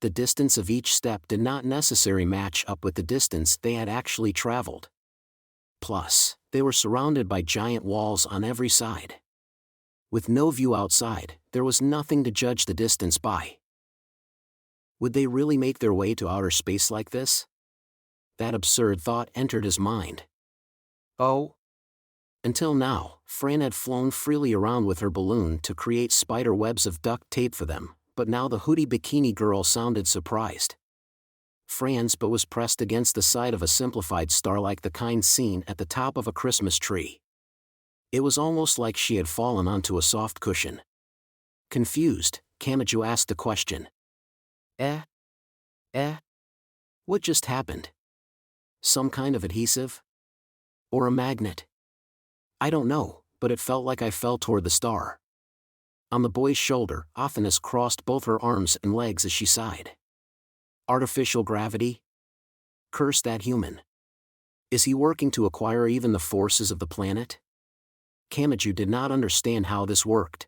Speaker 1: The distance of each step did not necessarily match up with the distance they had actually traveled. Plus, they were surrounded by giant walls on every side. With no view outside, there was nothing to judge the distance by. Would they really make their way to outer space like this? That absurd thought entered his mind. Oh. Until now, Fran had flown freely around with her balloon to create spider webs of duct tape for them, but now the hoodie bikini girl sounded surprised. Fran's bow was pressed against the side of a simplified star like the kind seen at the top of a Christmas tree. It was almost like she had fallen onto a soft cushion. Confused, Kamachi asked a question. What just happened? Some kind of adhesive? Or a magnet? I don't know, but it felt like I fell toward the star. On the boy's shoulder, Athanas crossed both her arms and legs as she sighed. Artificial gravity? Curse that human. Is he working to acquire even the forces of the planet? Kamachi did not understand how this worked.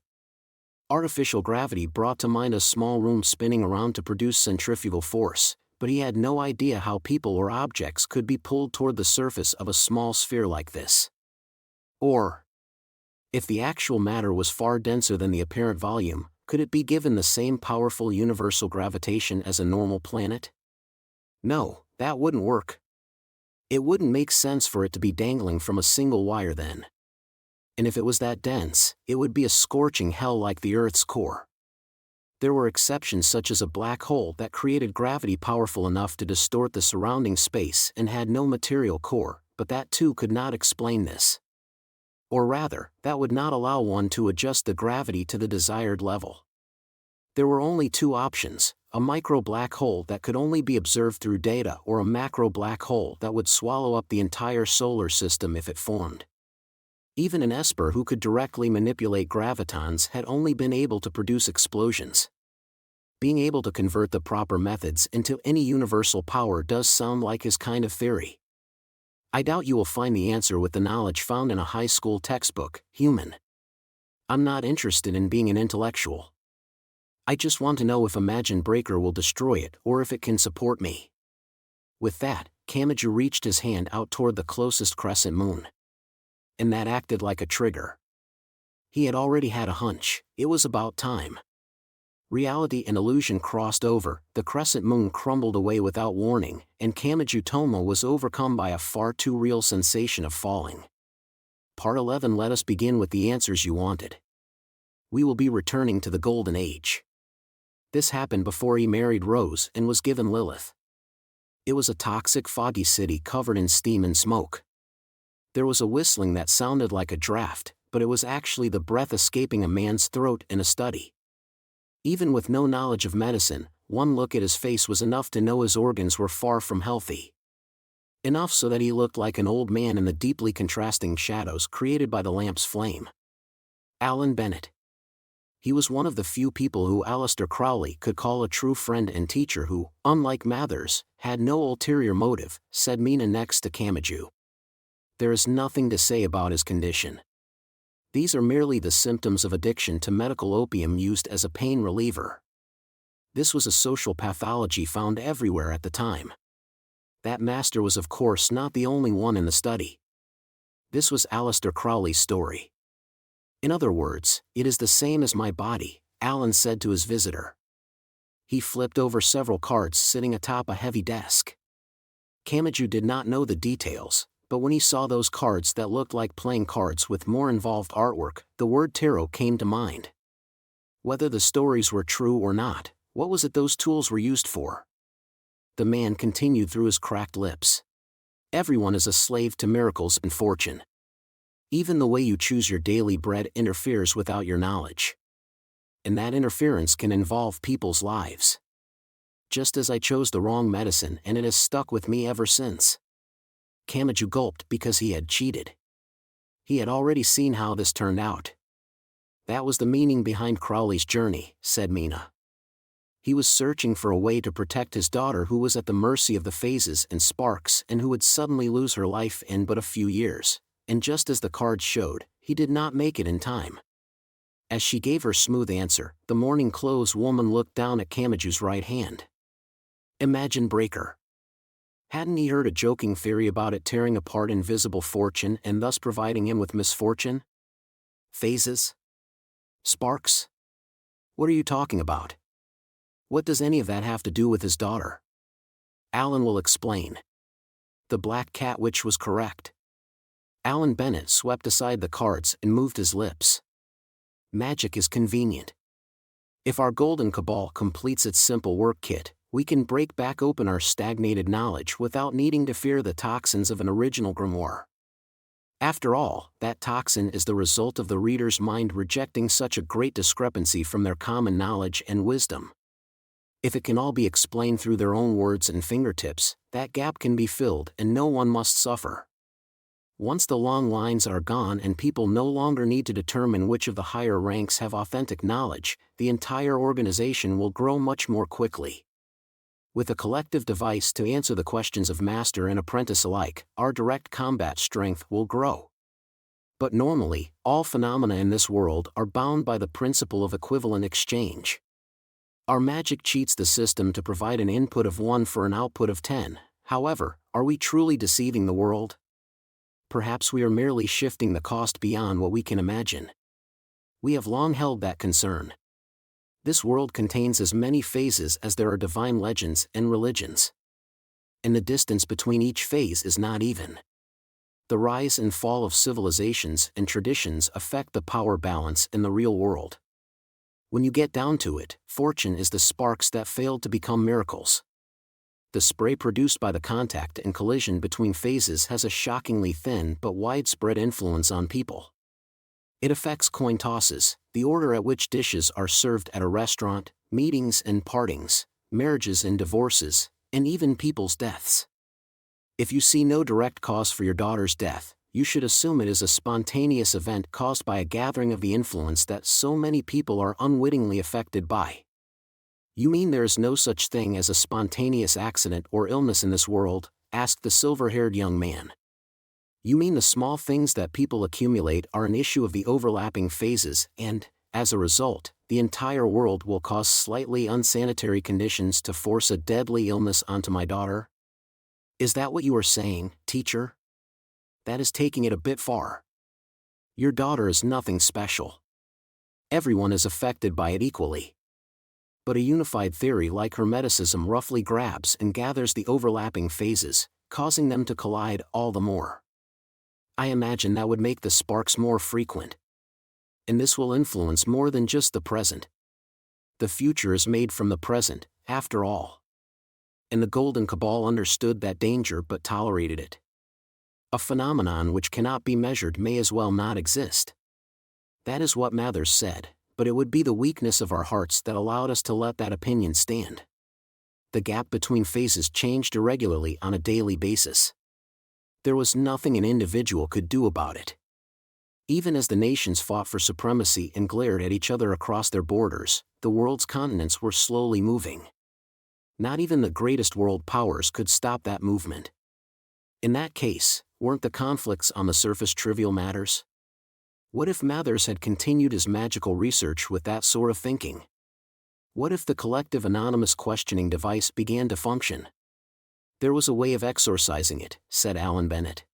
Speaker 1: Artificial gravity brought to mind a small room spinning around to produce centrifugal force, but he had no idea how people or objects could be pulled toward the surface of a small sphere like this. Or, if the actual matter was far denser than the apparent volume, could it be given the same powerful universal gravitation as a normal planet? No, that wouldn't work. It wouldn't make sense for it to be dangling from a single wire then. And if it was that dense, it would be a scorching hell like the Earth's core. There were exceptions such as a black hole that created gravity powerful enough to distort the surrounding space and had no material core, but that too could not explain this. Or rather, that would not allow one to adjust the gravity to the desired level. There were only two options: a micro-black hole that could only be observed through data, or a macro-black hole that would swallow up the entire solar system if it formed. Even an Esper who could directly manipulate gravitons had only been able to produce explosions. Being able to convert the proper methods into any universal power does sound like his kind of theory. I doubt you will find the answer with the knowledge found in a high school textbook, human. I'm not interested in being an intellectual. I just want to know if Imagine Breaker will destroy it or if it can support me. With that, Kamachi reached his hand out toward the closest crescent moon. And that acted like a trigger. He had already had a hunch, it was about time. Reality and illusion crossed over, the crescent moon crumbled away without warning, and Kamachi Tomo was overcome by a far too real sensation of falling. Part 11. Let us begin with the answers you wanted. We will be returning to the Golden Age. This happened before he married Rose and was given Lilith. It was a toxic, foggy city covered in steam and smoke. There was a whistling that sounded like a draft, but it was actually the breath escaping a man's throat in a study. Even with no knowledge of medicine, one look at his face was enough to know his organs were far from healthy. Enough so that he looked like an old man in the deeply contrasting shadows created by the lamp's flame. Alan Bennett. He was one of the few people who Aleister Crowley could call a true friend and teacher who, unlike Mathers, had no ulterior motive, said Mina next to Kamachi. There is nothing to say about his condition. These are merely the symptoms of addiction to medical opium used as a pain reliever. This was a social pathology found everywhere at the time. That master was of course not the only one in the study. This was Aleister Crowley's story. In other words, it is the same as my body, Alan said to his visitor. He flipped over several cards sitting atop a heavy desk. Kamachi did not know the details, but when he saw those cards that looked like playing cards with more involved artwork, the word tarot came to mind. Whether the stories were true or not, what was it those tools were used for? The man continued through his cracked lips. Everyone is a slave to miracles and fortune. Even the way you choose your daily bread interferes without your knowledge. And that interference can involve people's lives. Just as I chose the wrong medicine and it has stuck with me ever since. Kamachi gulped because he had cheated. He had already seen how this turned out. That was the meaning behind Crowley's journey, said Mina. He was searching for a way to protect his daughter who was at the mercy of the phases and sparks and who would suddenly lose her life in but a few years, and just as the cards showed, he did not make it in time. As she gave her smooth answer, the morning clothes woman looked down at Kamachi's right hand. Imagine Breaker. Hadn't he heard a joking theory about it tearing apart invisible fortune and thus providing him with misfortune? Phases? Sparks? What are you talking about? What does any of that have to do with his daughter? Alan will explain. The Black Cat Witch was correct. Alan Bennett swept aside the cards and moved his lips. Magic is convenient. If our Golden Cabal completes its simple work kit, we can break back open our stagnated knowledge without needing to fear the toxins of an original grimoire. After all, that toxin is the result of the reader's mind rejecting such a great discrepancy from their common knowledge and wisdom. If it can all be explained through their own words and fingertips, that gap can be filled and no one must suffer. Once the long lines are gone and people no longer need to determine which of the higher ranks have authentic knowledge, the entire organization will grow much more quickly. With a collective device to answer the questions of master and apprentice alike, our direct combat strength will grow. But normally, all phenomena in this world are bound by the principle of equivalent exchange. Our magic cheats the system to provide an input of 1 for an output of 10, however, are we truly deceiving the world? Perhaps we are merely shifting the cost beyond what we can imagine. We have long held that concern. This world contains as many phases as there are divine legends and religions. And the distance between each phase is not even. The rise and fall of civilizations and traditions affect the power balance in the real world. When you get down to it, fortune is the sparks that failed to become miracles. The spray produced by the contact and collision between phases has a shockingly thin but widespread influence on people. It affects coin tosses, the order at which dishes are served at a restaurant, meetings and partings, marriages and divorces, and even people's deaths. If you see no direct cause for your daughter's death, you should assume it is a spontaneous event caused by a gathering of the influence that so many people are unwittingly affected by. You mean there is no such thing as a spontaneous accident or illness in this world? Asked the silver-haired young man. You mean the small things that people accumulate are an issue of the overlapping phases and, as a result, the entire world will cause slightly unsanitary conditions to force a deadly illness onto my daughter? Is that what you are saying, teacher? That is taking it a bit far. Your daughter is nothing special. Everyone is affected by it equally. But a unified theory like Hermeticism roughly grabs and gathers the overlapping phases, causing them to collide all the more. I imagine that would make the sparks more frequent. And this will influence more than just the present. The future is made from the present, after all. And the Golden Cabal understood that danger but tolerated it. A phenomenon which cannot be measured may as well not exist. That is what Mathers said, but it would be the weakness of our hearts that allowed us to let that opinion stand. The gap between phases changed irregularly on a daily basis. There was nothing an individual could do about it. Even as the nations fought for supremacy and glared at each other across their borders, the world's continents were slowly moving. Not even the greatest world powers could stop that movement. In that case, weren't the conflicts on the surface trivial matters? What if Mathers had continued his magical research with that sort of thinking? What if the collective anonymous questioning device began to function? There was a way of exorcising it, said Alan Bennett.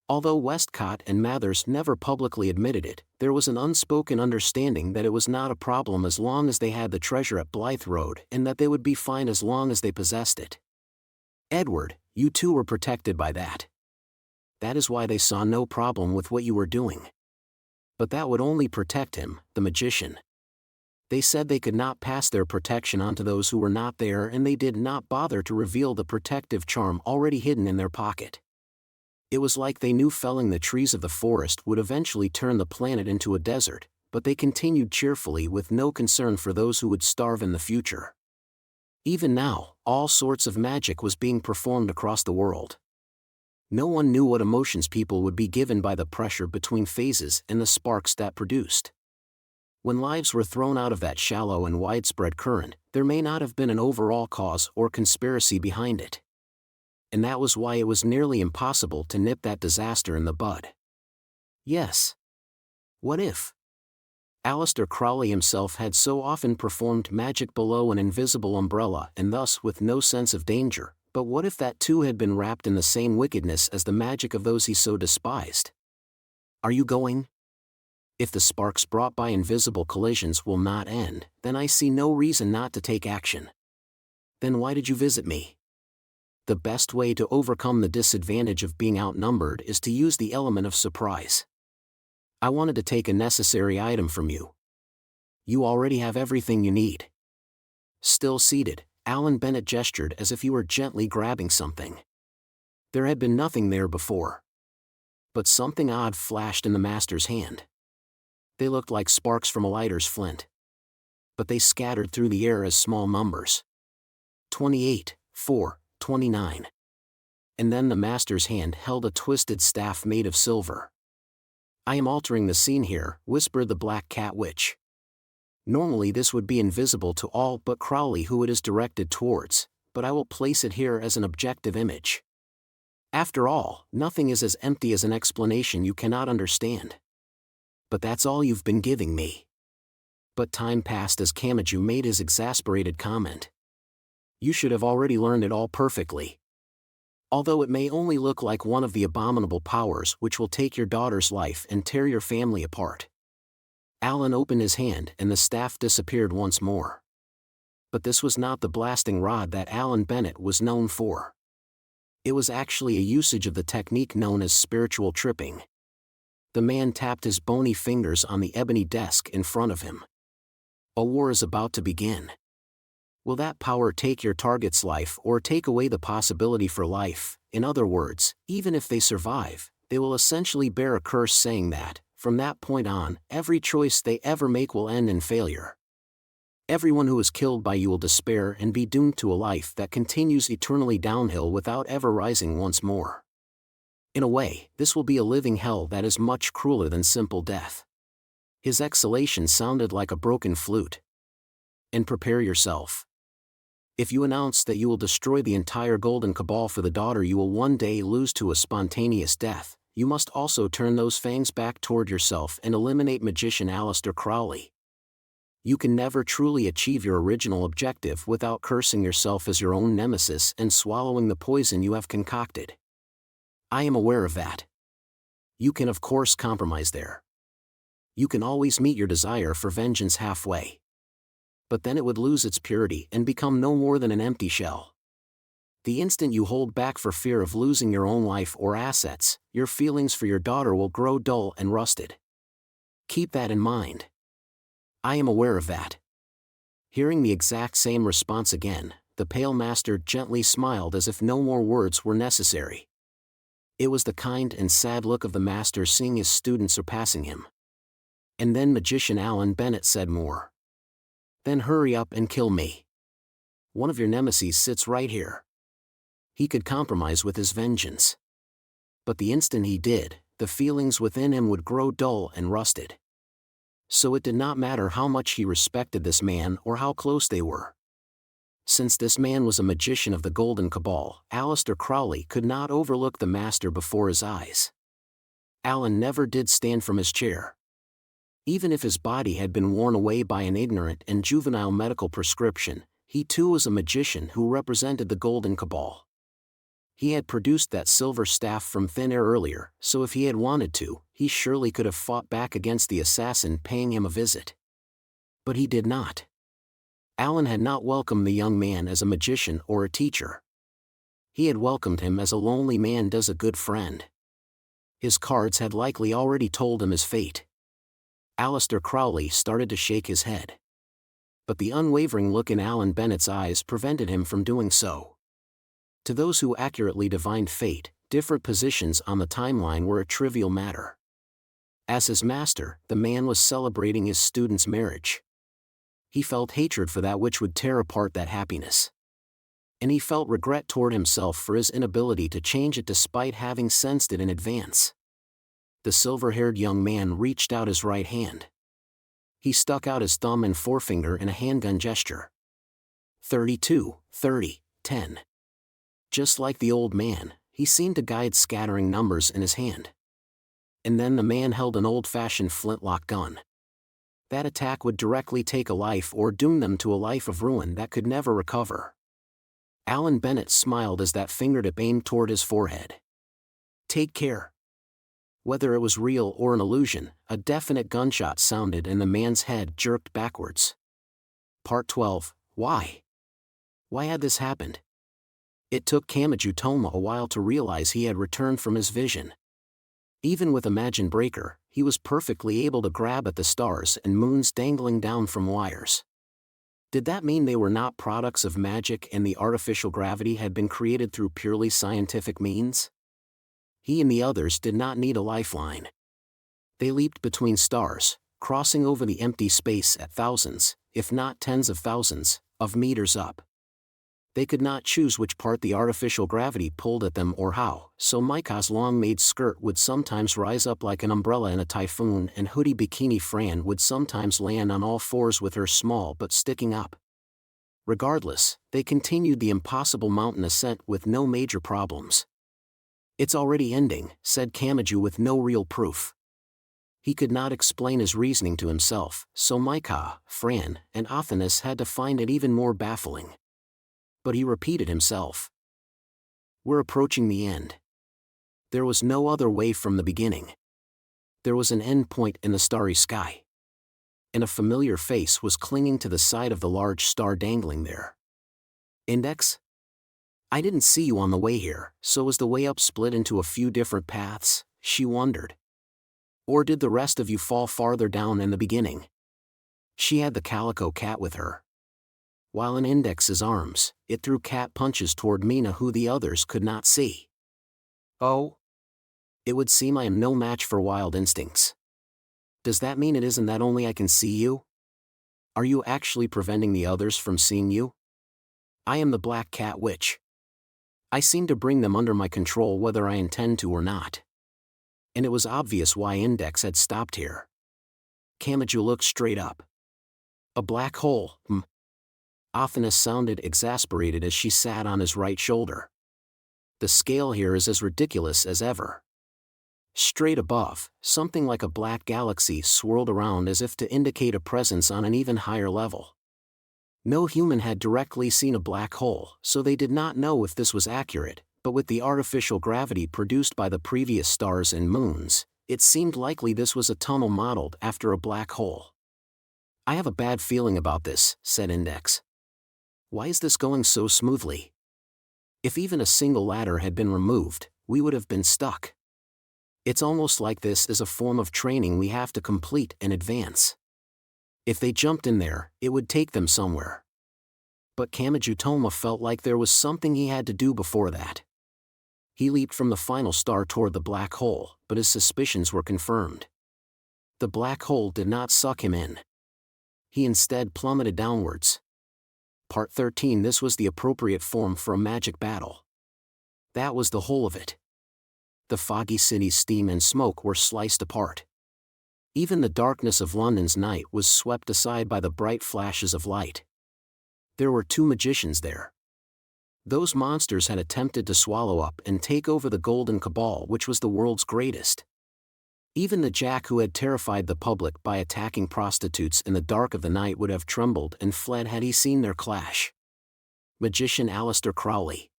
Speaker 1: Although Westcott and Mathers never publicly admitted it, there was an unspoken understanding that it was not a problem as long as they had the treasure at Blythe Road and that they would be fine as long as they possessed it. Edward, you too were protected by that. That is why they saw no problem with what you were doing. But that would only protect him, the magician. They said they could not pass their protection on to those who were not there, and they did not bother to reveal the protective charm already hidden in their pocket. It was like they knew felling the trees of the forest would eventually turn the planet into a desert, but they continued cheerfully with no concern for those who would starve in the future. Even now, all sorts of magic was being performed across the world. No one knew what emotions people would be given by the pressure between phases and the sparks that produced. When lives were thrown out of that shallow and widespread current, there may not have been an overall cause or conspiracy behind it. And that was why it was nearly impossible to nip that disaster in the bud. Yes. What if? Aleister Crowley himself had so often performed magic below an invisible umbrella and thus with no sense of danger, but what if that too had been wrapped in the same wickedness as the magic of those he so despised? Are you going? If the sparks brought by invisible collisions will not end, then I see no reason not to take action. Then why did you visit me? The best way to overcome the disadvantage of being outnumbered is to use the element of surprise. I wanted to take a necessary item from you. You already have everything you need. Still seated, Alan Bennett gestured as if he were gently grabbing something. There had been nothing there before. But something odd flashed in the master's hand. They looked like sparks from a lighter's flint. But they scattered through the air as small numbers. 28, 4, 29. And then the master's hand held a twisted staff made of silver. I am altering the scene here, whispered the Black Cat Witch. Normally this would be invisible to all but Crowley who it is directed towards, but I will place it here as an objective image. After all, nothing is as empty as an explanation you cannot understand. But that's all you've been giving me. But time passed as Kamachi made his exasperated comment. You should have already learned it all perfectly. Although it may only look like one of the abominable powers which will take your daughter's life and tear your family apart. Alan opened his hand and the staff disappeared once more. But this was not the blasting rod that Alan Bennett was known for. It was actually a usage of the technique known as spiritual tripping. The man tapped his bony fingers on the ebony desk in front of him. A war is about to begin. Will that power take your target's life or take away the possibility for life? In other words, even if they survive, they will essentially bear a curse saying that, from that point on, every choice they ever make will end in failure. Everyone who is killed by you will despair and be doomed to a life that continues eternally downhill without ever rising once more. In a way, this will be a living hell that is much crueler than simple death. His exhalation sounded like a broken flute. And prepare yourself. If you announce that you will destroy the entire Golden Cabal for the daughter you will one day lose to a spontaneous death, you must also turn those fangs back toward yourself and eliminate magician Aleister Crowley. You can never truly achieve your original objective without cursing yourself as your own nemesis and swallowing the poison you have concocted. I am aware of that. You can of course compromise there. You can always meet your desire for vengeance halfway. But then it would lose its purity and become no more than an empty shell. The instant you hold back for fear of losing your own life or assets, your feelings for your daughter will grow dull and rusted. Keep that in mind. I am aware of that. Hearing the exact same response again, the Pale Master gently smiled as if no more words were necessary. It was the kind and sad look of the master seeing his student surpassing him. And then Magician Alan Bennett said more. Then hurry up and kill me. One of your nemeses sits right here. He could compromise with his vengeance. But the instant he did, the feelings within him would grow dull and rusted. So it did not matter how much he respected this man or how close they were. Since this man was a magician of the Golden Cabal, Aleister Crowley could not overlook the master before his eyes. Alan never did stand from his chair. Even if his body had been worn away by an ignorant and juvenile medical prescription, he too was a magician who represented the Golden Cabal. He had produced that silver staff from thin air earlier, so if he had wanted to, he surely could have fought back against the assassin paying him a visit. But he did not. Alan had not welcomed the young man as a magician or a teacher. He had welcomed him as a lonely man does a good friend. His cards had likely already told him his fate. Aleister Crowley started to shake his head. But the unwavering look in Alan Bennett's eyes prevented him from doing so. To those who accurately divined fate, different positions on the timeline were a trivial matter. As his master, the man was celebrating his student's marriage. He felt hatred for that which would tear apart that happiness. And he felt regret toward himself for his inability to change it despite having sensed it in advance. The silver-haired young man reached out his right hand. He stuck out his thumb and forefinger in a handgun gesture. 32, 30, 10. Just like the old man, he seemed to guide scattering numbers in his hand. And then the man held an old-fashioned flintlock gun. That attack would directly take a life or doom them to a life of ruin that could never recover. Alan Bennett smiled as that fingertip aimed toward his forehead. Take care. Whether it was real or an illusion, a definite gunshot sounded and the man's head jerked backwards. Part 12. Why? Why had this happened? It took Kamachi Toma a while to realize he had returned from his vision. Even with Imagine Breaker, he was perfectly able to grab at the stars and moons dangling down from wires. Did that mean they were not products of magic and the artificial gravity had been created through purely scientific means? He and the others did not need a lifeline. They leaped between stars, crossing over the empty space at thousands, if not tens of thousands, of meters up. They could not choose which part the artificial gravity pulled at them or how, so Maika's long-made skirt would sometimes rise up like an umbrella in a typhoon and hoodie bikini Fran would sometimes land on all fours with her small but sticking up. Regardless, they continued the impossible mountain ascent with no major problems. It's already ending, said Kamachi with no real proof. He could not explain his reasoning to himself, so Maika, Fran, and Athanas had to find it even more baffling. But he repeated himself. We're approaching the end. There was no other way from the beginning. There was an end point in the starry sky. And a familiar face was clinging to the side of the large star dangling there. Index? I didn't see you on the way here, so was the way up split into a few different paths, she wondered. Or did the rest of you fall farther down in the beginning? She had the calico cat with her. while in Index's arms, it threw cat punches toward Mina who the others could not see. Oh? It would seem I am no match for wild instincts. Does that mean it isn't that only I can see you? Are you actually preventing the others from seeing you? I am the Black Cat Witch. I seem to bring them under my control whether I intend to or not. And it was obvious why Index had stopped here. Kamachi looked straight up. A black hole, Athena sounded exasperated as she sat on his right shoulder. The scale here is as ridiculous as ever. Straight above, something like a black galaxy swirled around as if to indicate a presence on an even higher level. No human had directly seen a black hole, so they did not know if this was accurate, but with the artificial gravity produced by the previous stars and moons, it seemed likely this was a tunnel modeled after a black hole. I have a bad feeling about this, said Index. Why is this going so smoothly? If even a single ladder had been removed, we would have been stuck. It's almost like this is a form of training we have to complete and advance. If they jumped in there, it would take them somewhere. But Kamijutoma felt like there was something he had to do before that. He leaped from the final star toward the black hole, but his suspicions were confirmed. The black hole did not suck him in. He instead plummeted downwards. Part 13. This was the appropriate form for a magic battle. That was the whole of it. The foggy city's steam and smoke were sliced apart. Even the darkness of London's night was swept aside by the bright flashes of light. There were two magicians there. Those monsters had attempted to swallow up and take over the Golden Cabal, which was the world's greatest. Even the Jack who had terrified the public by attacking prostitutes in the dark of the night would have trembled and fled had he seen their clash. Magician Aleister Crowley.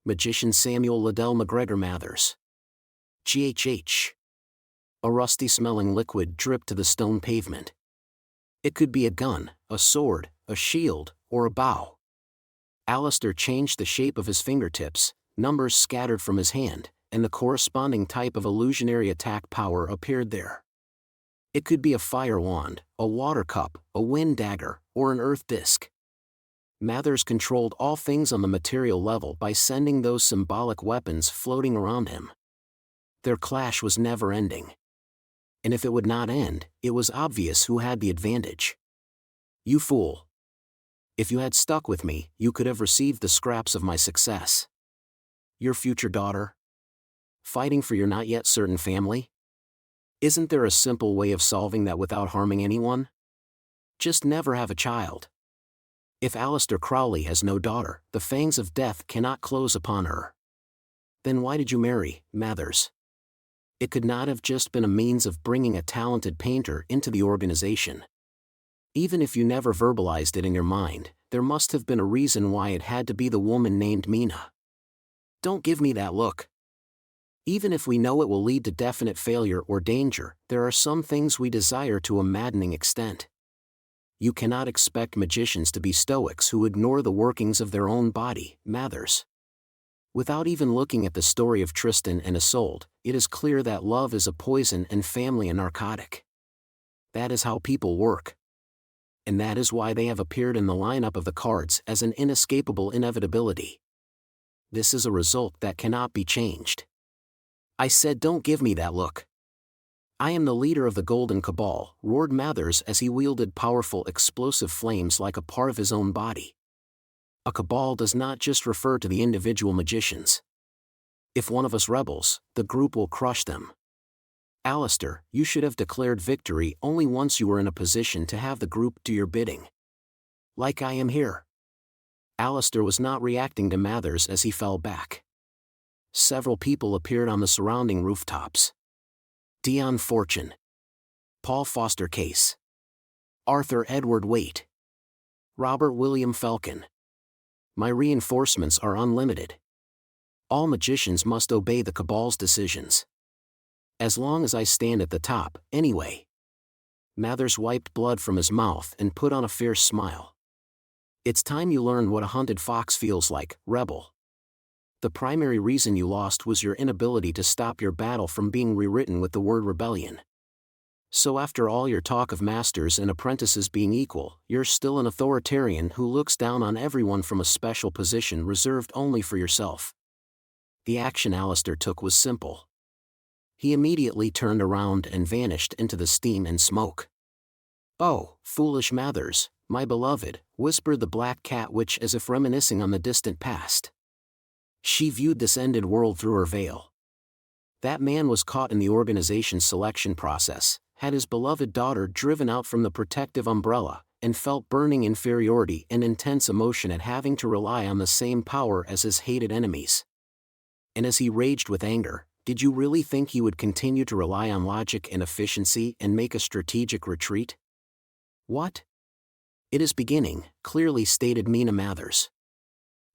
Speaker 1: Magician Samuel Liddell McGregor Mathers. GHH. A rusty-smelling liquid dripped to the stone pavement. It could be a gun, a sword, a shield, or a bow. Aleister changed the shape of his fingertips, numbers scattered from his hand, and the corresponding type of illusionary attack power appeared there. It could be a fire wand, a water cup, a wind dagger, or an earth disc. Mathers controlled all things on the material level by sending those symbolic weapons floating around him. Their clash was never-ending. And if it would not end, it was obvious who had the advantage. You fool. If you had stuck with me, you could have received the scraps of my success. Your future daughter? Fighting for your not yet certain family? Isn't there a simple way of solving that without harming anyone? Just never have a child. If Aleister Crowley has no daughter, the fangs of death cannot close upon her. Then why did you marry, Mathers? It could not have just been a means of bringing a talented painter into the organization. Even if you never verbalized it in your mind, there must have been a reason why it had to be the woman named Mina. Don't give me that look. Even if we know it will lead to definite failure or danger, there are some things we desire to a maddening extent. You cannot expect magicians to be stoics who ignore the workings of their own body, Mathers. Without even looking at the story of Tristan and Isolde, it is clear that love is a poison and family a narcotic. That is how people work. And that is why they have appeared in the lineup of the cards as an inescapable inevitability. This is a result that cannot be changed. I said don't give me that look. I am the leader of the Golden Cabal, roared Mathers as he wielded powerful explosive flames like a part of his own body. A cabal does not just refer to the individual magicians. If one of us rebels, the group will crush them. Aleister, you should have declared victory only once you were in a position to have the group do your bidding. Like I am here. Aleister was not reacting to Mathers as he fell back. Several people appeared on the surrounding rooftops. Dion Fortune. Paul Foster Case. Arthur Edward Waite. Robert William Falcon. My reinforcements are unlimited. All magicians must obey the Cabal's decisions. As long as I stand at the top, anyway. Mathers wiped blood from his mouth and put on a fierce smile. It's time you learned what a hunted fox feels like, rebel. The primary reason you lost was your inability to stop your battle from being rewritten with the word rebellion. So after all your talk of masters and apprentices being equal, you're still an authoritarian who looks down on everyone from a special position reserved only for yourself. The action Alistair took was simple. He immediately turned around and vanished into the steam and smoke. "Oh, foolish Mathers, my beloved," whispered the black cat witch as if reminiscing on the distant past. She viewed this ended world through her veil. That man was caught in the organization's selection process, had his beloved daughter driven out from the protective umbrella, and felt burning inferiority and intense emotion at having to rely on the same power as his hated enemies. And as he raged with anger, did you really think he would continue to rely on logic and efficiency and make a strategic retreat? What? "It is beginning," clearly stated Mina Mathers.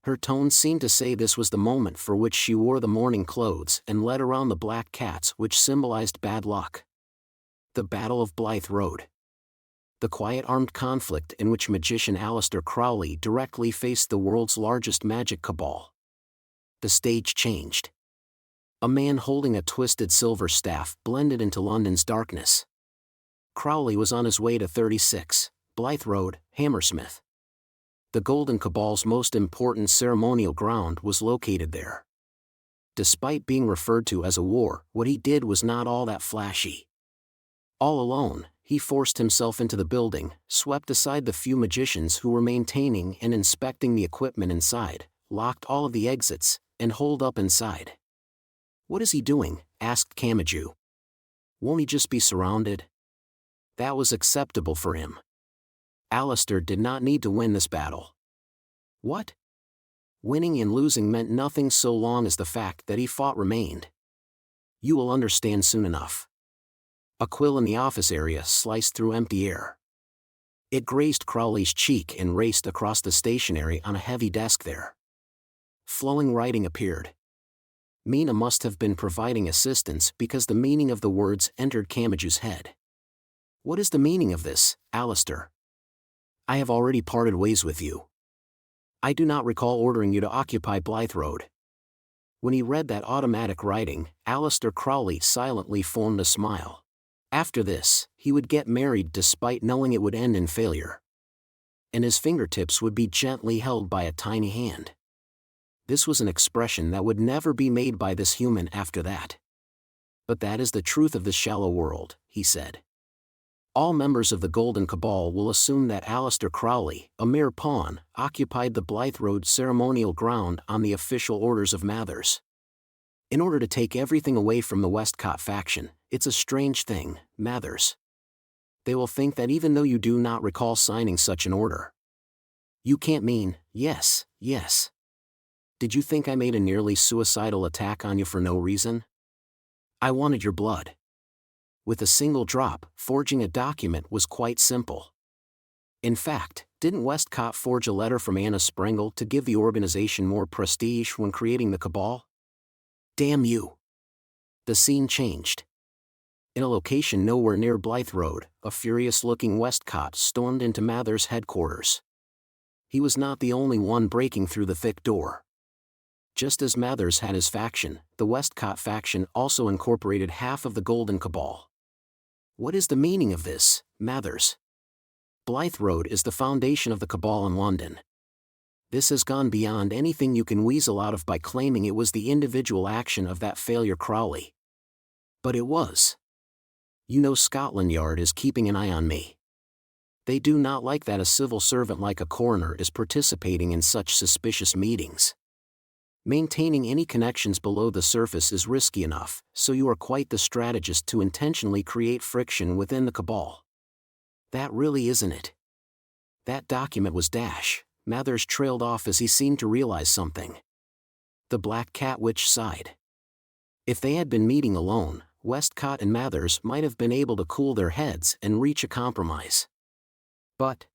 Speaker 1: Her tone seemed to say this was the moment for which she wore the mourning clothes and led around the black cats which symbolized bad luck. The Battle of Blythe Road. The quiet armed conflict in which magician Aleister Crowley directly faced the world's largest magic cabal. The stage changed. A man holding a twisted silver staff blended into London's darkness. Crowley was on his way to 36, Blythe Road, Hammersmith. The Golden Cabal's most important ceremonial ground was located there. Despite being referred to as a war, what he did was not all that flashy. All alone, he forced himself into the building, swept aside the few magicians who were maintaining and inspecting the equipment inside, locked all of the exits, and holed up inside. "What is he doing?" asked Kamachi. "Won't he just be surrounded?" That was acceptable for him. Aleister did not need to win this battle. What? Winning and losing meant nothing so long as the fact that he fought remained. You will understand soon enough. A quill in the office area sliced through empty air. It grazed Crowley's cheek and raced across the stationery on a heavy desk there. Flowing writing appeared. Mina must have been providing assistance because the meaning of the words entered Kamachi's head. "What is the meaning of this, Aleister? I have already parted ways with you. I do not recall ordering you to occupy Blythe Road." When he read that automatic writing, Aleister Crowley silently formed a smile. After this, he would get married despite knowing it would end in failure. And his fingertips would be gently held by a tiny hand. This was an expression that would never be made by this human after that. "But that is the truth of this shallow world," he said. "All members of the Golden Cabal will assume that Aleister Crowley, a mere pawn, occupied the Blythe Road ceremonial ground on the official orders of Mathers. In order to take everything away from the Westcott faction, it's a strange thing, Mathers. They will think that even though you do not recall signing such an order. You can't mean, yes. Did you think I made a nearly suicidal attack on you for no reason? I wanted your blood. With a single drop, forging a document was quite simple. In fact, didn't Westcott forge a letter from Anna Sprengel to give the organization more prestige when creating the Cabal? Damn you!" The scene changed. In a location nowhere near Blythe Road, a furious-looking Westcott stormed into Mathers' headquarters. He was not the only one breaking through the thick door. Just as Mathers had his faction, the Westcott faction also incorporated half of the Golden Cabal. "What is the meaning of this, Mathers? Blythe Road is the foundation of the Cabal in London. This has gone beyond anything you can weasel out of by claiming it was the individual action of that failure Crowley. But it was. You know Scotland Yard is keeping an eye on me. They do not like that a civil servant like a coroner is participating in such suspicious meetings. Maintaining any connections below the surface is risky enough, so you are quite the strategist to intentionally create friction within the Cabal. That really isn't it." That document was Dash. Mathers trailed off as he seemed to realize something. The Black Cat Witch sighed. If they had been meeting alone, Westcott and Mathers might have been able to cool their heads and reach a compromise. But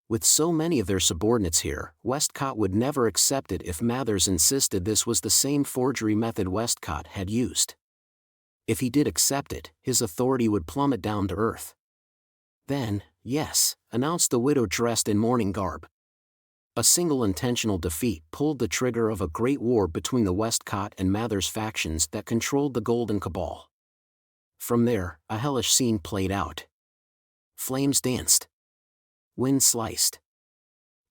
Speaker 1: with so many of their subordinates here, Westcott would never accept it if Mathers insisted this was the same forgery method Westcott had used. If he did accept it, his authority would plummet down to earth. "Then, yes," announced the widow dressed in mourning garb. A single intentional defeat pulled the trigger of a great war between the Westcott and Mathers factions that controlled the Golden Cabal. From there, a hellish scene played out. Flames danced. Wind sliced.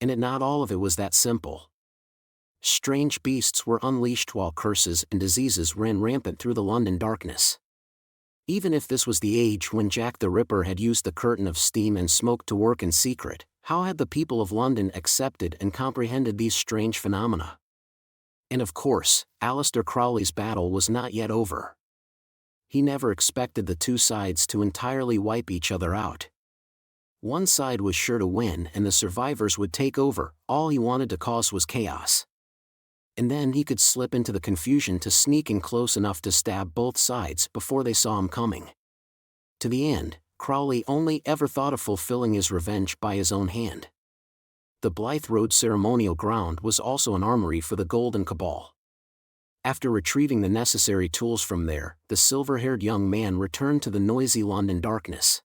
Speaker 1: And not all of it was that simple. Strange beasts were unleashed while curses and diseases ran rampant through the London darkness. Even if this was the age when Jack the Ripper had used the curtain of steam and smoke to work in secret, how had the people of London accepted and comprehended these strange phenomena? And of course, Aleister Crowley's battle was not yet over. He never expected the two sides to entirely wipe each other out. One side was sure to win and the survivors would take over. All he wanted to cause was chaos. And then he could slip into the confusion to sneak in close enough to stab both sides before they saw him coming. To the end, Crowley only ever thought of fulfilling his revenge by his own hand. The Blythe Road ceremonial ground was also an armory for the Golden Cabal. After retrieving the necessary tools from there, the silver-haired young man returned to the noisy London darkness.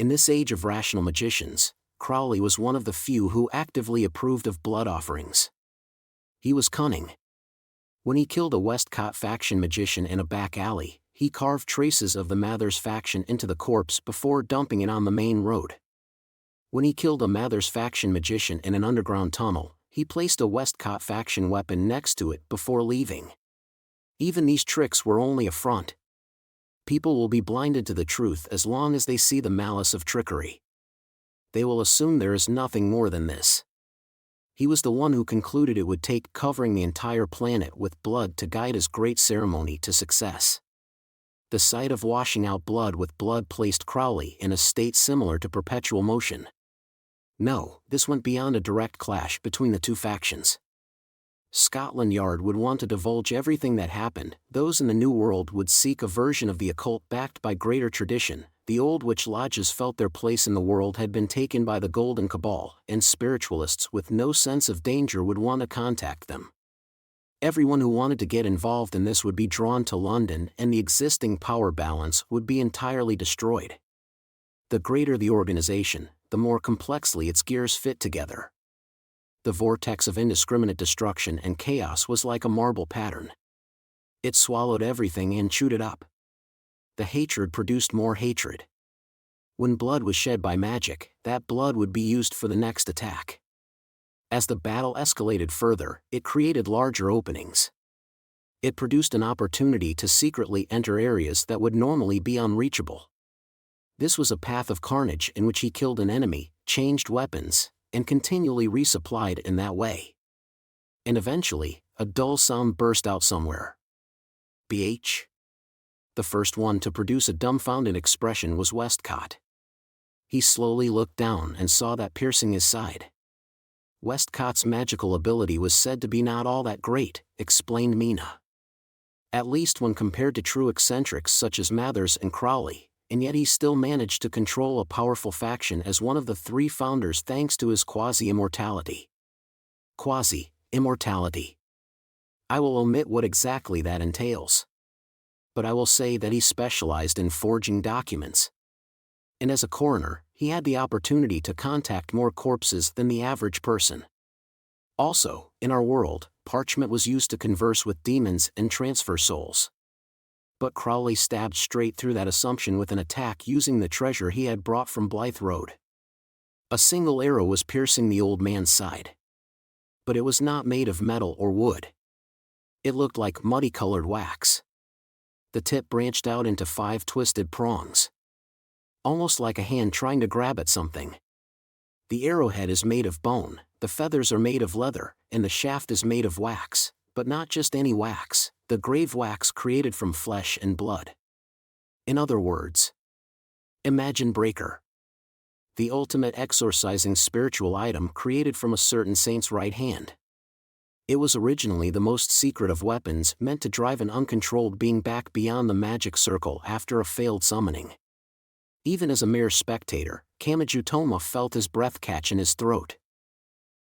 Speaker 1: In this age of rational magicians, Crowley was one of the few who actively approved of blood offerings. He was cunning. When he killed a Westcott faction magician in a back alley, he carved traces of the Mathers faction into the corpse before dumping it on the main road. When he killed a Mathers faction magician in an underground tunnel, he placed a Westcott faction weapon next to it before leaving. Even these tricks were only a front. People will be blinded to the truth as long as they see the malice of trickery. They will assume there is nothing more than this. He was the one who concluded it would take covering the entire planet with blood to guide his great ceremony to success. The sight of washing out blood with blood placed Crowley in a state similar to perpetual motion. No, this went beyond a direct clash between the two factions. Scotland Yard would want to divulge everything that happened. Those in the New World would seek a version of the occult backed by greater tradition. The old witch lodges felt their place in the world had been taken by the Golden Cabal, and spiritualists with no sense of danger would want to contact them. Everyone who wanted to get involved in this would be drawn to London, and the existing power balance would be entirely destroyed. The greater the organization, the more complexly its gears fit together. The vortex of indiscriminate destruction and chaos was like a marble pattern. It swallowed everything and chewed it up. The hatred produced more hatred. When blood was shed by magic, that blood would be used for the next attack. As the battle escalated further, it created larger openings. It produced an opportunity to secretly enter areas that would normally be unreachable. This was a path of carnage in which he killed an enemy, changed weapons, and continually resupplied in that way. And eventually, a dull sound burst out somewhere. BH? The first one to produce a dumbfounded expression was Westcott. He slowly looked down and saw that piercing his side. Westcott's magical ability was said to be not all that great, explained Mina. At least when compared to true eccentrics such as Mathers and Crowley, and yet he still managed to control a powerful faction as one of the three founders thanks to his quasi-immortality. Quasi-immortality. I will omit what exactly that entails. But I will say that he specialized in forging documents. And as a coroner, he had the opportunity to contact more corpses than the average person. Also, in our world, parchment was used to converse with demons and transfer souls. But Crowley stabbed straight through that assumption with an attack using the treasure he had brought from Blythe Road. A single arrow was piercing the old man's side. But it was not made of metal or wood. It looked like muddy-colored wax. The tip branched out into 5 twisted prongs. Almost like a hand trying to grab at something. The arrowhead is made of bone, the feathers are made of leather, and the shaft is made of wax, but not just any wax, the grave wax created from flesh and blood. In other words, imagine Breaker. The ultimate exorcising spiritual item created from a certain saint's right hand. It was originally the most secret of weapons, meant to drive an uncontrolled being back beyond the magic circle after a failed summoning. Even as a mere spectator, Kamajutoma felt his breath catch in his throat.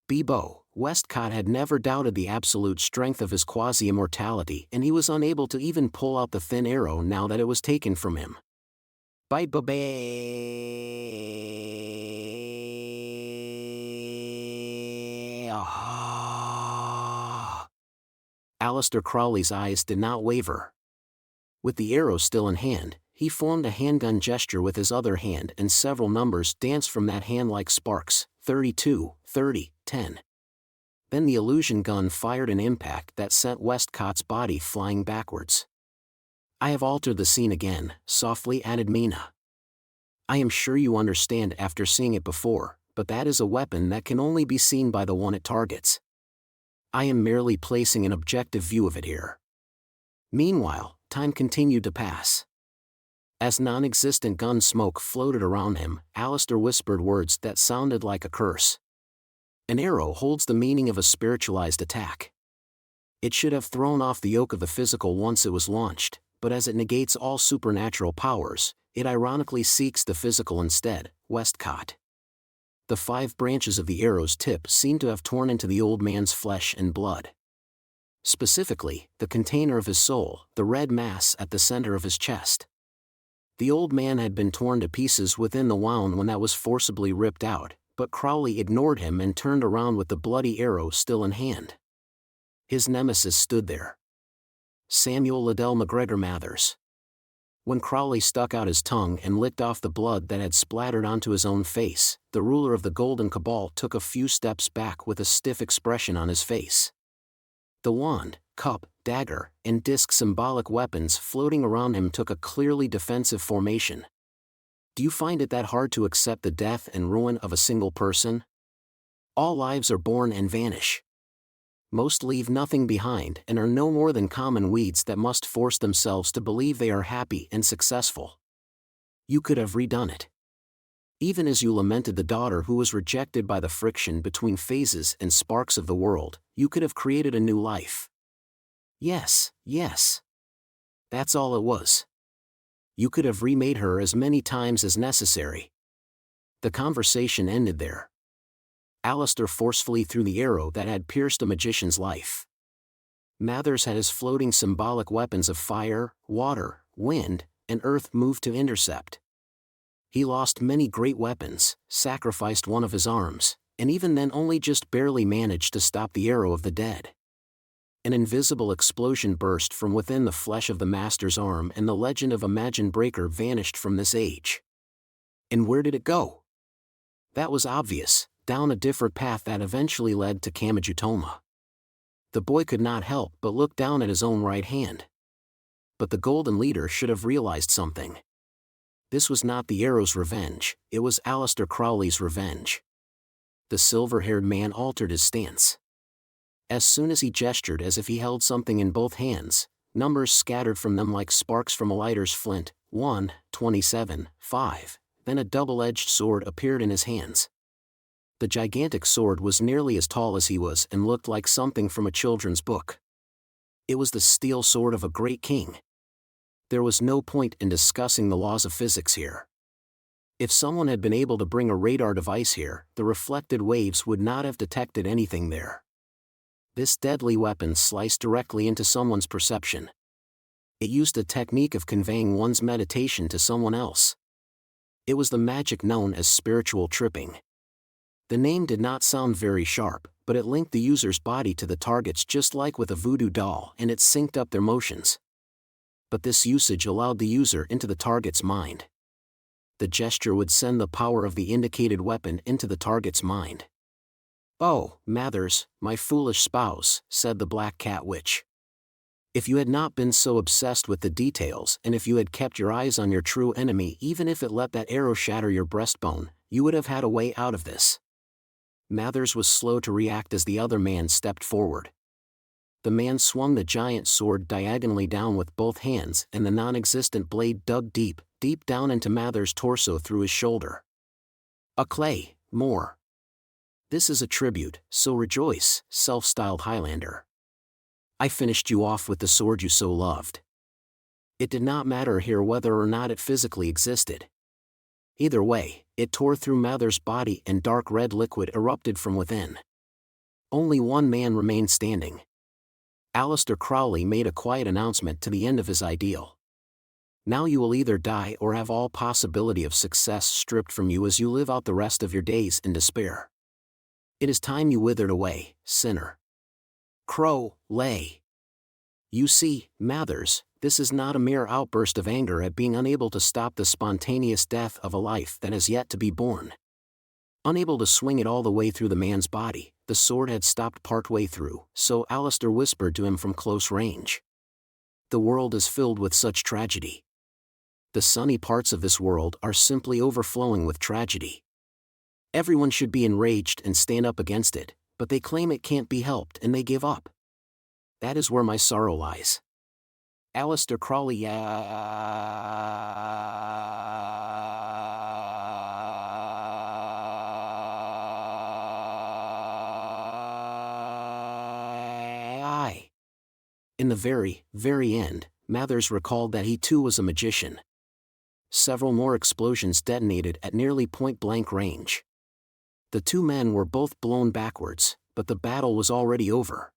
Speaker 1: Bebo, Westcott had never doubted the absolute strength of his quasi-immortality, and he was unable to even pull out the thin arrow now that it was taken from him. Aleister Crowley's eyes did not waver. With the arrow still in hand, he formed a handgun gesture with his other hand and several numbers danced from that hand like sparks, 32, 30, 10. Then the illusion gun fired an impact that sent Westcott's body flying backwards. I have altered the scene again, softly added Mina. I am sure you understand after seeing it before, but that is a weapon that can only be seen by the one it targets. I am merely placing an objective view of it here. Meanwhile, time continued to pass. As non-existent gun smoke floated around him, Alistair whispered words that sounded like a curse. An arrow holds the meaning of a spiritualized attack. It should have thrown off the yoke of the physical once it was launched, but as it negates all supernatural powers, it ironically seeks the physical instead. Westcott. The 5 branches of the arrow's tip seemed to have torn into the old man's flesh and blood. Specifically, the container of his soul, the red mass at the center of his chest. The old man had been torn to pieces within the wound when that was forcibly ripped out, but Crowley ignored him and turned around with the bloody arrow still in hand. His nemesis stood there. Samuel Liddell McGregor Mathers. When Crowley stuck out his tongue and licked off the blood that had splattered onto his own face, the ruler of the Golden Cabal took a few steps back with a stiff expression on his face. The wand, cup, dagger, and disc symbolic weapons floating around him took a clearly defensive formation. Do you find it that hard to accept the death and ruin of a single person? All lives are born and vanish. Most leave nothing behind and are no more than common weeds that must force themselves to believe they are happy and successful. You could have redone it. Even as you lamented the daughter who was rejected by the friction between phases and sparks of the world, you could have created a new life. Yes, yes. That's all it was. You could have remade her as many times as necessary. The conversation ended there. Alistair forcefully threw the arrow that had pierced a magician's life. Mathers had his floating symbolic weapons of fire, water, wind, and earth moved to intercept. He lost many great weapons, sacrificed one of his arms, and even then only just barely managed to stop the arrow of the dead. An invisible explosion burst from within the flesh of the master's arm and the legend of Imagine Breaker vanished from this age. And where did it go? That was obvious, down a different path that eventually led to Kamijutoma. The boy could not help but look down at his own right hand. But the Golden Leader should have realized something. This was not the arrow's revenge, it was Alistair Crowley's revenge. The silver-haired man altered his stance. As soon as he gestured as if he held something in both hands, numbers scattered from them like sparks from a lighter's flint, 1, 27, 5, then a double-edged sword appeared in his hands. The gigantic sword was nearly as tall as he was and looked like something from a children's book. It was the steel sword of a great king. There was no point in discussing the laws of physics here. If someone had been able to bring a radar device here, the reflected waves would not have detected anything there. This deadly weapon sliced directly into someone's perception. It used a technique of conveying one's meditation to someone else. It was the magic known as spiritual tripping. The name did not sound very sharp, but it linked the user's body to the targets just like with a voodoo doll, and it synced up their motions. But this usage allowed the user into the target's mind. The gesture would send the power of the indicated weapon into the target's mind. "Oh, Mathers, my foolish spouse," said the Black Cat Witch. "If you had not been so obsessed with the details and if you had kept your eyes on your true enemy even if it let that arrow shatter your breastbone, you would have had a way out of this." Mathers was slow to react as the other man stepped forward. The man swung the giant sword diagonally down with both hands and the non-existent blade dug deep, deep down into Mathers' torso through his shoulder. "A clay, more. This is a tribute, so rejoice, self-styled Highlander. I finished you off with the sword you so loved." It did not matter here whether or not it physically existed. Either way, it tore through Mathers' body and dark red liquid erupted from within. Only one man remained standing. Alistair Crowley made a quiet announcement to the end of his ideal. "Now you will either die or have all possibility of success stripped from you as you live out the rest of your days in despair. It is time you withered away, sinner." Crow, lay. You see, Mathers, this is not a mere outburst of anger at being unable to stop the spontaneous death of a life that has yet to be born. Unable to swing it all the way through the man's body, the sword had stopped partway through, so Alistair whispered to him from close range. The world is filled with such tragedy. The sunny parts of this world are simply overflowing with tragedy. Everyone should be enraged and stand up against it, but they claim it can't be helped and they give up. That is where my sorrow lies. Alistair Crowley. In the very, very end, Mathers recalled that he too was a magician. Several more explosions detonated at nearly point-blank range. The two men were both blown backwards, but the battle was already over.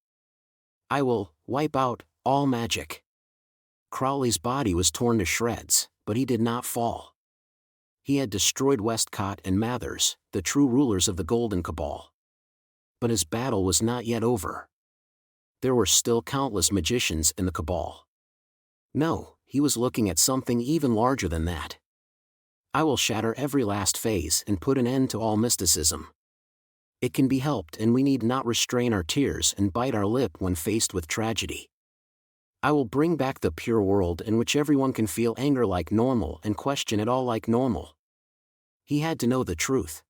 Speaker 1: I will wipe out all magic. Crowley's body was torn to shreds, but he did not fall. He had destroyed Westcott and Mathers, the true rulers of the Golden Cabal. But his battle was not yet over. There were still countless magicians in the Cabal. No, he was looking at something even larger than that. I will shatter every last phase and put an end to all mysticism. It can be helped, and we need not restrain our tears and bite our lip when faced with tragedy. I will bring back the pure world in which everyone can feel anger like normal and question it all like normal. He had to know the truth.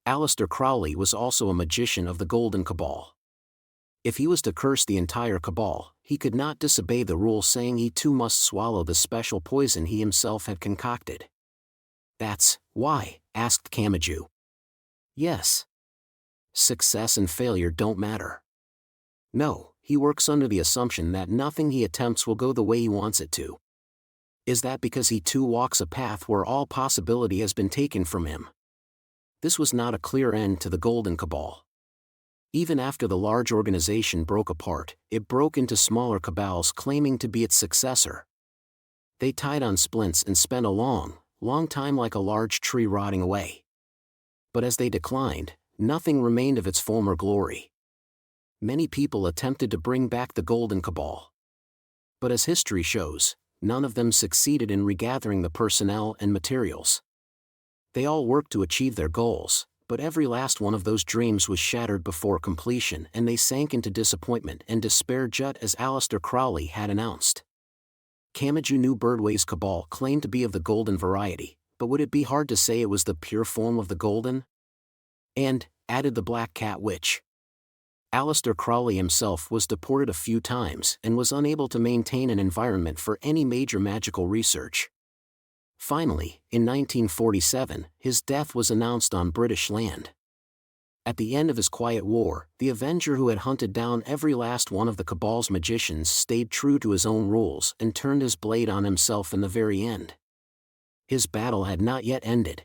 Speaker 1: Alistair Crowley was also a magician of the Golden Cabal. If he was to curse the entire Cabal, he could not disobey the rule saying he too must swallow the special poison he himself had concocted. That's why, asked Kamachi. Yes. Success and failure don't matter. No, he works under the assumption that nothing he attempts will go the way he wants it to. Is that because he too walks a path where all possibility has been taken from him? This was not a clear end to the Golden Cabal. Even after the large organization broke apart, it broke into smaller cabals claiming to be its successor. They tied on splints and spent a long, long time like a large tree rotting away. But as they declined, nothing remained of its former glory. Many people attempted to bring back the Golden Cabal. But as history shows, none of them succeeded in regathering the personnel and materials. They all worked to achieve their goals, but every last one of those dreams was shattered before completion, and they sank into disappointment and despair just as Alistair Crowley had announced. Kamachi knew Birdway's Cabal claimed to be of the golden variety, but would it be hard to say it was the pure form of the golden? And, added the Black Cat Witch. Alistair Crowley himself was deported a few times and was unable to maintain an environment for any major magical research. Finally, in 1947, his death was announced on British land. At the end of his quiet war, the Avenger who had hunted down every last one of the Cabal's magicians stayed true to his own rules and turned his blade on himself in the very end. His battle had not yet ended.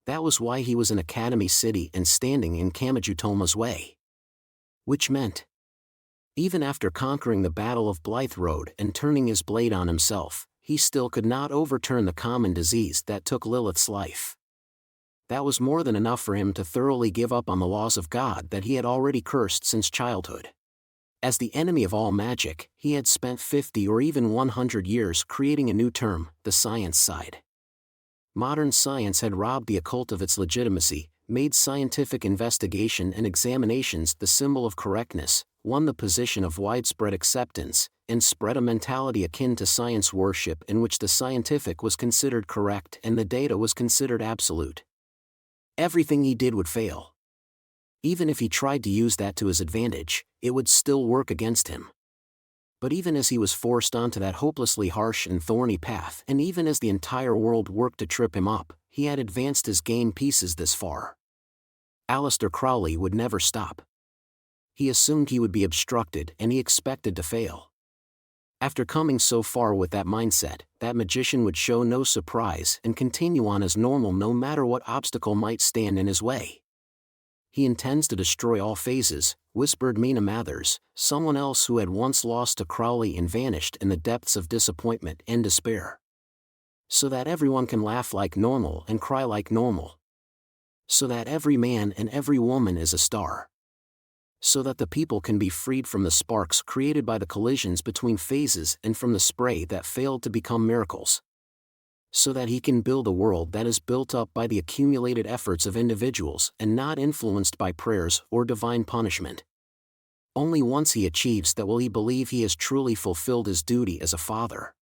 Speaker 1: That was why he was in Academy City and standing in Kamachi Toma's way. Which meant, even after conquering the Battle of Blythe Road and turning his blade on himself, he still could not overturn the common disease that took Lilith's life. That was more than enough for him to thoroughly give up on the laws of God that he had already cursed since childhood. As the enemy of all magic, he had spent 50 or even 100 years creating a new term, the science side. Modern science had robbed the occult of its legitimacy, made scientific investigation and examinations the symbol of correctness, won the position of widespread acceptance, and spread a mentality akin to science worship in which the scientific was considered correct and the data was considered absolute. Everything he did would fail. Even if he tried to use that to his advantage, it would still work against him. But even as he was forced onto that hopelessly harsh and thorny path, and even as the entire world worked to trip him up, he had advanced his game pieces this far. Alistair Crowley would never stop. He assumed he would be obstructed and he expected to fail. After coming so far with that mindset, that magician would show no surprise and continue on as normal no matter what obstacle might stand in his way. He intends to destroy all phases, whispered Mina Mathers, someone else who had once lost to Crowley and vanished in the depths of disappointment and despair. So that everyone can laugh like normal and cry like normal. So that every man and every woman is a star. so that the people can be freed from the sparks created by the collisions between phases and from the spray that failed to become miracles. So that he can build a world that is built up by the accumulated efforts of individuals and not influenced by prayers or divine punishment. Only once he achieves that will he believe he has truly fulfilled his duty as a father.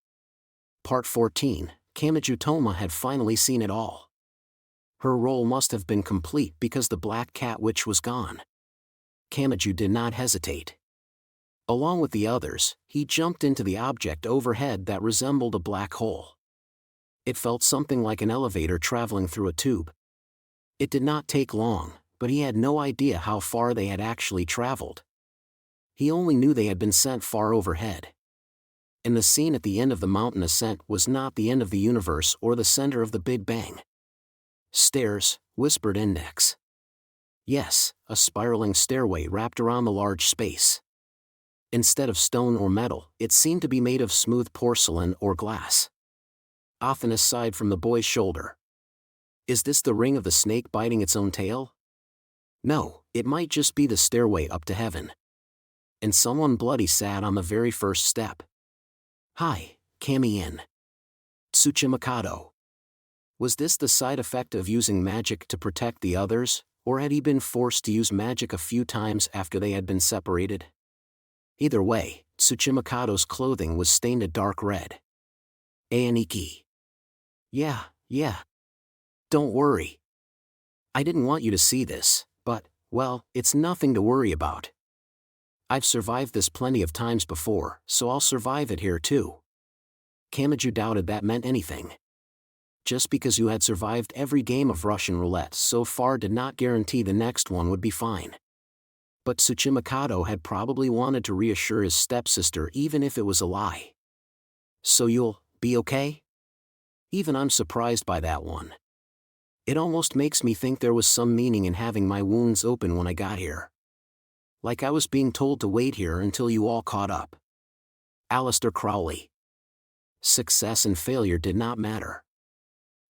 Speaker 1: Part 14, Kamachi Toma had finally seen it all. Her role must have been complete because the black cat witch was gone. Kamachi did not hesitate. Along with the others, he jumped into the object overhead that resembled a black hole. It felt something like an elevator traveling through a tube. It did not take long, but he had no idea how far they had actually traveled. He only knew they had been sent far overhead. And the scene at the end of the mountain ascent was not the end of the universe or the center of the Big Bang. Stairs, whispered Index. Yes, a spiraling stairway wrapped around the large space. Instead of stone or metal, it seemed to be made of smooth porcelain or glass. Athanas sighed from the boy's shoulder. Is this the ring of the snake biting its own tail? No, it might just be the stairway up to heaven. And someone bloody sat on the very first step. Hi, Kami-in. Tsuchimikado. Was this the side effect of using magic to protect the others, or had he been forced to use magic a few times after they had been separated? Either way, Tsuchimikado's clothing was stained a dark red. Aoniki. Yeah. Don't worry. I didn't want you to see this, but, well, it's nothing to worry about. I've survived this plenty of times before, so I'll survive it here too. Kamachi doubted that meant anything. Just because you had survived every game of Russian roulette so far did not guarantee the next one would be fine. But Tsuchimikado had probably wanted to reassure his stepsister even if it was a lie. So you'll be okay? Even I'm surprised by that one. It almost makes me think there was some meaning in having my wounds open when I got here. Like I was being told to wait here until you all caught up. Aleister Crowley. Success and failure did not matter.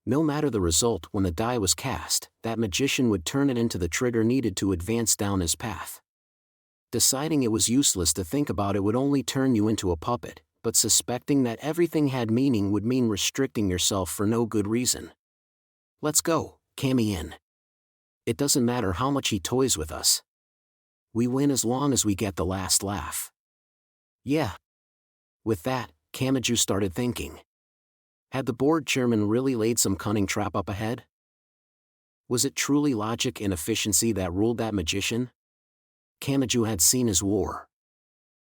Speaker 1: No matter the result when the die was cast, that magician would turn it into the trigger needed to advance down his path. Deciding it was useless to think about it would only turn you into a puppet, but suspecting that everything had meaning would mean restricting yourself for no good reason. Let's go, Kami-in. It doesn't matter how much he toys with us. We win as long as we get the last laugh. Yeah. With that, Kamachi started thinking. Had the board chairman really laid some cunning trap up ahead? Was it truly logic and efficiency that ruled that magician? Kamachi had seen his war.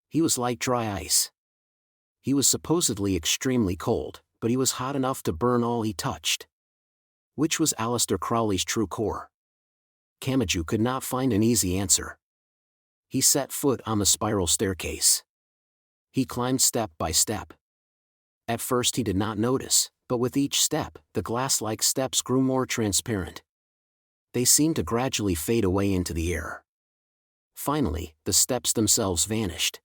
Speaker 1: He was like dry ice. He was supposedly extremely cold, but he was hot enough to burn all he touched. Which was Aleister Crowley's true core? Kamachi could not find an easy answer. He set foot on the spiral staircase. He climbed step by step. At first he did not notice, but with each step, the glass-like steps grew more transparent. They seemed to gradually fade away into the air. Finally, the steps themselves vanished.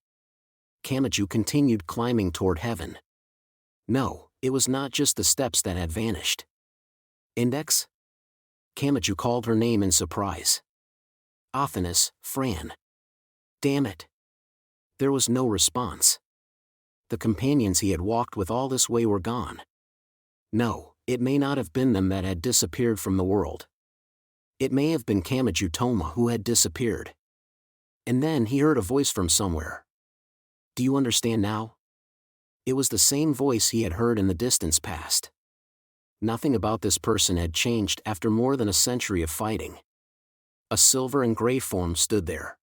Speaker 1: Kamachi continued climbing toward heaven. No, it was not just the steps that had vanished. Index? Kamachi called her name in surprise. Athanas, Fran. Damn it. There was no response. The companions he had walked with all this way were gone. No, it may not have been them that had disappeared from the world. It may have been Kamachi Toma who had disappeared. And then he heard a voice from somewhere. Do you understand now? It was the same voice he had heard in the distance past. Nothing about this person had changed after more than a century of fighting. A silver and gray form stood there.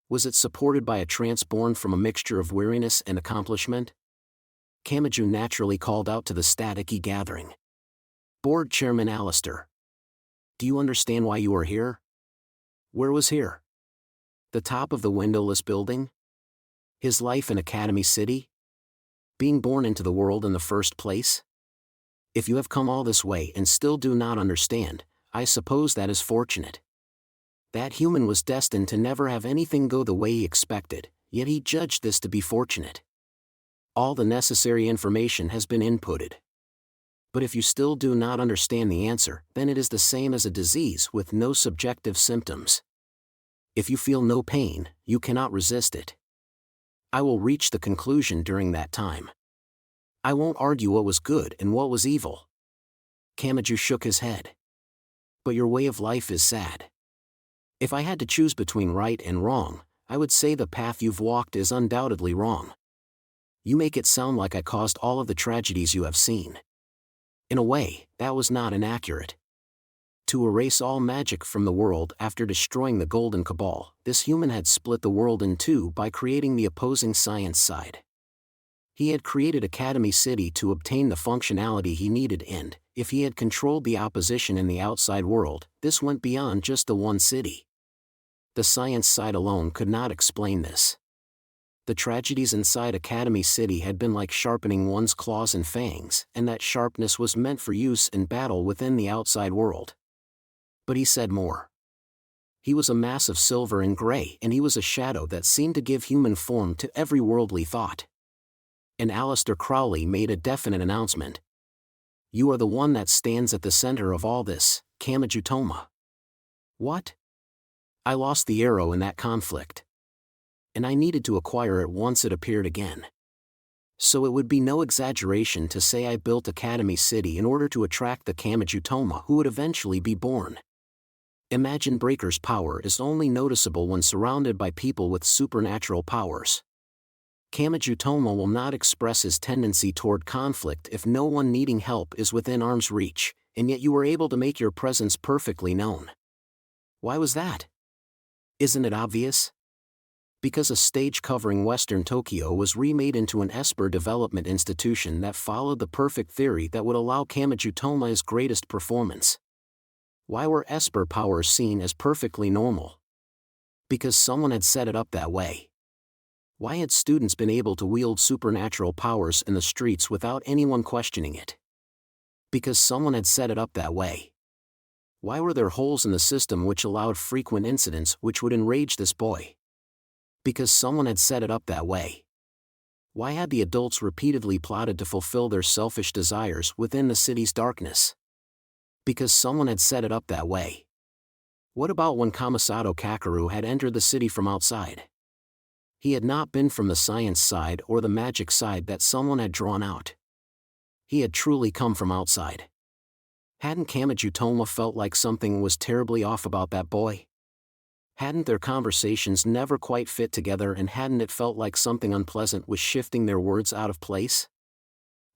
Speaker 1: Was it supported by a trance born from a mixture of weariness and accomplishment? Kamachi naturally called out to the staticky gathering. Board Chairman Aleister. Do you understand why you are here? Where was here? The top of the windowless building? His life in Academy City? Being born into the world in the first place? If you have come all this way and still do not understand, I suppose that is fortunate. That human was destined to never have anything go the way he expected, yet he judged this to be fortunate. All the necessary information has been inputted. But if you still do not understand the answer, then it is the same as a disease with no subjective symptoms. If you feel no pain, you cannot resist it. I will reach the conclusion during that time. I won't argue what was good and what was evil. Kamachi shook his head. But your way of life is sad. If I had to choose between right and wrong, I would say the path you've walked is undoubtedly wrong. You make it sound like I caused all of the tragedies you have seen. In a way, that was not inaccurate. To erase all magic from the world after destroying the Golden Cabal, this human had split the world in two by creating the opposing science side. He had created Academy City to obtain the functionality he needed, and, if he had controlled the opposition in the outside world, this went beyond just the one city. The science side alone could not explain this. The tragedies inside Academy City had been like sharpening one's claws and fangs, and that sharpness was meant for use in battle within the outside world. But he said more. He was a mass of silver and gray, and he was a shadow that seemed to give human form to every worldly thought. And Aleister Crowley made a definite announcement. You are the one that stands at the center of all this, Kamachi Toma. What? I lost the arrow in that conflict. And I needed to acquire it once it appeared again. So it would be no exaggeration to say I built Academy City in order to attract the Kamachi Toma who would eventually be born. Imagine Breaker's power is only noticeable when surrounded by people with supernatural powers. Kamachi Toma will not express his tendency toward conflict if no one needing help is within arm's reach, and yet you were able to make your presence perfectly known. Why was that? Isn't it obvious? Because a stage covering Western Tokyo was remade into an Esper development institution that followed the perfect theory that would allow Kamachi Toma his greatest performance. Why were Esper powers seen as perfectly normal? Because someone had set it up that way. Why had students been able to wield supernatural powers in the streets without anyone questioning it? Because someone had set it up that way. Why were there holes in the system which allowed frequent incidents which would enrage this boy? Because someone had set it up that way. Why had the adults repeatedly plotted to fulfill their selfish desires within the city's darkness? Because someone had set it up that way. What about when Kamisato Kakeru had entered the city from outside? He had not been from the science side or the magic side that someone had drawn out. He had truly come from outside. Hadn't Kamachi Toma felt like something was terribly off about that boy? Hadn't their conversations never quite fit together, and hadn't it felt like something unpleasant was shifting their words out of place?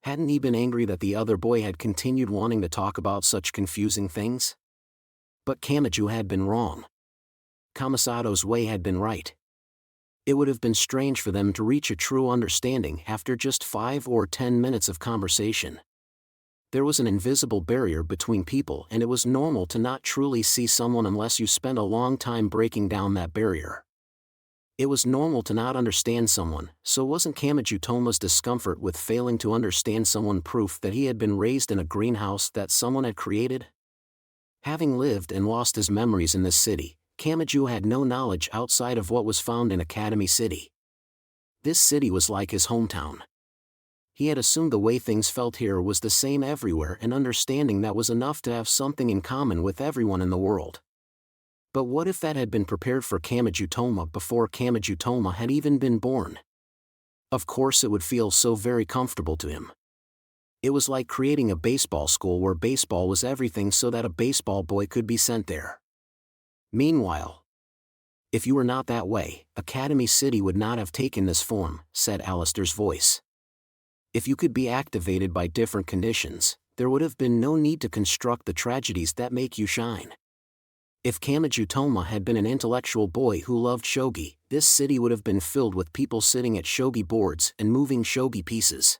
Speaker 1: Hadn't he been angry that the other boy had continued wanting to talk about such confusing things? But Kamachi had been wrong. Kamisato's way had been right. It would have been strange for them to reach a true understanding after just 5 or 10 minutes of conversation. There was an invisible barrier between people, and it was normal to not truly see someone unless you spent a long time breaking down that barrier. It was normal to not understand someone, so wasn't Kamachi Toma's discomfort with failing to understand someone proof that he had been raised in a greenhouse that someone had created? Having lived and lost his memories in this city, Kamachi had no knowledge outside of what was found in Academy City. This city was like his hometown. He had assumed the way things felt here was the same everywhere, and understanding that was enough to have something in common with everyone in the world. But what if that had been prepared for Kamachi Toma before Kamachi Toma had even been born? Of course it would feel so very comfortable to him. It was like creating a baseball school where baseball was everything so that a baseball boy could be sent there. Meanwhile, if you were not that way, Academy City would not have taken this form, said Aleister's voice. If you could be activated by different conditions, there would have been no need to construct the tragedies that make you shine. If Kamachi Toma had been an intellectual boy who loved shogi, this city would have been filled with people sitting at shogi boards and moving shogi pieces.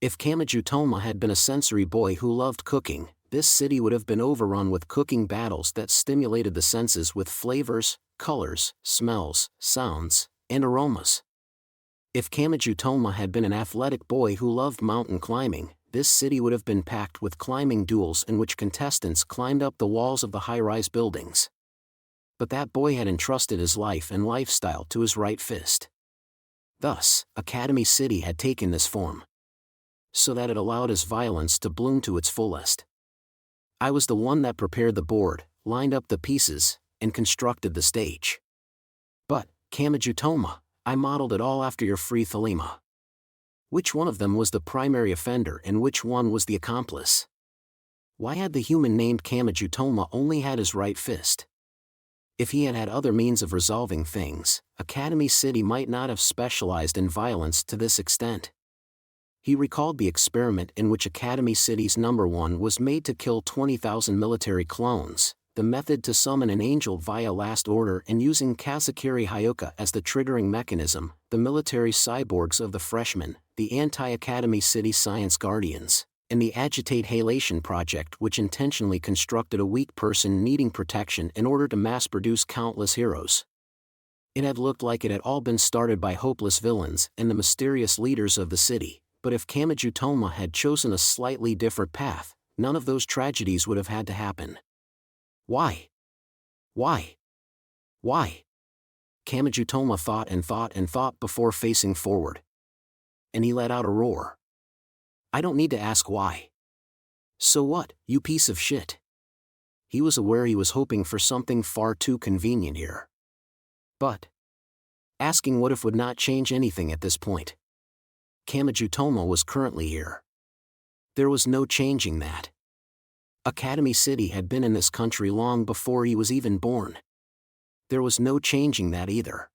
Speaker 1: If Kamachi Toma had been a sensory boy who loved cooking, this city would have been overrun with cooking battles that stimulated the senses with flavors, colors, smells, sounds, and aromas. If Kamachi Toma had been an athletic boy who loved mountain climbing, this city would have been packed with climbing duels in which contestants climbed up the walls of the high-rise buildings. But that boy had entrusted his life and lifestyle to his right fist. Thus, Academy City had taken this form, so that it allowed his violence to bloom to its fullest. I was the one that prepared the board, lined up the pieces, and constructed the stage. But, Kamijutoma, I modeled it all after your free Thelema. Which one of them was the primary offender and which one was the accomplice? Why had the human named Kamijutoma only had his right fist? If he had had other means of resolving things, Academy City might not have specialized in violence to this extent. He recalled the experiment in which Academy City's number 1 was made to kill 20,000 military clones, the method to summon an angel via last order and using Kazakiri Hyuka as the triggering mechanism, the military cyborgs of the freshmen, the anti-Academy City Science Guardians, and the Agitate Halation Project, which intentionally constructed a weak person needing protection in order to mass-produce countless heroes. It had looked like it had all been started by hopeless villains and the mysterious leaders of the city, but if Kamijutoma had chosen a slightly different path, none of those tragedies would have had to happen. Why? Why? Why? Kamijutoma thought and thought and thought before facing forward. And he let out a roar. I don't need to ask why. So what, you piece of shit? He was aware he was hoping for something far too convenient here. But asking what if would not change anything at this point. Kamijutoma was currently here. There was no changing that. Academy City had been in this country long before he was even born. There was no changing that either.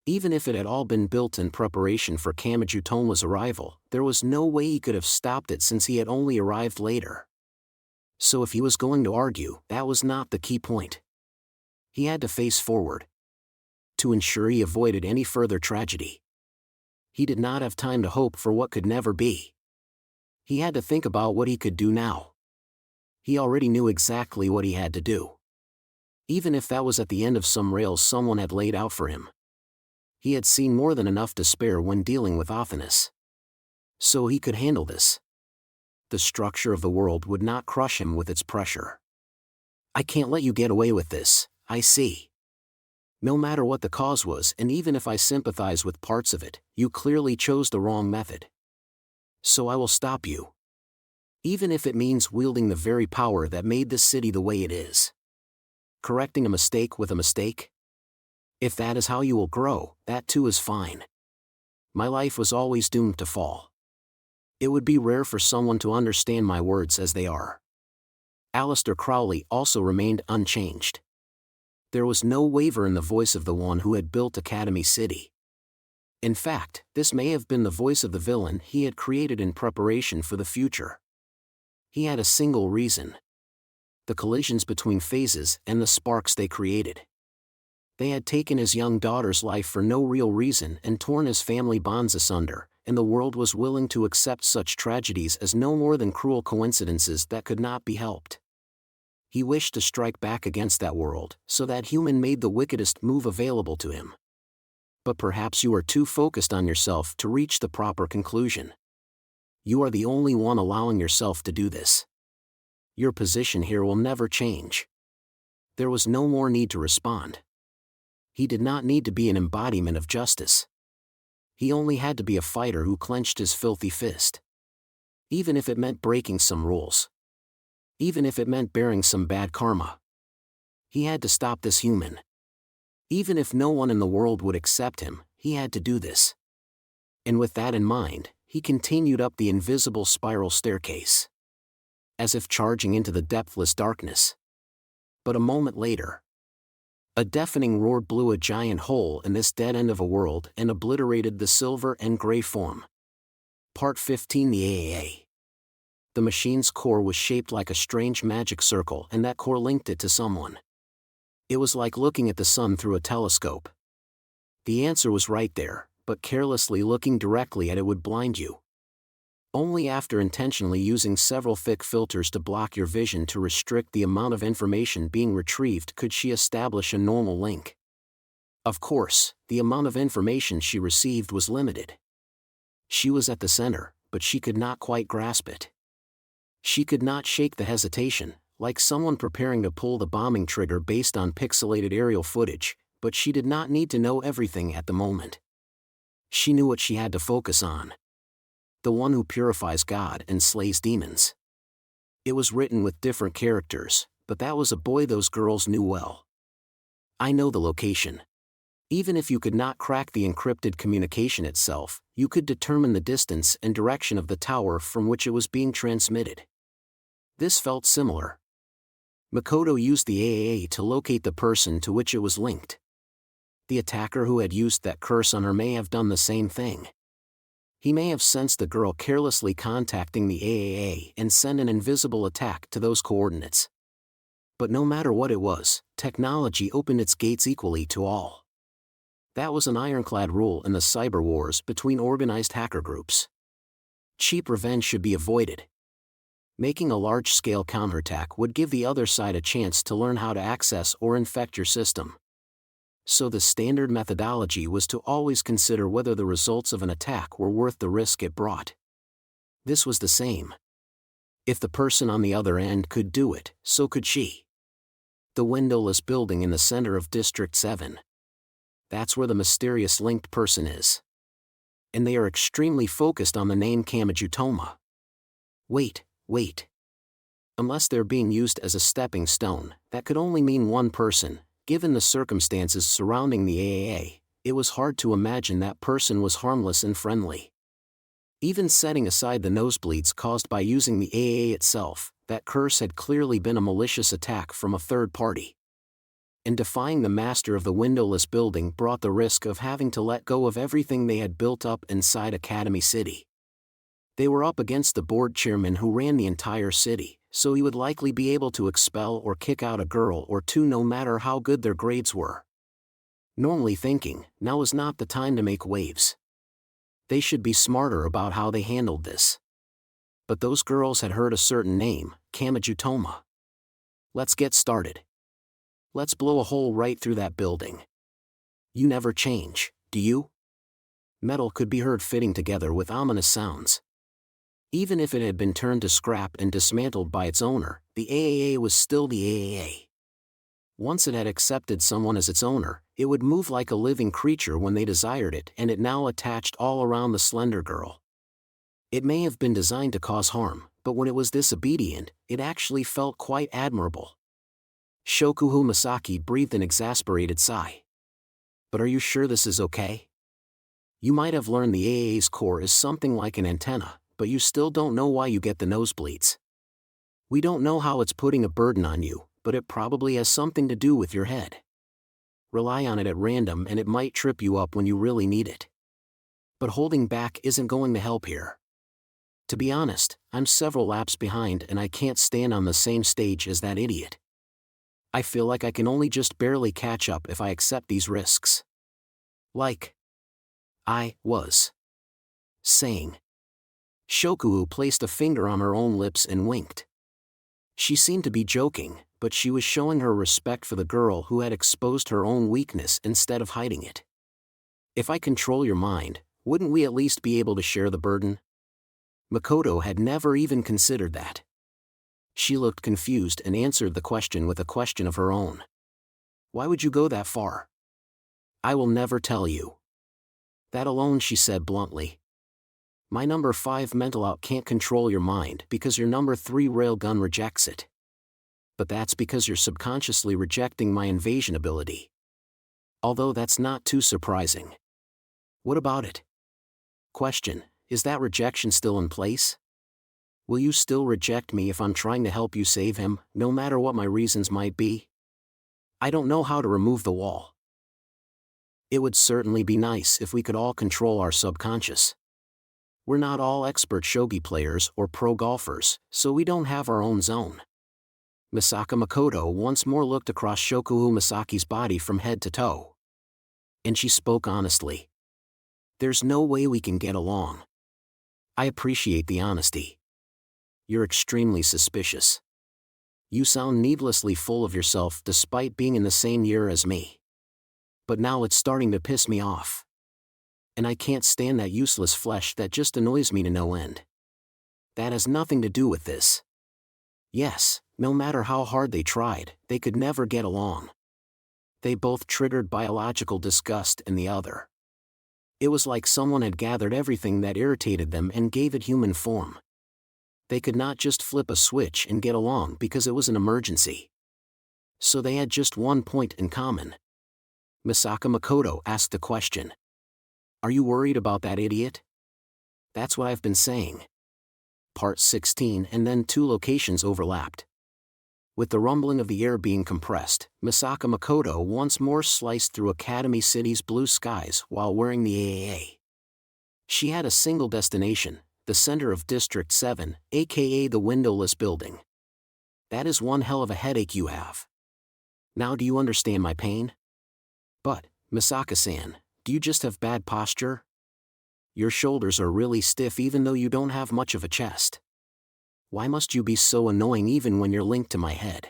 Speaker 1: Even if it had all been built in preparation for Kamijutoma's arrival, there was no way he could have stopped it since he had only arrived later. So if he was going to argue, that was not the key point. He had to face forward. To ensure he avoided any further tragedy. He did not have time to hope for what could never be. He had to think about what he could do now. He already knew exactly what he had to do. Even if that was at the end of some rails someone had laid out for him. He had seen more than enough to spare when dealing with Athanas. So he could handle this. The structure of the world would not crush him with its pressure. I can't let you get away with this, I see. No matter what the cause was, and even if I sympathize with parts of it, you clearly chose the wrong method. So I will stop you. Even if it means wielding the very power that made this city the way it is. Correcting a mistake with a mistake? If that is how you will grow, that too is fine. My life was always doomed to fall. It would be rare for someone to understand my words as they are. Aleister Crowley also remained unchanged. There was no waver in the voice of the one who had built Academy City. In fact, this may have been the voice of the villain he had created in preparation for the future. He had a single reason. The collisions between phases and the sparks they created. They had taken his young daughter's life for no real reason and torn his family bonds asunder, and the world was willing to accept such tragedies as no more than cruel coincidences that could not be helped. He wished to strike back against that world, so that human made the wickedest move available to him. But perhaps you are too focused on yourself to reach the proper conclusion. You are the only one allowing yourself to do this. Your position here will never change. There was no more need to respond. He did not need to be an embodiment of justice. He only had to be a fighter who clenched his filthy fist. Even if it meant breaking some rules. Even if it meant bearing some bad karma. He had to stop this human. Even if no one in the world would accept him, he had to do this. And with that in mind, he continued up the invisible spiral staircase. As if charging into the depthless darkness. But a moment later, a deafening roar blew a giant hole in this dead end of a world and obliterated the silver and gray form. Part 15. The AAA. The machine's core was shaped like a strange magic circle, and that core linked it to someone. It was like looking at the sun through a telescope. The answer was right there, but carelessly looking directly at it would blind you. Only after intentionally using several thick filters to block your vision to restrict the amount of information being retrieved could she establish a normal link. Of course, the amount of information she received was limited. She was at the center, but she could not quite grasp it. She could not shake the hesitation, like someone preparing to pull the bombing trigger based on pixelated aerial footage, but she did not need to know everything at the moment. She knew what she had to focus on. The one who purifies God and slays demons. It was written with different characters, but that was a boy those girls knew well. I know the location. Even if you could not crack the encrypted communication itself, you could determine the distance and direction of the tower from which it was being transmitted. This felt similar. Makoto used the AAA to locate the person to which it was linked. The attacker who had used that curse on her may have done the same thing. He may have sensed the girl carelessly contacting the AAA and sent an invisible attack to those coordinates. But no matter what it was, technology opened its gates equally to all. That was an ironclad rule in the cyber wars between organized hacker groups. Cheap revenge should be avoided. Making a large-scale counterattack would give the other side a chance to learn how to access or infect your system. So the standard methodology was to always consider whether the results of an attack were worth the risk it brought. This was the same. If the person on the other end could do it, so could she. The windowless building in the center of District 7. That's where the mysterious linked person is. And they are extremely focused on the name Kamachi Toma. Wait. Unless they're being used as a stepping stone, that could only mean one person. Given the circumstances surrounding the AAA, it was hard to imagine that person was harmless and friendly. Even setting aside the nosebleeds caused by using the AAA itself, that curse had clearly been a malicious attack from a third party. And defying the master of the windowless building brought the risk of having to let go of everything they had built up inside Academy City. They were up against the board chairman who ran the entire city, so he would likely be able to expel or kick out a girl or two no matter how good their grades were. Normally thinking, now was not the time to make waves. They should be smarter about how they handled this. But those girls had heard a certain name, Kamachi Toma. Let's get started. Let's blow a hole right through that building. You never change, do you? Metal could be heard fitting together with ominous sounds. Even if it had been turned to scrap and dismantled by its owner, the AAA was still the AAA. Once it had accepted someone as its owner, it would move like a living creature when they desired it, and it now attached all around the slender girl. It may have been designed to cause harm, but when it was disobedient, it actually felt quite admirable. Shokuhu Masaki breathed an exasperated sigh. But are you sure this is okay? You might have learned the AAA's core is something like an antenna, but you still don't know why you get the nosebleeds. We don't know how it's putting a burden on you, but it probably has something to do with your head. Rely on it at random and it might trip you up when you really need it. But holding back isn't going to help here. To be honest, I'm several laps behind and I can't stand on the same stage as that idiot. I feel like I can only just barely catch up if I accept these risks. Like I was saying. Shokuhu placed a finger on her own lips and winked. She seemed to be joking, but she was showing her respect for the girl who had exposed her own weakness instead of hiding it. If I control your mind, wouldn't we at least be able to share the burden? Makoto had never even considered that. She looked confused and answered the question with a question of her own. Why would you go that far? I will never tell you. That alone, she said bluntly. My number 5 mental out can't control your mind because your number 3 railgun rejects it. But that's because you're subconsciously rejecting my invasion ability. Although that's not too surprising. What about it? Question, is that rejection still in place? Will you still reject me if I'm trying to help you save him, no matter what my reasons might be? I don't know how to remove the wall. It would certainly be nice if we could all control our subconscious. We're not all expert shogi players or pro golfers, so we don't have our own zone. Misaka Makoto once more looked across Shokuhu Masaki's body from head to toe. And she spoke honestly. There's no way we can get along. I appreciate the honesty. You're extremely suspicious. You sound needlessly full of yourself despite being in the same year as me. But now it's starting to piss me off. And I can't stand that useless flesh that just annoys me to no end. That has nothing to do with this. Yes, no matter how hard they tried, they could never get along. They both triggered biological disgust in the other. It was like someone had gathered everything that irritated them and gave it human form. They could not just flip a switch and get along because it was an emergency. So they had just one point in common. Misaka Makoto asked the question. Are you worried about that idiot? That's what I've been saying. Part 16. And then two locations overlapped. With the rumbling of the air being compressed, Misaka Makoto once more sliced through Academy City's blue skies while wearing the AAA. She had a single destination, the center of District 7, aka the windowless building. That is one hell of a headache you have. Now do you understand my pain? But, Misaka-san, do you just have bad posture? Your shoulders are really stiff even though you don't have much of a chest. Why must you be so annoying even when you're linked to my head?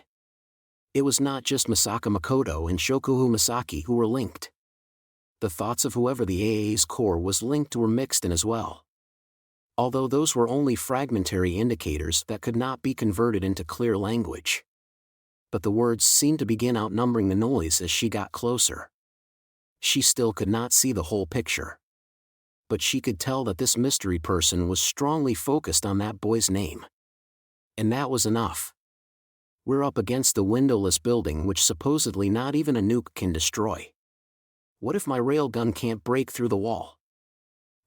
Speaker 1: It was not just Misaka Makoto and Shokuhu Misaki who were linked. The thoughts of whoever the AA's core was linked to were mixed in as well. Although those were only fragmentary indicators that could not be converted into clear language. But the words seemed to begin outnumbering the noise as she got closer. She still could not see the whole picture. But she could tell that this mystery person was strongly focused on that boy's name. And that was enough. We're up against the windowless building which supposedly not even a nuke can destroy. What if my railgun can't break through the wall?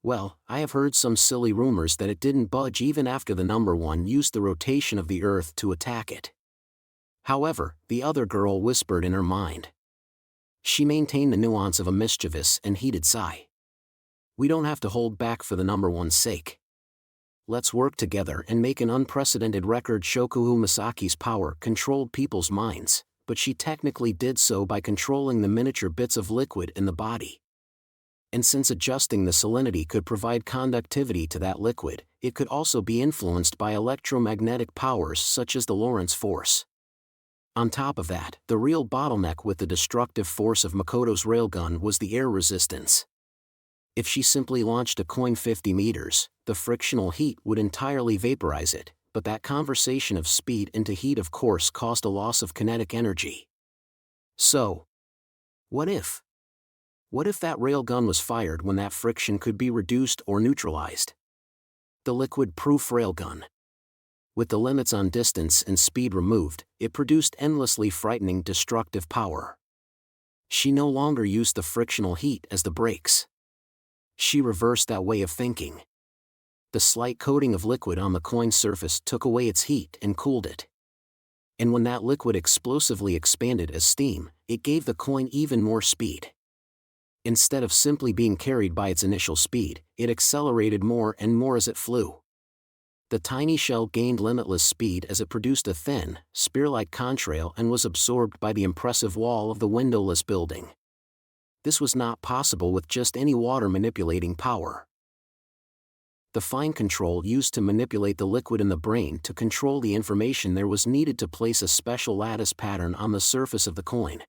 Speaker 1: Well, I have heard some silly rumors that it didn't budge even after the number one used the rotation of the Earth to attack it. However, the other girl whispered in her mind. She maintained the nuance of a mischievous and heated sigh. We don't have to hold back for the number one's sake. Let's work together and make an unprecedented record. Shokuhu Misaki's power controlled people's minds, but she technically did so by controlling the miniature bits of liquid in the body. And since adjusting the salinity could provide conductivity to that liquid, it could also be influenced by electromagnetic powers such as the Lorentz force. On top of that, the real bottleneck with the destructive force of Makoto's railgun was the air resistance. If she simply launched a coin 50 meters, the frictional heat would entirely vaporize it, but that conversion of speed into heat of course caused a loss of kinetic energy. So, what if? What if that railgun was fired when that friction could be reduced or neutralized? The liquid-proof railgun. With the limits on distance and speed removed, it produced endlessly frightening destructive power. She no longer used the frictional heat as the brakes. She reversed that way of thinking. The slight coating of liquid on the coin's surface took away its heat and cooled it. And when that liquid explosively expanded as steam, it gave the coin even more speed. Instead of simply being carried by its initial speed, it accelerated more and more as it flew. The tiny shell gained limitless speed as it produced a thin, spear-like contrail and was absorbed by the impressive wall of the windowless building. This was not possible with just any water manipulating power. The fine control used to manipulate the liquid in the brain to control the information there was needed to place a special lattice pattern on the surface of the coin.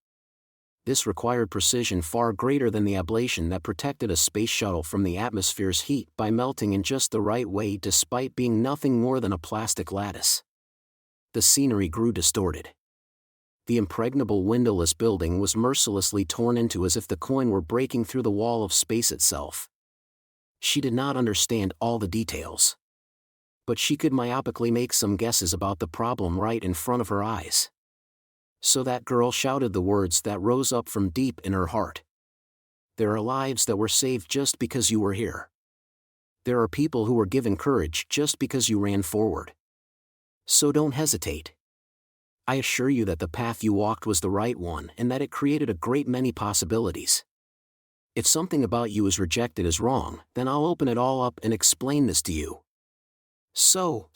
Speaker 1: This required precision far greater than the ablation that protected a space shuttle from the atmosphere's heat by melting in just the right way despite being nothing more than a plastic lattice. The scenery grew distorted. The impregnable windowless building was mercilessly torn into as if the coin were breaking through the wall of space itself. She did not understand all the details. But she could myopically make some guesses about the problem right in front of her eyes. So that girl shouted the words that rose up from deep in her heart. There are lives that were saved just because you were here. There are people who were given courage just because you ran forward. So don't hesitate. I assure you that the path you walked was the right one and that it created a great many possibilities. If something about you is rejected as wrong, then I'll open it all up and explain this to you. So.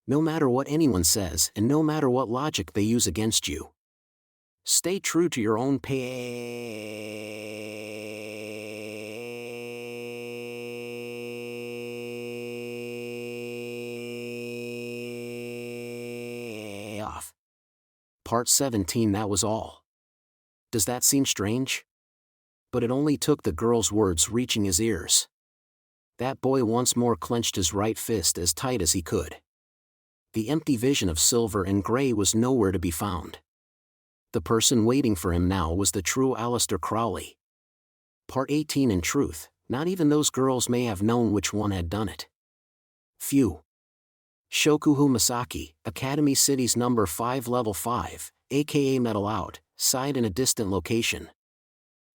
Speaker 1: No matter what anyone says and no matter what logic they use against you. Stay true to your own payoff. Part 17. That was all. Does that seem strange? But it only took the girl's words reaching his ears. That boy once more clenched his right fist as tight as he could. The empty vision of silver and gray was nowhere to be found. The person waiting for him now was the true Aleister Crowley. Part 18. In truth, not even those girls may have known which one had done it. Phew. Shokuhu Misaki, Academy City's number 5 level 5, aka Metal Out, sighed in a distant location.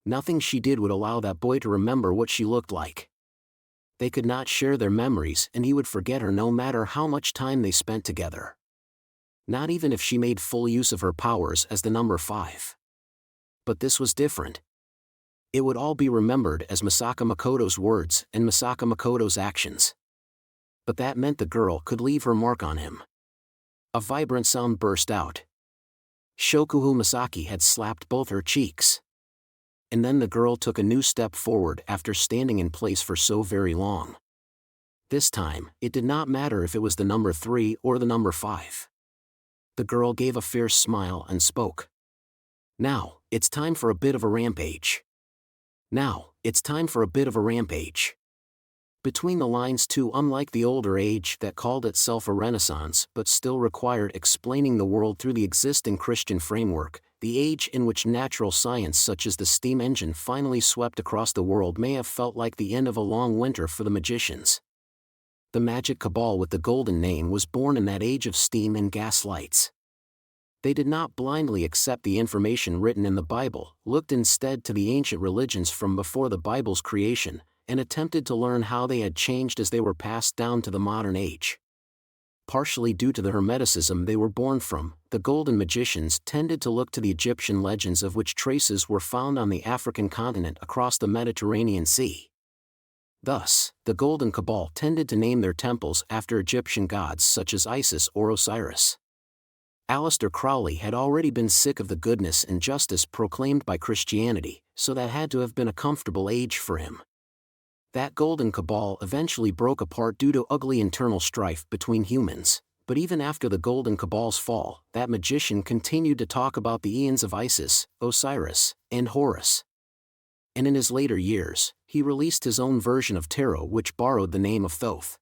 Speaker 1: Nothing she did would allow that boy to remember what she looked like. They could not share their memories, and he would forget her no matter how much time they spent together. Not even if she made full use of her powers as the number 5. But this was different. It would all be remembered as Misaka Makoto's words and Misaka Makoto's actions. But that meant the girl could leave her mark on him. A vibrant sound burst out. Shokuhu Misaki had slapped both her cheeks. And then the girl took a new step forward after standing in place for so very long. This time, it did not matter if it was the number 3 or the number 5. The girl gave a fierce smile and spoke. Now, it's time for a bit of a rampage. Now, it's time for a bit of a rampage. Between the lines too, unlike the older age that called itself a renaissance but still required explaining the world through the existing Christian framework, the age in which natural science such as the steam engine finally swept across the world may have felt like the end of a long winter for the magicians. The magic cabal with the golden name was born in that age of steam and gas lights. They did not blindly accept the information written in the Bible, looked instead to the ancient religions from before the Bible's creation, and attempted to learn how they had changed as they were passed down to the modern age. Partially due to the Hermeticism they were born from, the golden magicians tended to look to the Egyptian legends of which traces were found on the African continent across the Mediterranean Sea. Thus, the Golden Cabal tended to name their temples after Egyptian gods such as Isis or Osiris. Aleister Crowley had already been sick of the goodness and justice proclaimed by Christianity, so that had to have been a comfortable age for him. That Golden Cabal eventually broke apart due to ugly internal strife between humans, but even after the Golden Cabal's fall, that magician continued to talk about the eons of Isis, Osiris, and Horus. And in his later years, he released his own version of tarot which borrowed the name of Thoth.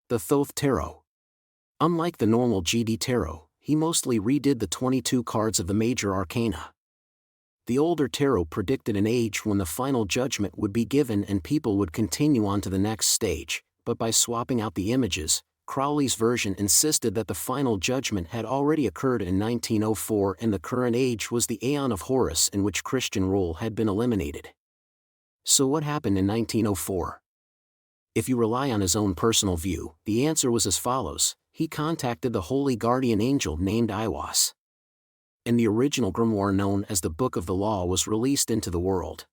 Speaker 1: The Thoth Tarot. Unlike the normal GD Tarot, he mostly redid the 22 cards of the major arcana. The older tarot predicted an age when the final judgment would be given and people would continue on to the next stage, but by swapping out the images, Crowley's version insisted that the final judgment had already occurred in 1904 and the current age was the Aeon of Horus in which Christian rule had been eliminated. So what happened in 1904? If you rely on his own personal view, the answer was as follows: he contacted the holy guardian angel named Iwas. And the original grimoire known as the Book of the Law was released into the world.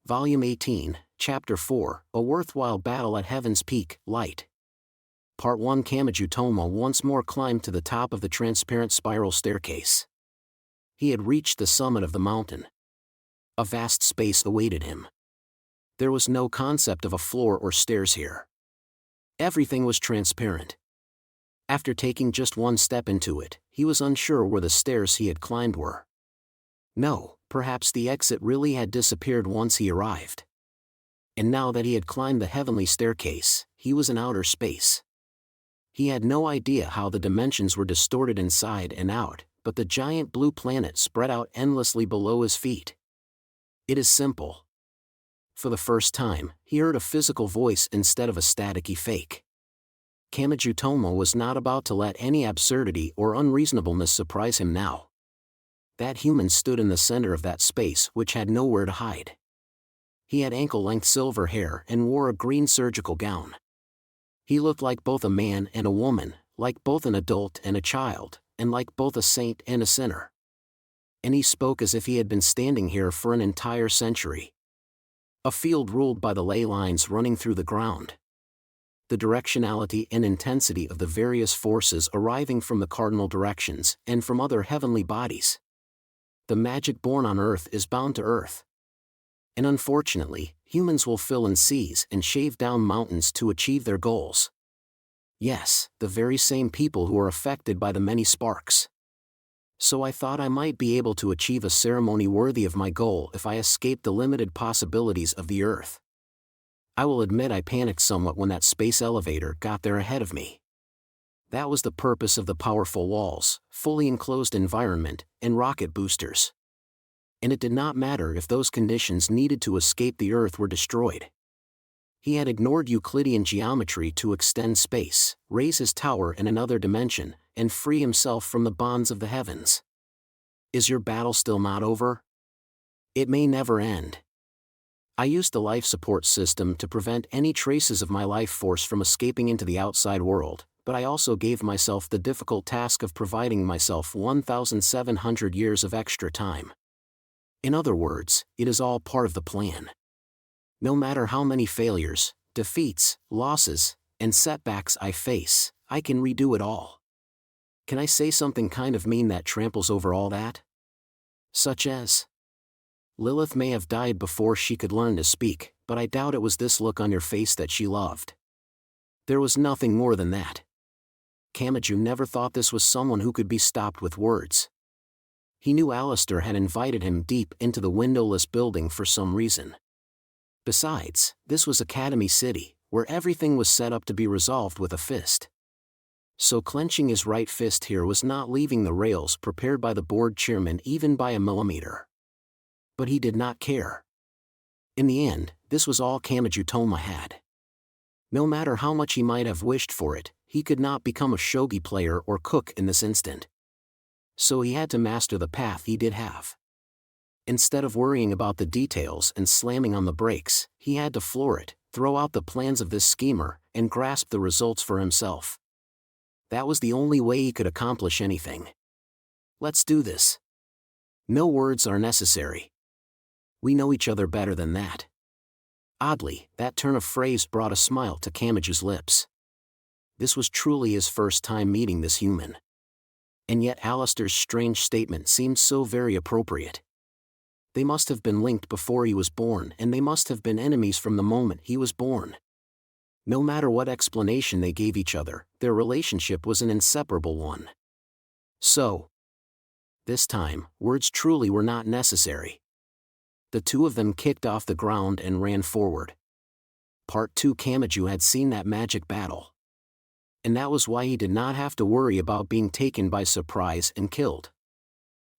Speaker 1: Volume 18, Chapter 4, A Worthwhile Battle at Heaven's Peak, Light. Part 1. Kamachi Tomo once more climbed to the top of the transparent spiral staircase. He had reached the summit of the mountain. A vast space awaited him. There was no concept of a floor or stairs here. Everything was transparent. After taking just one step into it, he was unsure where the stairs he had climbed were. No, perhaps the exit really had disappeared once he arrived. And now that he had climbed the heavenly staircase, he was in outer space. He had no idea how the dimensions were distorted inside and out, but the giant blue planet spread out endlessly below his feet. It is simple. For the first time, he heard a physical voice instead of a staticky fake. Kamachi Tomo was not about to let any absurdity or unreasonableness surprise him now. That human stood in the center of that space which had nowhere to hide. He had ankle-length silver hair and wore a green surgical gown. He looked like both a man and a woman, like both an adult and a child, and like both a saint and a sinner. And he spoke as if he had been standing here for an entire century. A field ruled by the ley lines running through the ground. The directionality and intensity of the various forces arriving from the cardinal directions and from other heavenly bodies. The magic born on earth is bound to earth. And unfortunately, humans will fill in seas and shave down mountains to achieve their goals. Yes, the very same people who are affected by the many sparks. So I thought I might be able to achieve a ceremony worthy of my goal if I escaped the limited possibilities of the earth. I will admit I panicked somewhat when that space elevator got there ahead of me. That was the purpose of the powerful walls, fully enclosed environment, and rocket boosters. And it did not matter if those conditions needed to escape the Earth were destroyed. He had ignored Euclidean geometry to extend space, raise his tower in another dimension, and free himself from the bonds of the heavens. Is your battle still not over? It may never end. I used the life support system to prevent any traces of my life force from escaping into the outside world, but I also gave myself the difficult task of providing myself 1,700 years of extra time. In other words, it is all part of the plan. No matter how many failures, defeats, losses, and setbacks I face, I can redo it all. Can I say something kind of mean that tramples over all that? Such as, Lilith may have died before she could learn to speak, but I doubt it was this look on your face that she loved. There was nothing more than that. Kamachi never thought this was someone who could be stopped with words. He knew Alistair had invited him deep into the windowless building for some reason. Besides, this was Academy City, where everything was set up to be resolved with a fist. So clenching his right fist here was not leaving the rails prepared by the board chairman even by a millimeter. But he did not care. In the end, this was all Kamachi Toma had. No matter how much he might have wished for it, he could not become a shogi player or cook in this instant. So he had to master the path he did have. Instead of worrying about the details and slamming on the brakes, he had to floor it, throw out the plans of this schemer, and grasp the results for himself. That was the only way he could accomplish anything. Let's do this. No words are necessary. We know each other better than that. Oddly, that turn of phrase brought a smile to Kamachi's lips. This was truly his first time meeting this human. And yet Alistair's strange statement seemed so very appropriate. They must have been linked before he was born, and they must have been enemies from the moment he was born. No matter what explanation they gave each other, their relationship was an inseparable one. So, this time, words truly were not necessary. The two of them kicked off the ground and ran forward. Part 2. Kamachi had seen that magic battle. And that was why he did not have to worry about being taken by surprise and killed.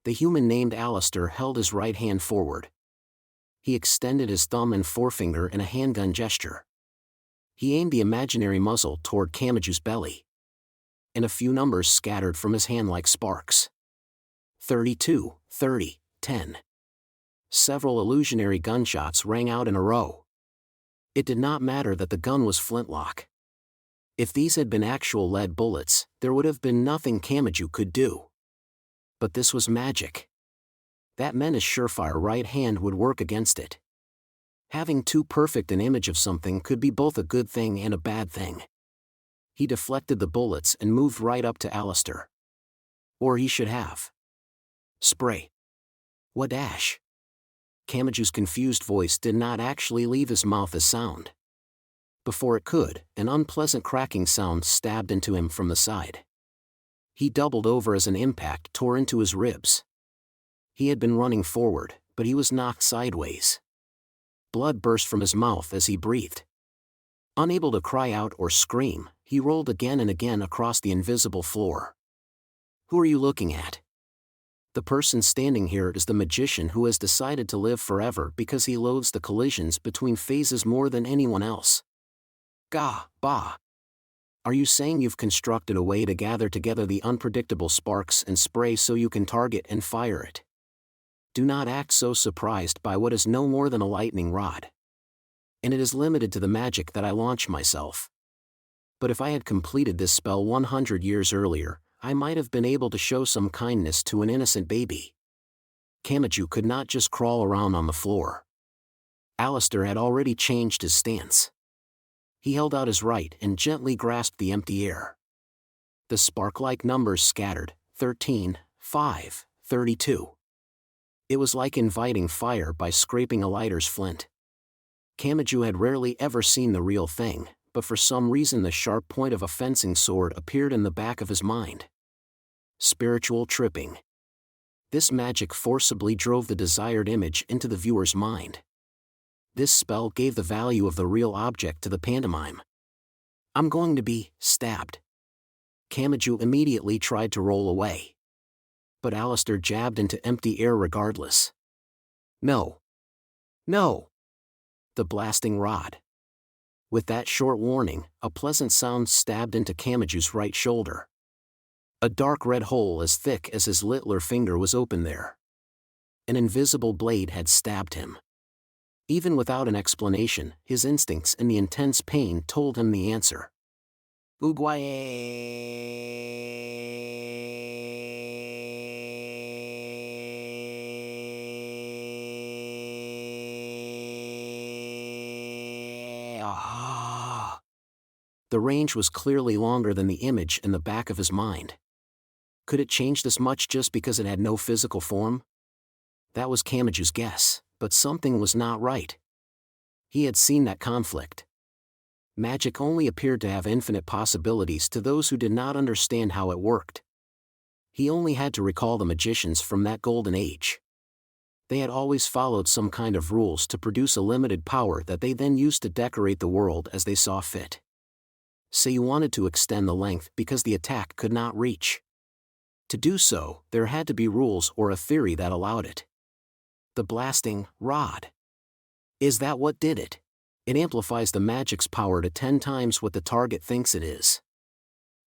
Speaker 1: The human named Alistair held his right hand forward. He extended his thumb and forefinger in a handgun gesture. He aimed the imaginary muzzle toward Kamachi's belly. And a few numbers scattered from his hand like sparks. 32, 30, 10. Several illusionary gunshots rang out in a row. It did not matter that the gun was flintlock. If these had been actual lead bullets, there would have been nothing Kamachi could do. But this was magic. That meant his surefire right hand would work against it. Having too perfect an image of something could be both a good thing and a bad thing. He deflected the bullets and moved right up to Alistair. Or he should have. Spray. What dash? Kamachi's confused voice did not actually leave his mouth as sound. Before it could, an unpleasant cracking sound stabbed into him from the side. He doubled over as an impact tore into his ribs. He had been running forward, but he was knocked sideways. Blood burst from his mouth as he breathed. Unable to cry out or scream, he rolled again and again across the invisible floor. Who are you looking at? The person standing here is the magician who has decided to live forever because he loathes the collisions between phases more than anyone else. Gah, bah. Are you saying you've constructed a way to gather together the unpredictable sparks and spray so you can target and fire it? Do not act so surprised by what is no more than a lightning rod. And it is limited to the magic that I launch myself. But if I had completed this spell 100 years earlier, I might have been able to show some kindness to an innocent baby. Kamachi could not just crawl around on the floor. Alistair had already changed his stance. He held out his right and gently grasped the empty air. The spark-like numbers scattered, 13, 5, 32. It was like inviting fire by scraping a lighter's flint. Kamachi had rarely ever seen the real thing, but for some reason the sharp point of a fencing sword appeared in the back of his mind. Spiritual tripping. This magic forcibly drove the desired image into the viewer's mind. This spell gave the value of the real object to the pantomime. I'm going to be stabbed. Kamachi immediately tried to roll away. But Alistair jabbed into empty air regardless. No. No. The blasting rod. With that short warning, a pleasant sound stabbed into Kamachi's right shoulder. A dark red hole as thick as his littler finger was open there. An invisible blade had stabbed him. Even without an explanation, his instincts and the intense pain told him the answer. The range was clearly longer than the image in the back of his mind. Could it change this much just because it had no physical form? That was Kamaju's guess, but something was not right. He had seen that conflict. Magic only appeared to have infinite possibilities to those who did not understand how it worked. He only had to recall the magicians from that golden age. They had always followed some kind of rules to produce a limited power that they then used to decorate the world as they saw fit. Say you wanted to extend the length because the attack could not reach. To do so, there had to be rules or a theory that allowed it. The blasting rod. Is that what did it? It amplifies the magic's power to 10 times what the target thinks it is.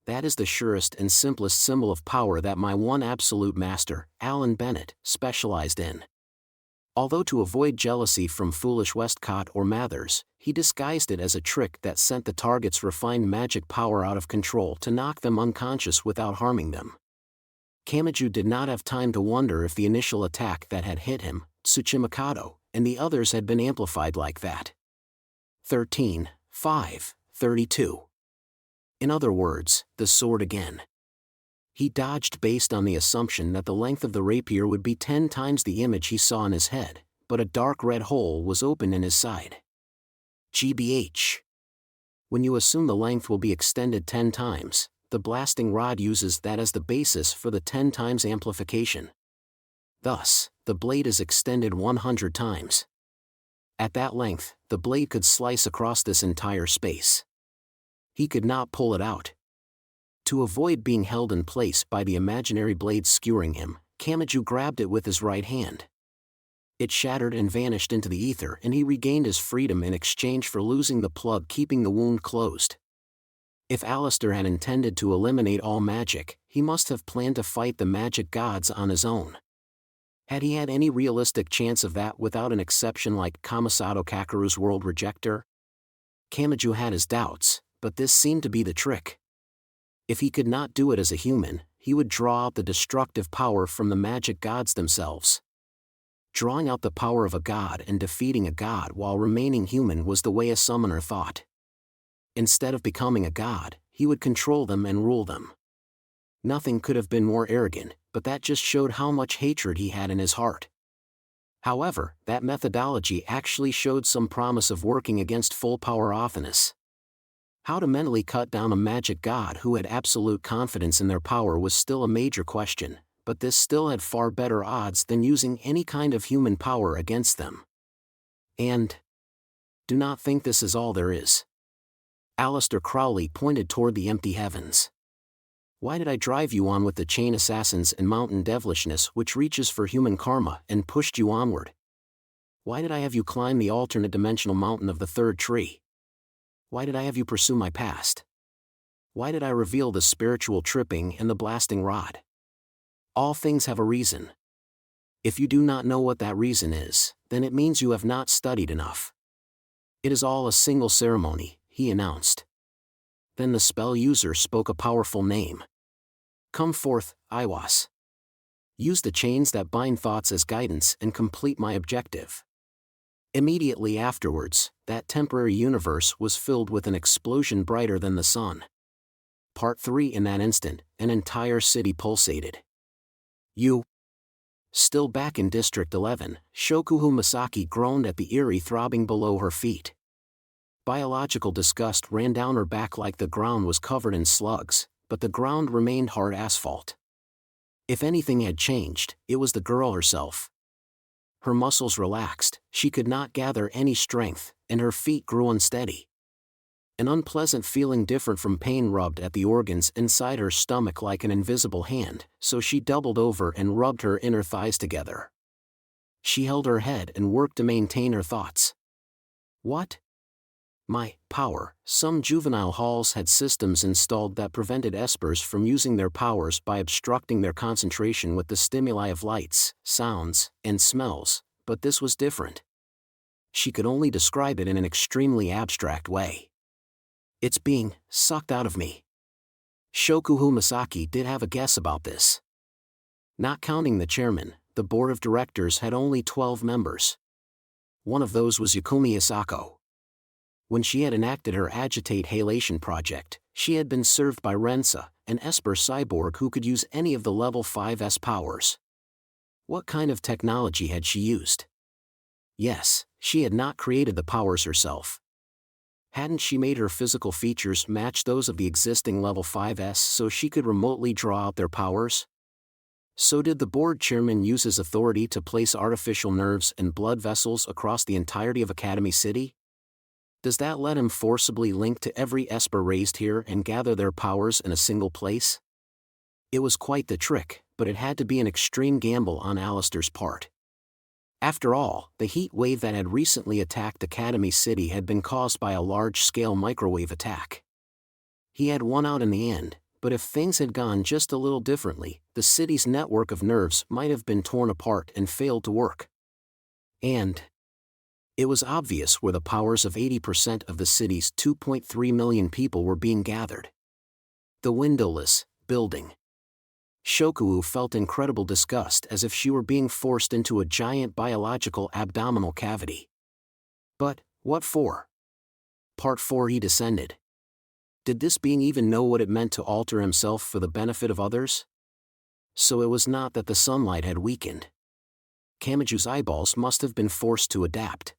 Speaker 1: That is the surest and simplest symbol of power that my one absolute master, Alan Bennett, specialized in. Although to avoid jealousy from foolish Westcott or Mathers, he disguised it as a trick that sent the target's refined magic power out of control to knock them unconscious without harming them. Kamaju did not have time to wonder if the initial attack that had hit him, Tsuchimikado, and the others had been amplified like that. 13:5:32. In other words, the sword again. He dodged based on the assumption that the length of the rapier would be 10 times the image he saw in his head, but a dark red hole was open in his side. GBH. When you assume the length will be extended 10 times, the blasting rod uses that as the basis for the 10 times amplification. Thus, the blade is extended 100 times. At that length, the blade could slice across this entire space. He could not pull it out. To avoid being held in place by the imaginary blade skewering him, Kamaju grabbed it with his right hand. It shattered and vanished into the ether, and he regained his freedom in exchange for losing the plug keeping the wound closed. If Alistair had intended to eliminate all magic, he must have planned to fight the magic gods on his own. Had he had any realistic chance of that without an exception like Kamisato Kakeru's World Rejector? Kamaju had his doubts, but this seemed to be the trick. If he could not do it as a human, he would draw out the destructive power from the magic gods themselves. Drawing out the power of a god and defeating a god while remaining human was the way a summoner thought. Instead of becoming a god, he would control them and rule them. Nothing could have been more arrogant, but that just showed how much hatred he had in his heart. However, that methodology actually showed some promise of working against full-power Othinus. How to mentally cut down a magic god who had absolute confidence in their power was still a major question, but this still had far better odds than using any kind of human power against them. And do not think this is all there is. Alistair Crowley pointed toward the empty heavens. Why did I drive you on with the chain assassins and mountain devilishness which reaches for human karma and pushed you onward? Why did I have you climb the alternate dimensional mountain of the third tree? Why did I have you pursue my past? Why did I reveal the spiritual tripping and the blasting rod? All things have a reason. If you do not know what that reason is, then it means you have not studied enough. It is all a single ceremony, he announced. Then the spell user spoke a powerful name. Come forth, Iwas. Use the chains that bind thoughts as guidance and complete my objective. Immediately afterwards, that temporary universe was filled with an explosion brighter than the sun. Part 3. In that instant, an entire city pulsated. You. Still back in District 11, Shokuhu Masaki groaned at the eerie throbbing below her feet. Biological disgust ran down her back like the ground was covered in slugs, but the ground remained hard asphalt. If anything had changed, it was the girl herself. Her muscles relaxed, she could not gather any strength, and her feet grew unsteady. An unpleasant feeling different from pain rubbed at the organs inside her stomach like an invisible hand, so she doubled over and rubbed her inner thighs together. She held her head and worked to maintain her thoughts. What? My power. Some juvenile halls had systems installed that prevented espers from using their powers by obstructing their concentration with the stimuli of lights, sounds, and smells, but this was different. She could only describe it in an extremely abstract way. It's being sucked out of me. Shokuhu Masaki did have a guess about this. Not counting the chairman, the board of directors had only 12 members. One of those was Yukumi Isako. When she had enacted her agitate halation project, she had been served by Rensa, an Esper cyborg who could use any of the level 5S powers. What kind of technology had she used? Yes, she had not created the powers herself. Hadn't she made her physical features match those of the existing level 5S so she could remotely draw out their powers? So did the board chairman use his authority to place artificial nerves and blood vessels across the entirety of Academy City? Does that let him forcibly link to every Esper raised here and gather their powers in a single place? It was quite the trick, but it had to be an extreme gamble on Alistair's part. After all, the heat wave that had recently attacked Academy City had been caused by a large-scale microwave attack. He had won out in the end, but if things had gone just a little differently, the city's network of nerves might have been torn apart and failed to work. And it was obvious where the powers of 80% of the city's 2.3 million people were being gathered. The windowless building. Shokuhu felt incredible disgust as if she were being forced into a giant biological abdominal cavity. But, what for? Part 4. He descended. Did this being even know what it meant to alter himself for the benefit of others? So it was not that the sunlight had weakened. Kamaju's eyeballs must have been forced to adapt.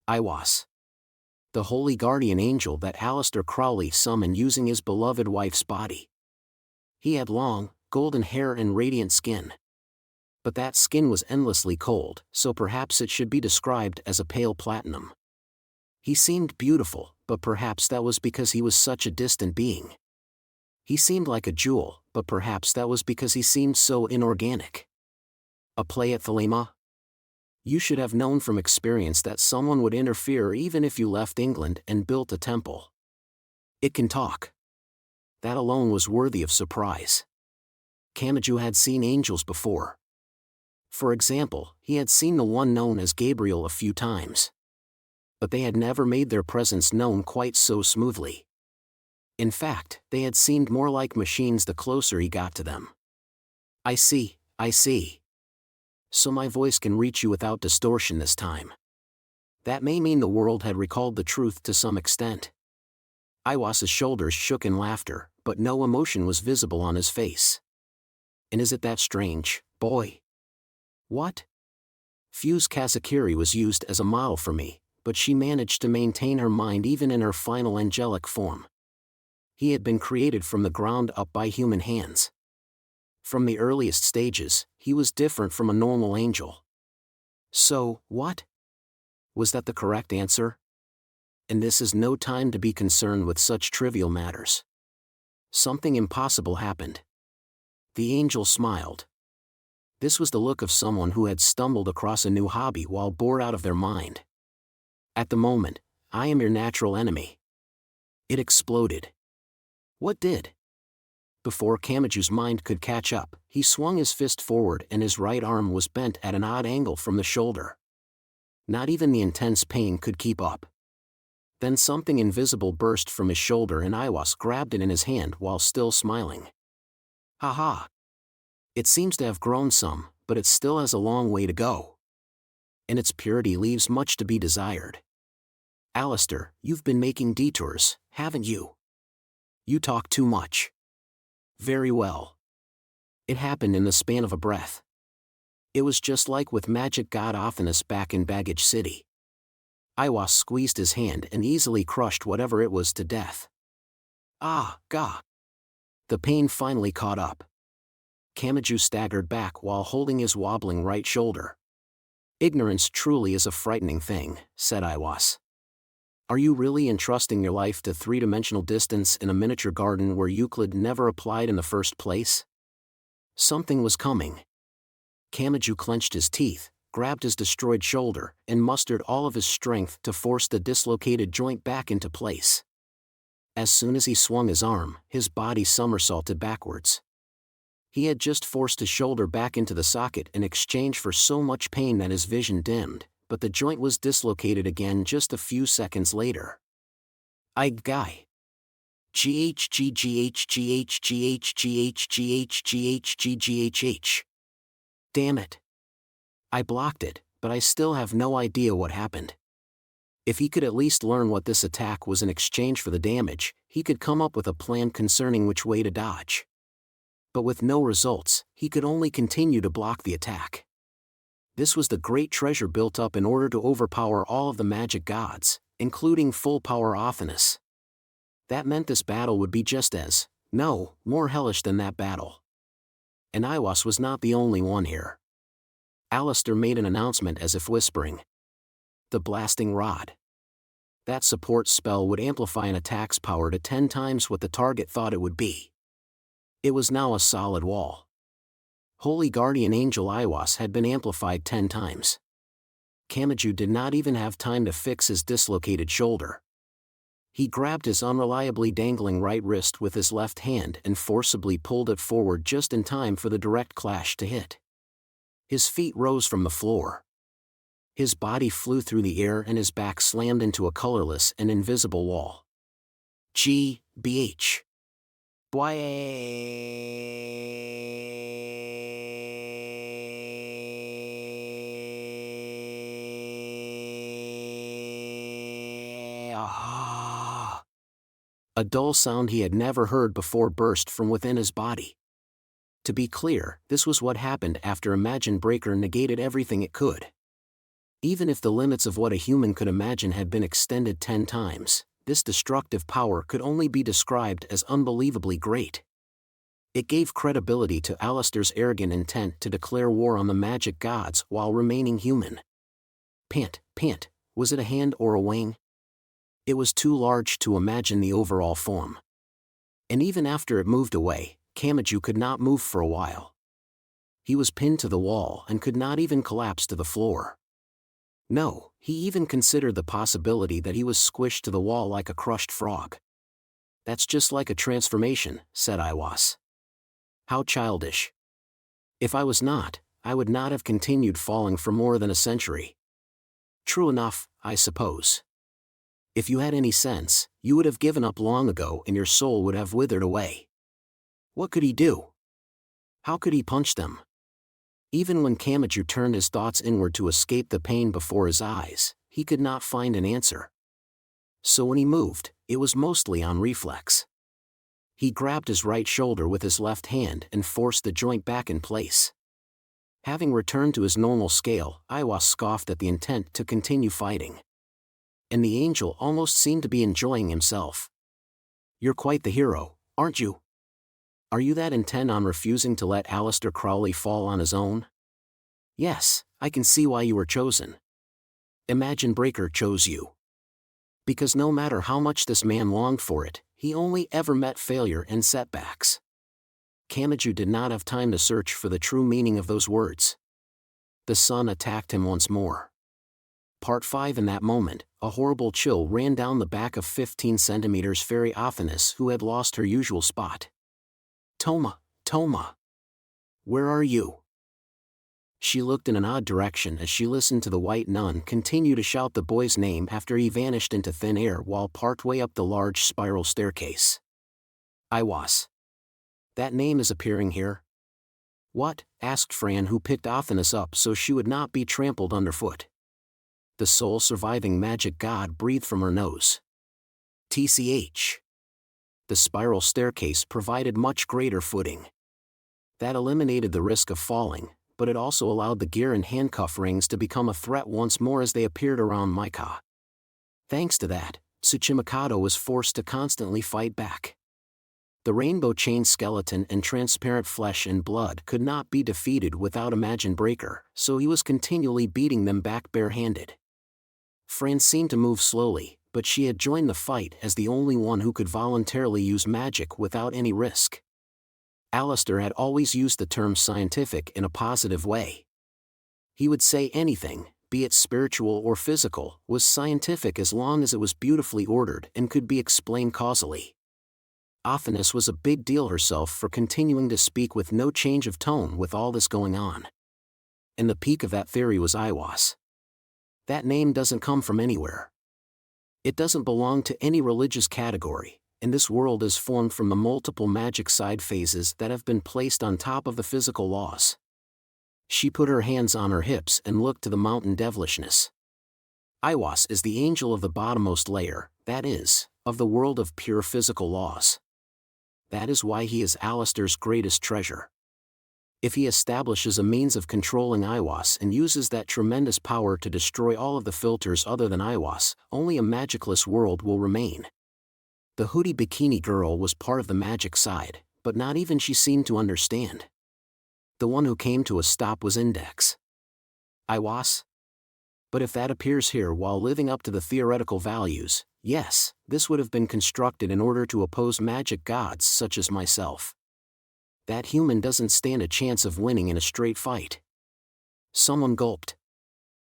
Speaker 1: Iwas. The holy guardian angel that Aleister Crowley summoned using his beloved wife's body. He had long, golden hair and radiant skin. But that skin was endlessly cold, so perhaps it should be described as a pale platinum. He seemed beautiful, but perhaps that was because he was such a distant being. He seemed like a jewel, but perhaps that was because he seemed so inorganic. A play at Thelema? You should have known from experience that someone would interfere even if you left England and built a temple. It can talk. That alone was worthy of surprise. Kamaju had seen angels before. For example, he had seen the one known as Gabriel a few times. But they had never made their presence known quite so smoothly. In fact, they had seemed more like machines the closer he got to them. I see. So my voice can reach you without distortion this time. That may mean the world had recalled the truth to some extent. Iwasa's shoulders shook in laughter, but no emotion was visible on his face. And is it that strange, boy? What? Fuse Kazakiri was used as a model for me, but she managed to maintain her mind even in her final angelic form. He had been created from the ground up by human hands. From the earliest stages, he was different from a normal angel. So, what? Was that the correct answer? And this is no time to be concerned with such trivial matters. Something impossible happened. The angel smiled. This was the look of someone who had stumbled across a new hobby while bored out of their mind. At the moment, I am your natural enemy. It exploded. What did? Before Kamaju's mind could catch up, he swung his fist forward and his right arm was bent at an odd angle from the shoulder. Not even the intense pain could keep up. Then something invisible burst from his shoulder and Iwas grabbed it in his hand while still smiling. Haha. It seems to have grown some, but it still has a long way to go. And its purity leaves much to be desired. Alistair, you've been making detours, haven't you? You talk too much. Very well. It happened in the span of a breath. It was just like with Magic God Othinus back in Baggage City. Iwas squeezed his hand and easily crushed whatever it was to death. Ah, gah. The pain finally caught up. Kamaju staggered back while holding his wobbling right shoulder. Ignorance truly is a frightening thing, said Iwas. Are you really entrusting your life to three-dimensional distance in a miniature garden where Euclid never applied in the first place? Something was coming. Kamaju clenched his teeth, grabbed his destroyed shoulder, and mustered all of his strength to force the dislocated joint back into place. As soon as he swung his arm, his body somersaulted backwards. He had just forced his shoulder back into the socket in exchange for so much pain that his vision dimmed, but the joint was dislocated again just a few seconds later. Guy. GHGHGHGHGHGHGHGHGHGHGHGH. Damn it. I blocked it, but I still have no idea what happened. If he could at least learn what this attack was in exchange for the damage, he could come up with a plan concerning which way to dodge. But with no results, he could only continue to block the attack. This was the great treasure built up in order to overpower all of the magic gods, including full-power Athanas. That meant this battle would be just as, no, more hellish than that battle. And Iwas was not the only one here. Alistair made an announcement as if whispering. The blasting rod. That support spell would amplify an attack's power to 10 times what the target thought it would be. It was now a solid wall. Holy Guardian Angel Iwas had been amplified 10 times. Kamachi did not even have time to fix his dislocated shoulder. He grabbed his unreliably dangling right wrist with his left hand and forcibly pulled it forward just in time for the direct clash to hit. His feet rose from the floor. His body flew through the air and his back slammed into a colorless and invisible wall. G.B.H. A dull sound he had never heard before burst from within his body. To be clear, this was what happened after Imagine Breaker negated everything it could. Even if the limits of what a human could imagine had been extended 10 times, this destructive power could only be described as unbelievably great. It gave credibility to Alistair's arrogant intent to declare war on the magic gods while remaining human. Pant, was it a hand or a wing? It was too large to imagine the overall form. And even after it moved away, Kamachi could not move for a while. He was pinned to the wall and could not even collapse to the floor. No, he even considered the possibility that he was squished to the wall like a crushed frog. That's just like a transformation, said Iwas. How childish. If I was not, I would not have continued falling for more than a century. True enough, I suppose. If you had any sense, you would have given up long ago and your soul would have withered away. What could he do? How could he punch them? Even when Kamachi turned his thoughts inward to escape the pain before his eyes, he could not find an answer. So when he moved, it was mostly on reflex. He grabbed his right shoulder with his left hand and forced the joint back in place. Having returned to his normal scale, Iwas scoffed at the intent to continue fighting. And the angel almost seemed to be enjoying himself. You're quite the hero, aren't you? Are you that intent on refusing to let Alistair Crowley fall on his own? Yes, I can see why you were chosen. Imagine Breaker chose you. Because no matter how much this man longed for it, he only ever met failure and setbacks. Kamachi did not have time to search for the true meaning of those words. The sun attacked him once more. Part 5. In that moment, a horrible chill ran down the back of 15 centimeters Fairy Athanas, who had lost her usual spot. Toma. Where are you? She looked in an odd direction as she listened to the white nun continue to shout the boy's name after he vanished into thin air while partway up the large spiral staircase. Iwas. That name is appearing here. What? Asked Fran, who picked Athanas up so she would not be trampled underfoot. The sole surviving magic god breathed from her nose. TCH. The spiral staircase provided much greater footing. That eliminated the risk of falling, but it also allowed the gear and handcuff rings to become a threat once more as they appeared around Maika. Thanks to that, Tsuchimikado was forced to constantly fight back. The rainbow chain skeleton and transparent flesh and blood could not be defeated without Imagine Breaker, so he was continually beating them back barehanded. Fran seemed to move slowly, but she had joined the fight as the only one who could voluntarily use magic without any risk. Alistair had always used the term scientific in a positive way. He would say anything, be it spiritual or physical, was scientific as long as it was beautifully ordered and could be explained causally. Athenis was a big deal herself for continuing to speak with no change of tone with all this going on. And the peak of that theory was Iwas. That name doesn't come from anywhere. It doesn't belong to any religious category, and this world is formed from the multiple magic side phases that have been placed on top of the physical laws. She put her hands on her hips and looked to the mountain devilishness. Iwas is the angel of the bottommost layer, that is, of the world of pure physical laws. That is why he is Alistair's greatest treasure. If he establishes a means of controlling Iwas and uses that tremendous power to destroy all of the filters other than Iwas, only a magicless world will remain. The hoodie bikini girl was part of the magic side, but not even she seemed to understand. The one who came to a stop was Index. Iwas? But if that appears here while living up to the theoretical values, yes, this would have been constructed in order to oppose magic gods such as myself. That human doesn't stand a chance of winning in a straight fight. Someone gulped.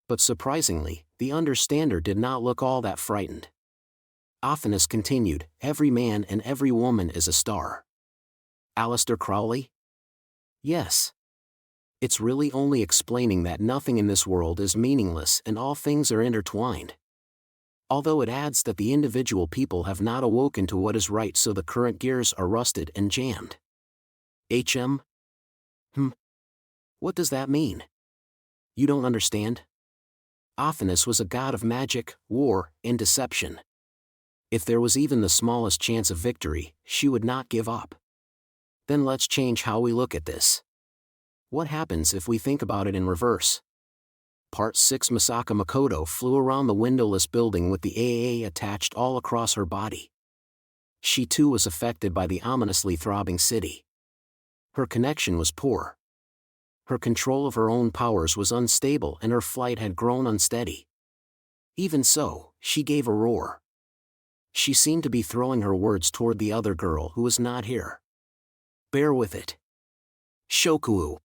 Speaker 1: But surprisingly, the understander did not look all that frightened. Athenis continued, every man and every woman is a star. Aleister Crowley? Yes. It's really only explaining that nothing in this world is meaningless and all things are intertwined. Although it adds that the individual people have not awoken to what is right, so the current gears are rusted and jammed. What does that mean? You don't understand? Athenis was a god of magic, war, and deception. If there was even the smallest chance of victory, she would not give up. Then let's change how we look at this. What happens if we think about it in reverse? Part 6. Misaka Makoto flew around the windowless building with the AAA attached all across her body. She too was affected by the ominously throbbing city. Her connection was poor. Her control of her own powers was unstable and her flight had grown unsteady. Even so, she gave a roar. She seemed to be throwing her words toward the other girl who was not here. Bear with it. Shokuo.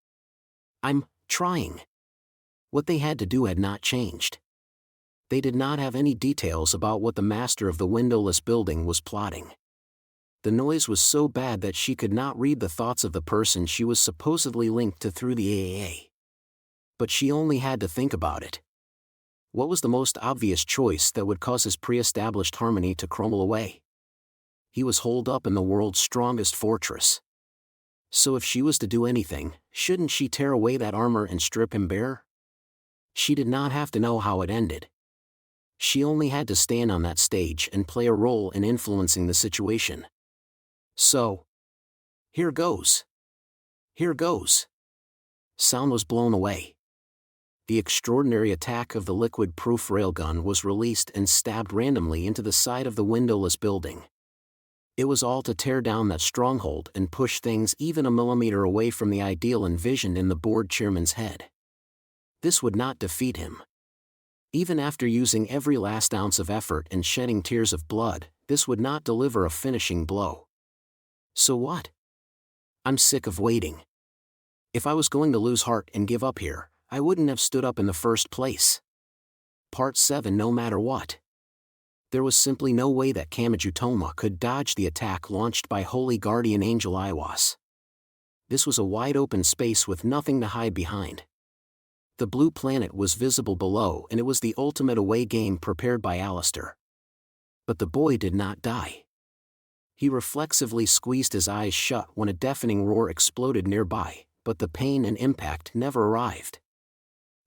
Speaker 1: I'm trying. What they had to do had not changed. They did not have any details about what the master of the windowless building was plotting. The noise was so bad that she could not read the thoughts of the person she was supposedly linked to through the AAA. But she only had to think about it. What was the most obvious choice that would cause his pre-established harmony to crumble away? He was holed up in the world's strongest fortress. So if she was to do anything, shouldn't she tear away that armor and strip him bare? She did not have to know how it ended. She only had to stand on that stage and play a role in influencing the situation. So, here goes. Here goes. Sound was blown away. The extraordinary attack of the liquid-proof railgun was released and stabbed randomly into the side of the windowless building. It was all to tear down that stronghold and push things even a millimeter away from the ideal envisioned in the board chairman's head. This would not defeat him. Even after using every last ounce of effort and shedding tears of blood, this would not deliver a finishing blow. So what? I'm sick of waiting. If I was going to lose heart and give up here, I wouldn't have stood up in the first place. Part 7. No matter what. There was simply no way that Kamijutoma could dodge the attack launched by Holy Guardian Angel Iwas. This was a wide-open space with nothing to hide behind. The blue planet was visible below and it was the ultimate away game prepared by Alistair. But the boy did not die. He reflexively squeezed his eyes shut when a deafening roar exploded nearby, but the pain and impact never arrived.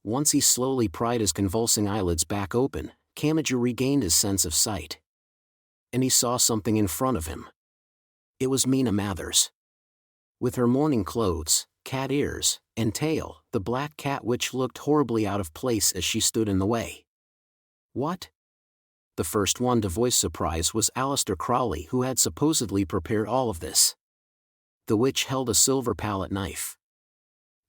Speaker 1: Once he slowly pried his convulsing eyelids back open, Kamiju regained his sense of sight. And he saw something in front of him. It was Mina Mathers. With her mourning clothes, cat ears, and tail, the black cat witch looked horribly out of place as she stood in the way. What? The first one to voice surprise was Aleister Crowley, who had supposedly prepared all of this. The witch held a silver palette knife.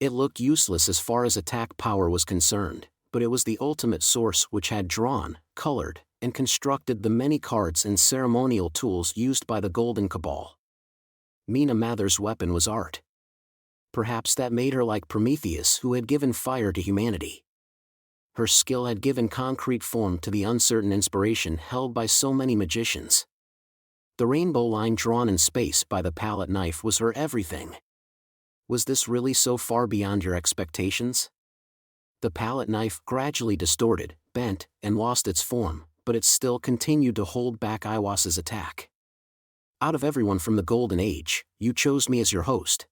Speaker 1: It looked useless as far as attack power was concerned, but it was the ultimate source which had drawn, colored, and constructed the many cards and ceremonial tools used by the Golden Cabal. Mina Mathers' weapon was art. Perhaps that made her like Prometheus, who had given fire to humanity. Her skill had given concrete form to the uncertain inspiration held by so many magicians. The rainbow line drawn in space by the palette knife was her everything. Was this really so far beyond your expectations? The palette knife gradually distorted, bent, and lost its form, but it still continued to hold back Iwas's attack. Out of everyone from the Golden Age, you chose me as your host.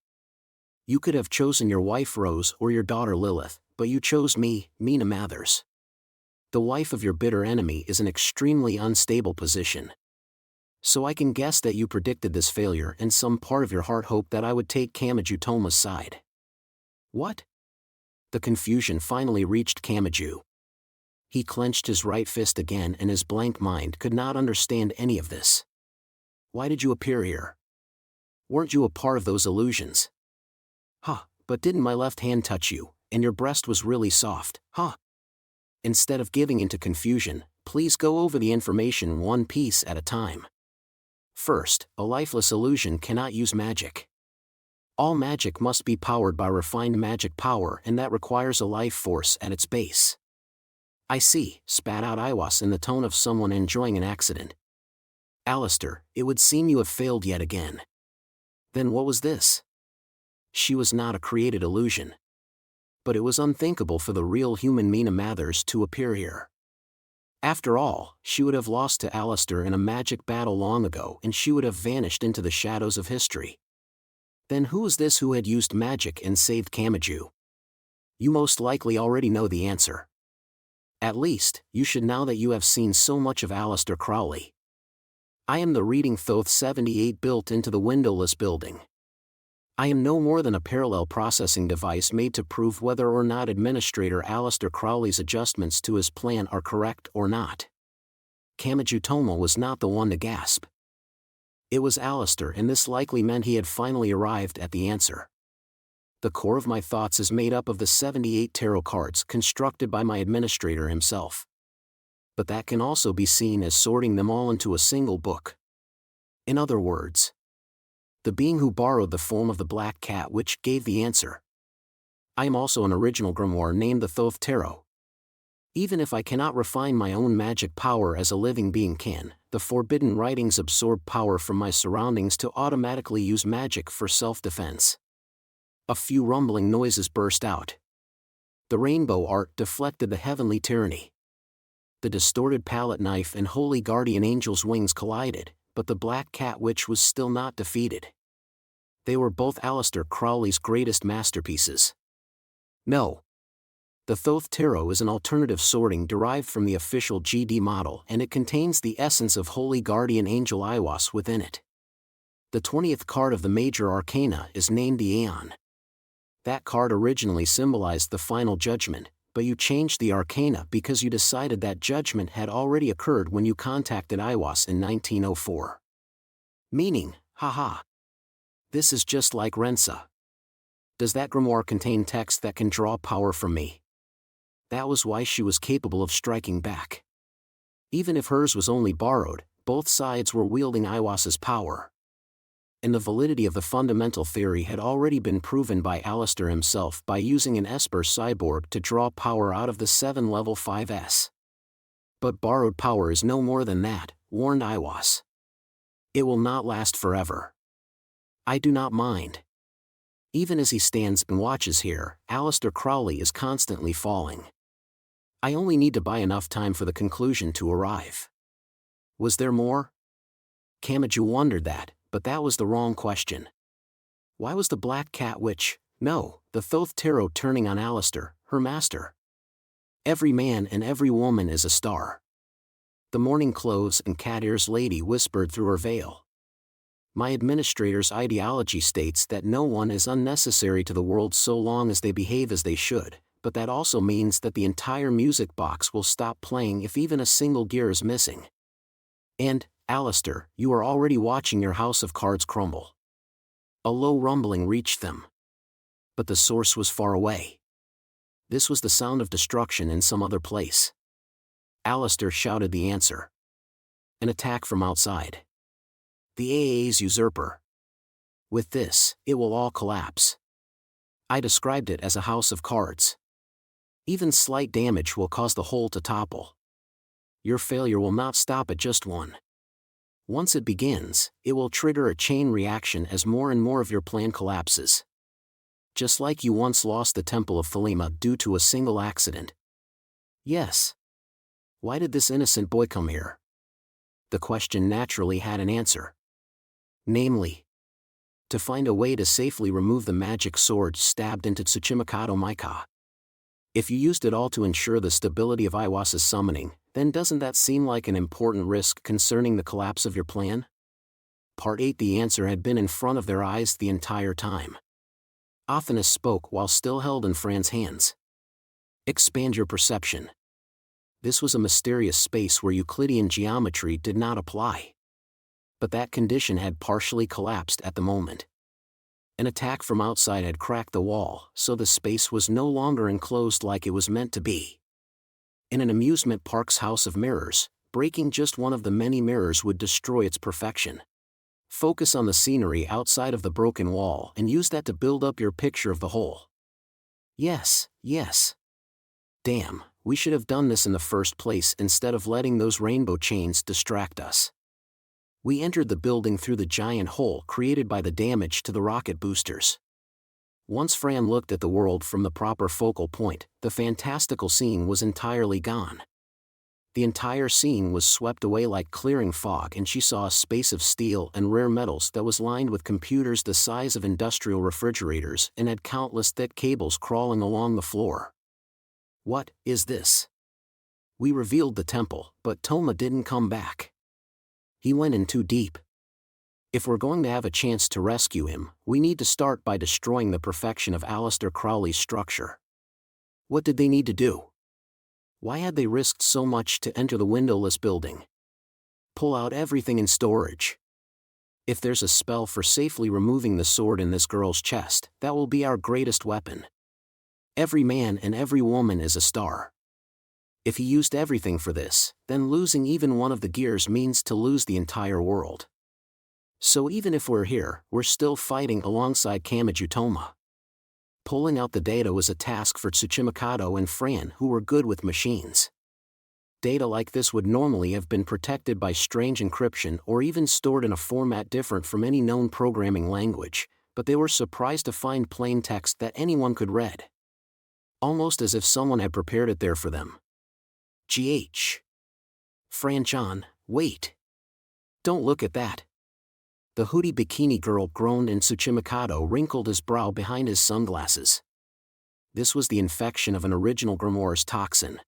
Speaker 1: You could have chosen your wife Rose or your daughter Lilith, but you chose me, Mina Mathers. The wife of your bitter enemy is an extremely unstable position. So I can guess that you predicted this failure and some part of your heart hoped that I would take Kamaji Toma's side. What? The confusion finally reached Kamaji. He clenched his right fist again and his blank mind could not understand any of this. Why did you appear here? Weren't you a part of those illusions? Huh, but didn't my left hand touch you, and your breast was really soft, huh? Instead of giving into confusion, please go over the information one piece at a time. First, a lifeless illusion cannot use magic. All magic must be powered by refined magic power, and that requires a life force at its base. I see, spat out Iwas in the tone of someone enjoying an accident. Alistair, it would seem you have failed yet again. Then what was this? She was not a created illusion. But it was unthinkable for the real human Mina Mathers to appear here. After all, she would have lost to Alistair in a magic battle long ago and she would have vanished into the shadows of history. Then who was this who had used magic and saved Kamaji? You most likely already know the answer. At least, you should now that you have seen so much of Alistair Crowley. I am the Reading Thoth 78 built into the windowless building. I am no more than a parallel processing device made to prove whether or not Administrator Alistair Crowley's adjustments to his plan are correct or not. Kamaji Toma was not the one to gasp. It was Alistair, and this likely meant he had finally arrived at the answer. The core of my thoughts is made up of the 78 tarot cards constructed by my administrator himself. But that can also be seen as sorting them all into a single book. In other words, the being who borrowed the form of the black cat which gave the answer. I am also an original grimoire named the Thoth Tarot. Even if I cannot refine my own magic power as a living being can, the forbidden writings absorb power from my surroundings to automatically use magic for self-defense. A few rumbling noises burst out. The rainbow art deflected the heavenly tyranny. The distorted palette knife and holy guardian angel's wings collided, but the black cat witch was still not defeated. They were both Alistair Crowley's greatest masterpieces. No. The Thoth Tarot is an alternative sorting derived from the official GD model and it contains the essence of holy guardian angel Iwas within it. The 20th card of the major arcana is named the Aeon. That card originally symbolized the final judgment, but you changed the arcana because you decided that judgment had already occurred when you contacted Iwas in 1904. Meaning, haha. This is just like Rensa. Does that grimoire contain text that can draw power from me? That was why she was capable of striking back. Even if hers was only borrowed, both sides were wielding Iwas's power. And the validity of the fundamental theory had already been proven by Alistair himself by using an Esper cyborg to draw power out of the 7 level 5S. But borrowed power is no more than that, warned Iwas. It will not last forever. I do not mind. Even as he stands and watches here, Alistair Crowley is constantly falling. I only need to buy enough time for the conclusion to arrive. Was there more? Kamaji wondered that, but that was the wrong question. Why was the black cat witch, no, the Thoth Tarot turning on Alistair, her master? Every man and every woman is a star. The morning clothes and cat ears lady whispered through her veil. My administrator's ideology states that no one is unnecessary to the world so long as they behave as they should, but that also means that the entire music box will stop playing if even a single gear is missing. And, Alistair, you are already watching your house of cards crumble. A low rumbling reached them. But the source was far away. This was the sound of destruction in some other place. Alistair shouted the answer. An attack from outside. The AA's usurper. With this, it will all collapse. I described it as a house of cards. Even slight damage will cause the whole to topple. Your failure will not stop at just one. Once it begins, it will trigger a chain reaction as more and more of your plan collapses. Just like you once lost the Temple of Thelema due to a single accident. Yes. Why did this innocent boy come here? The question naturally had an answer. Namely, to find a way to safely remove the magic sword stabbed into Tsuchimikado Maika. If you used it all to ensure the stability of Iwasa's summoning, then doesn't that seem like an important risk concerning the collapse of your plan? Part 8. The answer had been in front of their eyes the entire time. Athanas spoke while still held in Fran's hands. Expand your perception. This was a mysterious space where Euclidean geometry did not apply. But that condition had partially collapsed at the moment. An attack from outside had cracked the wall, so the space was no longer enclosed like it was meant to be. In an amusement park's house of mirrors, breaking just one of the many mirrors would destroy its perfection. Focus on the scenery outside of the broken wall and use that to build up your picture of the whole. Yes. Damn, we should have done this in the first place instead of letting those rainbow chains distract us. We entered the building through the giant hole created by the damage to the rocket boosters. Once Fran looked at the world from the proper focal point, the fantastical scene was entirely gone. The entire scene was swept away like clearing fog, and she saw a space of steel and rare metals that was lined with computers the size of industrial refrigerators and had countless thick cables crawling along the floor. What is this? We revealed the temple, but Toma didn't come back. He went in too deep. If we're going to have a chance to rescue him, we need to start by destroying the perfection of Aleister Crowley's structure. What did they need to do? Why had they risked so much to enter the windowless building? Pull out everything in storage. If there's a spell for safely removing the sword in this girl's chest, that will be our greatest weapon. Every man and every woman is a star. If he used everything for this, then losing even one of the gears means to lose the entire world. So even if we're here, we're still fighting alongside Kamachi Toma. Pulling out the data was a task for Tsuchimikado and Fran, who were good with machines. Data like this would normally have been protected by strange encryption or even stored in a format different from any known programming language, but they were surprised to find plain text that anyone could read. Almost as if someone had prepared it there for them. Fran-chan, wait. Don't look at that. The hoodie bikini girl groaned and Tsuchimikado wrinkled his brow behind his sunglasses. This was the infection of an original grimoire's toxin.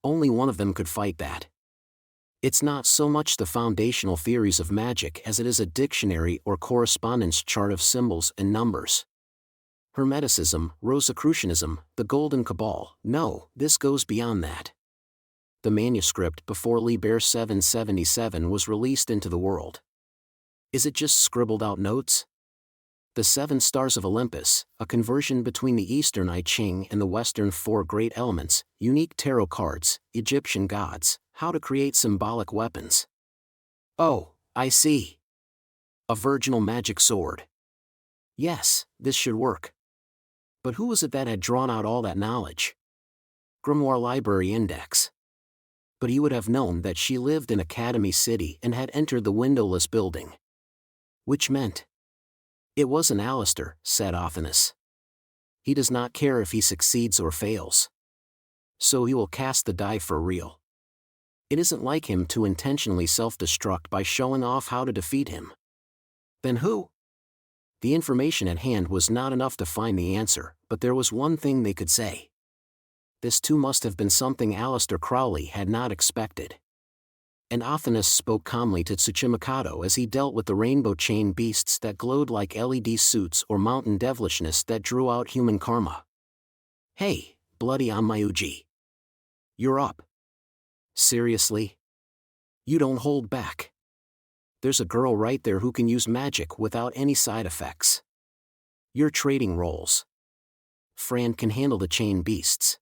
Speaker 1: Only one of them could fight that. It's not so much the foundational theories of magic as it is a dictionary or correspondence chart of symbols and numbers. Hermeticism, Rosicrucianism, the Golden Cabal, no, this goes beyond that. The manuscript before Liber 777 was released into the world. Is it just scribbled out notes? The 7 Stars of Olympus, a conversion between the Eastern I Ching and the Western 4 Great Elements, unique tarot cards, Egyptian gods, how to create symbolic weapons. Oh, I see. A virginal magic sword. Yes, this should work. But who was it that had drawn out all that knowledge? Grimoire Library Index. But he would have known that she lived in Academy City and had entered the windowless building. Which meant, it wasn't Aleister, said Athanas. He does not care if he succeeds or fails. So he will cast the die for real. It isn't like him to intentionally self-destruct by showing off how to defeat him. Then who? The information at hand was not enough to find the answer, but there was one thing they could say. This too must have been something Aleister Crowley had not expected. And Athanas spoke calmly to Tsuchimikado as he dealt with the rainbow chain beasts that glowed like LED suits or mountain devilishness that drew out human karma. Hey, bloody Onmyuji. You're up. Seriously? You don't hold back. There's a girl right there who can use magic without any side effects. You're trading roles. Fran can handle the chain beasts.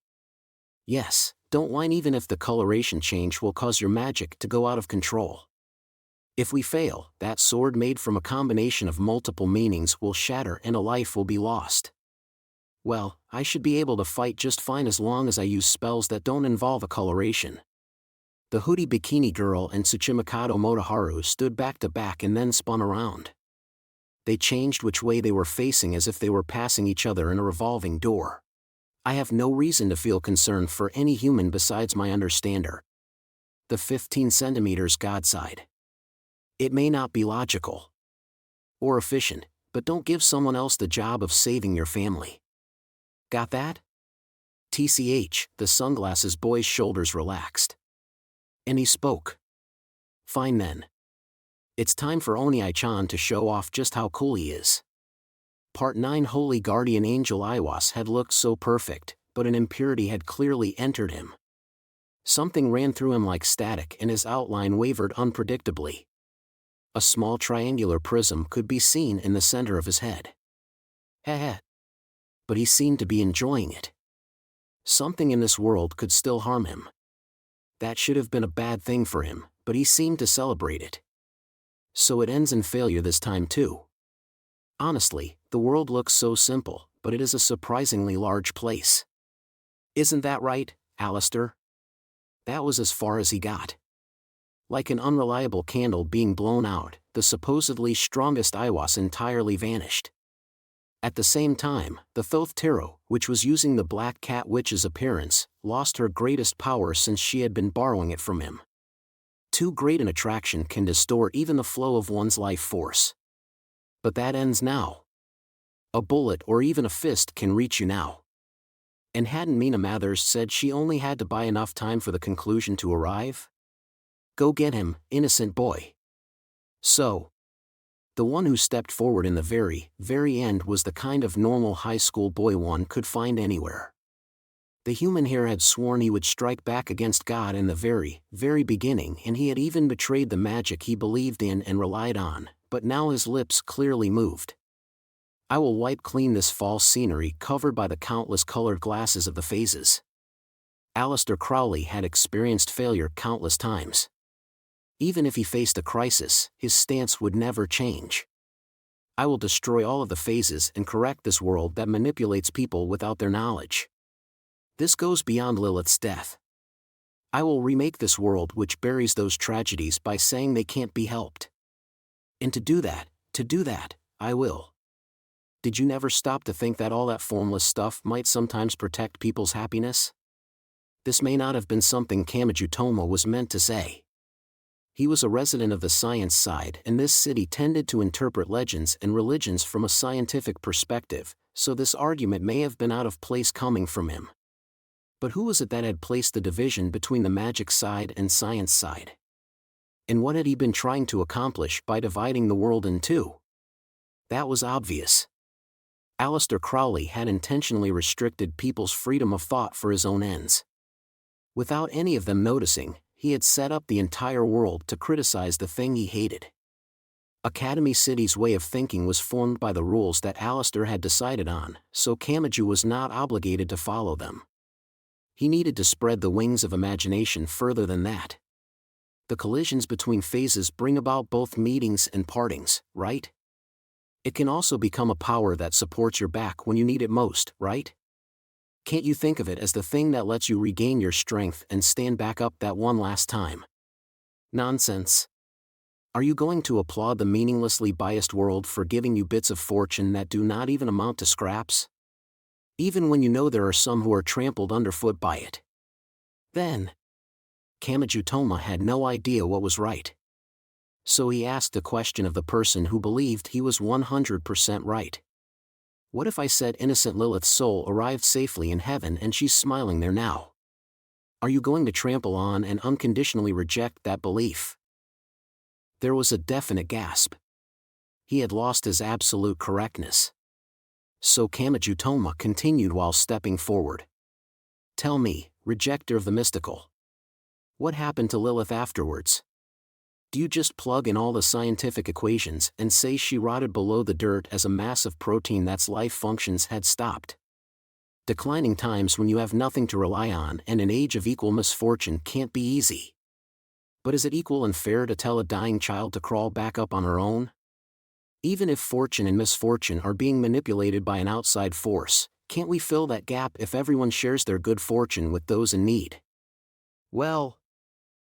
Speaker 1: Yes, don't whine even if the coloration change will cause your magic to go out of control. If we fail, that sword made from a combination of multiple meanings will shatter and a life will be lost. Well, I should be able to fight just fine as long as I use spells that don't involve a coloration. The hoodie bikini girl and Tsuchimikado Motoharu stood back to back and then spun around. They changed which way they were facing as if they were passing each other in a revolving door. I have no reason to feel concerned for any human besides my understander. The 15 centimeters God side. It may not be logical or efficient, but don't give someone else the job of saving your family. Got that? TCH, the sunglasses boy's shoulders relaxed. And he spoke. Fine then. It's time for Oniai-chan to show off just how cool he is. Part 9. Holy Guardian Angel Iwas had looked so perfect, but an impurity had clearly entered him. Something ran through him like static and his outline wavered unpredictably. A small triangular prism could be seen in the center of his head. Heh. But he seemed to be enjoying it. Something in this world could still harm him. That should have been a bad thing for him, but he seemed to celebrate it. So it ends in failure this time too. Honestly, the world looks so simple, but it is a surprisingly large place. Isn't that right, Alistair? That was as far as he got. Like an unreliable candle being blown out, the supposedly strongest Iwas entirely vanished. At the same time, the Thoth Tarot, which was using the Black Cat Witch's appearance, lost her greatest power since she had been borrowing it from him. Too great an attraction can distort even the flow of one's life force. But that ends now. A bullet or even a fist can reach you now. And hadn't Mina Mathers said she only had to buy enough time for the conclusion to arrive? Go get him, innocent boy. So, the one who stepped forward in the very, very end was the kind of normal high school boy one could find anywhere. The human here had sworn he would strike back against God in the very, very beginning, and he had even betrayed the magic he believed in and relied on, but now his lips clearly moved. I will wipe clean this false scenery covered by the countless colored glasses of the phases. Aleister Crowley had experienced failure countless times. Even if he faced a crisis, his stance would never change. I will destroy all of the phases and correct this world that manipulates people without their knowledge. This goes beyond Lilith's death. I will remake this world which buries those tragedies by saying they can't be helped. And to do that, I will. Did you never stop to think that all that formless stuff might sometimes protect people's happiness? This may not have been something Kamachi Toma was meant to say. He was a resident of the science side, and this city tended to interpret legends and religions from a scientific perspective, so this argument may have been out of place coming from him. But who was it that had placed the division between the magic side and science side? And what had he been trying to accomplish by dividing the world in two? That was obvious. Aleister Crowley had intentionally restricted people's freedom of thought for his own ends. Without any of them noticing, he had set up the entire world to criticize the thing he hated. Academy City's way of thinking was formed by the rules that Aleister had decided on, so Kamachi was not obligated to follow them. He needed to spread the wings of imagination further than that. The collisions between phases bring about both meetings and partings, right? It can also become a power that supports your back when you need it most, right? Can't you think of it as the thing that lets you regain your strength and stand back up that one last time? Nonsense. Are you going to applaud the meaninglessly biased world for giving you bits of fortune that do not even amount to scraps? Even when you know there are some who are trampled underfoot by it. Then, Kamachi Toma had no idea what was right. So he asked a question of the person who believed he was 100% right. What if I said innocent Lilith's soul arrived safely in heaven and she's smiling there now? Are you going to trample on and unconditionally reject that belief? There was a definite gasp. He had lost his absolute correctness. So Kamachi Toma continued while stepping forward. Tell me, rejecter of the mystical. What happened to Lilith afterwards? Do you just plug in all the scientific equations and say she rotted below the dirt as a mass of protein that's life functions had stopped? Declining times when you have nothing to rely on and an age of equal misfortune can't be easy. But is it equal and fair to tell a dying child to crawl back up on her own? Even if fortune and misfortune are being manipulated by an outside force, Can't we fill that gap if everyone shares their good fortune with those in need? Well,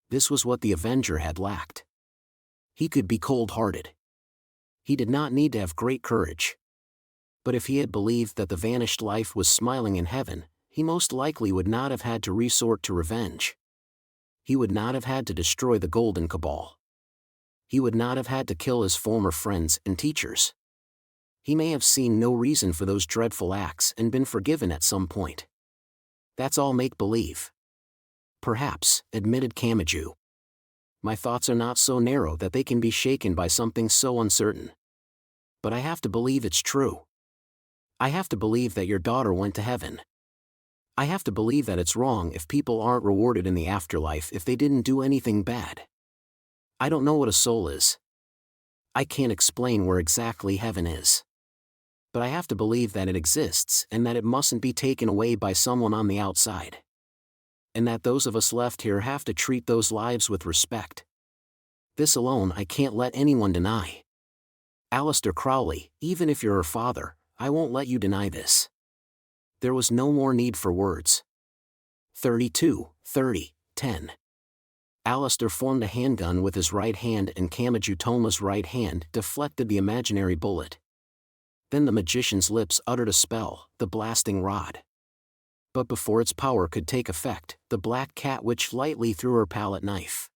Speaker 1: this was what the Avenger had lacked. He could be cold-hearted. He did not need to have great courage. But if he had believed that the vanished life was smiling in heaven, he most likely would not have had to resort to revenge. He would not have had to destroy the Golden Cabal. He would not have had to kill his former friends and teachers. He may have seen no reason for those dreadful acts and been forgiven at some point. That's all make-believe. Perhaps, admitted Kamachi. My thoughts are not so narrow that they can be shaken by something so uncertain. But I have to believe it's true. I have to believe that your daughter went to heaven. I have to believe that it's wrong if people aren't rewarded in the afterlife if they didn't do anything bad. I don't know what a soul is. I can't explain where exactly heaven is. But I have to believe that it exists and that it mustn't be taken away by someone on the outside. And that those of us left here have to treat those lives with respect. This alone I can't let anyone deny. Aleister Crowley, even if you're her father, I won't let you deny this. There was no more need for words. 32, 30, 10. Aleister formed a handgun with his right hand and Kamachi Toma's right hand deflected the imaginary bullet. Then the magician's lips uttered a spell, the blasting rod. But before its power could take effect, the black cat witch lightly threw her palette knife.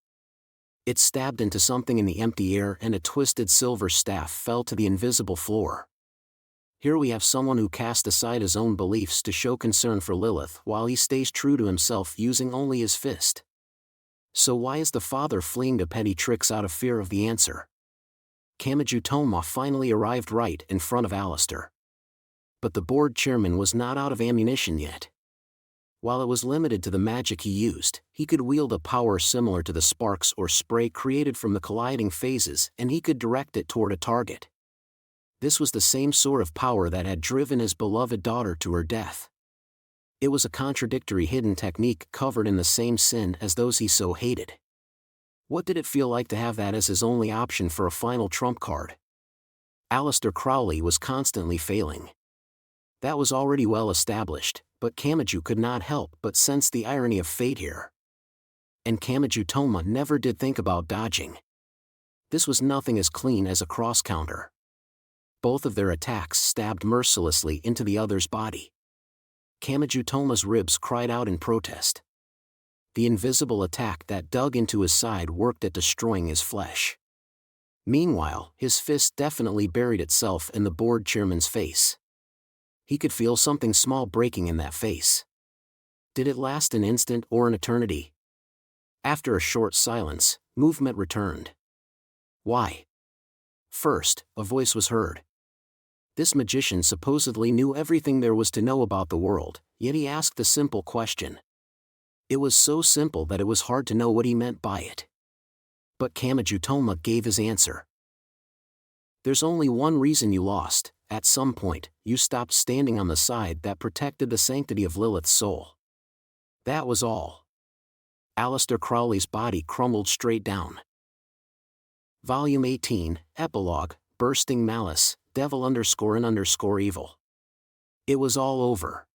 Speaker 1: It stabbed into something in the empty air and a twisted silver staff fell to the invisible floor. Here we have someone who cast aside his own beliefs to show concern for Lilith while he stays true to himself using only his fist. So why is the father fleeing to petty tricks out of fear of the answer? Kamachi Toma finally arrived right in front of Aleister. But the board chairman was not out of ammunition yet. While it was limited to the magic he used, he could wield a power similar to the sparks or spray created from the colliding phases and he could direct it toward a target. This was the same sort of power that had driven his beloved daughter to her death. It was a contradictory hidden technique covered in the same sin as those he so hated. What did it feel like to have that as his only option for a final trump card? Aleister Crowley was constantly failing. That was already well established, but Kamachi could not help but sense the irony of fate here. And Kamachi Toma never did think about dodging. This was nothing as clean as a cross counter. Both of their attacks stabbed mercilessly into the other's body. Kamachi Toma's ribs cried out in protest. The invisible attack that dug into his side worked at destroying his flesh. Meanwhile, his fist definitely buried itself in the board chairman's face. He could feel something small breaking in that face. Did it last an instant or an eternity? After a short silence, movement returned. Why? First, a voice was heard. This magician supposedly knew everything there was to know about the world, yet he asked a simple question. It was so simple that it was hard to know what he meant by it. But Kamachi Toma gave his answer. There's only one reason you lost. At some point, you stopped standing on the side that protected the sanctity of Lilith's soul. That was all. Aleister Crowley's body crumbled straight down. Volume 18, Epilogue, Bursting Malice, Devil_in_evil. It was all over.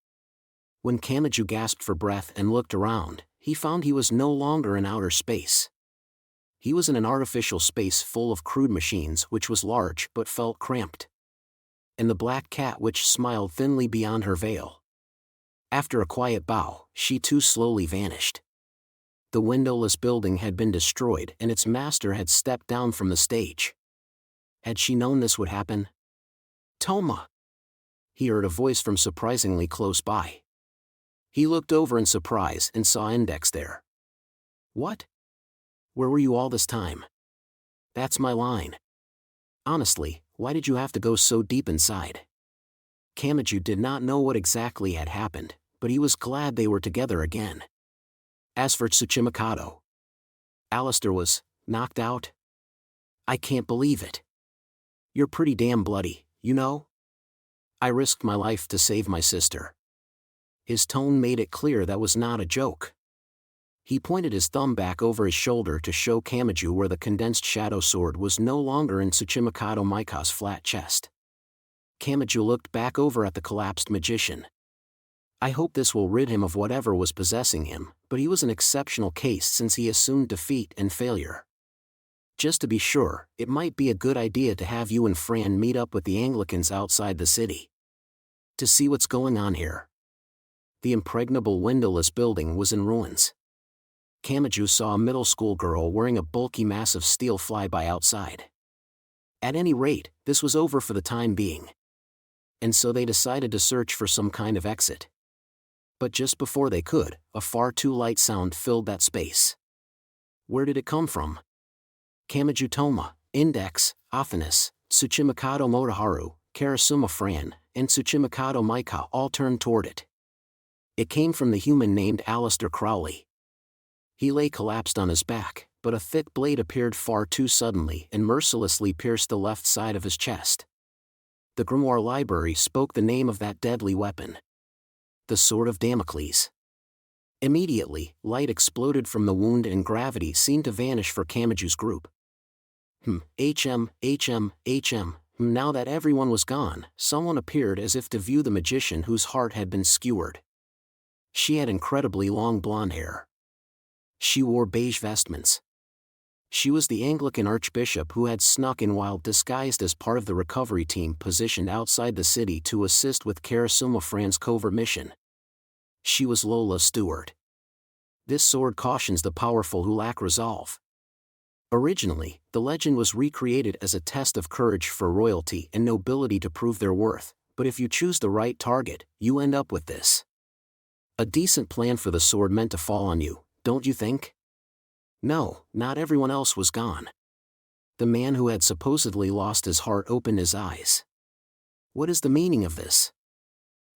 Speaker 1: When Kamachi gasped for breath and looked around, he found he was no longer in outer space. He was in an artificial space full of crude machines which was large but felt cramped. And the black cat witch smiled thinly beyond her veil. After a quiet bow, she too slowly vanished. The windowless building had been destroyed and its master had stepped down from the stage. Had she known this would happen? Toma! He heard a voice from surprisingly close by. He looked over in surprise and saw Index there. What? Where were you all this time? That's my line. Honestly, why did you have to go so deep inside? Kamachi did not know what exactly had happened, but he was glad they were together again. As for Tsuchimikado, Aleister was knocked out. I can't believe it. You're pretty damn bloody, you know? I risked my life to save my sister. His tone made it clear that was not a joke. He pointed his thumb back over his shoulder to show Kamachi where the condensed shadow sword was no longer in Tsuchimikado Maika's flat chest. Kamachi looked back over at the collapsed magician. I hope this will rid him of whatever was possessing him, but he was an exceptional case since he assumed defeat and failure. Just to be sure, it might be a good idea to have you and Fran meet up with the Anglicans outside the city. To see what's going on here. The impregnable windowless building was in ruins. Kamachi saw a middle school girl wearing a bulky mass of steel fly by outside. At any rate, this was over for the time being. And so they decided to search for some kind of exit. But just before they could, a far too light sound filled that space. Where did it come from? Kamachi Toma, Index, Afinis, Tsuchimikado Motoharu, Karasuma Fran, and Tsuchimikado Maika all turned toward it. It came from the human named Alistair Crowley. He lay collapsed on his back, but a thick blade appeared far too suddenly and mercilessly pierced the left side of his chest. The Grimoire Library spoke the name of that deadly weapon. The Sword of Damocles. Immediately, light exploded from the wound and gravity seemed to vanish for Kamachi's group. Now that everyone was gone, someone appeared as if to view the magician whose heart had been skewered. She had incredibly long blonde hair. She wore beige vestments. She was the Anglican archbishop who had snuck in while disguised as part of the recovery team positioned outside the city to assist with Karasuma Fran's covert mission. She was Lola Stewart. This sword cautions the powerful who lack resolve. Originally, the legend was recreated as a test of courage for royalty and nobility to prove their worth, but if you choose the right target, you end up with this. A decent plan for the sword meant to fall on you, don't you think? No, not everyone else was gone. The man who had supposedly lost his heart opened his eyes. What is the meaning of this?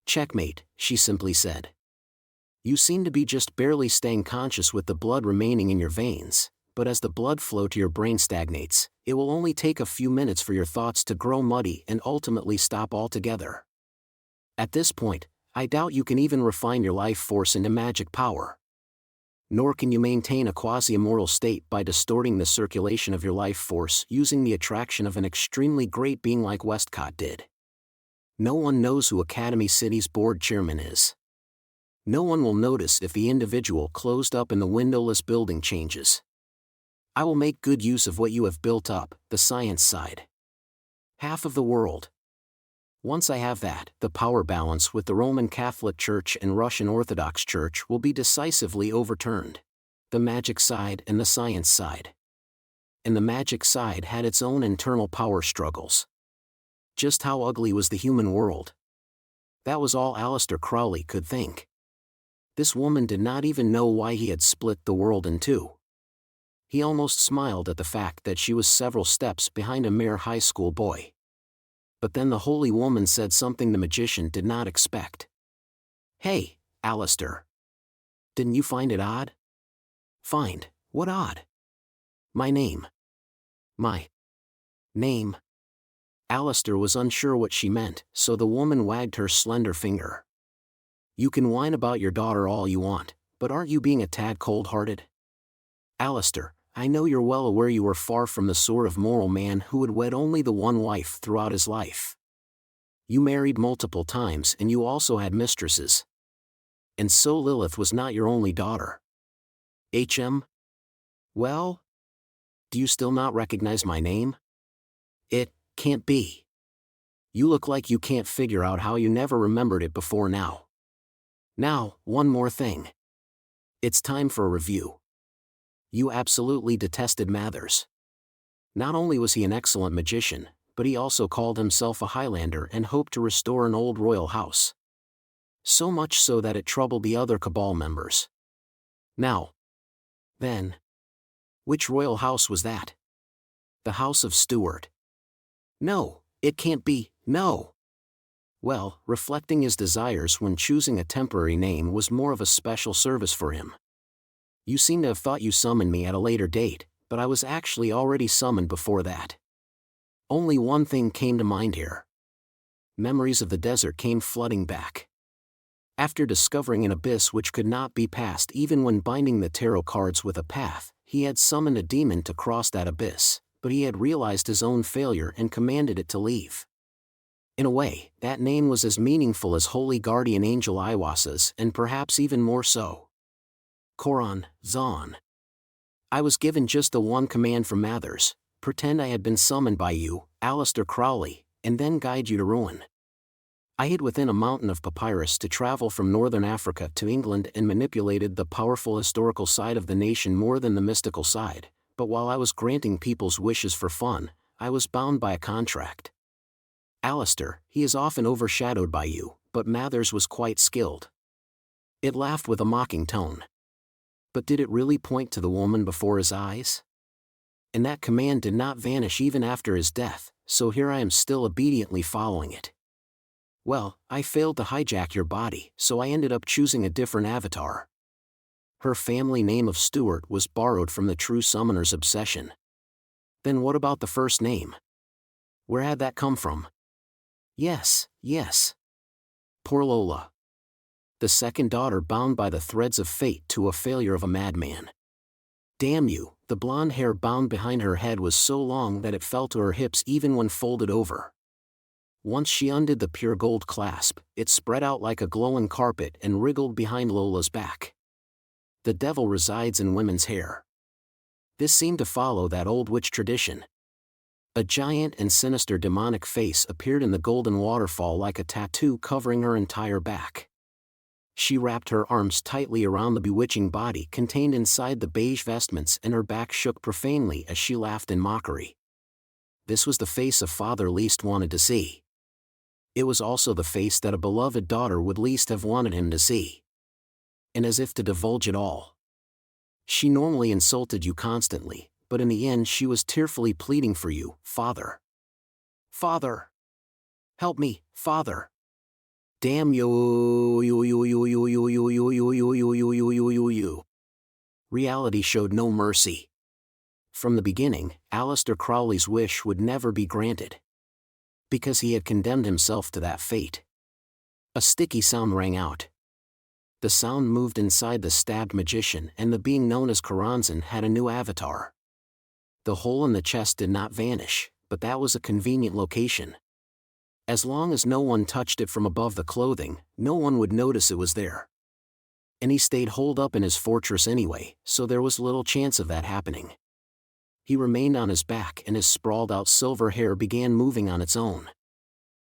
Speaker 1: Checkmate, she simply said. You seem to be just barely staying conscious with the blood remaining in your veins, but as the blood flow to your brain stagnates, it will only take a few minutes for your thoughts to grow muddy and ultimately stop altogether. At this point, I doubt you can even refine your life force into magic power. Nor can you maintain a quasi-immortal state by distorting the circulation of your life force using the attraction of an extremely great being like Westcott did. No one knows who Academy City's board chairman is. No one will notice if the individual closed up in the windowless building changes. I will make good use of what you have built up, the science side. Half of the world. Once I have that, the power balance with the Roman Catholic Church and Russian Orthodox Church will be decisively overturned. The magic side and the science side. And the magic side had its own internal power struggles. Just how ugly was the human world? That was all Alistair Crowley could think. This woman did not even know why he had split the world in two. He almost smiled at the fact that she was several steps behind a mere high school boy. But then the holy woman said something the magician did not expect. Hey, Alistair. Didn't you find it odd? Find, what odd? My name. My name. Alistair was unsure what she meant, so the woman wagged her slender finger. You can whine about your daughter all you want, but aren't you being a tad cold-hearted? Alistair, I know you're well aware you are far from the sort of moral man who would wed only the one wife throughout his life. You married multiple times and you also had mistresses. And so Lilith was not your only daughter. Well? Do you still not recognize my name? It can't be. You look like you can't figure out how you never remembered it before now. Now, one more thing. It's time for a review. You absolutely detested Mathers. Not only was he an excellent magician, but he also called himself a Highlander and hoped to restore an old royal house. So much so that it troubled the other Cabal members. Now. Then. Which royal house was that? The House of Stewart. No, it can't be, no. Well, reflecting his desires when choosing a temporary name was more of a special service for him. You seem to have thought you summoned me at a later date, but I was actually already summoned before that. Only one thing came to mind here. Memories of the desert came flooding back. After discovering an abyss which could not be passed even when binding the tarot cards with a path, he had summoned a demon to cross that abyss, but he had realized his own failure and commanded it to leave. In a way, that name was as meaningful as Holy Guardian Angel Iwasa's, and perhaps even more so. Koran, Zahn. I was given just the one command from Mathers: pretend I had been summoned by you, Aleister Crowley, and then guide you to ruin. I hid within a mountain of papyrus to travel from northern Africa to England and manipulated the powerful historical side of the nation more than the mystical side, but while I was granting people's wishes for fun, I was bound by a contract. Aleister, he is often overshadowed by you, but Mathers was quite skilled. It laughed with a mocking tone. But did it really point to the woman before his eyes? And that command did not vanish even after his death, so here I am still obediently following it. Well, I failed to hijack your body, so I ended up choosing a different avatar. Her family name of Stewart was borrowed from the true summoner's obsession. Then what about the first name? Where had that come from? Yes. Poor Lola. The second daughter bound by the threads of fate to a failure of a madman. Damn you, the blonde hair bound behind her head was so long that it fell to her hips even when folded over. Once she undid the pure gold clasp, it spread out like a glowing carpet and wriggled behind Lola's back. The devil resides in women's hair. This seemed to follow that old witch tradition. A giant and sinister demonic face appeared in the golden waterfall like a tattoo covering her entire back. She wrapped her arms tightly around the bewitching body contained inside the beige vestments, and her back shook profanely as she laughed in mockery. This was the face a father least wanted to see. It was also the face that a beloved daughter would least have wanted him to see. And as if to divulge it all, she normally insulted you constantly, but in the end she was tearfully pleading for you, Father. Father! Help me, Father! Damn you. Reality showed no mercy. From the beginning, Aleister Crowley's wish would never be granted. Because he had condemned himself to that fate. A sticky sound rang out. The sound moved inside the stabbed magician, and the being known as Karanzan had a new avatar. The hole in the chest did not vanish, but that was a convenient location. As long as no one touched it from above the clothing, no one would notice it was there. And he stayed holed up in his fortress anyway, so there was little chance of that happening. He remained on his back and his sprawled-out silver hair began moving on its own.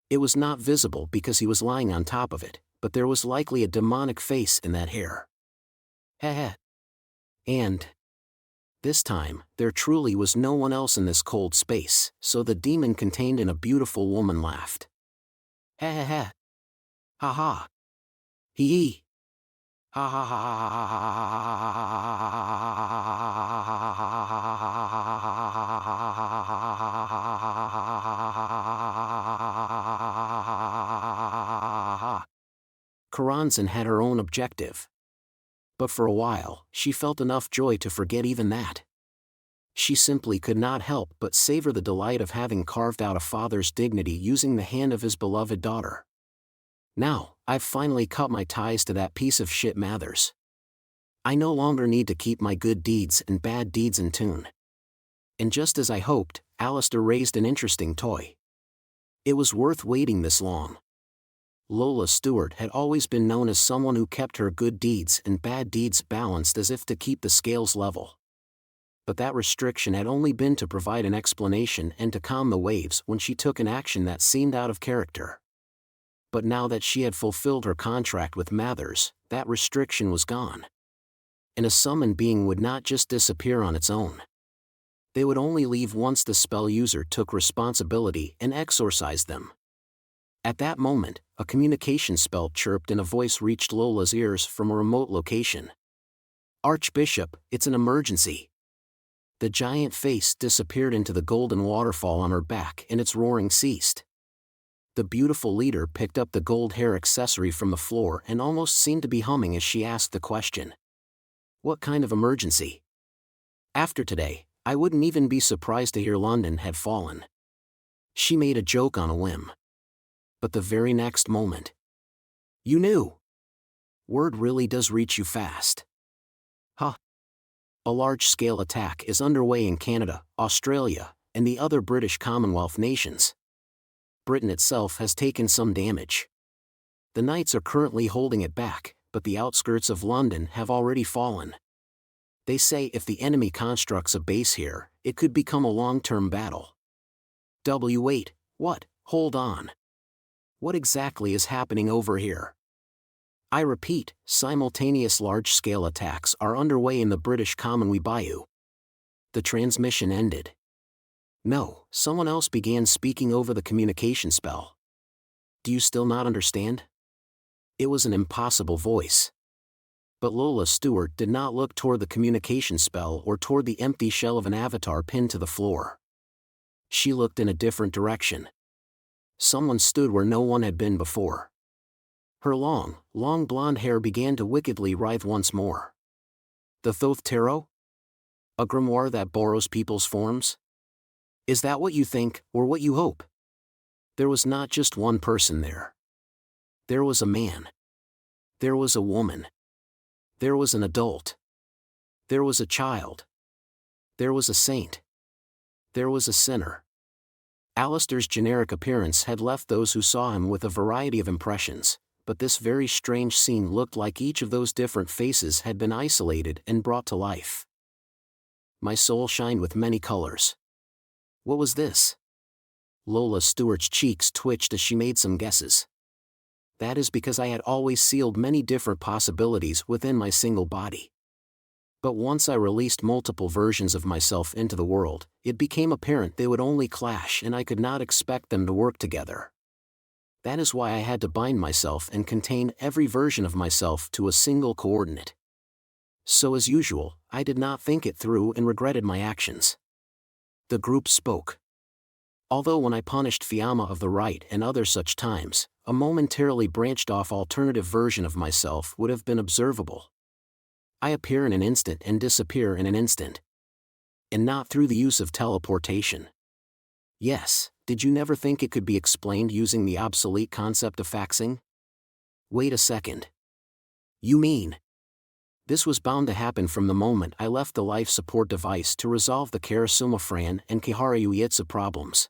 Speaker 1: It was not visible because he was lying on top of it, but there was likely a demonic face in that hair. Heh. And this time, there truly was no one else in this cold space, so the demon contained in a beautiful woman laughed. Heh. Ha ha. Hee. Ha ha ha ha ha. Karanzan had her own objective. But for a while, she felt enough joy to forget even that. She simply could not help but savor the delight of having carved out a father's dignity using the hand of his beloved daughter. Now, I've finally cut my ties to that piece of shit Mathers. I no longer need to keep my good deeds and bad deeds in tune. And just as I hoped, Aleister raised an interesting toy. It was worth waiting this long. Lola Stewart had always been known as someone who kept her good deeds and bad deeds balanced as if to keep the scales level. But that restriction had only been to provide an explanation and to calm the waves when she took an action that seemed out of character. But now that she had fulfilled her contract with Mathers, that restriction was gone. And a summoned being would not just disappear on its own. They would only leave once the spell user took responsibility and exorcised them. At that moment, a communication spell chirped and a voice reached Lola's ears from a remote location. Archbishop, it's an emergency. The giant face disappeared into the golden waterfall on her back and its roaring ceased. The beautiful leader picked up the gold hair accessory from the floor and almost seemed to be humming as she asked the question. What kind of emergency? After today, I wouldn't even be surprised to hear London had fallen. She made a joke on a whim. But the very next moment. You knew. Word really does reach you fast. Huh. A large-scale attack is underway in Canada, Australia, and the other British Commonwealth nations. Britain itself has taken some damage. The Knights are currently holding it back, but the outskirts of London have already fallen. They say if the enemy constructs a base here, it could become a long-term battle. Wait, what? Hold on. What exactly is happening over here? I repeat, simultaneous large-scale attacks are underway in the British Commonwealth Bayou. The transmission ended. No, someone else began speaking over the communication spell. Do you still not understand? It was an impossible voice. But Lola Stewart did not look toward the communication spell or toward the empty shell of an avatar pinned to the floor. She looked in a different direction. Someone stood where no one had been before. Her long blonde hair began to wickedly writhe once more. The Thoth Tarot? A grimoire that borrows people's forms? Is that what you think, or what you hope? There was not just one person there. There was a man. There was a woman. There was an adult. There was a child. There was a saint. There was a sinner. Alistair's generic appearance had left those who saw him with a variety of impressions, but this very strange scene looked like each of those different faces had been isolated and brought to life. My soul shined with many colors. What was this? Lola Stewart's cheeks twitched as she made some guesses. That is because I had always sealed many different possibilities within my single body. But once I released multiple versions of myself into the world, it became apparent they would only clash and I could not expect them to work together. That is why I had to bind myself and contain every version of myself to a single coordinate. So as usual, I did not think it through and regretted my actions. The group spoke. Although when I punished Fiamma of the Right and other such times, a momentarily branched-off alternative version of myself would have been observable. I appear in an instant and disappear in an instant. And not through the use of teleportation. Yes, did you never think it could be explained using the obsolete concept of faxing? Wait a second. You mean? This was bound to happen from the moment I left the life support device to resolve the Karasuma Fran and Kiharu Uetsu problems.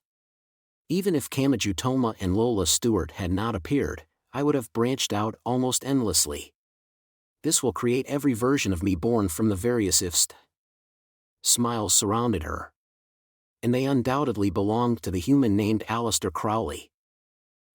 Speaker 1: Even if Kamachi Toma and Lola Stewart had not appeared, I would have branched out almost endlessly. This will create every version of me born from the various ifs. Smiles surrounded her. And they undoubtedly belonged to the human named Aleister Crowley.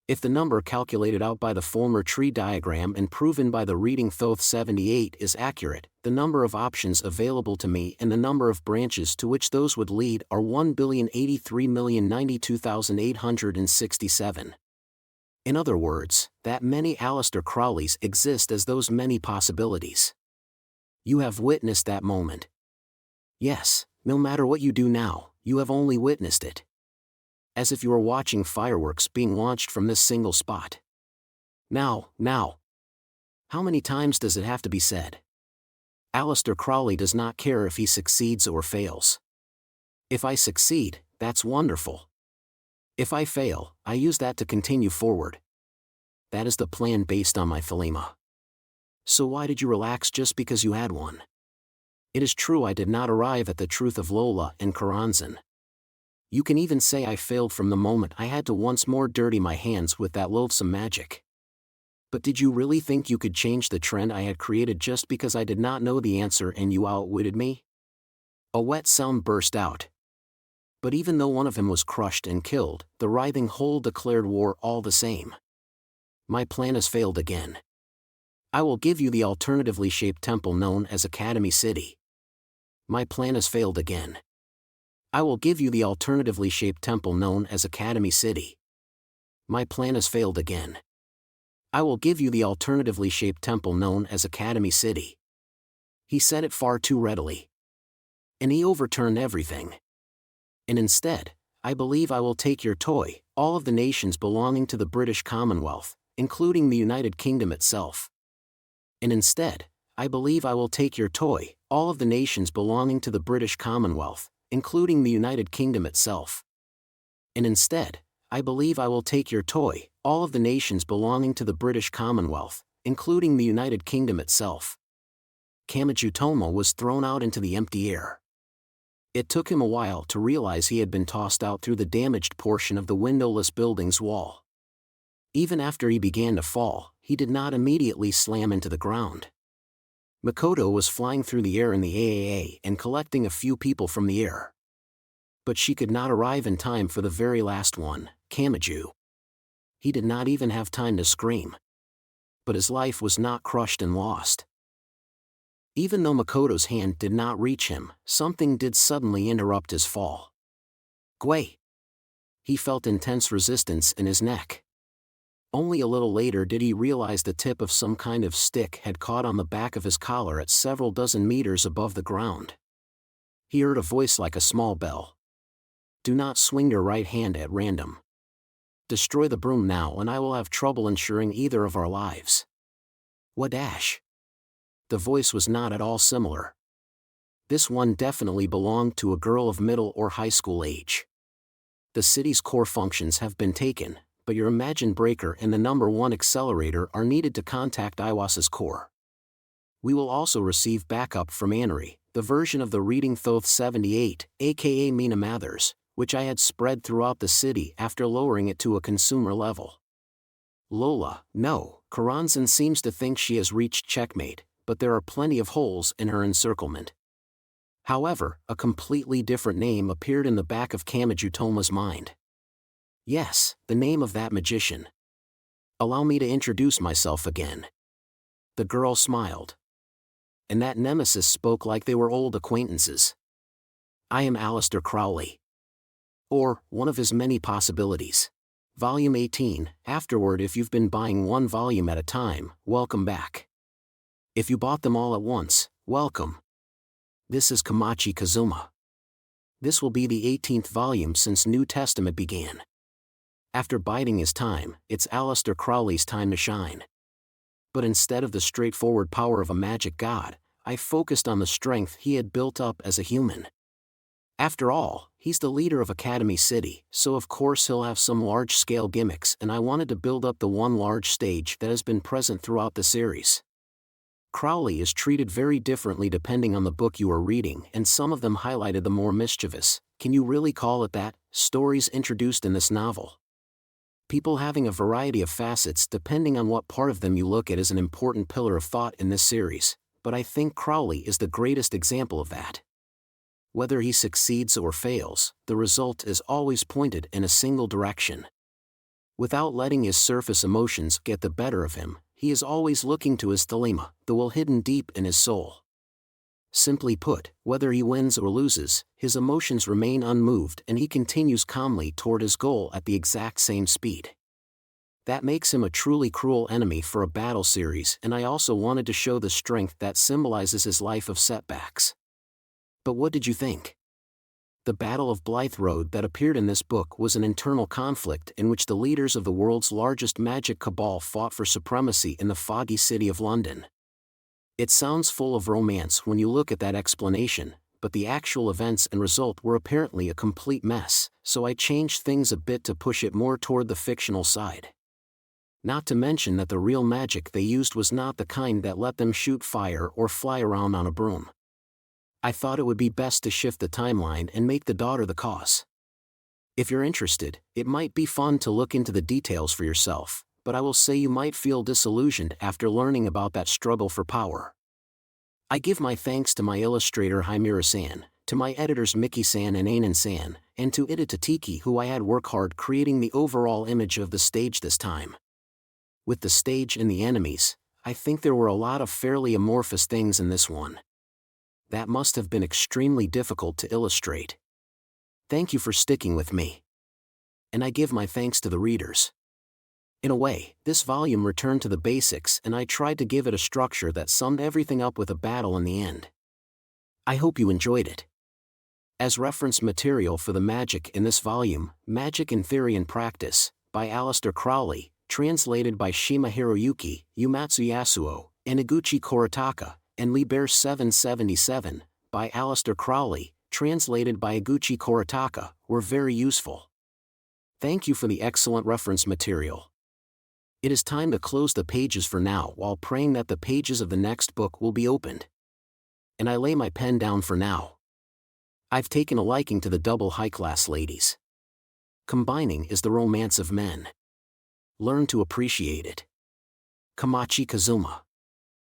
Speaker 1: If the number calculated out by the Fulmer tree diagram and proven by the reading Thoth 78 is accurate, the number of options available to me and the number of branches to which those would lead are 1,083,092,867. In other words, that many Aleister Crowleys exist as those many possibilities. You have witnessed that moment. Yes, no matter what you do now, you have only witnessed it. As if you were watching fireworks being launched from this single spot. Now. How many times does it have to be said? Aleister Crowley does not care if he succeeds or fails. If I succeed, that's wonderful. If I fail, I use that to continue forward. That is the plan based on my philema. So why did you relax just because you had one? It is true I did not arrive at the truth of Lola and Karanzan. You can even say I failed from the moment I had to once more dirty my hands with that loathsome magic. But did you really think you could change the trend I had created just because I did not know the answer and you outwitted me? A wet sound burst out. But even though one of them was crushed and killed, the writhing whole declared war all the same. My plan has failed again. I will give you the alternatively shaped temple known as Academy City. My plan has failed again. I will give you the alternatively shaped temple known as Academy City. My plan has failed again. I will give you the alternatively shaped temple known as Academy City. He said it far too readily. And he overturned everything. And instead, I believe I will take your toy, all of the nations belonging to the British Commonwealth, including the United Kingdom itself. And instead, I believe I will take your toy, all of the nations belonging to the British Commonwealth, including the United Kingdom itself. And instead, I believe I will take your toy, all of the nations belonging to the British Commonwealth, including the United Kingdom itself. Kamachi Toma was thrown out into the empty air. It took him a while to realize he had been tossed out through the damaged portion of the windowless building's wall. Even after he began to fall, he did not immediately slam into the ground. Makoto was flying through the air in the AAA and collecting a few people from the air. But she could not arrive in time for the very last one, Kamachi. He did not even have time to scream. But his life was not crushed and lost. Even though Makoto's hand did not reach him, something did suddenly interrupt his fall. Gwei! He felt intense resistance in his neck. Only a little later did he realize the tip of some kind of stick had caught on the back of his collar at several dozen meters above the ground. He heard a voice like a small bell. Do not swing your right hand at random. Destroy the broom now and I will have trouble ensuring either of our lives. Wadash! The voice was not at all similar. This one definitely belonged to a girl of middle or high school age. The city's core functions have been taken, but your Imagine Breaker and the number 1 accelerator are needed to contact Iwasa's core. We will also receive backup from Anri, the version of the Reading Thoth 78, aka Mina Mathers, which I had spread throughout the city after lowering it to a consumer level. Lola, no, Karanzan seems to think she has reached checkmate, but there are plenty of holes in her encirclement. However, a completely different name appeared in the back of Kamachi Toma's mind. Yes, the name of that magician. Allow me to introduce myself again. The girl smiled. And that nemesis spoke like they were old acquaintances. I am Aleister Crowley. Or, one of his many possibilities. Volume 18, Afterword. If you've been buying one volume at a time, welcome back. If you bought them all at once, welcome. This is Kamachi Kazuma. This will be the 18th volume since New Testament began. After biding his time, it's Aleister Crowley's time to shine. But instead of the straightforward power of a magic god, I focused on the strength he had built up as a human. After all, he's the leader of Academy City, so of course he'll have some large-scale gimmicks, and I wanted to build up the one large stage that has been present throughout the series. Crowley is treated very differently depending on the book you are reading, and some of them highlighted the more mischievous, can you really call it that, stories introduced in this novel. People having a variety of facets depending on what part of them you look at is an important pillar of thought in this series, but I think Crowley is the greatest example of that. Whether he succeeds or fails, the result is always pointed in a single direction. Without letting his surface emotions get the better of him, he is always looking to his thelema, the will hidden deep in his soul. Simply put, whether he wins or loses, his emotions remain unmoved and he continues calmly toward his goal at the exact same speed. That makes him a truly cruel enemy for a battle series, and I also wanted to show the strength that symbolizes his life of setbacks. But what did you think? The Battle of Blythe Road that appeared in this book was an internal conflict in which the leaders of the world's largest magic cabal fought for supremacy in the foggy city of London. It sounds full of romance when you look at that explanation, but the actual events and result were apparently a complete mess, so I changed things a bit to push it more toward the fictional side. Not to mention that the real magic they used was not the kind that let them shoot fire or fly around on a broom. I thought it would be best to shift the timeline and make the daughter the cause. If you're interested, it might be fun to look into the details for yourself, but I will say you might feel disillusioned after learning about that struggle for power. I give my thanks to my illustrator Himura-san, to my editors Miki-san and Ainen-san, and to Ida Tatiki, who I had work hard creating the overall image of the stage this time. With the stage and the enemies, I think there were a lot of fairly amorphous things in this one. That must have been extremely difficult to illustrate. Thank you for sticking with me. And I give my thanks to the readers. In a way, this volume returned to the basics and I tried to give it a structure that summed everything up with a battle in the end. I hope you enjoyed it. As reference material for the magic in this volume, Magic in Theory and Practice, by Aleister Crowley, translated by Shima Hiroyuki, Umatsu Yasuo, and Iguchi Koritaka, and Liber 777, by Aleister Crowley, translated by Iguchi Koritaka, were very useful. Thank you for the excellent reference material. It is time to close the pages for now while praying that the pages of the next book will be opened. And I lay my pen down for now. I've taken a liking to the double high-class ladies. Combining is the romance of men. Learn to appreciate it. Kamachi Kazuma.